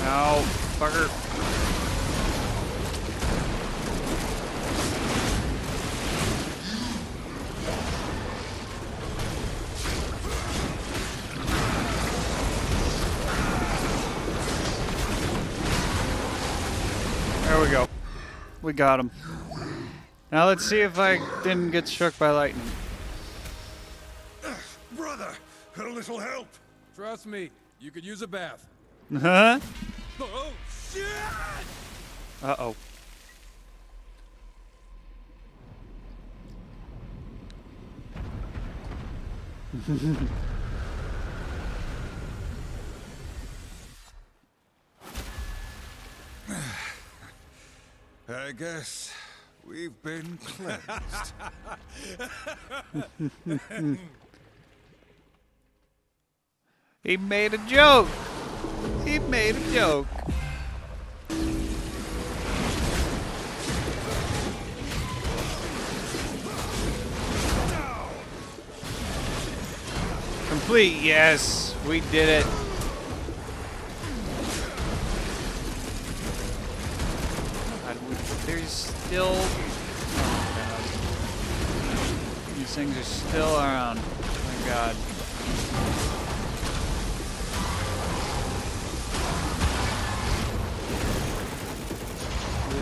Ow, fucker. There we go. We got him. Now let's see if I didn't get struck by lightning. Brother, a little help. Trust me, you could use a bath. Huh? Oh, shit! Uh-oh. I guess we've been cleansed. He made a joke. He made a joke. Complete, yes. We did it. God, there's still... Oh, God. These things are still around. Oh, my God.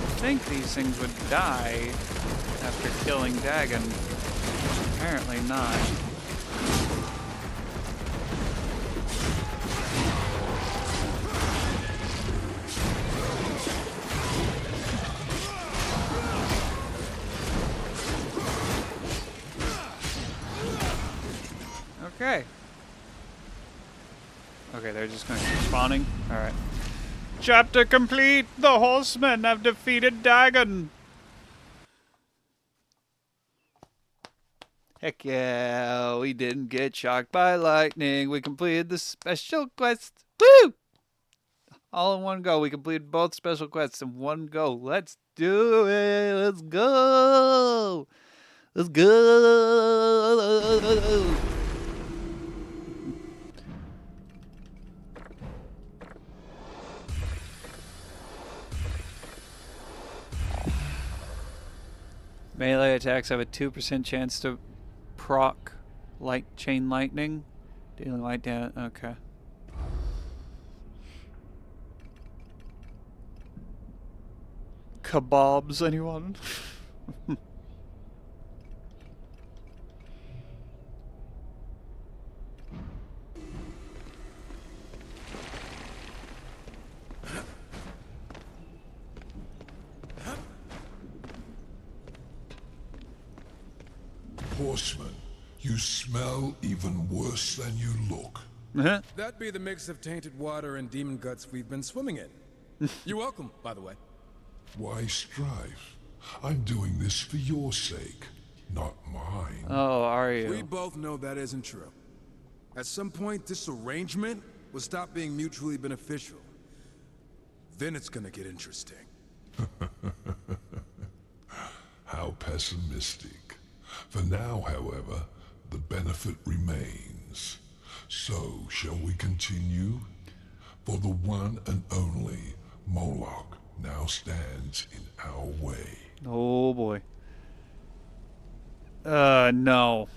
I think these things would die after killing Dagon. Apparently not. Okay. Okay, they're just gonna keep spawning? Alright. Chapter complete! The horsemen have defeated Dagon! Heck yeah, we didn't get shocked by lightning. We completed the special quest. Woo! All in one go. We completed both special quests in one go. Let's do it! Let's go! Let's go! Melee attacks have a 2% chance to proc chain lightning. Dealing light damage. Okay. Kebabs, anyone? Horseman, you smell even worse than you look. That be the mix of tainted water and demon guts we've been swimming in. You're welcome, by the way. Why strive? I'm doing this for your sake, not mine. Oh, are you? We both know that isn't true. At some point, this arrangement will stop being mutually beneficial. Then it's gonna get interesting. How pessimistic. For now, however, the benefit remains. So, shall we continue? For the one and only Moloch now stands in our way. Oh boy. No.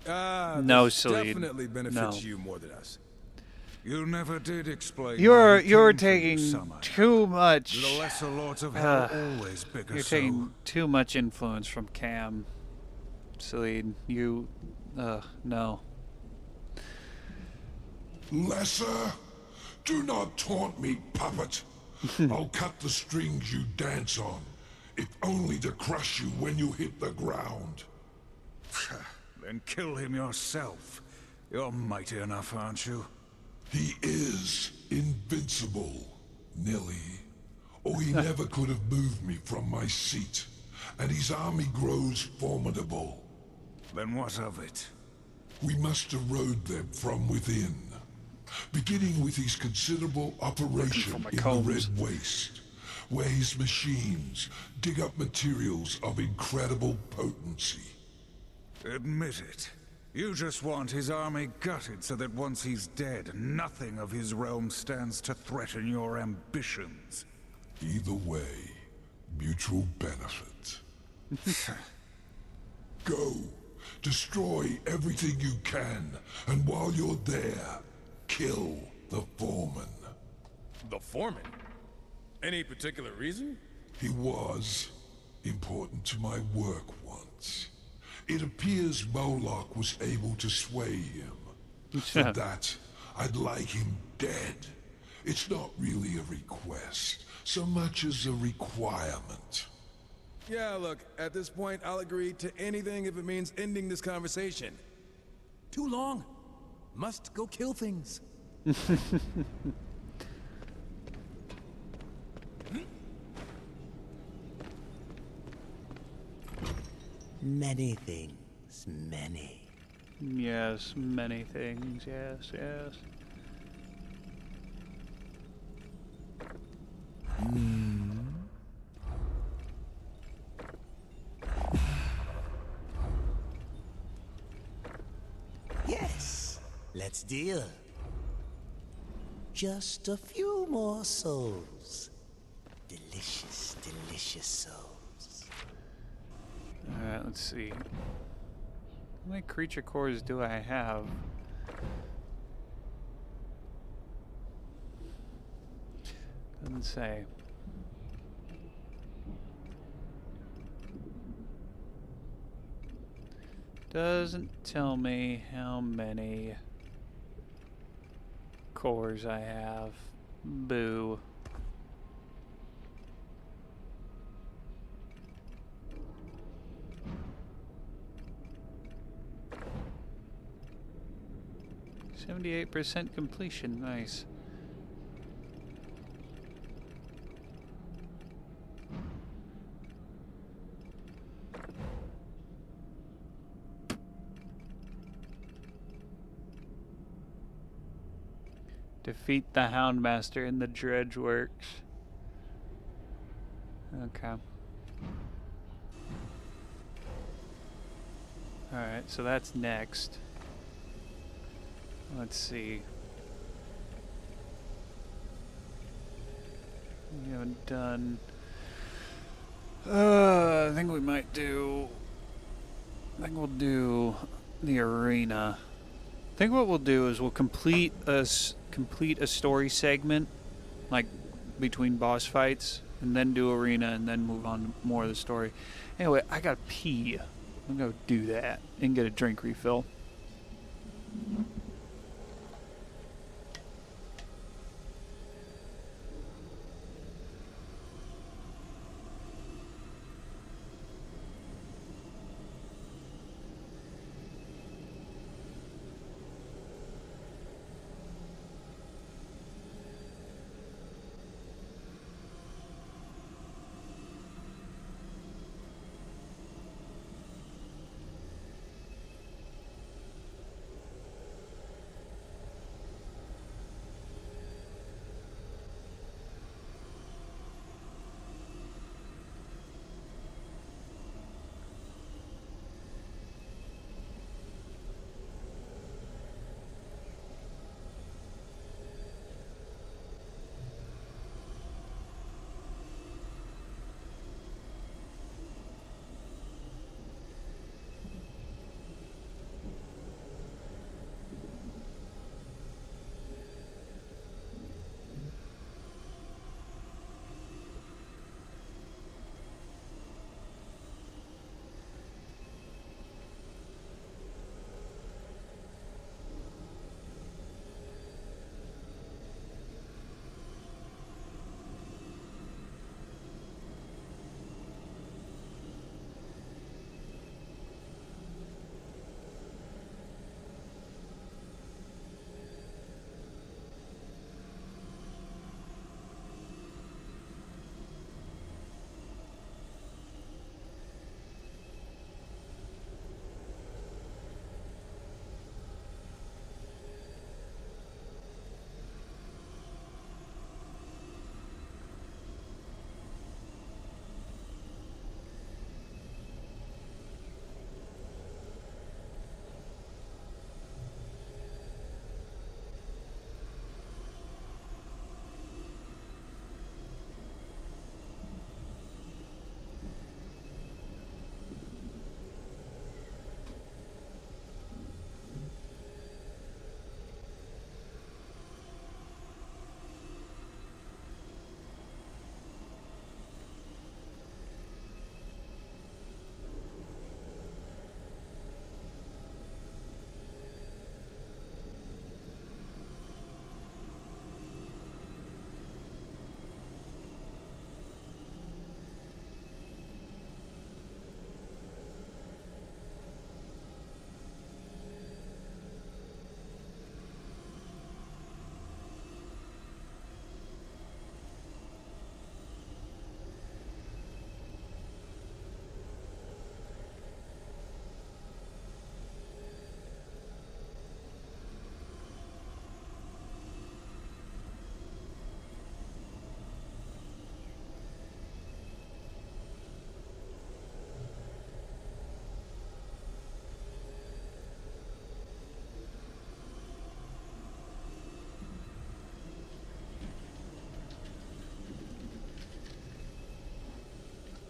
No, this Salid. definitely benefits No. you more than us. You never did explain. You're taking too much. Do the lesser lords of hell always bigger? You're taking too much influence from Cam. Salid, you, no. Lesser? Do not taunt me, puppet. I'll cut the strings you dance on, if only to crush you when you hit the ground. Then kill him yourself. You're mighty enough, aren't you? He is invincible, Nilly. Or he never could have moved me from my seat, and his army grows formidable. Then what of it? We must erode them from within, beginning with his considerable operation in the Red Waste, where his machines dig up materials of incredible potency. Admit it. You just want his army gutted so that once he's dead, nothing of his realm stands to threaten your ambitions. Either way, mutual benefit. Go. Destroy everything you can, and while you're there, kill the foreman. The foreman? Any particular reason? He was important to my work once. It appears Moloch was able to sway him. For that, I'd like him dead. It's not really a request, so much as a requirement. Yeah, look, at this point, I'll agree to anything if it means ending this conversation. Too long. Must go kill things. Many things, many. Yes, many things, yes, yes. Yes, let's deal. Just a few more souls. Delicious, delicious souls. Alright, let's see. How many creature cores do I have? Doesn't say. Doesn't tell me how many cores I have. Boo. %78 completion, nice. Defeat the Houndmaster in the Dredge Works. Okay. Alright, so that's next. Let's see. We haven't done... I think we might do... I think we'll do the arena. I think what we'll do is we'll complete a story segment, like between boss fights, and then do arena, and then move on to more of the story. Anyway, I gotta pee. I'm gonna go do that and get a drink refill.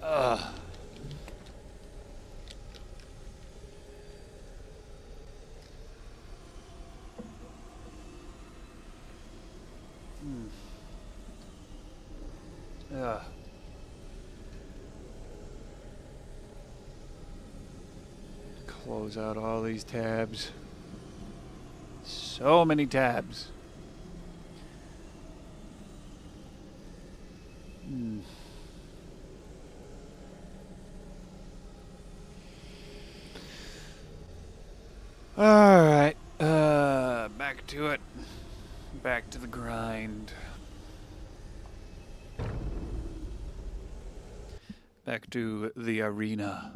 Ugh. Ugh. Close out all these tabs. So many tabs. Alright. Back to it. Back to the grind. Back to the arena.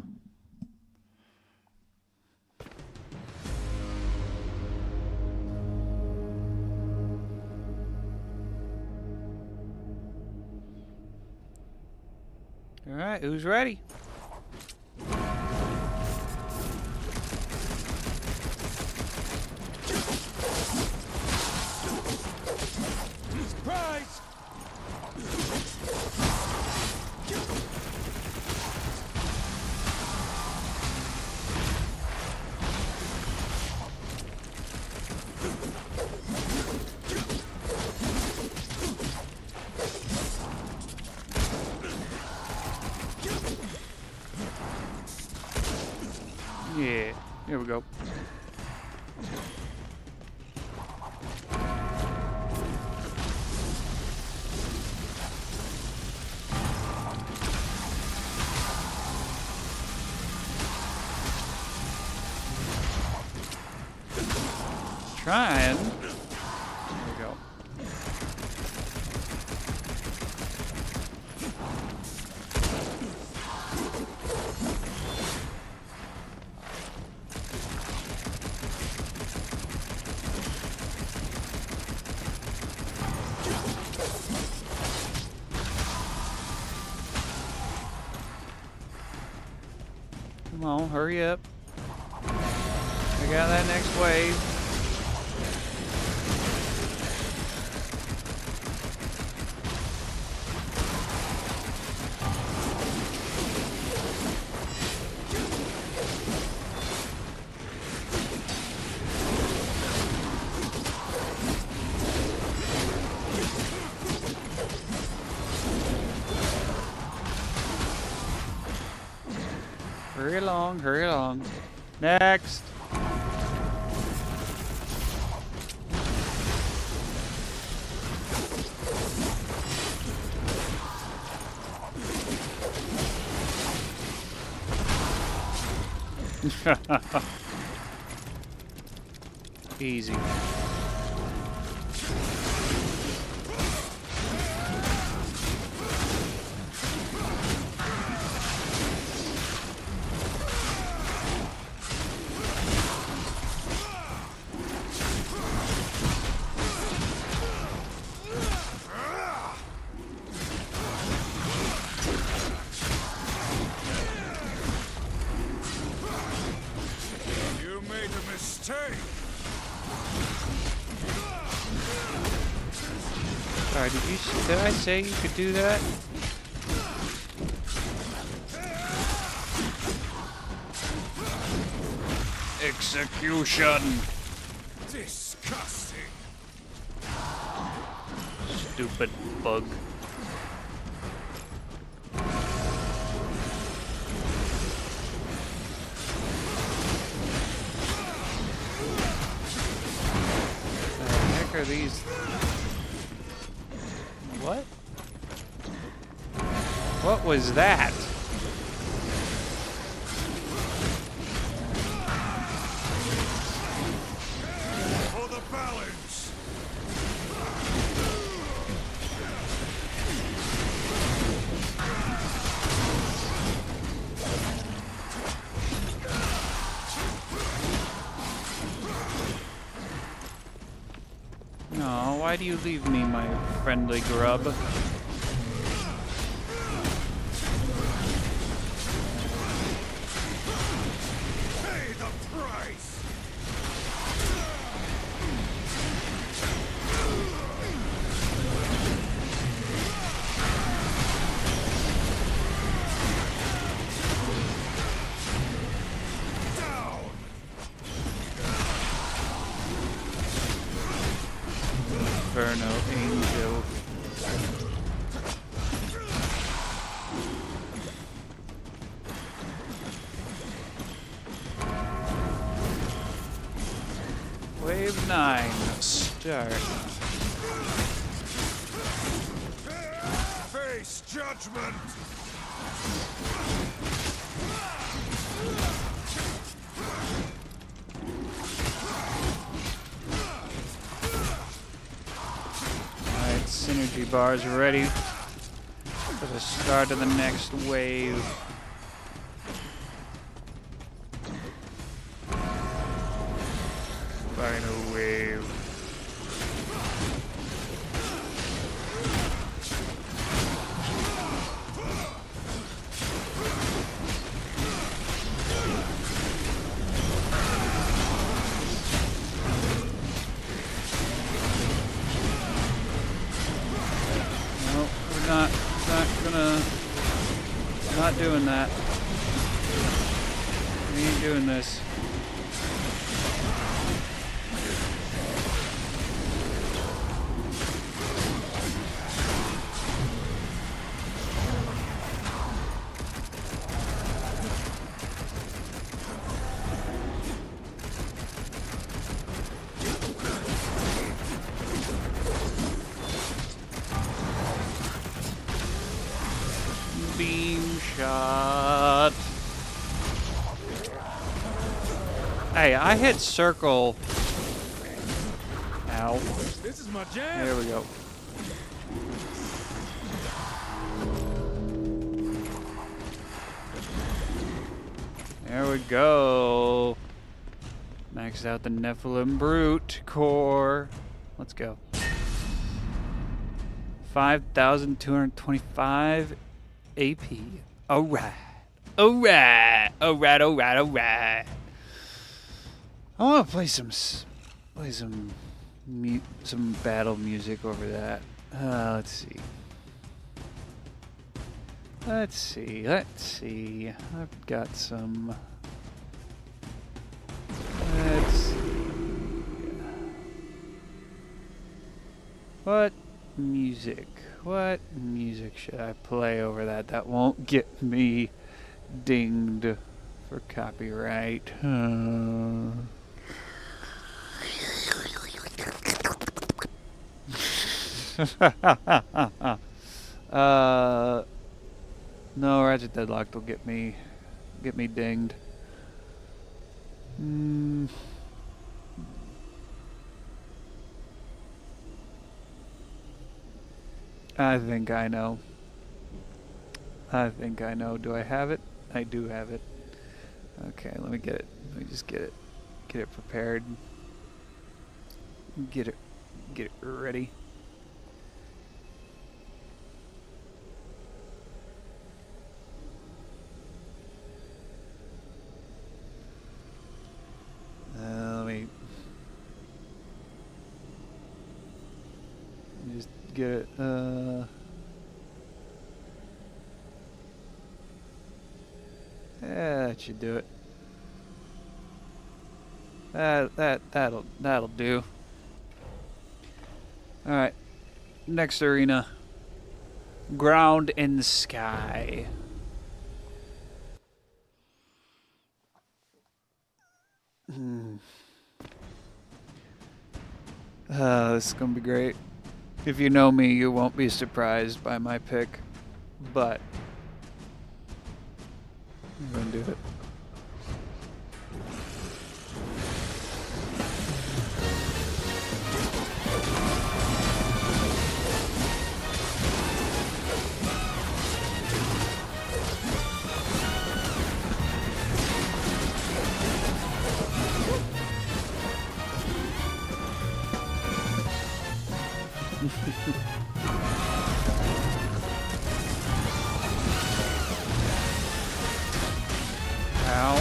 Alright, who's ready? Surprise! Yeah, here we go. Trying. There we go. Come on, hurry up. I got that next wave. Hurry along, hurry along. Next. Easy. You made a mistake. Sorry, did I say you could do that? Execution. Disgusting. Stupid bug. What the heck are these? What? What was that? For the balance. No, why do you leave me, my friendly grub? Pay the price. Inferno Angel. Wave 9, start. Face judgment! Alright, synergy bars ready for the start of the next wave. Final wave. No, we're not doing that. We ain't doing this. Beam shot. Hey, I hit circle. Ow. This is my jam. There we go. There we go. Maxed out the Nephilim Brute core. Let's go. 5,225 AP. Alright. Alright. Alright, alright, alright. I want to play some battle music over that. Let's see. Let's see. I've got some. Let's see. What music should I play over that? That won't get me dinged for copyright. No, Ratchet Deadlocked will get me dinged. I think I know. Do I have it? I do have it. Okay, let me get it. Let me just get it prepared. Get it ready. Let me just get it. Yeah, that should do it. That'll do. All right, next arena. Ground and Sky. This is gonna be great. If you know me, you won't be surprised by my pick, but I'm gonna do it. Ow.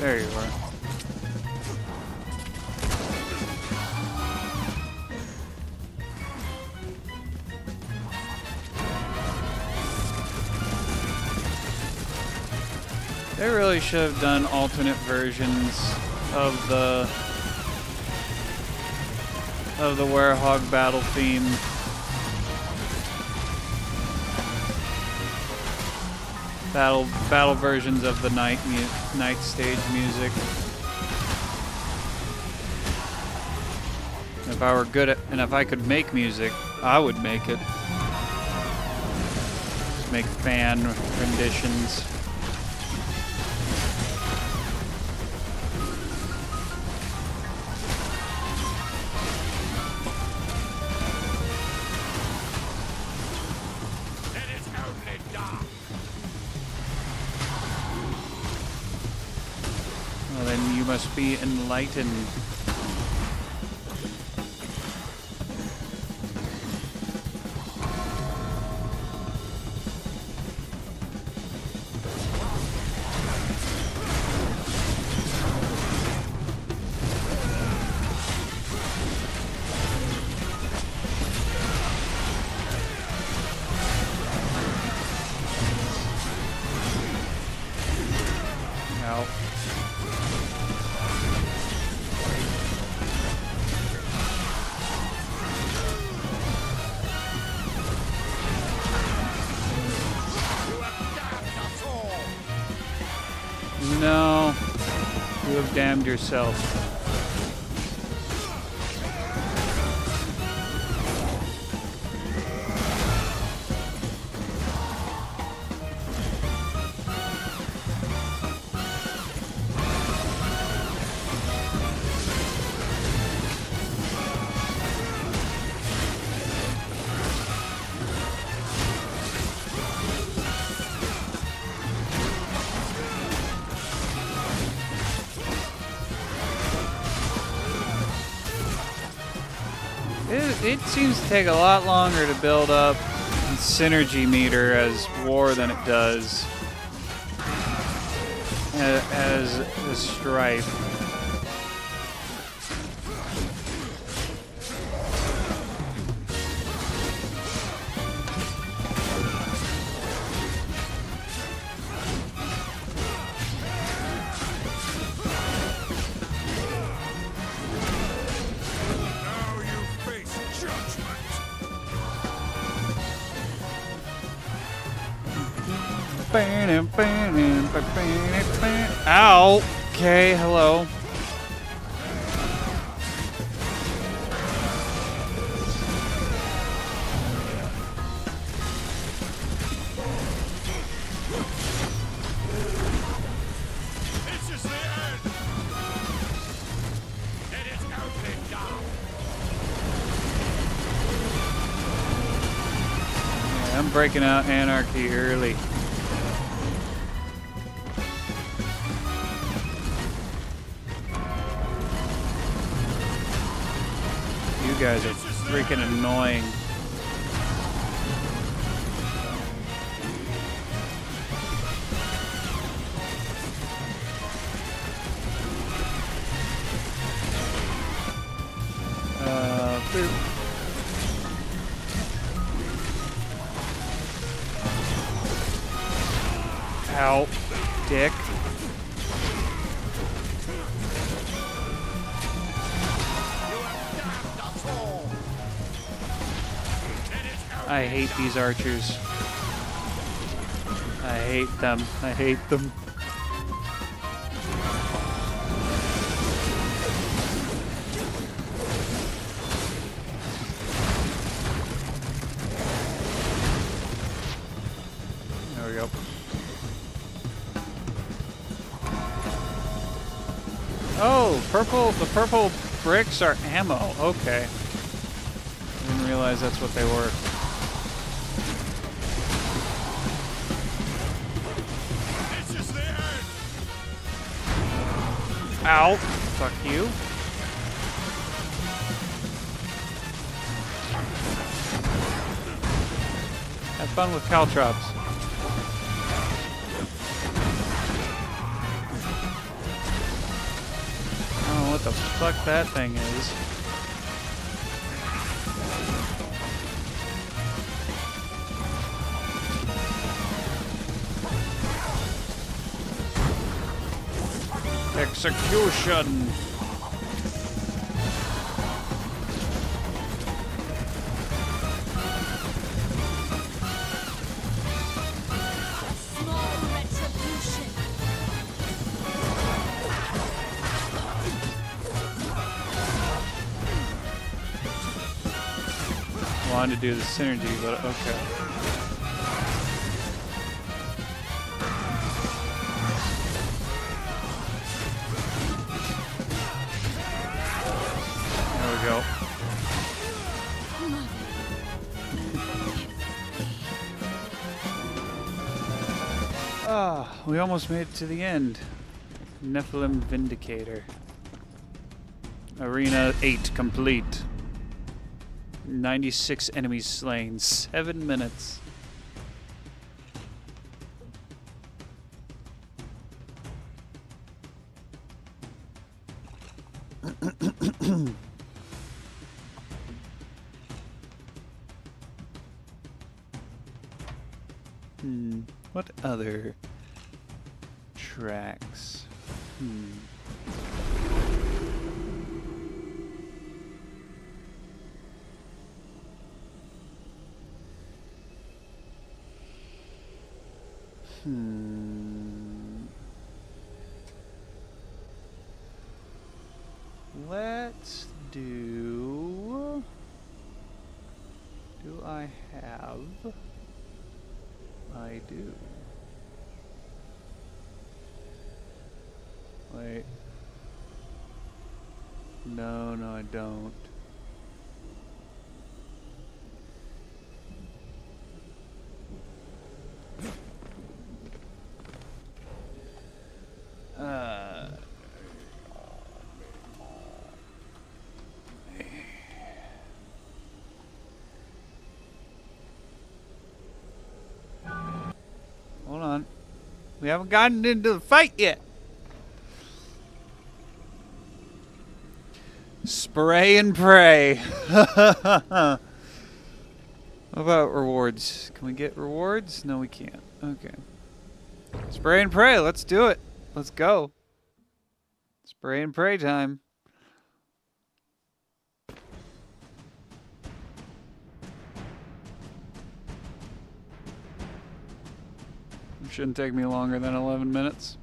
There you are. They really should have done alternate versions of the Werehog battle theme. Battle versions of the night stage music. If I were good at, and if I could make music, I would make it. Just make fan renditions. Well, then you must be enlightened. Ow. No, you have damned yourself. It seems to take a lot longer to build up synergy meter as war than it does as strife. Ow! Okay, hello. This is the end. Let it open down. Yeah, I'm breaking out anarchy early. You guys are freaking annoying. Boop. Ow, dick. I hate these archers. I hate them. I hate them. There we go. Oh, the purple bricks are ammo. Okay. I didn't realize that's what they were. Ow. Fuck you. Have fun with caltrops. what the fuck that thing is. Execution! Wanted to do the synergy, but okay. There we go. Ah, we almost made it to the end. Nephilim Vindicator. Arena 8 complete. 96 enemies slain. 7 minutes. What other tracks? Let's do... Do I have... I do. Wait. No, I don't. Hold on. We haven't gotten into the fight yet. Spray and pray. What about rewards? Can we get rewards? No, we can't. Okay. Spray and pray. Let's do it. Let's go. Spray and pray time. It shouldn't take me longer than 11 minutes.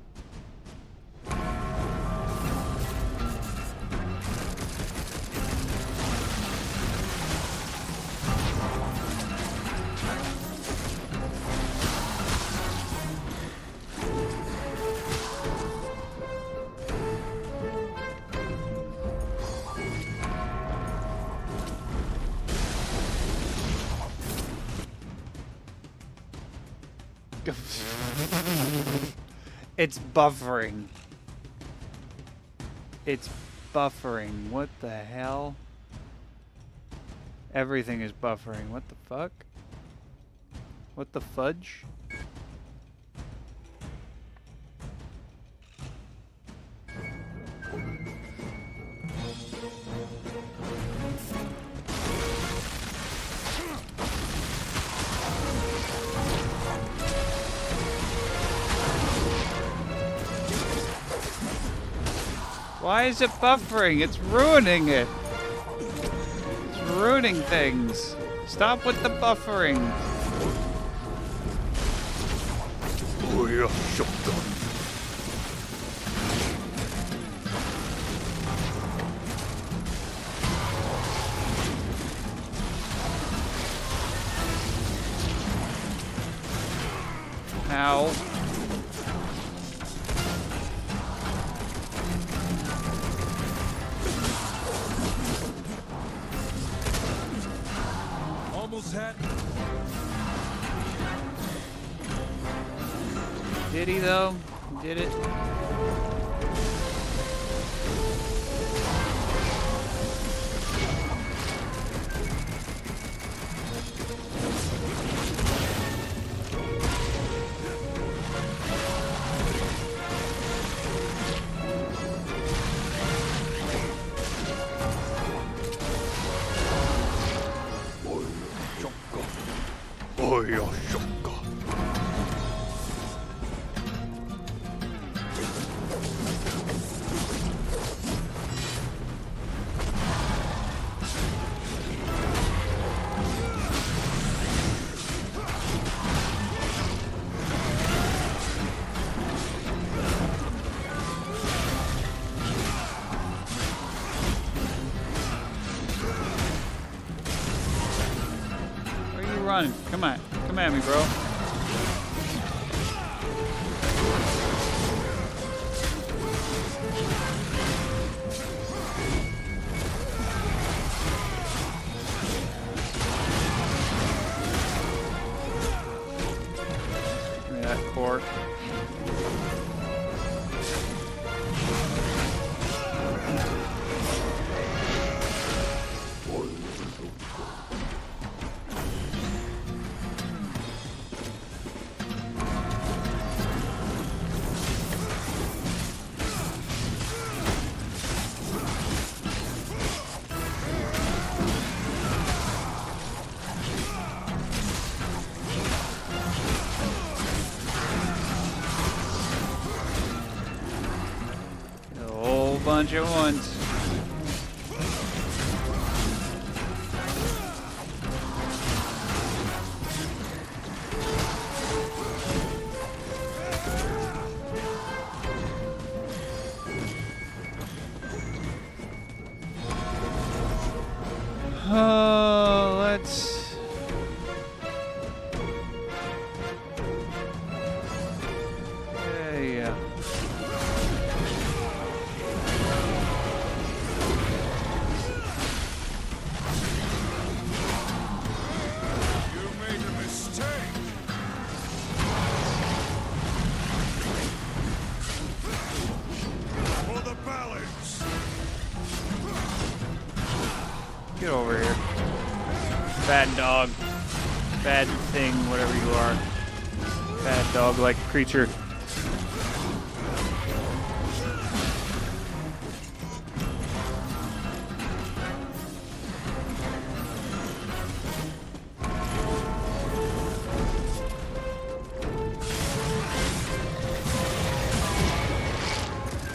It's buffering. It's buffering. What the hell? Everything is buffering. What the fuck? What the fudge? Why is it buffering? It's ruining it. It's ruining things. Stop with the buffering. Oh yeah, shotgun. Ow. Did he though? Did it? Where are you running? Come on. Come at me, bro. Give me that pork. Bunch at once. Oh, let's. Yeah. Get over here. Bad dog. Bad thing, whatever you are. Bad dog-like creature.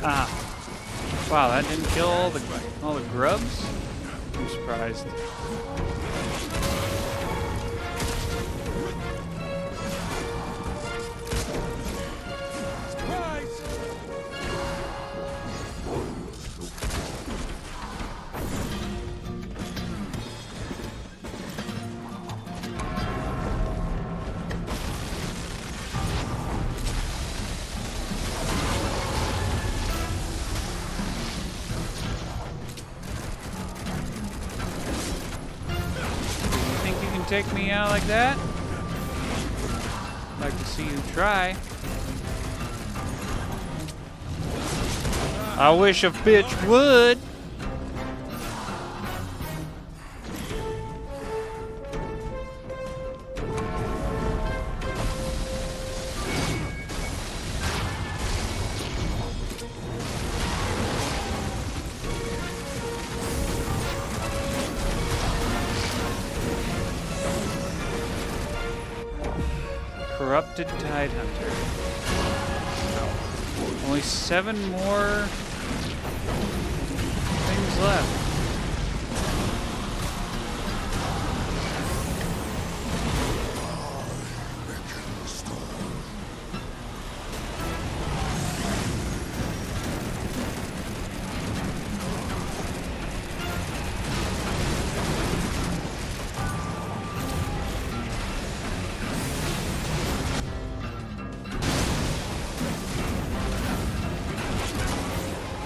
Ah. Wow, that didn't kill all the grubs? I'm surprised. Take me out like that? I'd like to see you try. I wish a bitch would. Corrupted Tide Hunter. Only 7 more things left.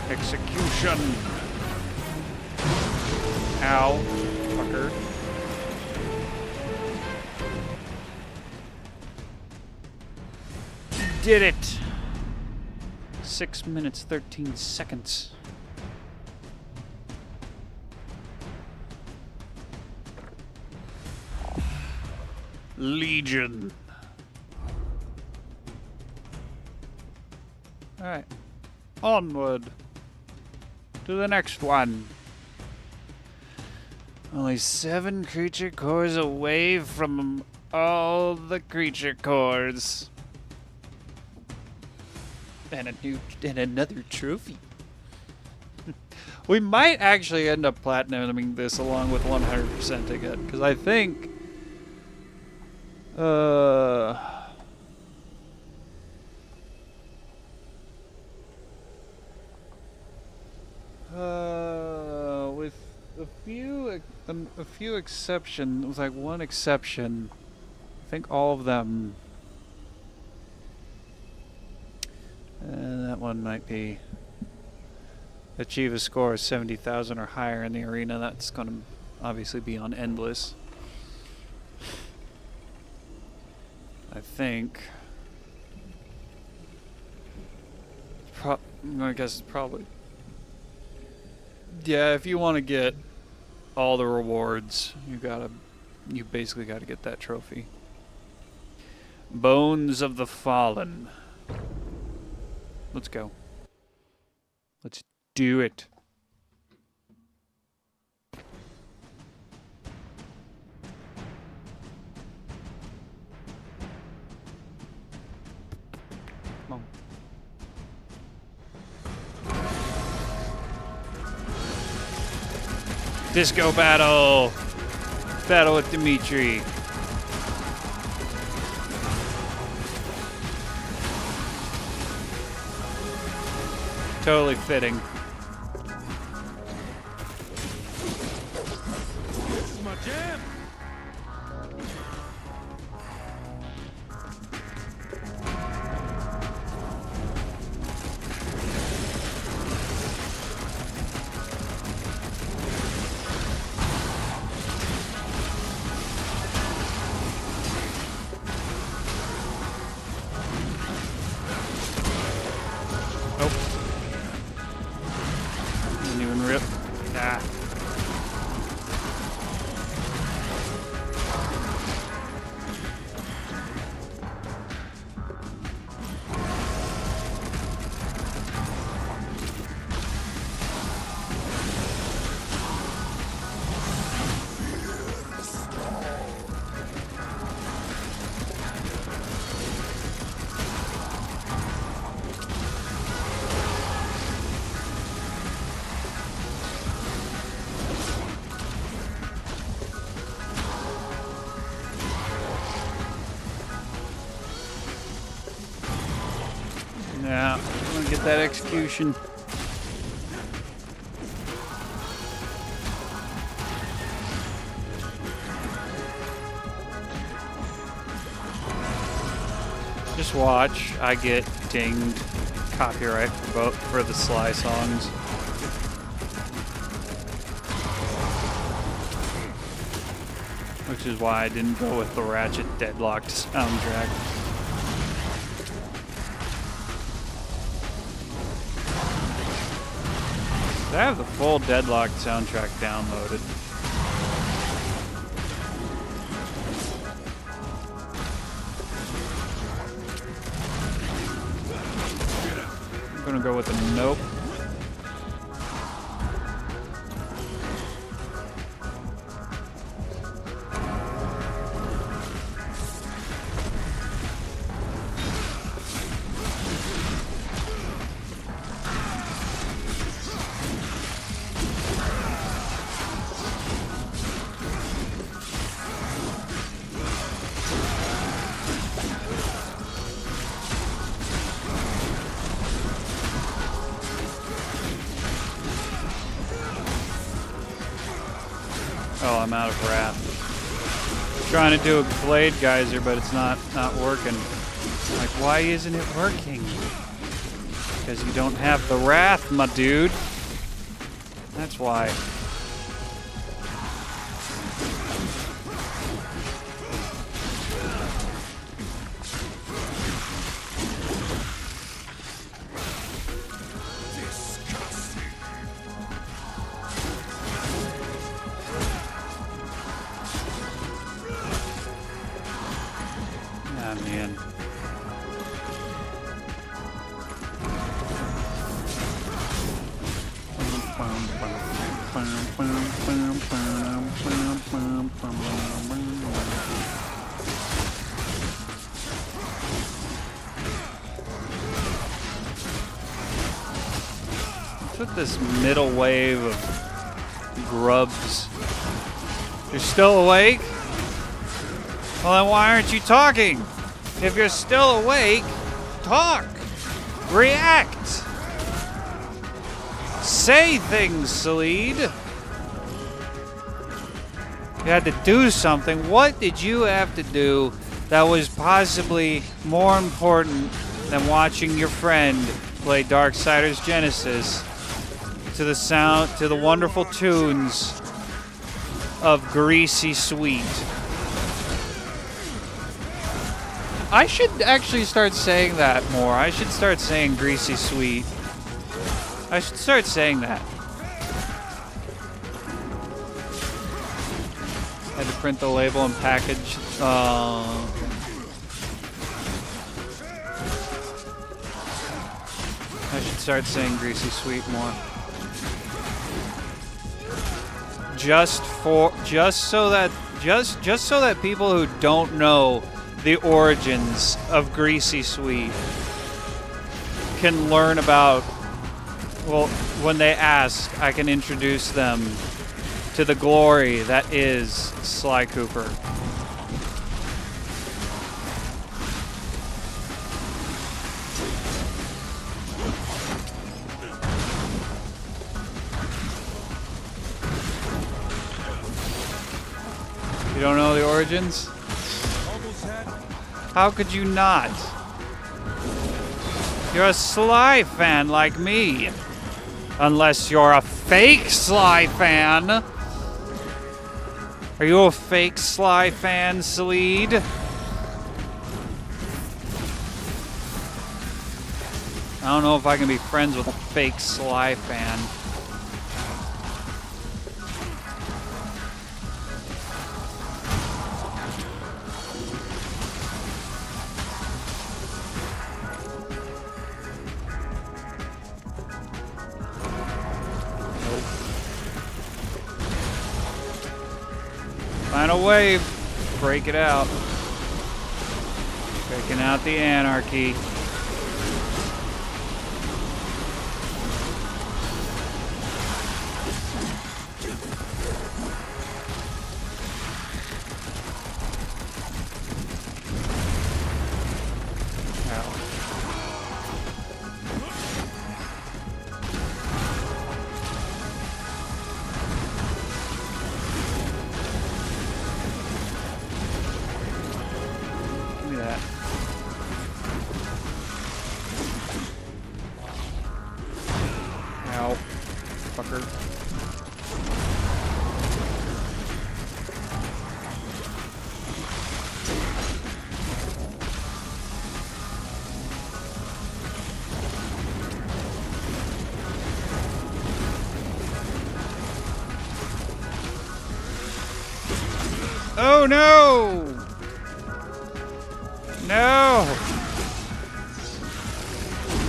Execution. Ow, fucker. Did it. 6 minutes, 13 seconds. Legion. All right. Onward. To the next one. Only 7 creature cores away from all the creature cores. And another trophy. We might actually end up platinuming this along with 100% again, because I think with a few exceptions, with like one exception, I think all of them. That one might be achieve a score of 70,000 or higher in the arena. That's going to obviously be on endless. I think. I guess it's probably. Yeah, if you want to get all the rewards, you basically gotta get that trophy. Bones of the Fallen. Let's go. Let's do it. Come on. Disco battle! Battle with Dimitri. Totally fitting. This is my jam. Yeah, I'm gonna get that execution. Just watch, I get dinged copyright for the Sly songs. Which is why I didn't go with the Ratchet Deadlocked soundtrack. I have the full Deadlocked soundtrack downloaded. I'm gonna go with a nope. Oh, I'm out of wrath. Trying to do a blade geyser, but it's not working. Like, why isn't it working? Because you don't have the wrath, my dude. That's why. What's with this middle wave of grubs? You're still awake? Well, then why aren't you talking? If you're still awake, talk. React. Say things, Salid. You had to do something. What did you have to do that was possibly more important than watching your friend play Darksiders Genesis to the wonderful tunes of Greasy Sweet? I should actually start saying that more. I should start saying Greasy Sweet. I should start saying that. Had to print the label and package. I should start saying Greasy Sweet more. Just so that people who don't know the origins of Greasy Sweet can learn about, well, when they ask, I can introduce them to the glory that is Sly Cooper. You don't know the origins? How could you not? You're a Sly fan like me. Unless you're a fake Sly fan. Are you a fake Sly fan, Salid? I don't know if I can be friends with a fake Sly fan. Find a wave. Break it out. Breaking out the anarchy. Oh no! No!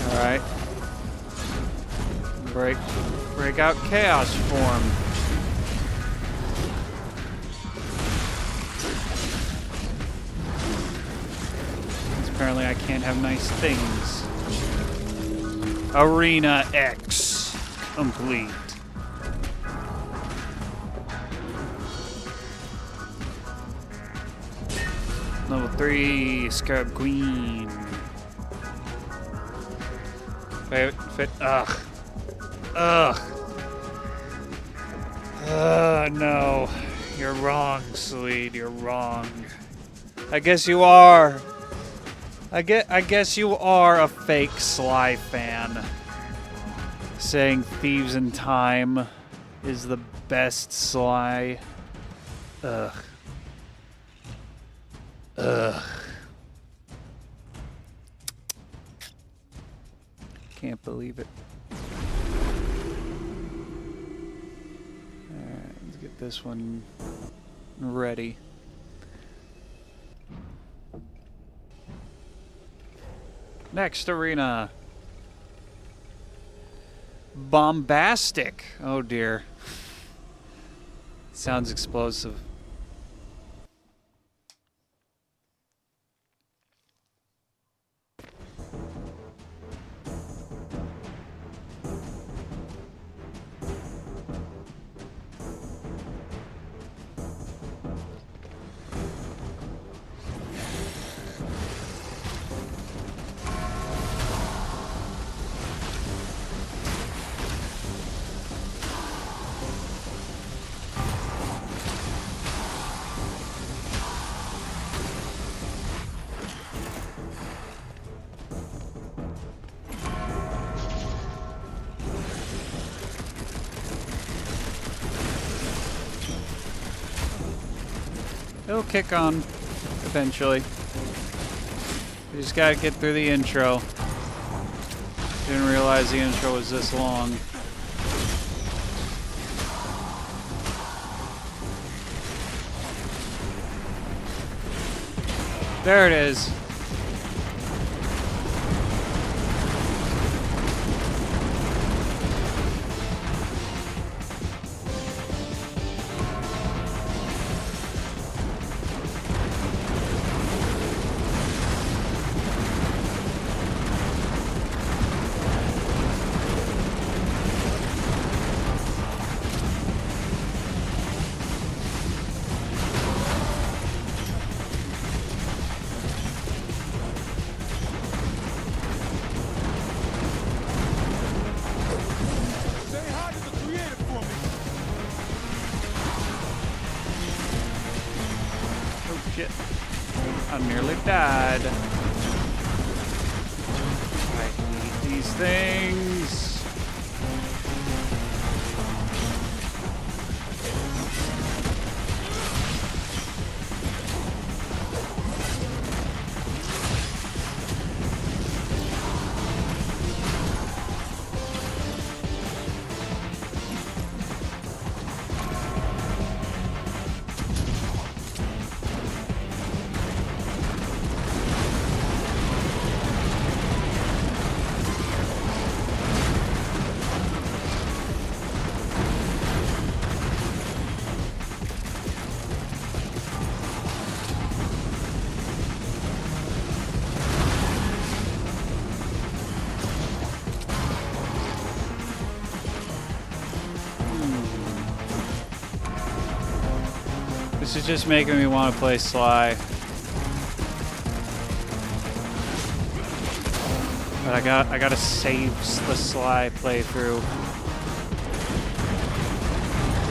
Alright. Break out chaos form. Apparently I can't have nice things. Arena X complete. Level 3, Scarab Queen. Ugh. No. You're wrong, Sleed. You're wrong. I guess you are. I guess you are a fake Sly fan. Saying Thieves in Time is the best Sly. Ugh. Ugh. Can't believe it. Alright, let's get this one ready. Next arena. Bombastic. Oh dear. Sounds explosive. It'll kick on eventually. We just gotta get through the intro. Didn't realize the intro was this long. There it is. I nearly died. I hate these things. This is just making me want to play Sly. But I gotta save the Sly playthrough.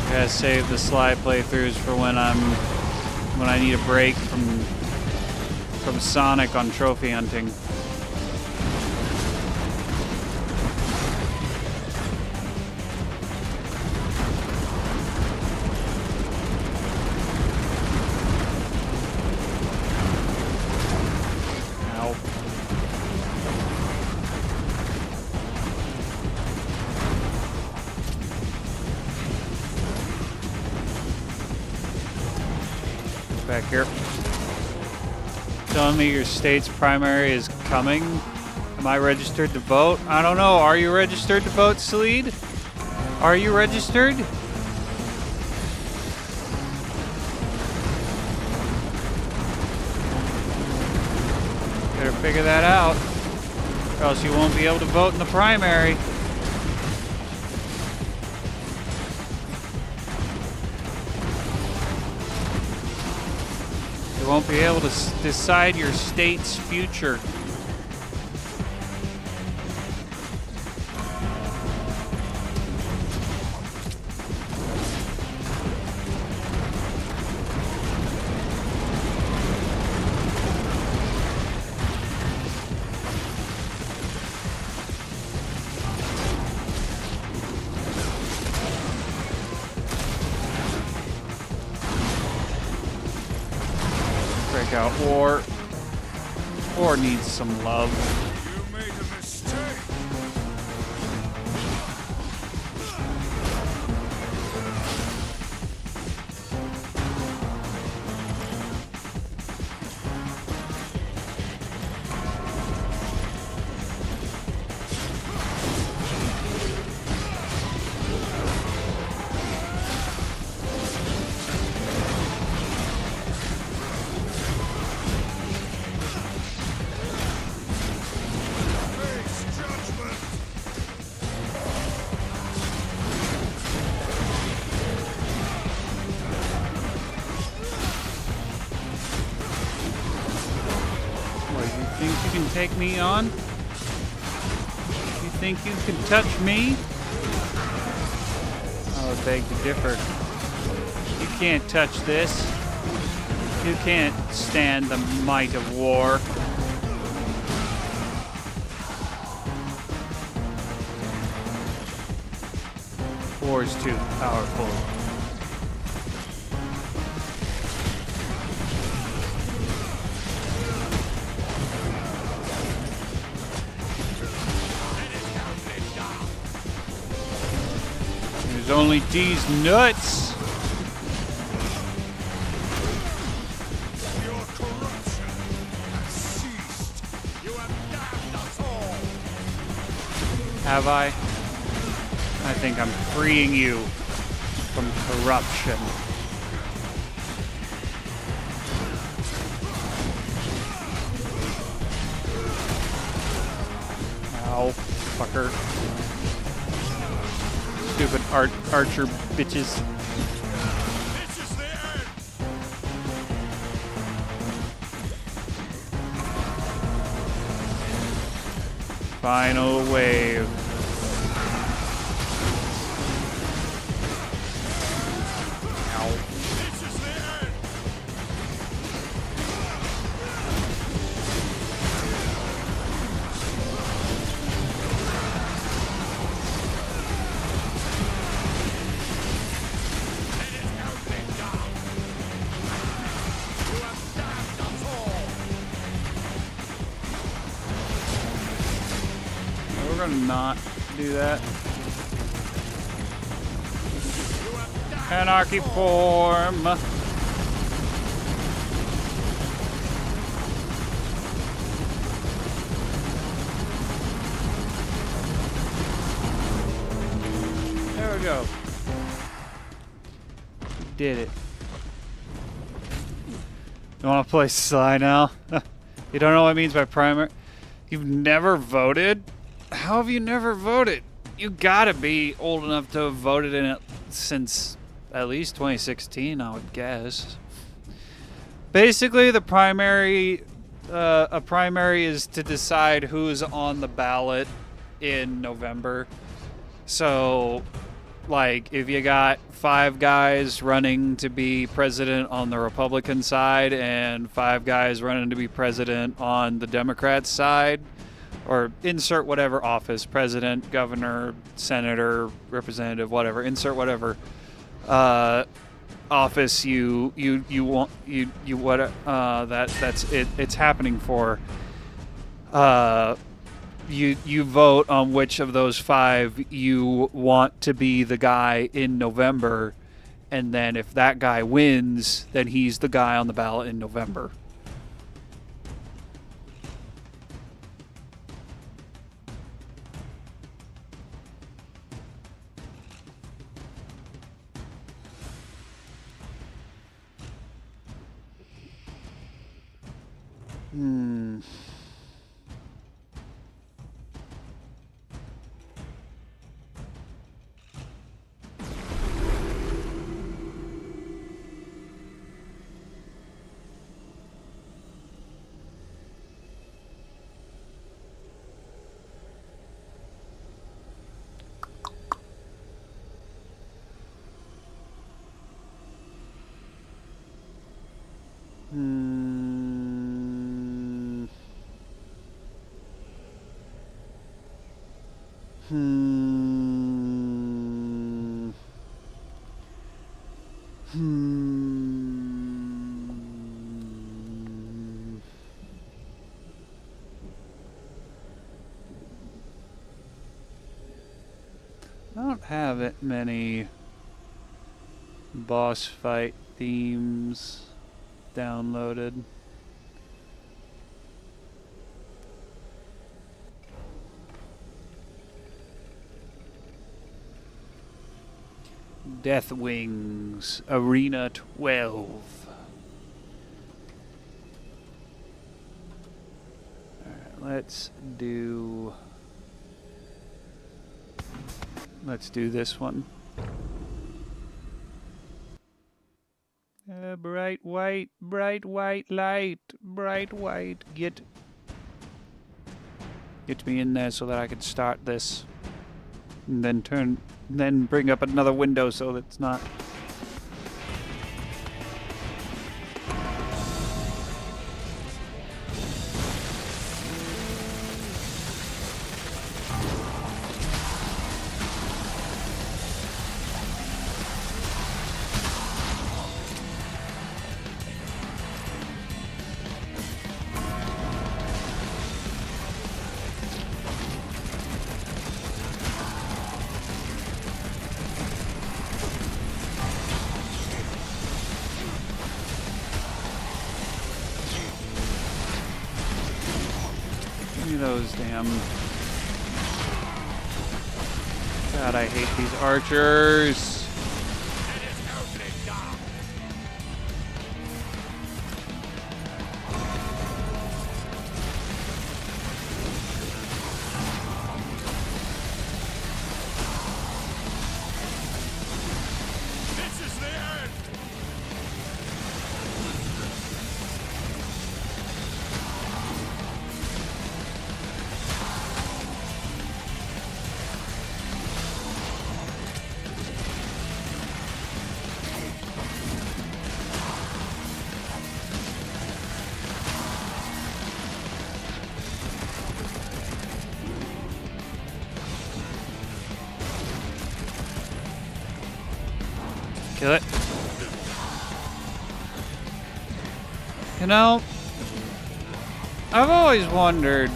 I gotta save the Sly playthroughs for when I need a break from Sonic on trophy hunting. Back here. Telling me your state's primary is coming. Am I registered to vote? I don't know. Are you registered to vote, Sleed? Are you registered? Better figure that out, or else you won't be able to vote in the primary. You won't be able to decide your state's future. Break out or needs some love. You made a mistake. Think you can take me on? You think you can touch me? I would beg to differ. You can't touch this. You can't stand the might of war. War is too powerful. There's only these nuts. Your corruption has ceased. You have damned us all. Have I? I think I'm freeing you from corruption. Ow, fucker. Stupid archer bitches. This is the end. Final wave. Ow. This is the end. Let it countdown down. You have damned us all. We're gonna not do that. Anarchy form. There we go. Did it. You want to play Sly now? You don't know what it means by primary? You've never voted? How have you never voted? You gotta be old enough to have voted in it since at least 2016, I would guess. Basically, the primary, a primary is to decide who's on the ballot in November. So, like, if you got 5 guys running to be president on the Republican side and 5 guys running to be president on the Democrat side, or insert whatever office, president, governor, senator, representative, whatever, insert whatever office you want, that's it, it's happening for. You vote on which of those 5 you want to be the guy in November, and then if that guy wins, then he's the guy on the ballot in November. I don't have it many boss fight themes downloaded. Deathwings Arena 12. Alright, let's do this one. Bright white light, bright white. Get me in there so that I can start this. And then bring up another window so that it's not. of those damn... God, I hate these archers. Kill it. You know, I've always wondered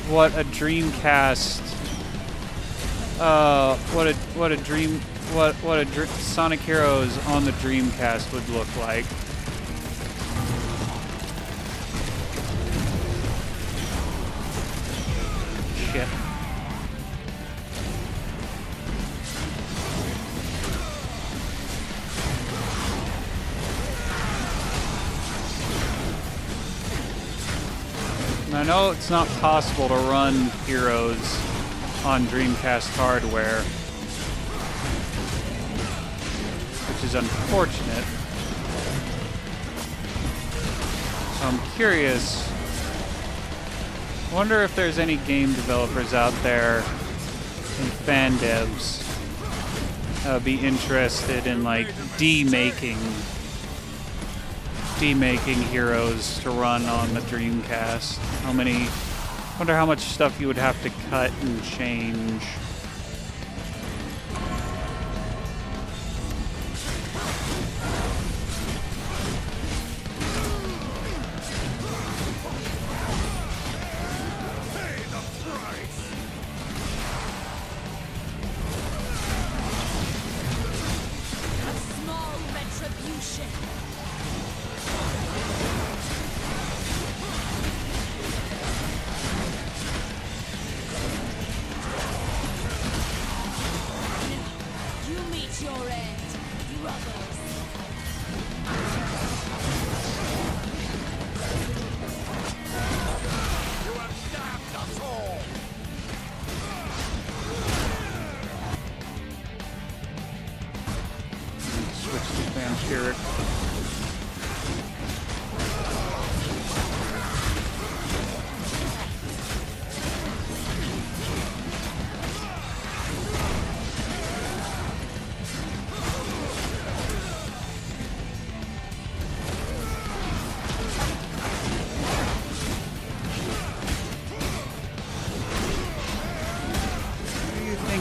what a Dreamcast, Sonic Heroes on the Dreamcast would look like. Shit. I know it's not possible to run Heroes on Dreamcast hardware, which is unfortunate. So I'm curious. I wonder if there's any game developers out there and fan devs that would be interested in like demaking Heroes to run on the Dreamcast. Wonder how much stuff you would have to cut and change.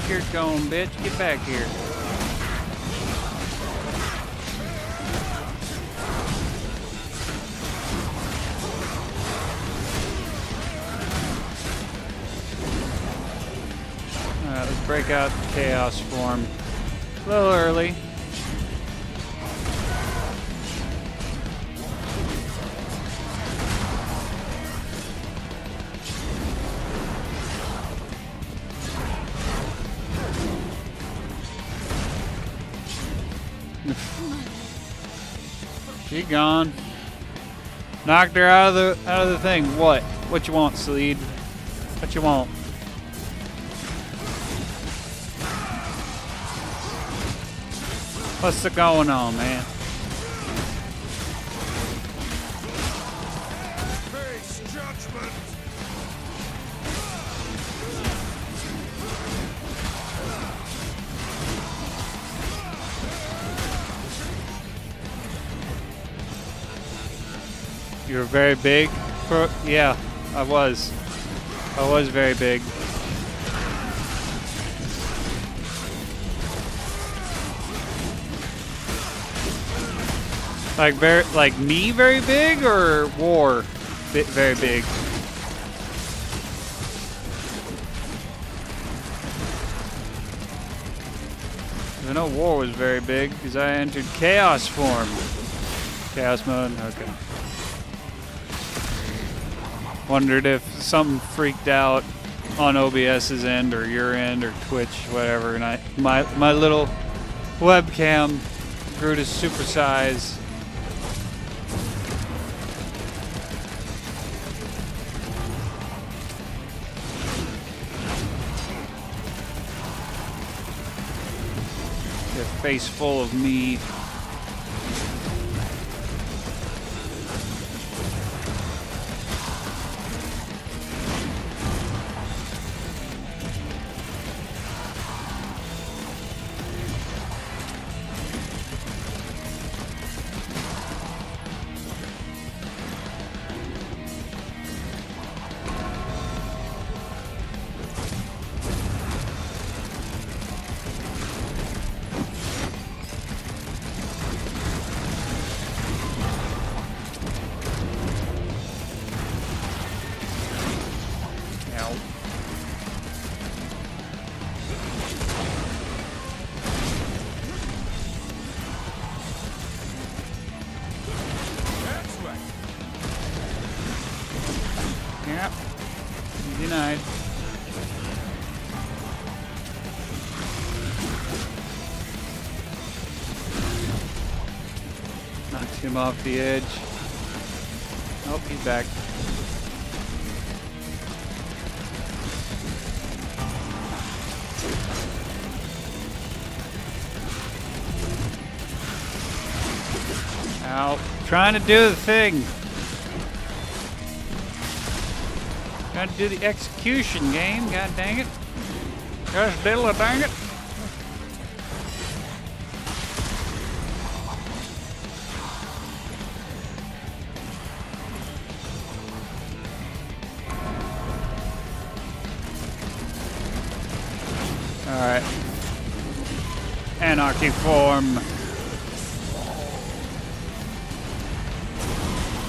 You're going, bitch. Get back here. Alright, let's break out the chaos form. A little early. She gone. Knocked her out of the thing. What? What you want, Sleed? What you want? What's going on, man? Face judgment. You were very big? Yeah, I was. I was very big. Like me very big or War very big? I know War was very big because I entered Chaos form. Chaos mode, okay. Wondered if something freaked out on OBS's end or your end or Twitch, whatever, and my little webcam grew to supersize. A face full of me. Yep. Denied. Knocked him off the edge. Oh, he's back. Ow. Trying to do the thing. Gotta do the execution game, god dang it. Gosh diddle dang it. Alright. Anarchy form.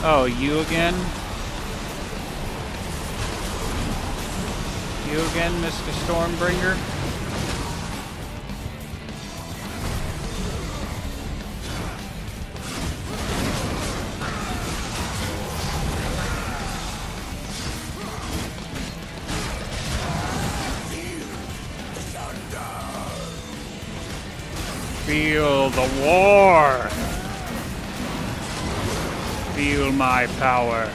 Oh, you again? You again, Mr. Stormbringer? Feel the war! Feel my power.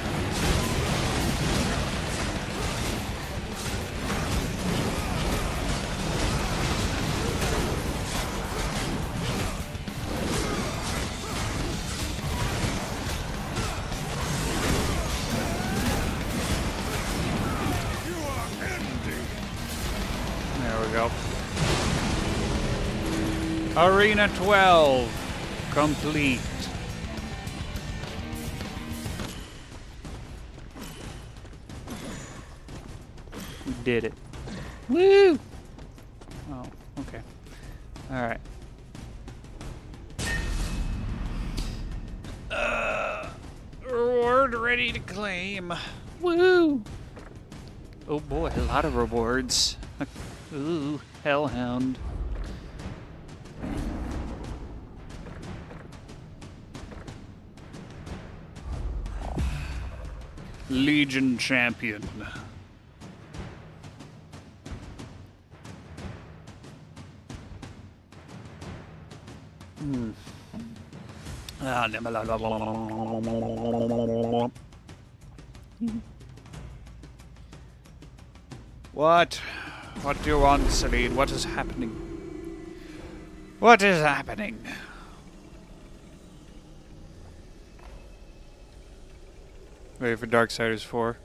Arena 12 complete. We did it. Woo! Oh, okay. Alright. Reward ready to claim. Woo! Oh boy, a lot of rewards. Ooh, Hellhound. Legion Champion. What? What do you want, Celine? What is happening? What is happening? Ready for Darksiders 4.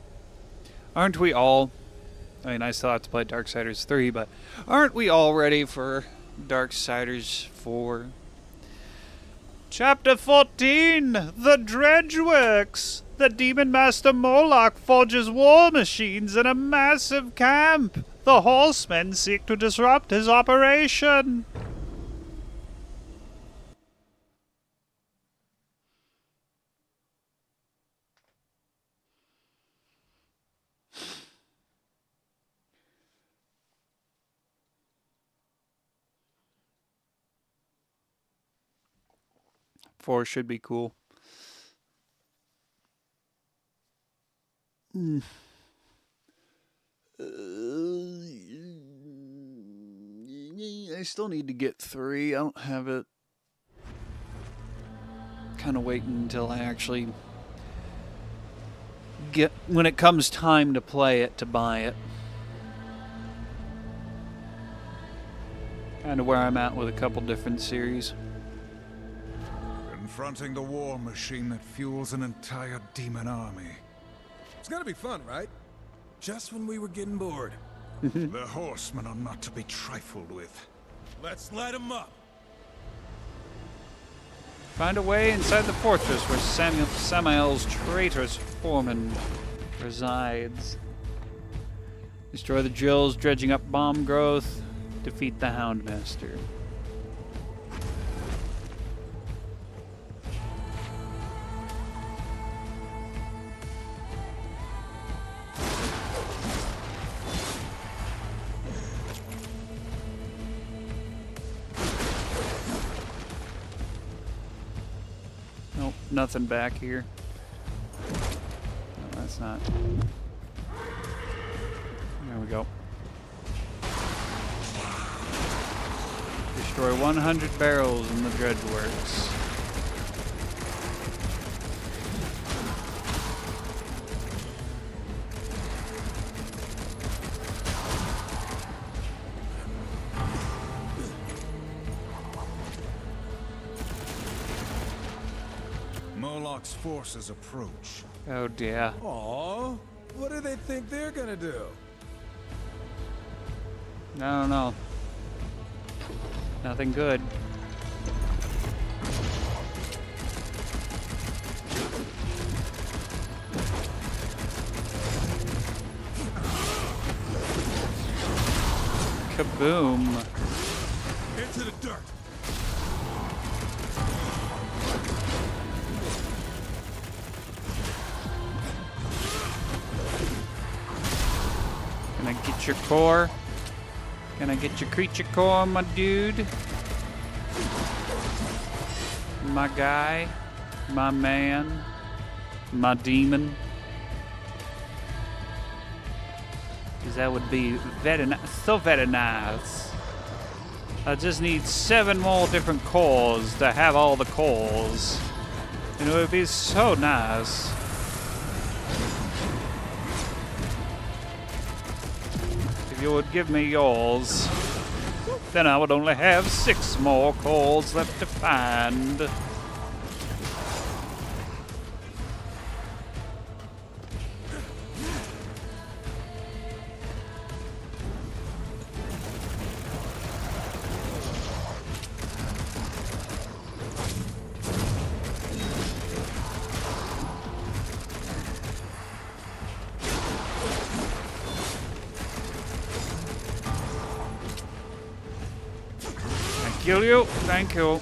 Aren't we all? I mean, I still have to play Darksiders 3, but aren't we all ready for Darksiders 4? Chapter 14! The Dredgeworks! The Demon Master Moloch forges war machines in a massive camp. The horsemen seek to disrupt his operation. Four should be cool. I still need to get 3. I don't have it. Kind of waiting until I actually get, when it comes time to play it, to buy it. Kind of where I'm at with a couple different series. Confronting the war machine that fuels an entire demon army. It's gonna be fun, right? Just when we were getting bored. The horsemen are not to be trifled with. Let's light them up. Find a way inside the fortress where Samael's traitorous foreman resides. Destroy the drills dredging up bomb growth. Defeat the Houndmaster. Nope, nothing back here. No, that's not. There we go. Destroy 100 barrels in the dredge works. Moloch's forces approach. Oh dear. Aww, what do they think they're gonna do? I don't know. Nothing good. Kaboom. Into the dirt. Can I get your core? Can I get your creature core, my dude? My guy? My man? My demon? Because that would be very so very nice. I just need 7 more different cores to have all the cores. And it would be so nice. If you would give me yours, then I would only have 6 more cores left to find. Kill you. Thank you.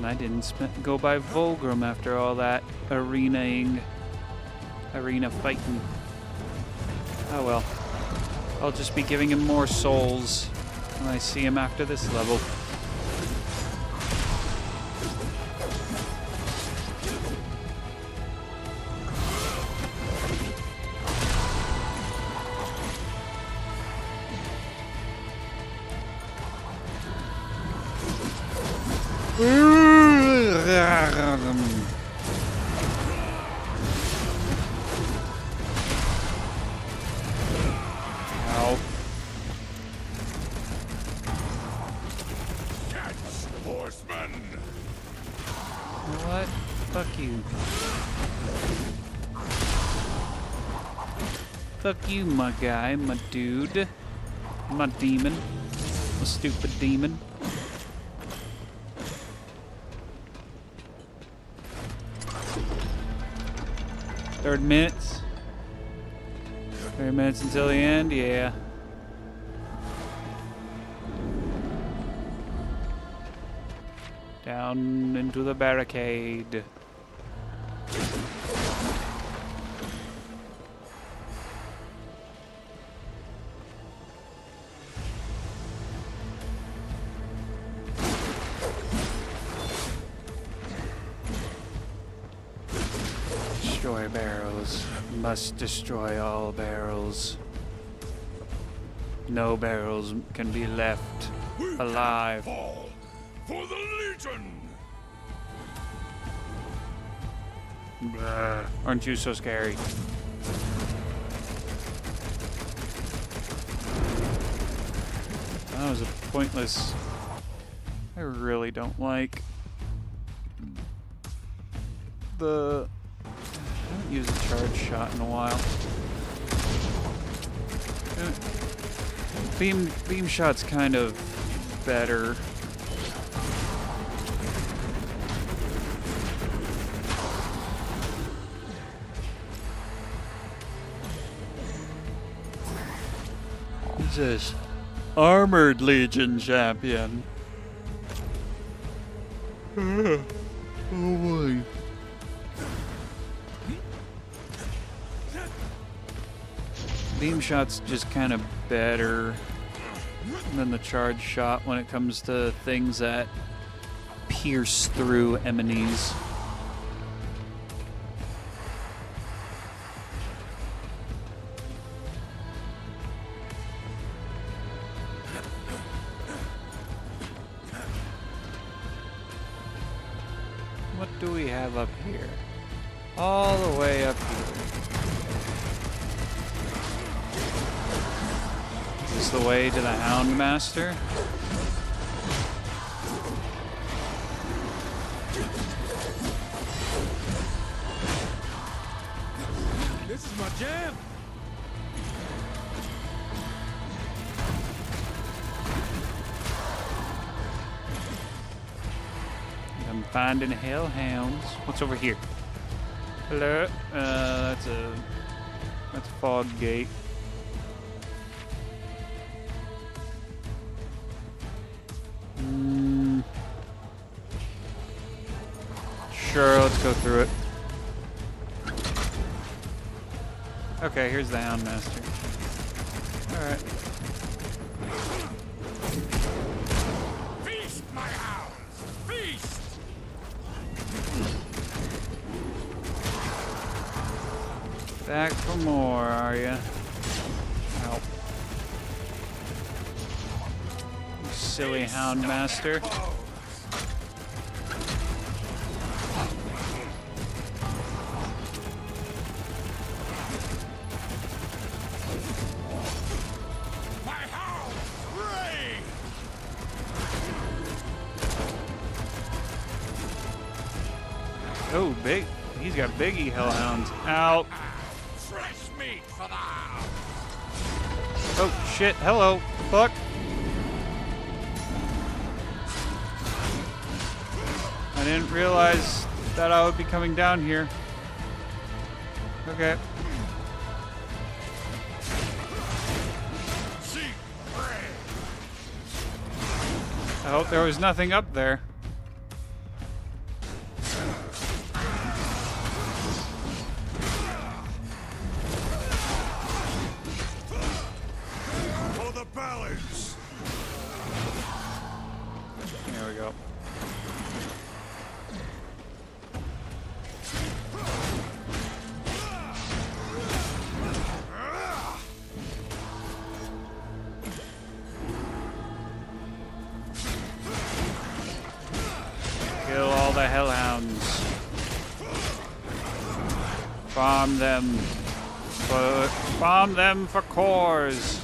I didn't go by Volgrim after all that arena fighting. Oh well. I'll just be giving him more souls when I see him after this level. Ow. Catch, horseman! You know what? Fuck you. Fuck you, my guy, my dude. My demon. My stupid demon. Third minutes. 30 minutes until the end, yeah. Down into the barricade. barrels. Must destroy all barrels. No barrels can be left alive. Fall for the Legion! Aren't you so scary? That was a pointless... I really don't like the... I haven't used a charge shot in a while. Beam shot's kind of better. Who's this? Armored Legion champion. Oh boy. Beam shot's just kind of better than the charge shot when it comes to things that pierce through enemies. What do we have up here? All the way up here. Is the way to the Hound Master? This is my jam. I'm finding hellhounds. What's over here? Hello? That's a fog gate. Sure, let's go through it. Okay, here's the Hound Master. Alright. Feast, my hounds! Feast! Back for more, are ya? Ow. You silly Hound Master. Oh, big. He's got biggie hellhounds. Out. Fresh meat for the hound! Oh, shit. Hello. Fuck. I didn't realize that I would be coming down here. Okay. I hope there was nothing up there. For the balance! There we go. Kill all the hellhounds. Farm them for cores.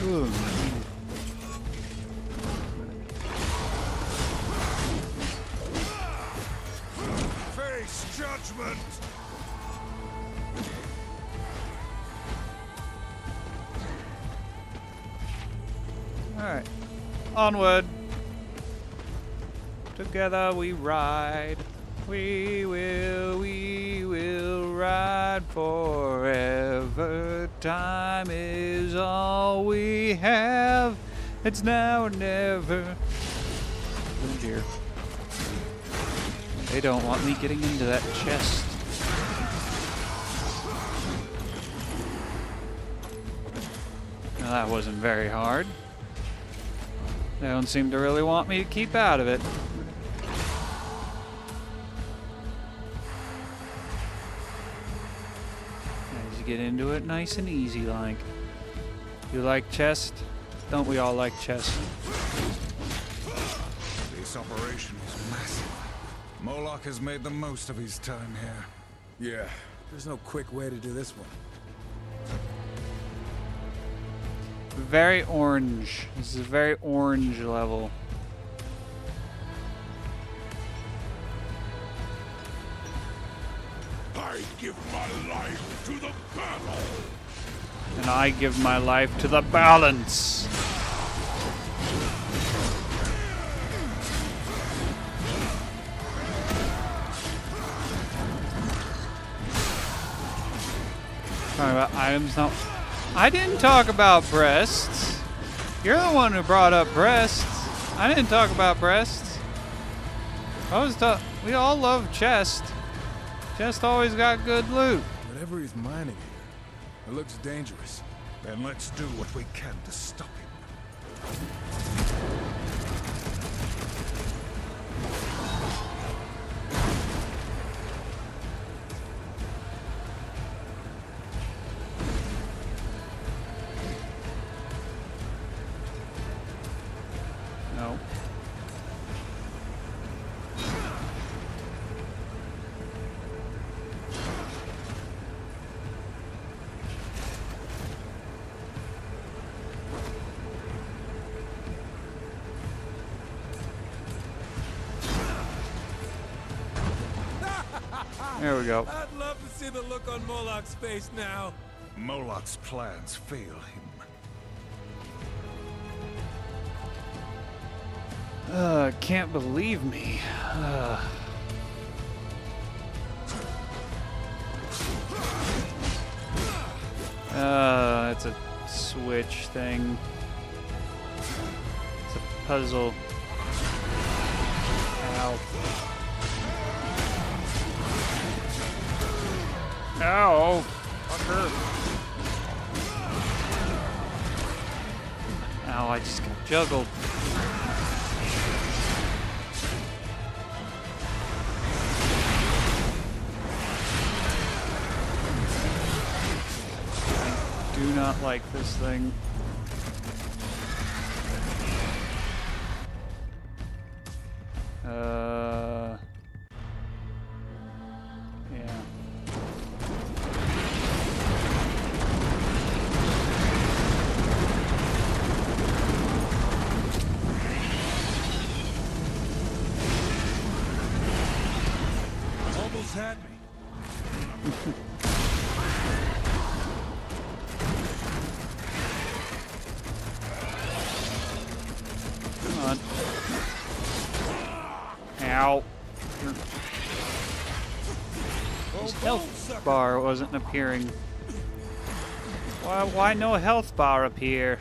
Ooh. Face judgment! Alright. Onward. Together we ride. We will ride forever. Time is all we have. It's now or never. Oh dear. They don't want me getting into that chest. Well, that wasn't very hard. They don't seem to really want me to keep out of it. As you get into it nice and easy like. You like chest? Don't we all like chest? This operation is massive. Moloch has made the most of his time here. Yeah, there's no quick way to do this one. Very orange. This is a very orange level. I give my life to the battle. And I give my life to the balance. Talking about items now. I didn't talk about breasts. You're the one who brought up breasts. I didn't talk about breasts. We all love chest. Chest always got good loot. Whatever he's mining here, it looks dangerous. Then let's do what we can to stop him. No. There we go. I'd love to see the look on Moloch's face now. Moloch's plans fail him. Can't believe me. It's a switch thing. It's a puzzle. Ow. Ow! Fucker. Ow, I just got juggled. I do not like this thing. Yeah. Almost had me. Come on. Ow. His health bar wasn't appearing. Why no health bar appear?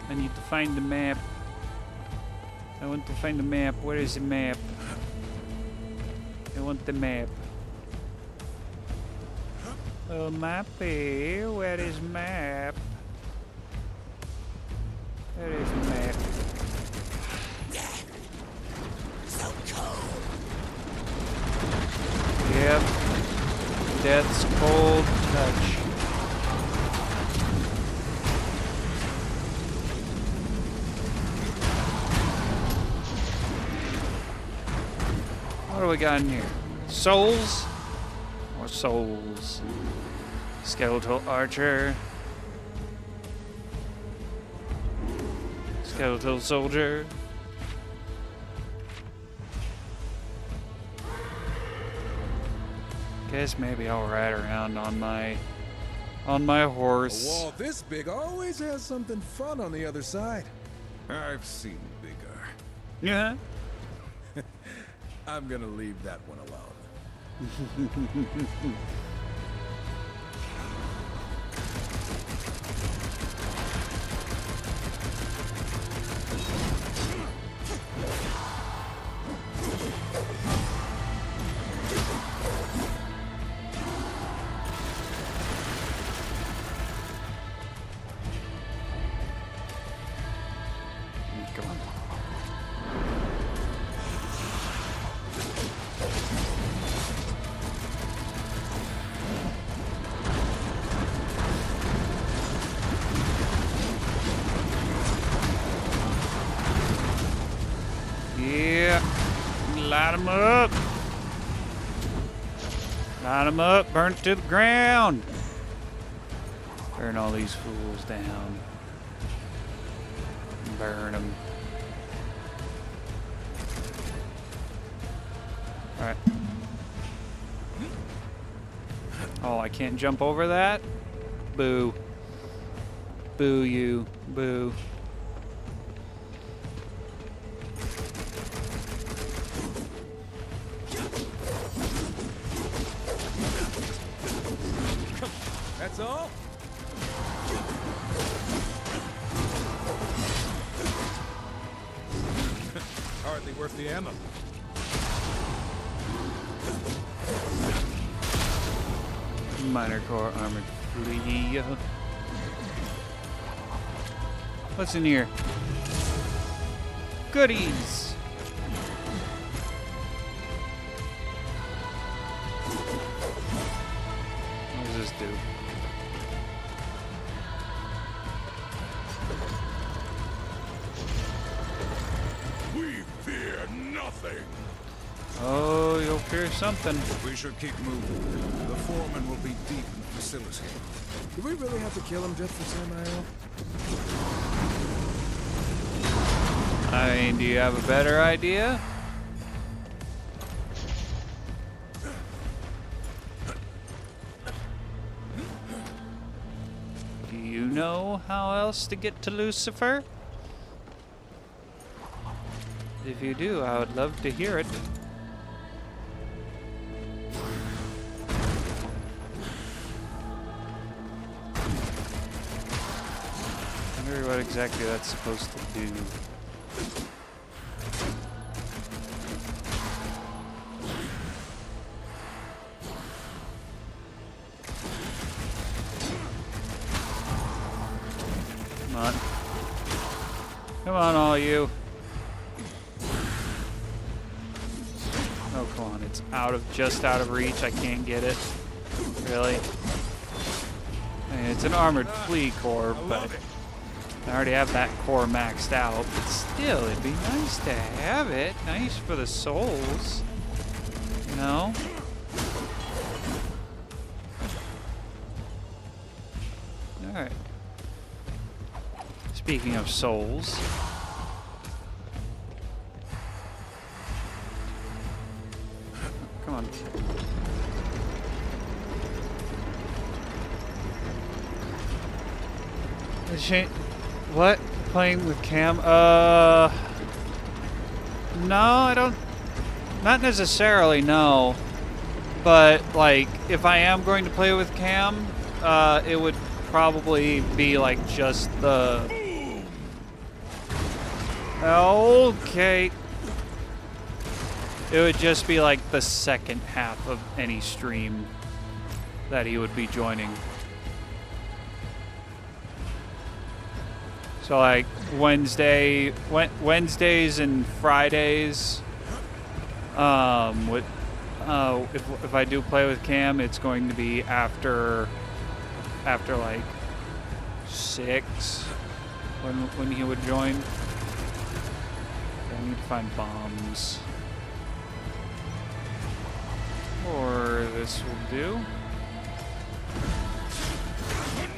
I need to find the map. I want to find the map. Where is the map? I want the map. Oh, mappy. Where is map? Where is map? So cold. Yep. Death's cold touch. What do we got in here? Souls? Or souls? Skeletal archer. Skeletal soldier. Guess maybe I'll ride around on my horse. A wall this big always has something fun on the other side. I've seen bigger. Yeah. I'm gonna leave that one alone. Light him up. Light him up. Burn it to the ground. Burn all these fools down. Burn them. Alright. Oh, I can't jump over that? Boo. Boo you. Boo. That's all? Hardly worth the ammo. Minor core armored flea. What's in here? Goodies. What does this do? We fear nothing. Oh, you'll fear something. We should keep moving. The foreman will be deep in the facility. Do we really have to kill him just for Sam I mean, do you have a better idea? Do you know how else to get to Lucifer? If you do, I would love to hear it. I wonder what exactly that's supposed to do. Come on. Come on, all you. Oh, come on. It's just out of reach. I can't get it. Really? I mean, it's an armored flea core, but I already have that core maxed out. But still, it'd be nice to have it. Nice for the souls. You know? Alright. Speaking of souls. Come on. What? Playing with Cam? No, I don't. Not necessarily, no. But, like, if I am going to play with Cam, it would probably be, like, just the. Okay. It would just be, like, the second half of any stream that he would be joining. So like Wednesdays and Fridays, if I do play with Cam, it's going to be after like 6 when he would join. I need to find bombs, or this will do.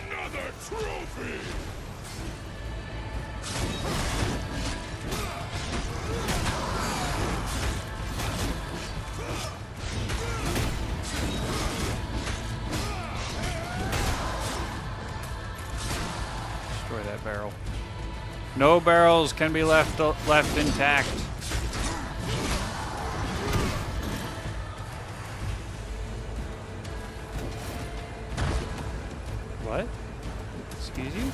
Another trophy. Destroy that barrel. No barrels can be left intact. What? Excuse you?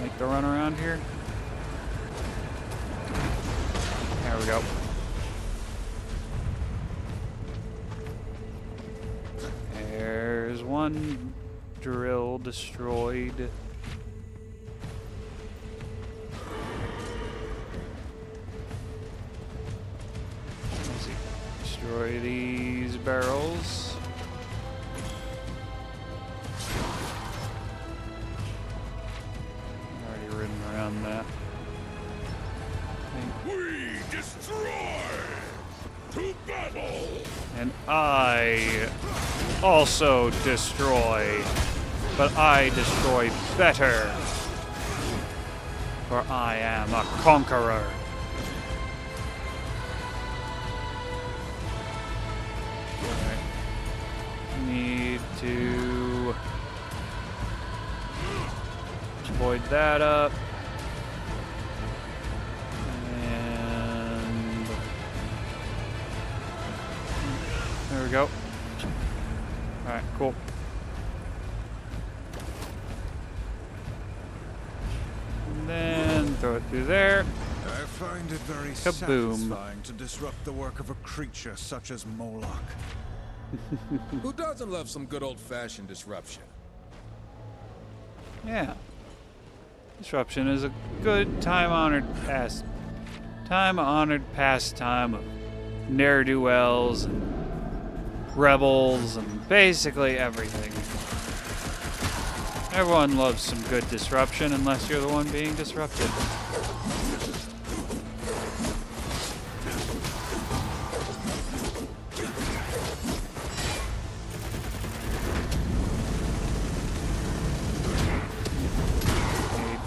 Make the run around here. There we go. There's one drill destroyed. Let's see. Destroy these barrels. Already ridden around that. We destroy! To battle! And I also destroy. But I destroy better. For I am a conqueror. Alright. Need to void that up. And there we go. Alright, cool. And then throw it through there. I find it very Kaboom. satisfying to disrupt the work of a creature such as Moloch. Who doesn't love some good old-fashioned disruption? Yeah. Disruption is a good time-honored pastime of ne'er-do-wells and rebels and basically everything. Everyone loves some good disruption unless you're the one being disrupted.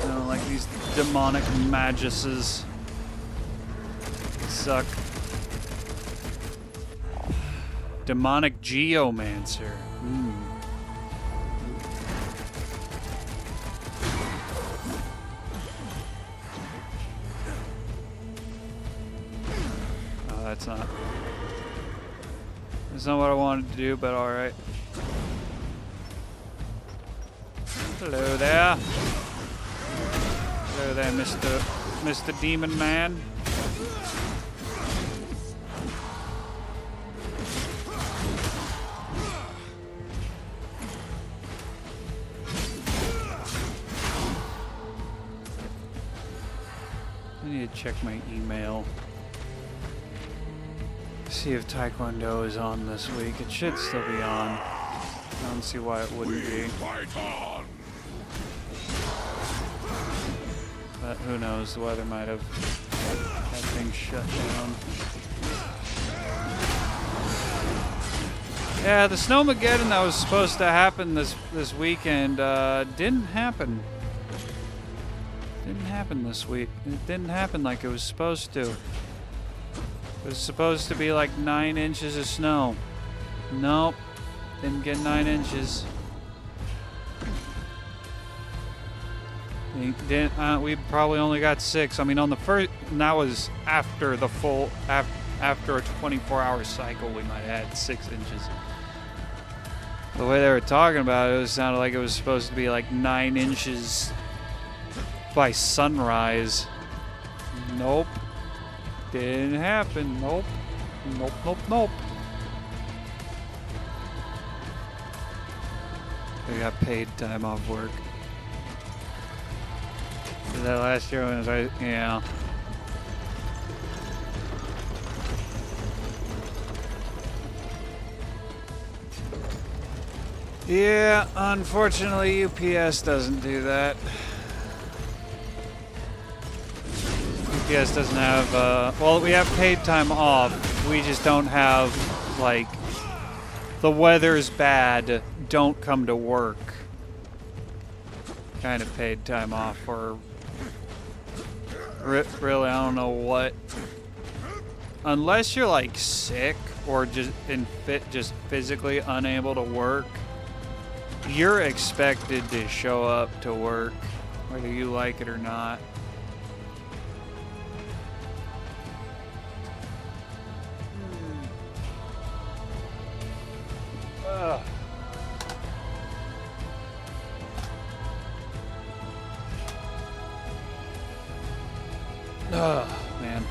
I don't like these demonic maguses. Suck. Demonic geomancer. Oh, that's not what I wanted to do, but all right. Hello there. Hello there, Mr. Demon Man. I need to check my email. See if Taekwondo is on this week. It should still be on. I don't see why it wouldn't be. But who knows? The weather might have had things shut down. Yeah, the Snowmageddon that was supposed to happen this weekend didn't happen. Didn't happen this week. It didn't happen like it was supposed to. It was supposed to be like 9 inches of snow. Nope. Didn't get 9 inches. We probably only got 6. I mean, on the first, and that was after the full, after a 24-hour cycle, we might have had 6 inches. The way they were talking about it, it sounded like it was supposed to be like 9 inches by sunrise. Nope. Didn't happen. Nope. Nope, nope, nope. We got paid time off work. Was that last year when I was, yeah. Yeah, unfortunately UPS doesn't do that. UPS doesn't have, well, we have paid time off. We just don't have, like, the weather's bad, don't come to work kind of paid time off, or really, I don't know what. Unless you're, like, sick or just just physically unable to work, you're expected to show up to work, whether you like it or not. Oh, man.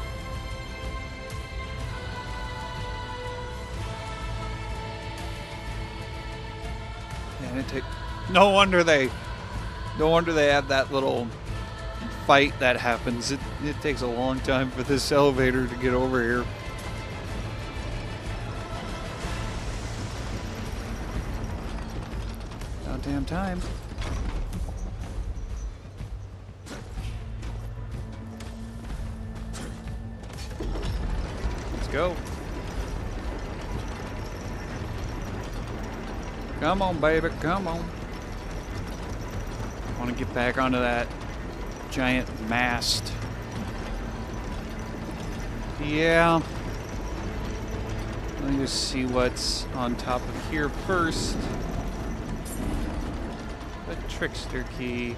And it no wonder they have that little fight that happens. It takes a long time for this elevator to get over here. About damn time. Let's go. Come on, baby, come on. I want to get back onto that giant mast. Yeah. Let me just see what's on top of here first. The trickster key.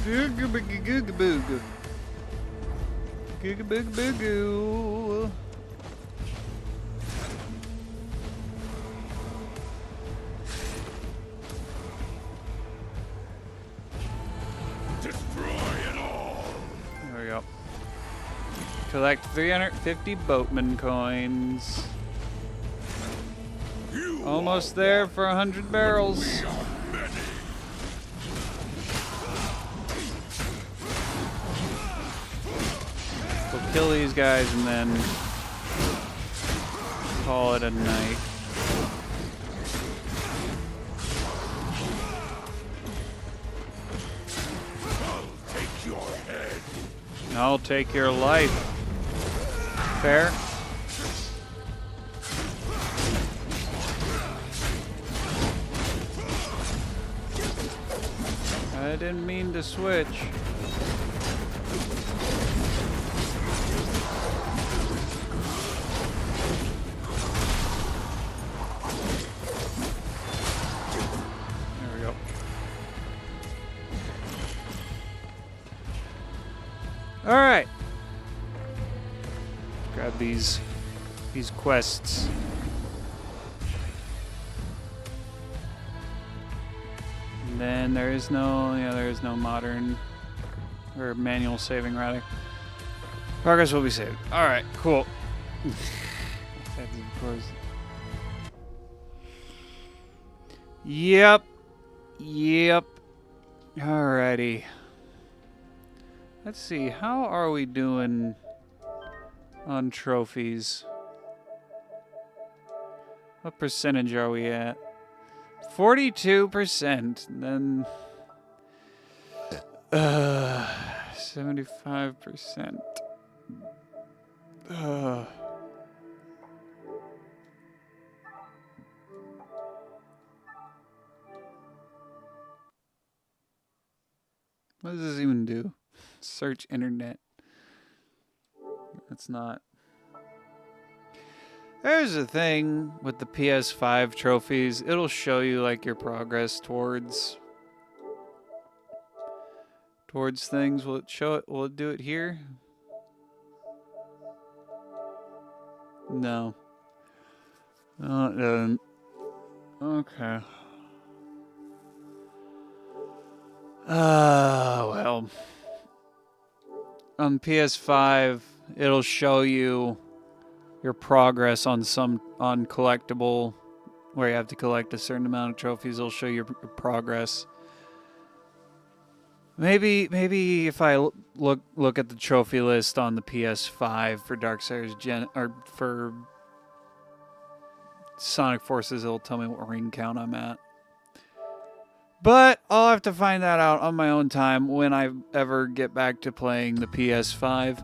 Googa booga googa booga. Googa booga boogoo. Destroy it all. There we go. Collect 350 boatman coins. Almost there for 100 barrels. We'll kill these guys and then call it a night. I'll take your life. Fair? I didn't mean to switch. There we go. All right. Grab these quests. And then there is no modern or manual saving rather. Progress will be saved. All right, cool. Of course. Yep. Alrighty. Let's see, how are we doing on trophies? What percentage are we at? 42%. Then 75%. What does this even do? Search internet. It's not. There's a thing with the PS5 trophies. It'll show you like your progress towards things. Will it show it? Will it do it here? No. No, it doesn't. Okay. Well. On PS5, it'll show you your progress on collectible, where you have to collect a certain amount of trophies. It'll show your progress. Maybe if I look at the trophy list on the PS5 for Darksiders or for Sonic Forces, it'll tell me what ring count I'm at. But I'll have to find that out on my own time when I ever get back to playing the PS5.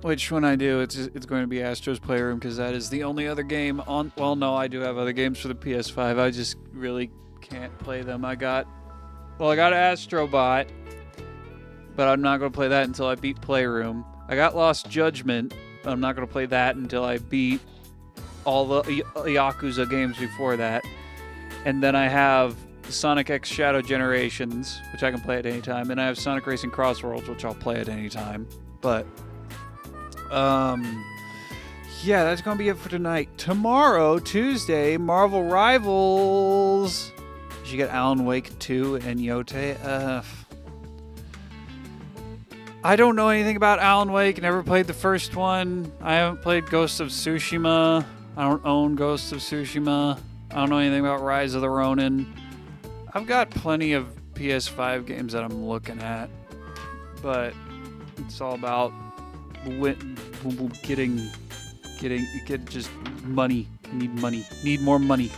Which when I do, it's going to be Astro's Playroom, because that is the only other game on... Well, no, I do have other games for the PS5. I just really can't play them. I got Astrobot, but I'm not going to play that until I beat Playroom. I got Lost Judgment, but I'm not going to play that until I beat all the Yakuza games before that. And then I have Sonic X Shadow Generations, which I can play at any time. And I have Sonic Racing Crossworlds, which I'll play at any time. But, yeah, that's going to be it for tonight. Tomorrow, Tuesday, Marvel Rivals. You get Alan Wake 2 and Yote. I don't know anything about Alan Wake. Never played the first one. I haven't played Ghost of Tsushima. I don't own Ghost of Tsushima. I don't know anything about Rise of the Ronin. I've got plenty of PS5 games that I'm looking at, but it's all about getting get just money. Need money. Need more money.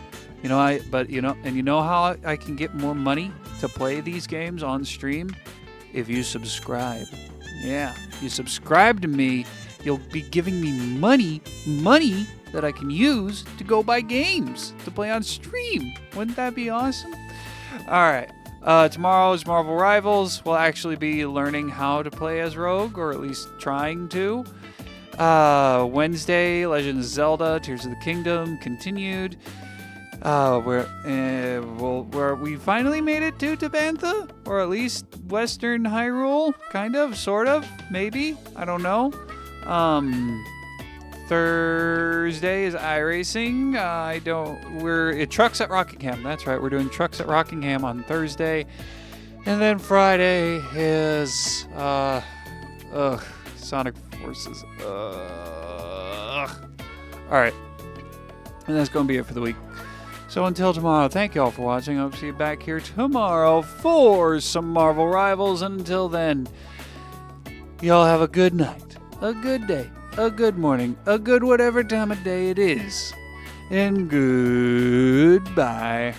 You know, and you know how I can get more money to play these games on stream? If you subscribe. Yeah, you subscribe to me, you'll be giving me money that I can use to go buy games to play on stream. Wouldn't that be awesome? All right. Tomorrow's Marvel Rivals. We'll actually be learning how to play as Rogue, or at least trying to. Wednesday, Legend of Zelda, Tears of the Kingdom continued. Where we finally made it to Tabantha, or at least Western Hyrule, kind of, sort of, maybe, I don't know. Thursday is iRacing. We're Trucks at Rockingham. That's right, we're doing Trucks at Rockingham on Thursday, and then Friday is Sonic Forces. All right, and that's gonna be it for the week. So until tomorrow, thank you all for watching. I hope to see you back here tomorrow for some Marvel Rivals. And until then, y'all have a good night, a good day, a good morning, a good whatever time of day it is. And goodbye.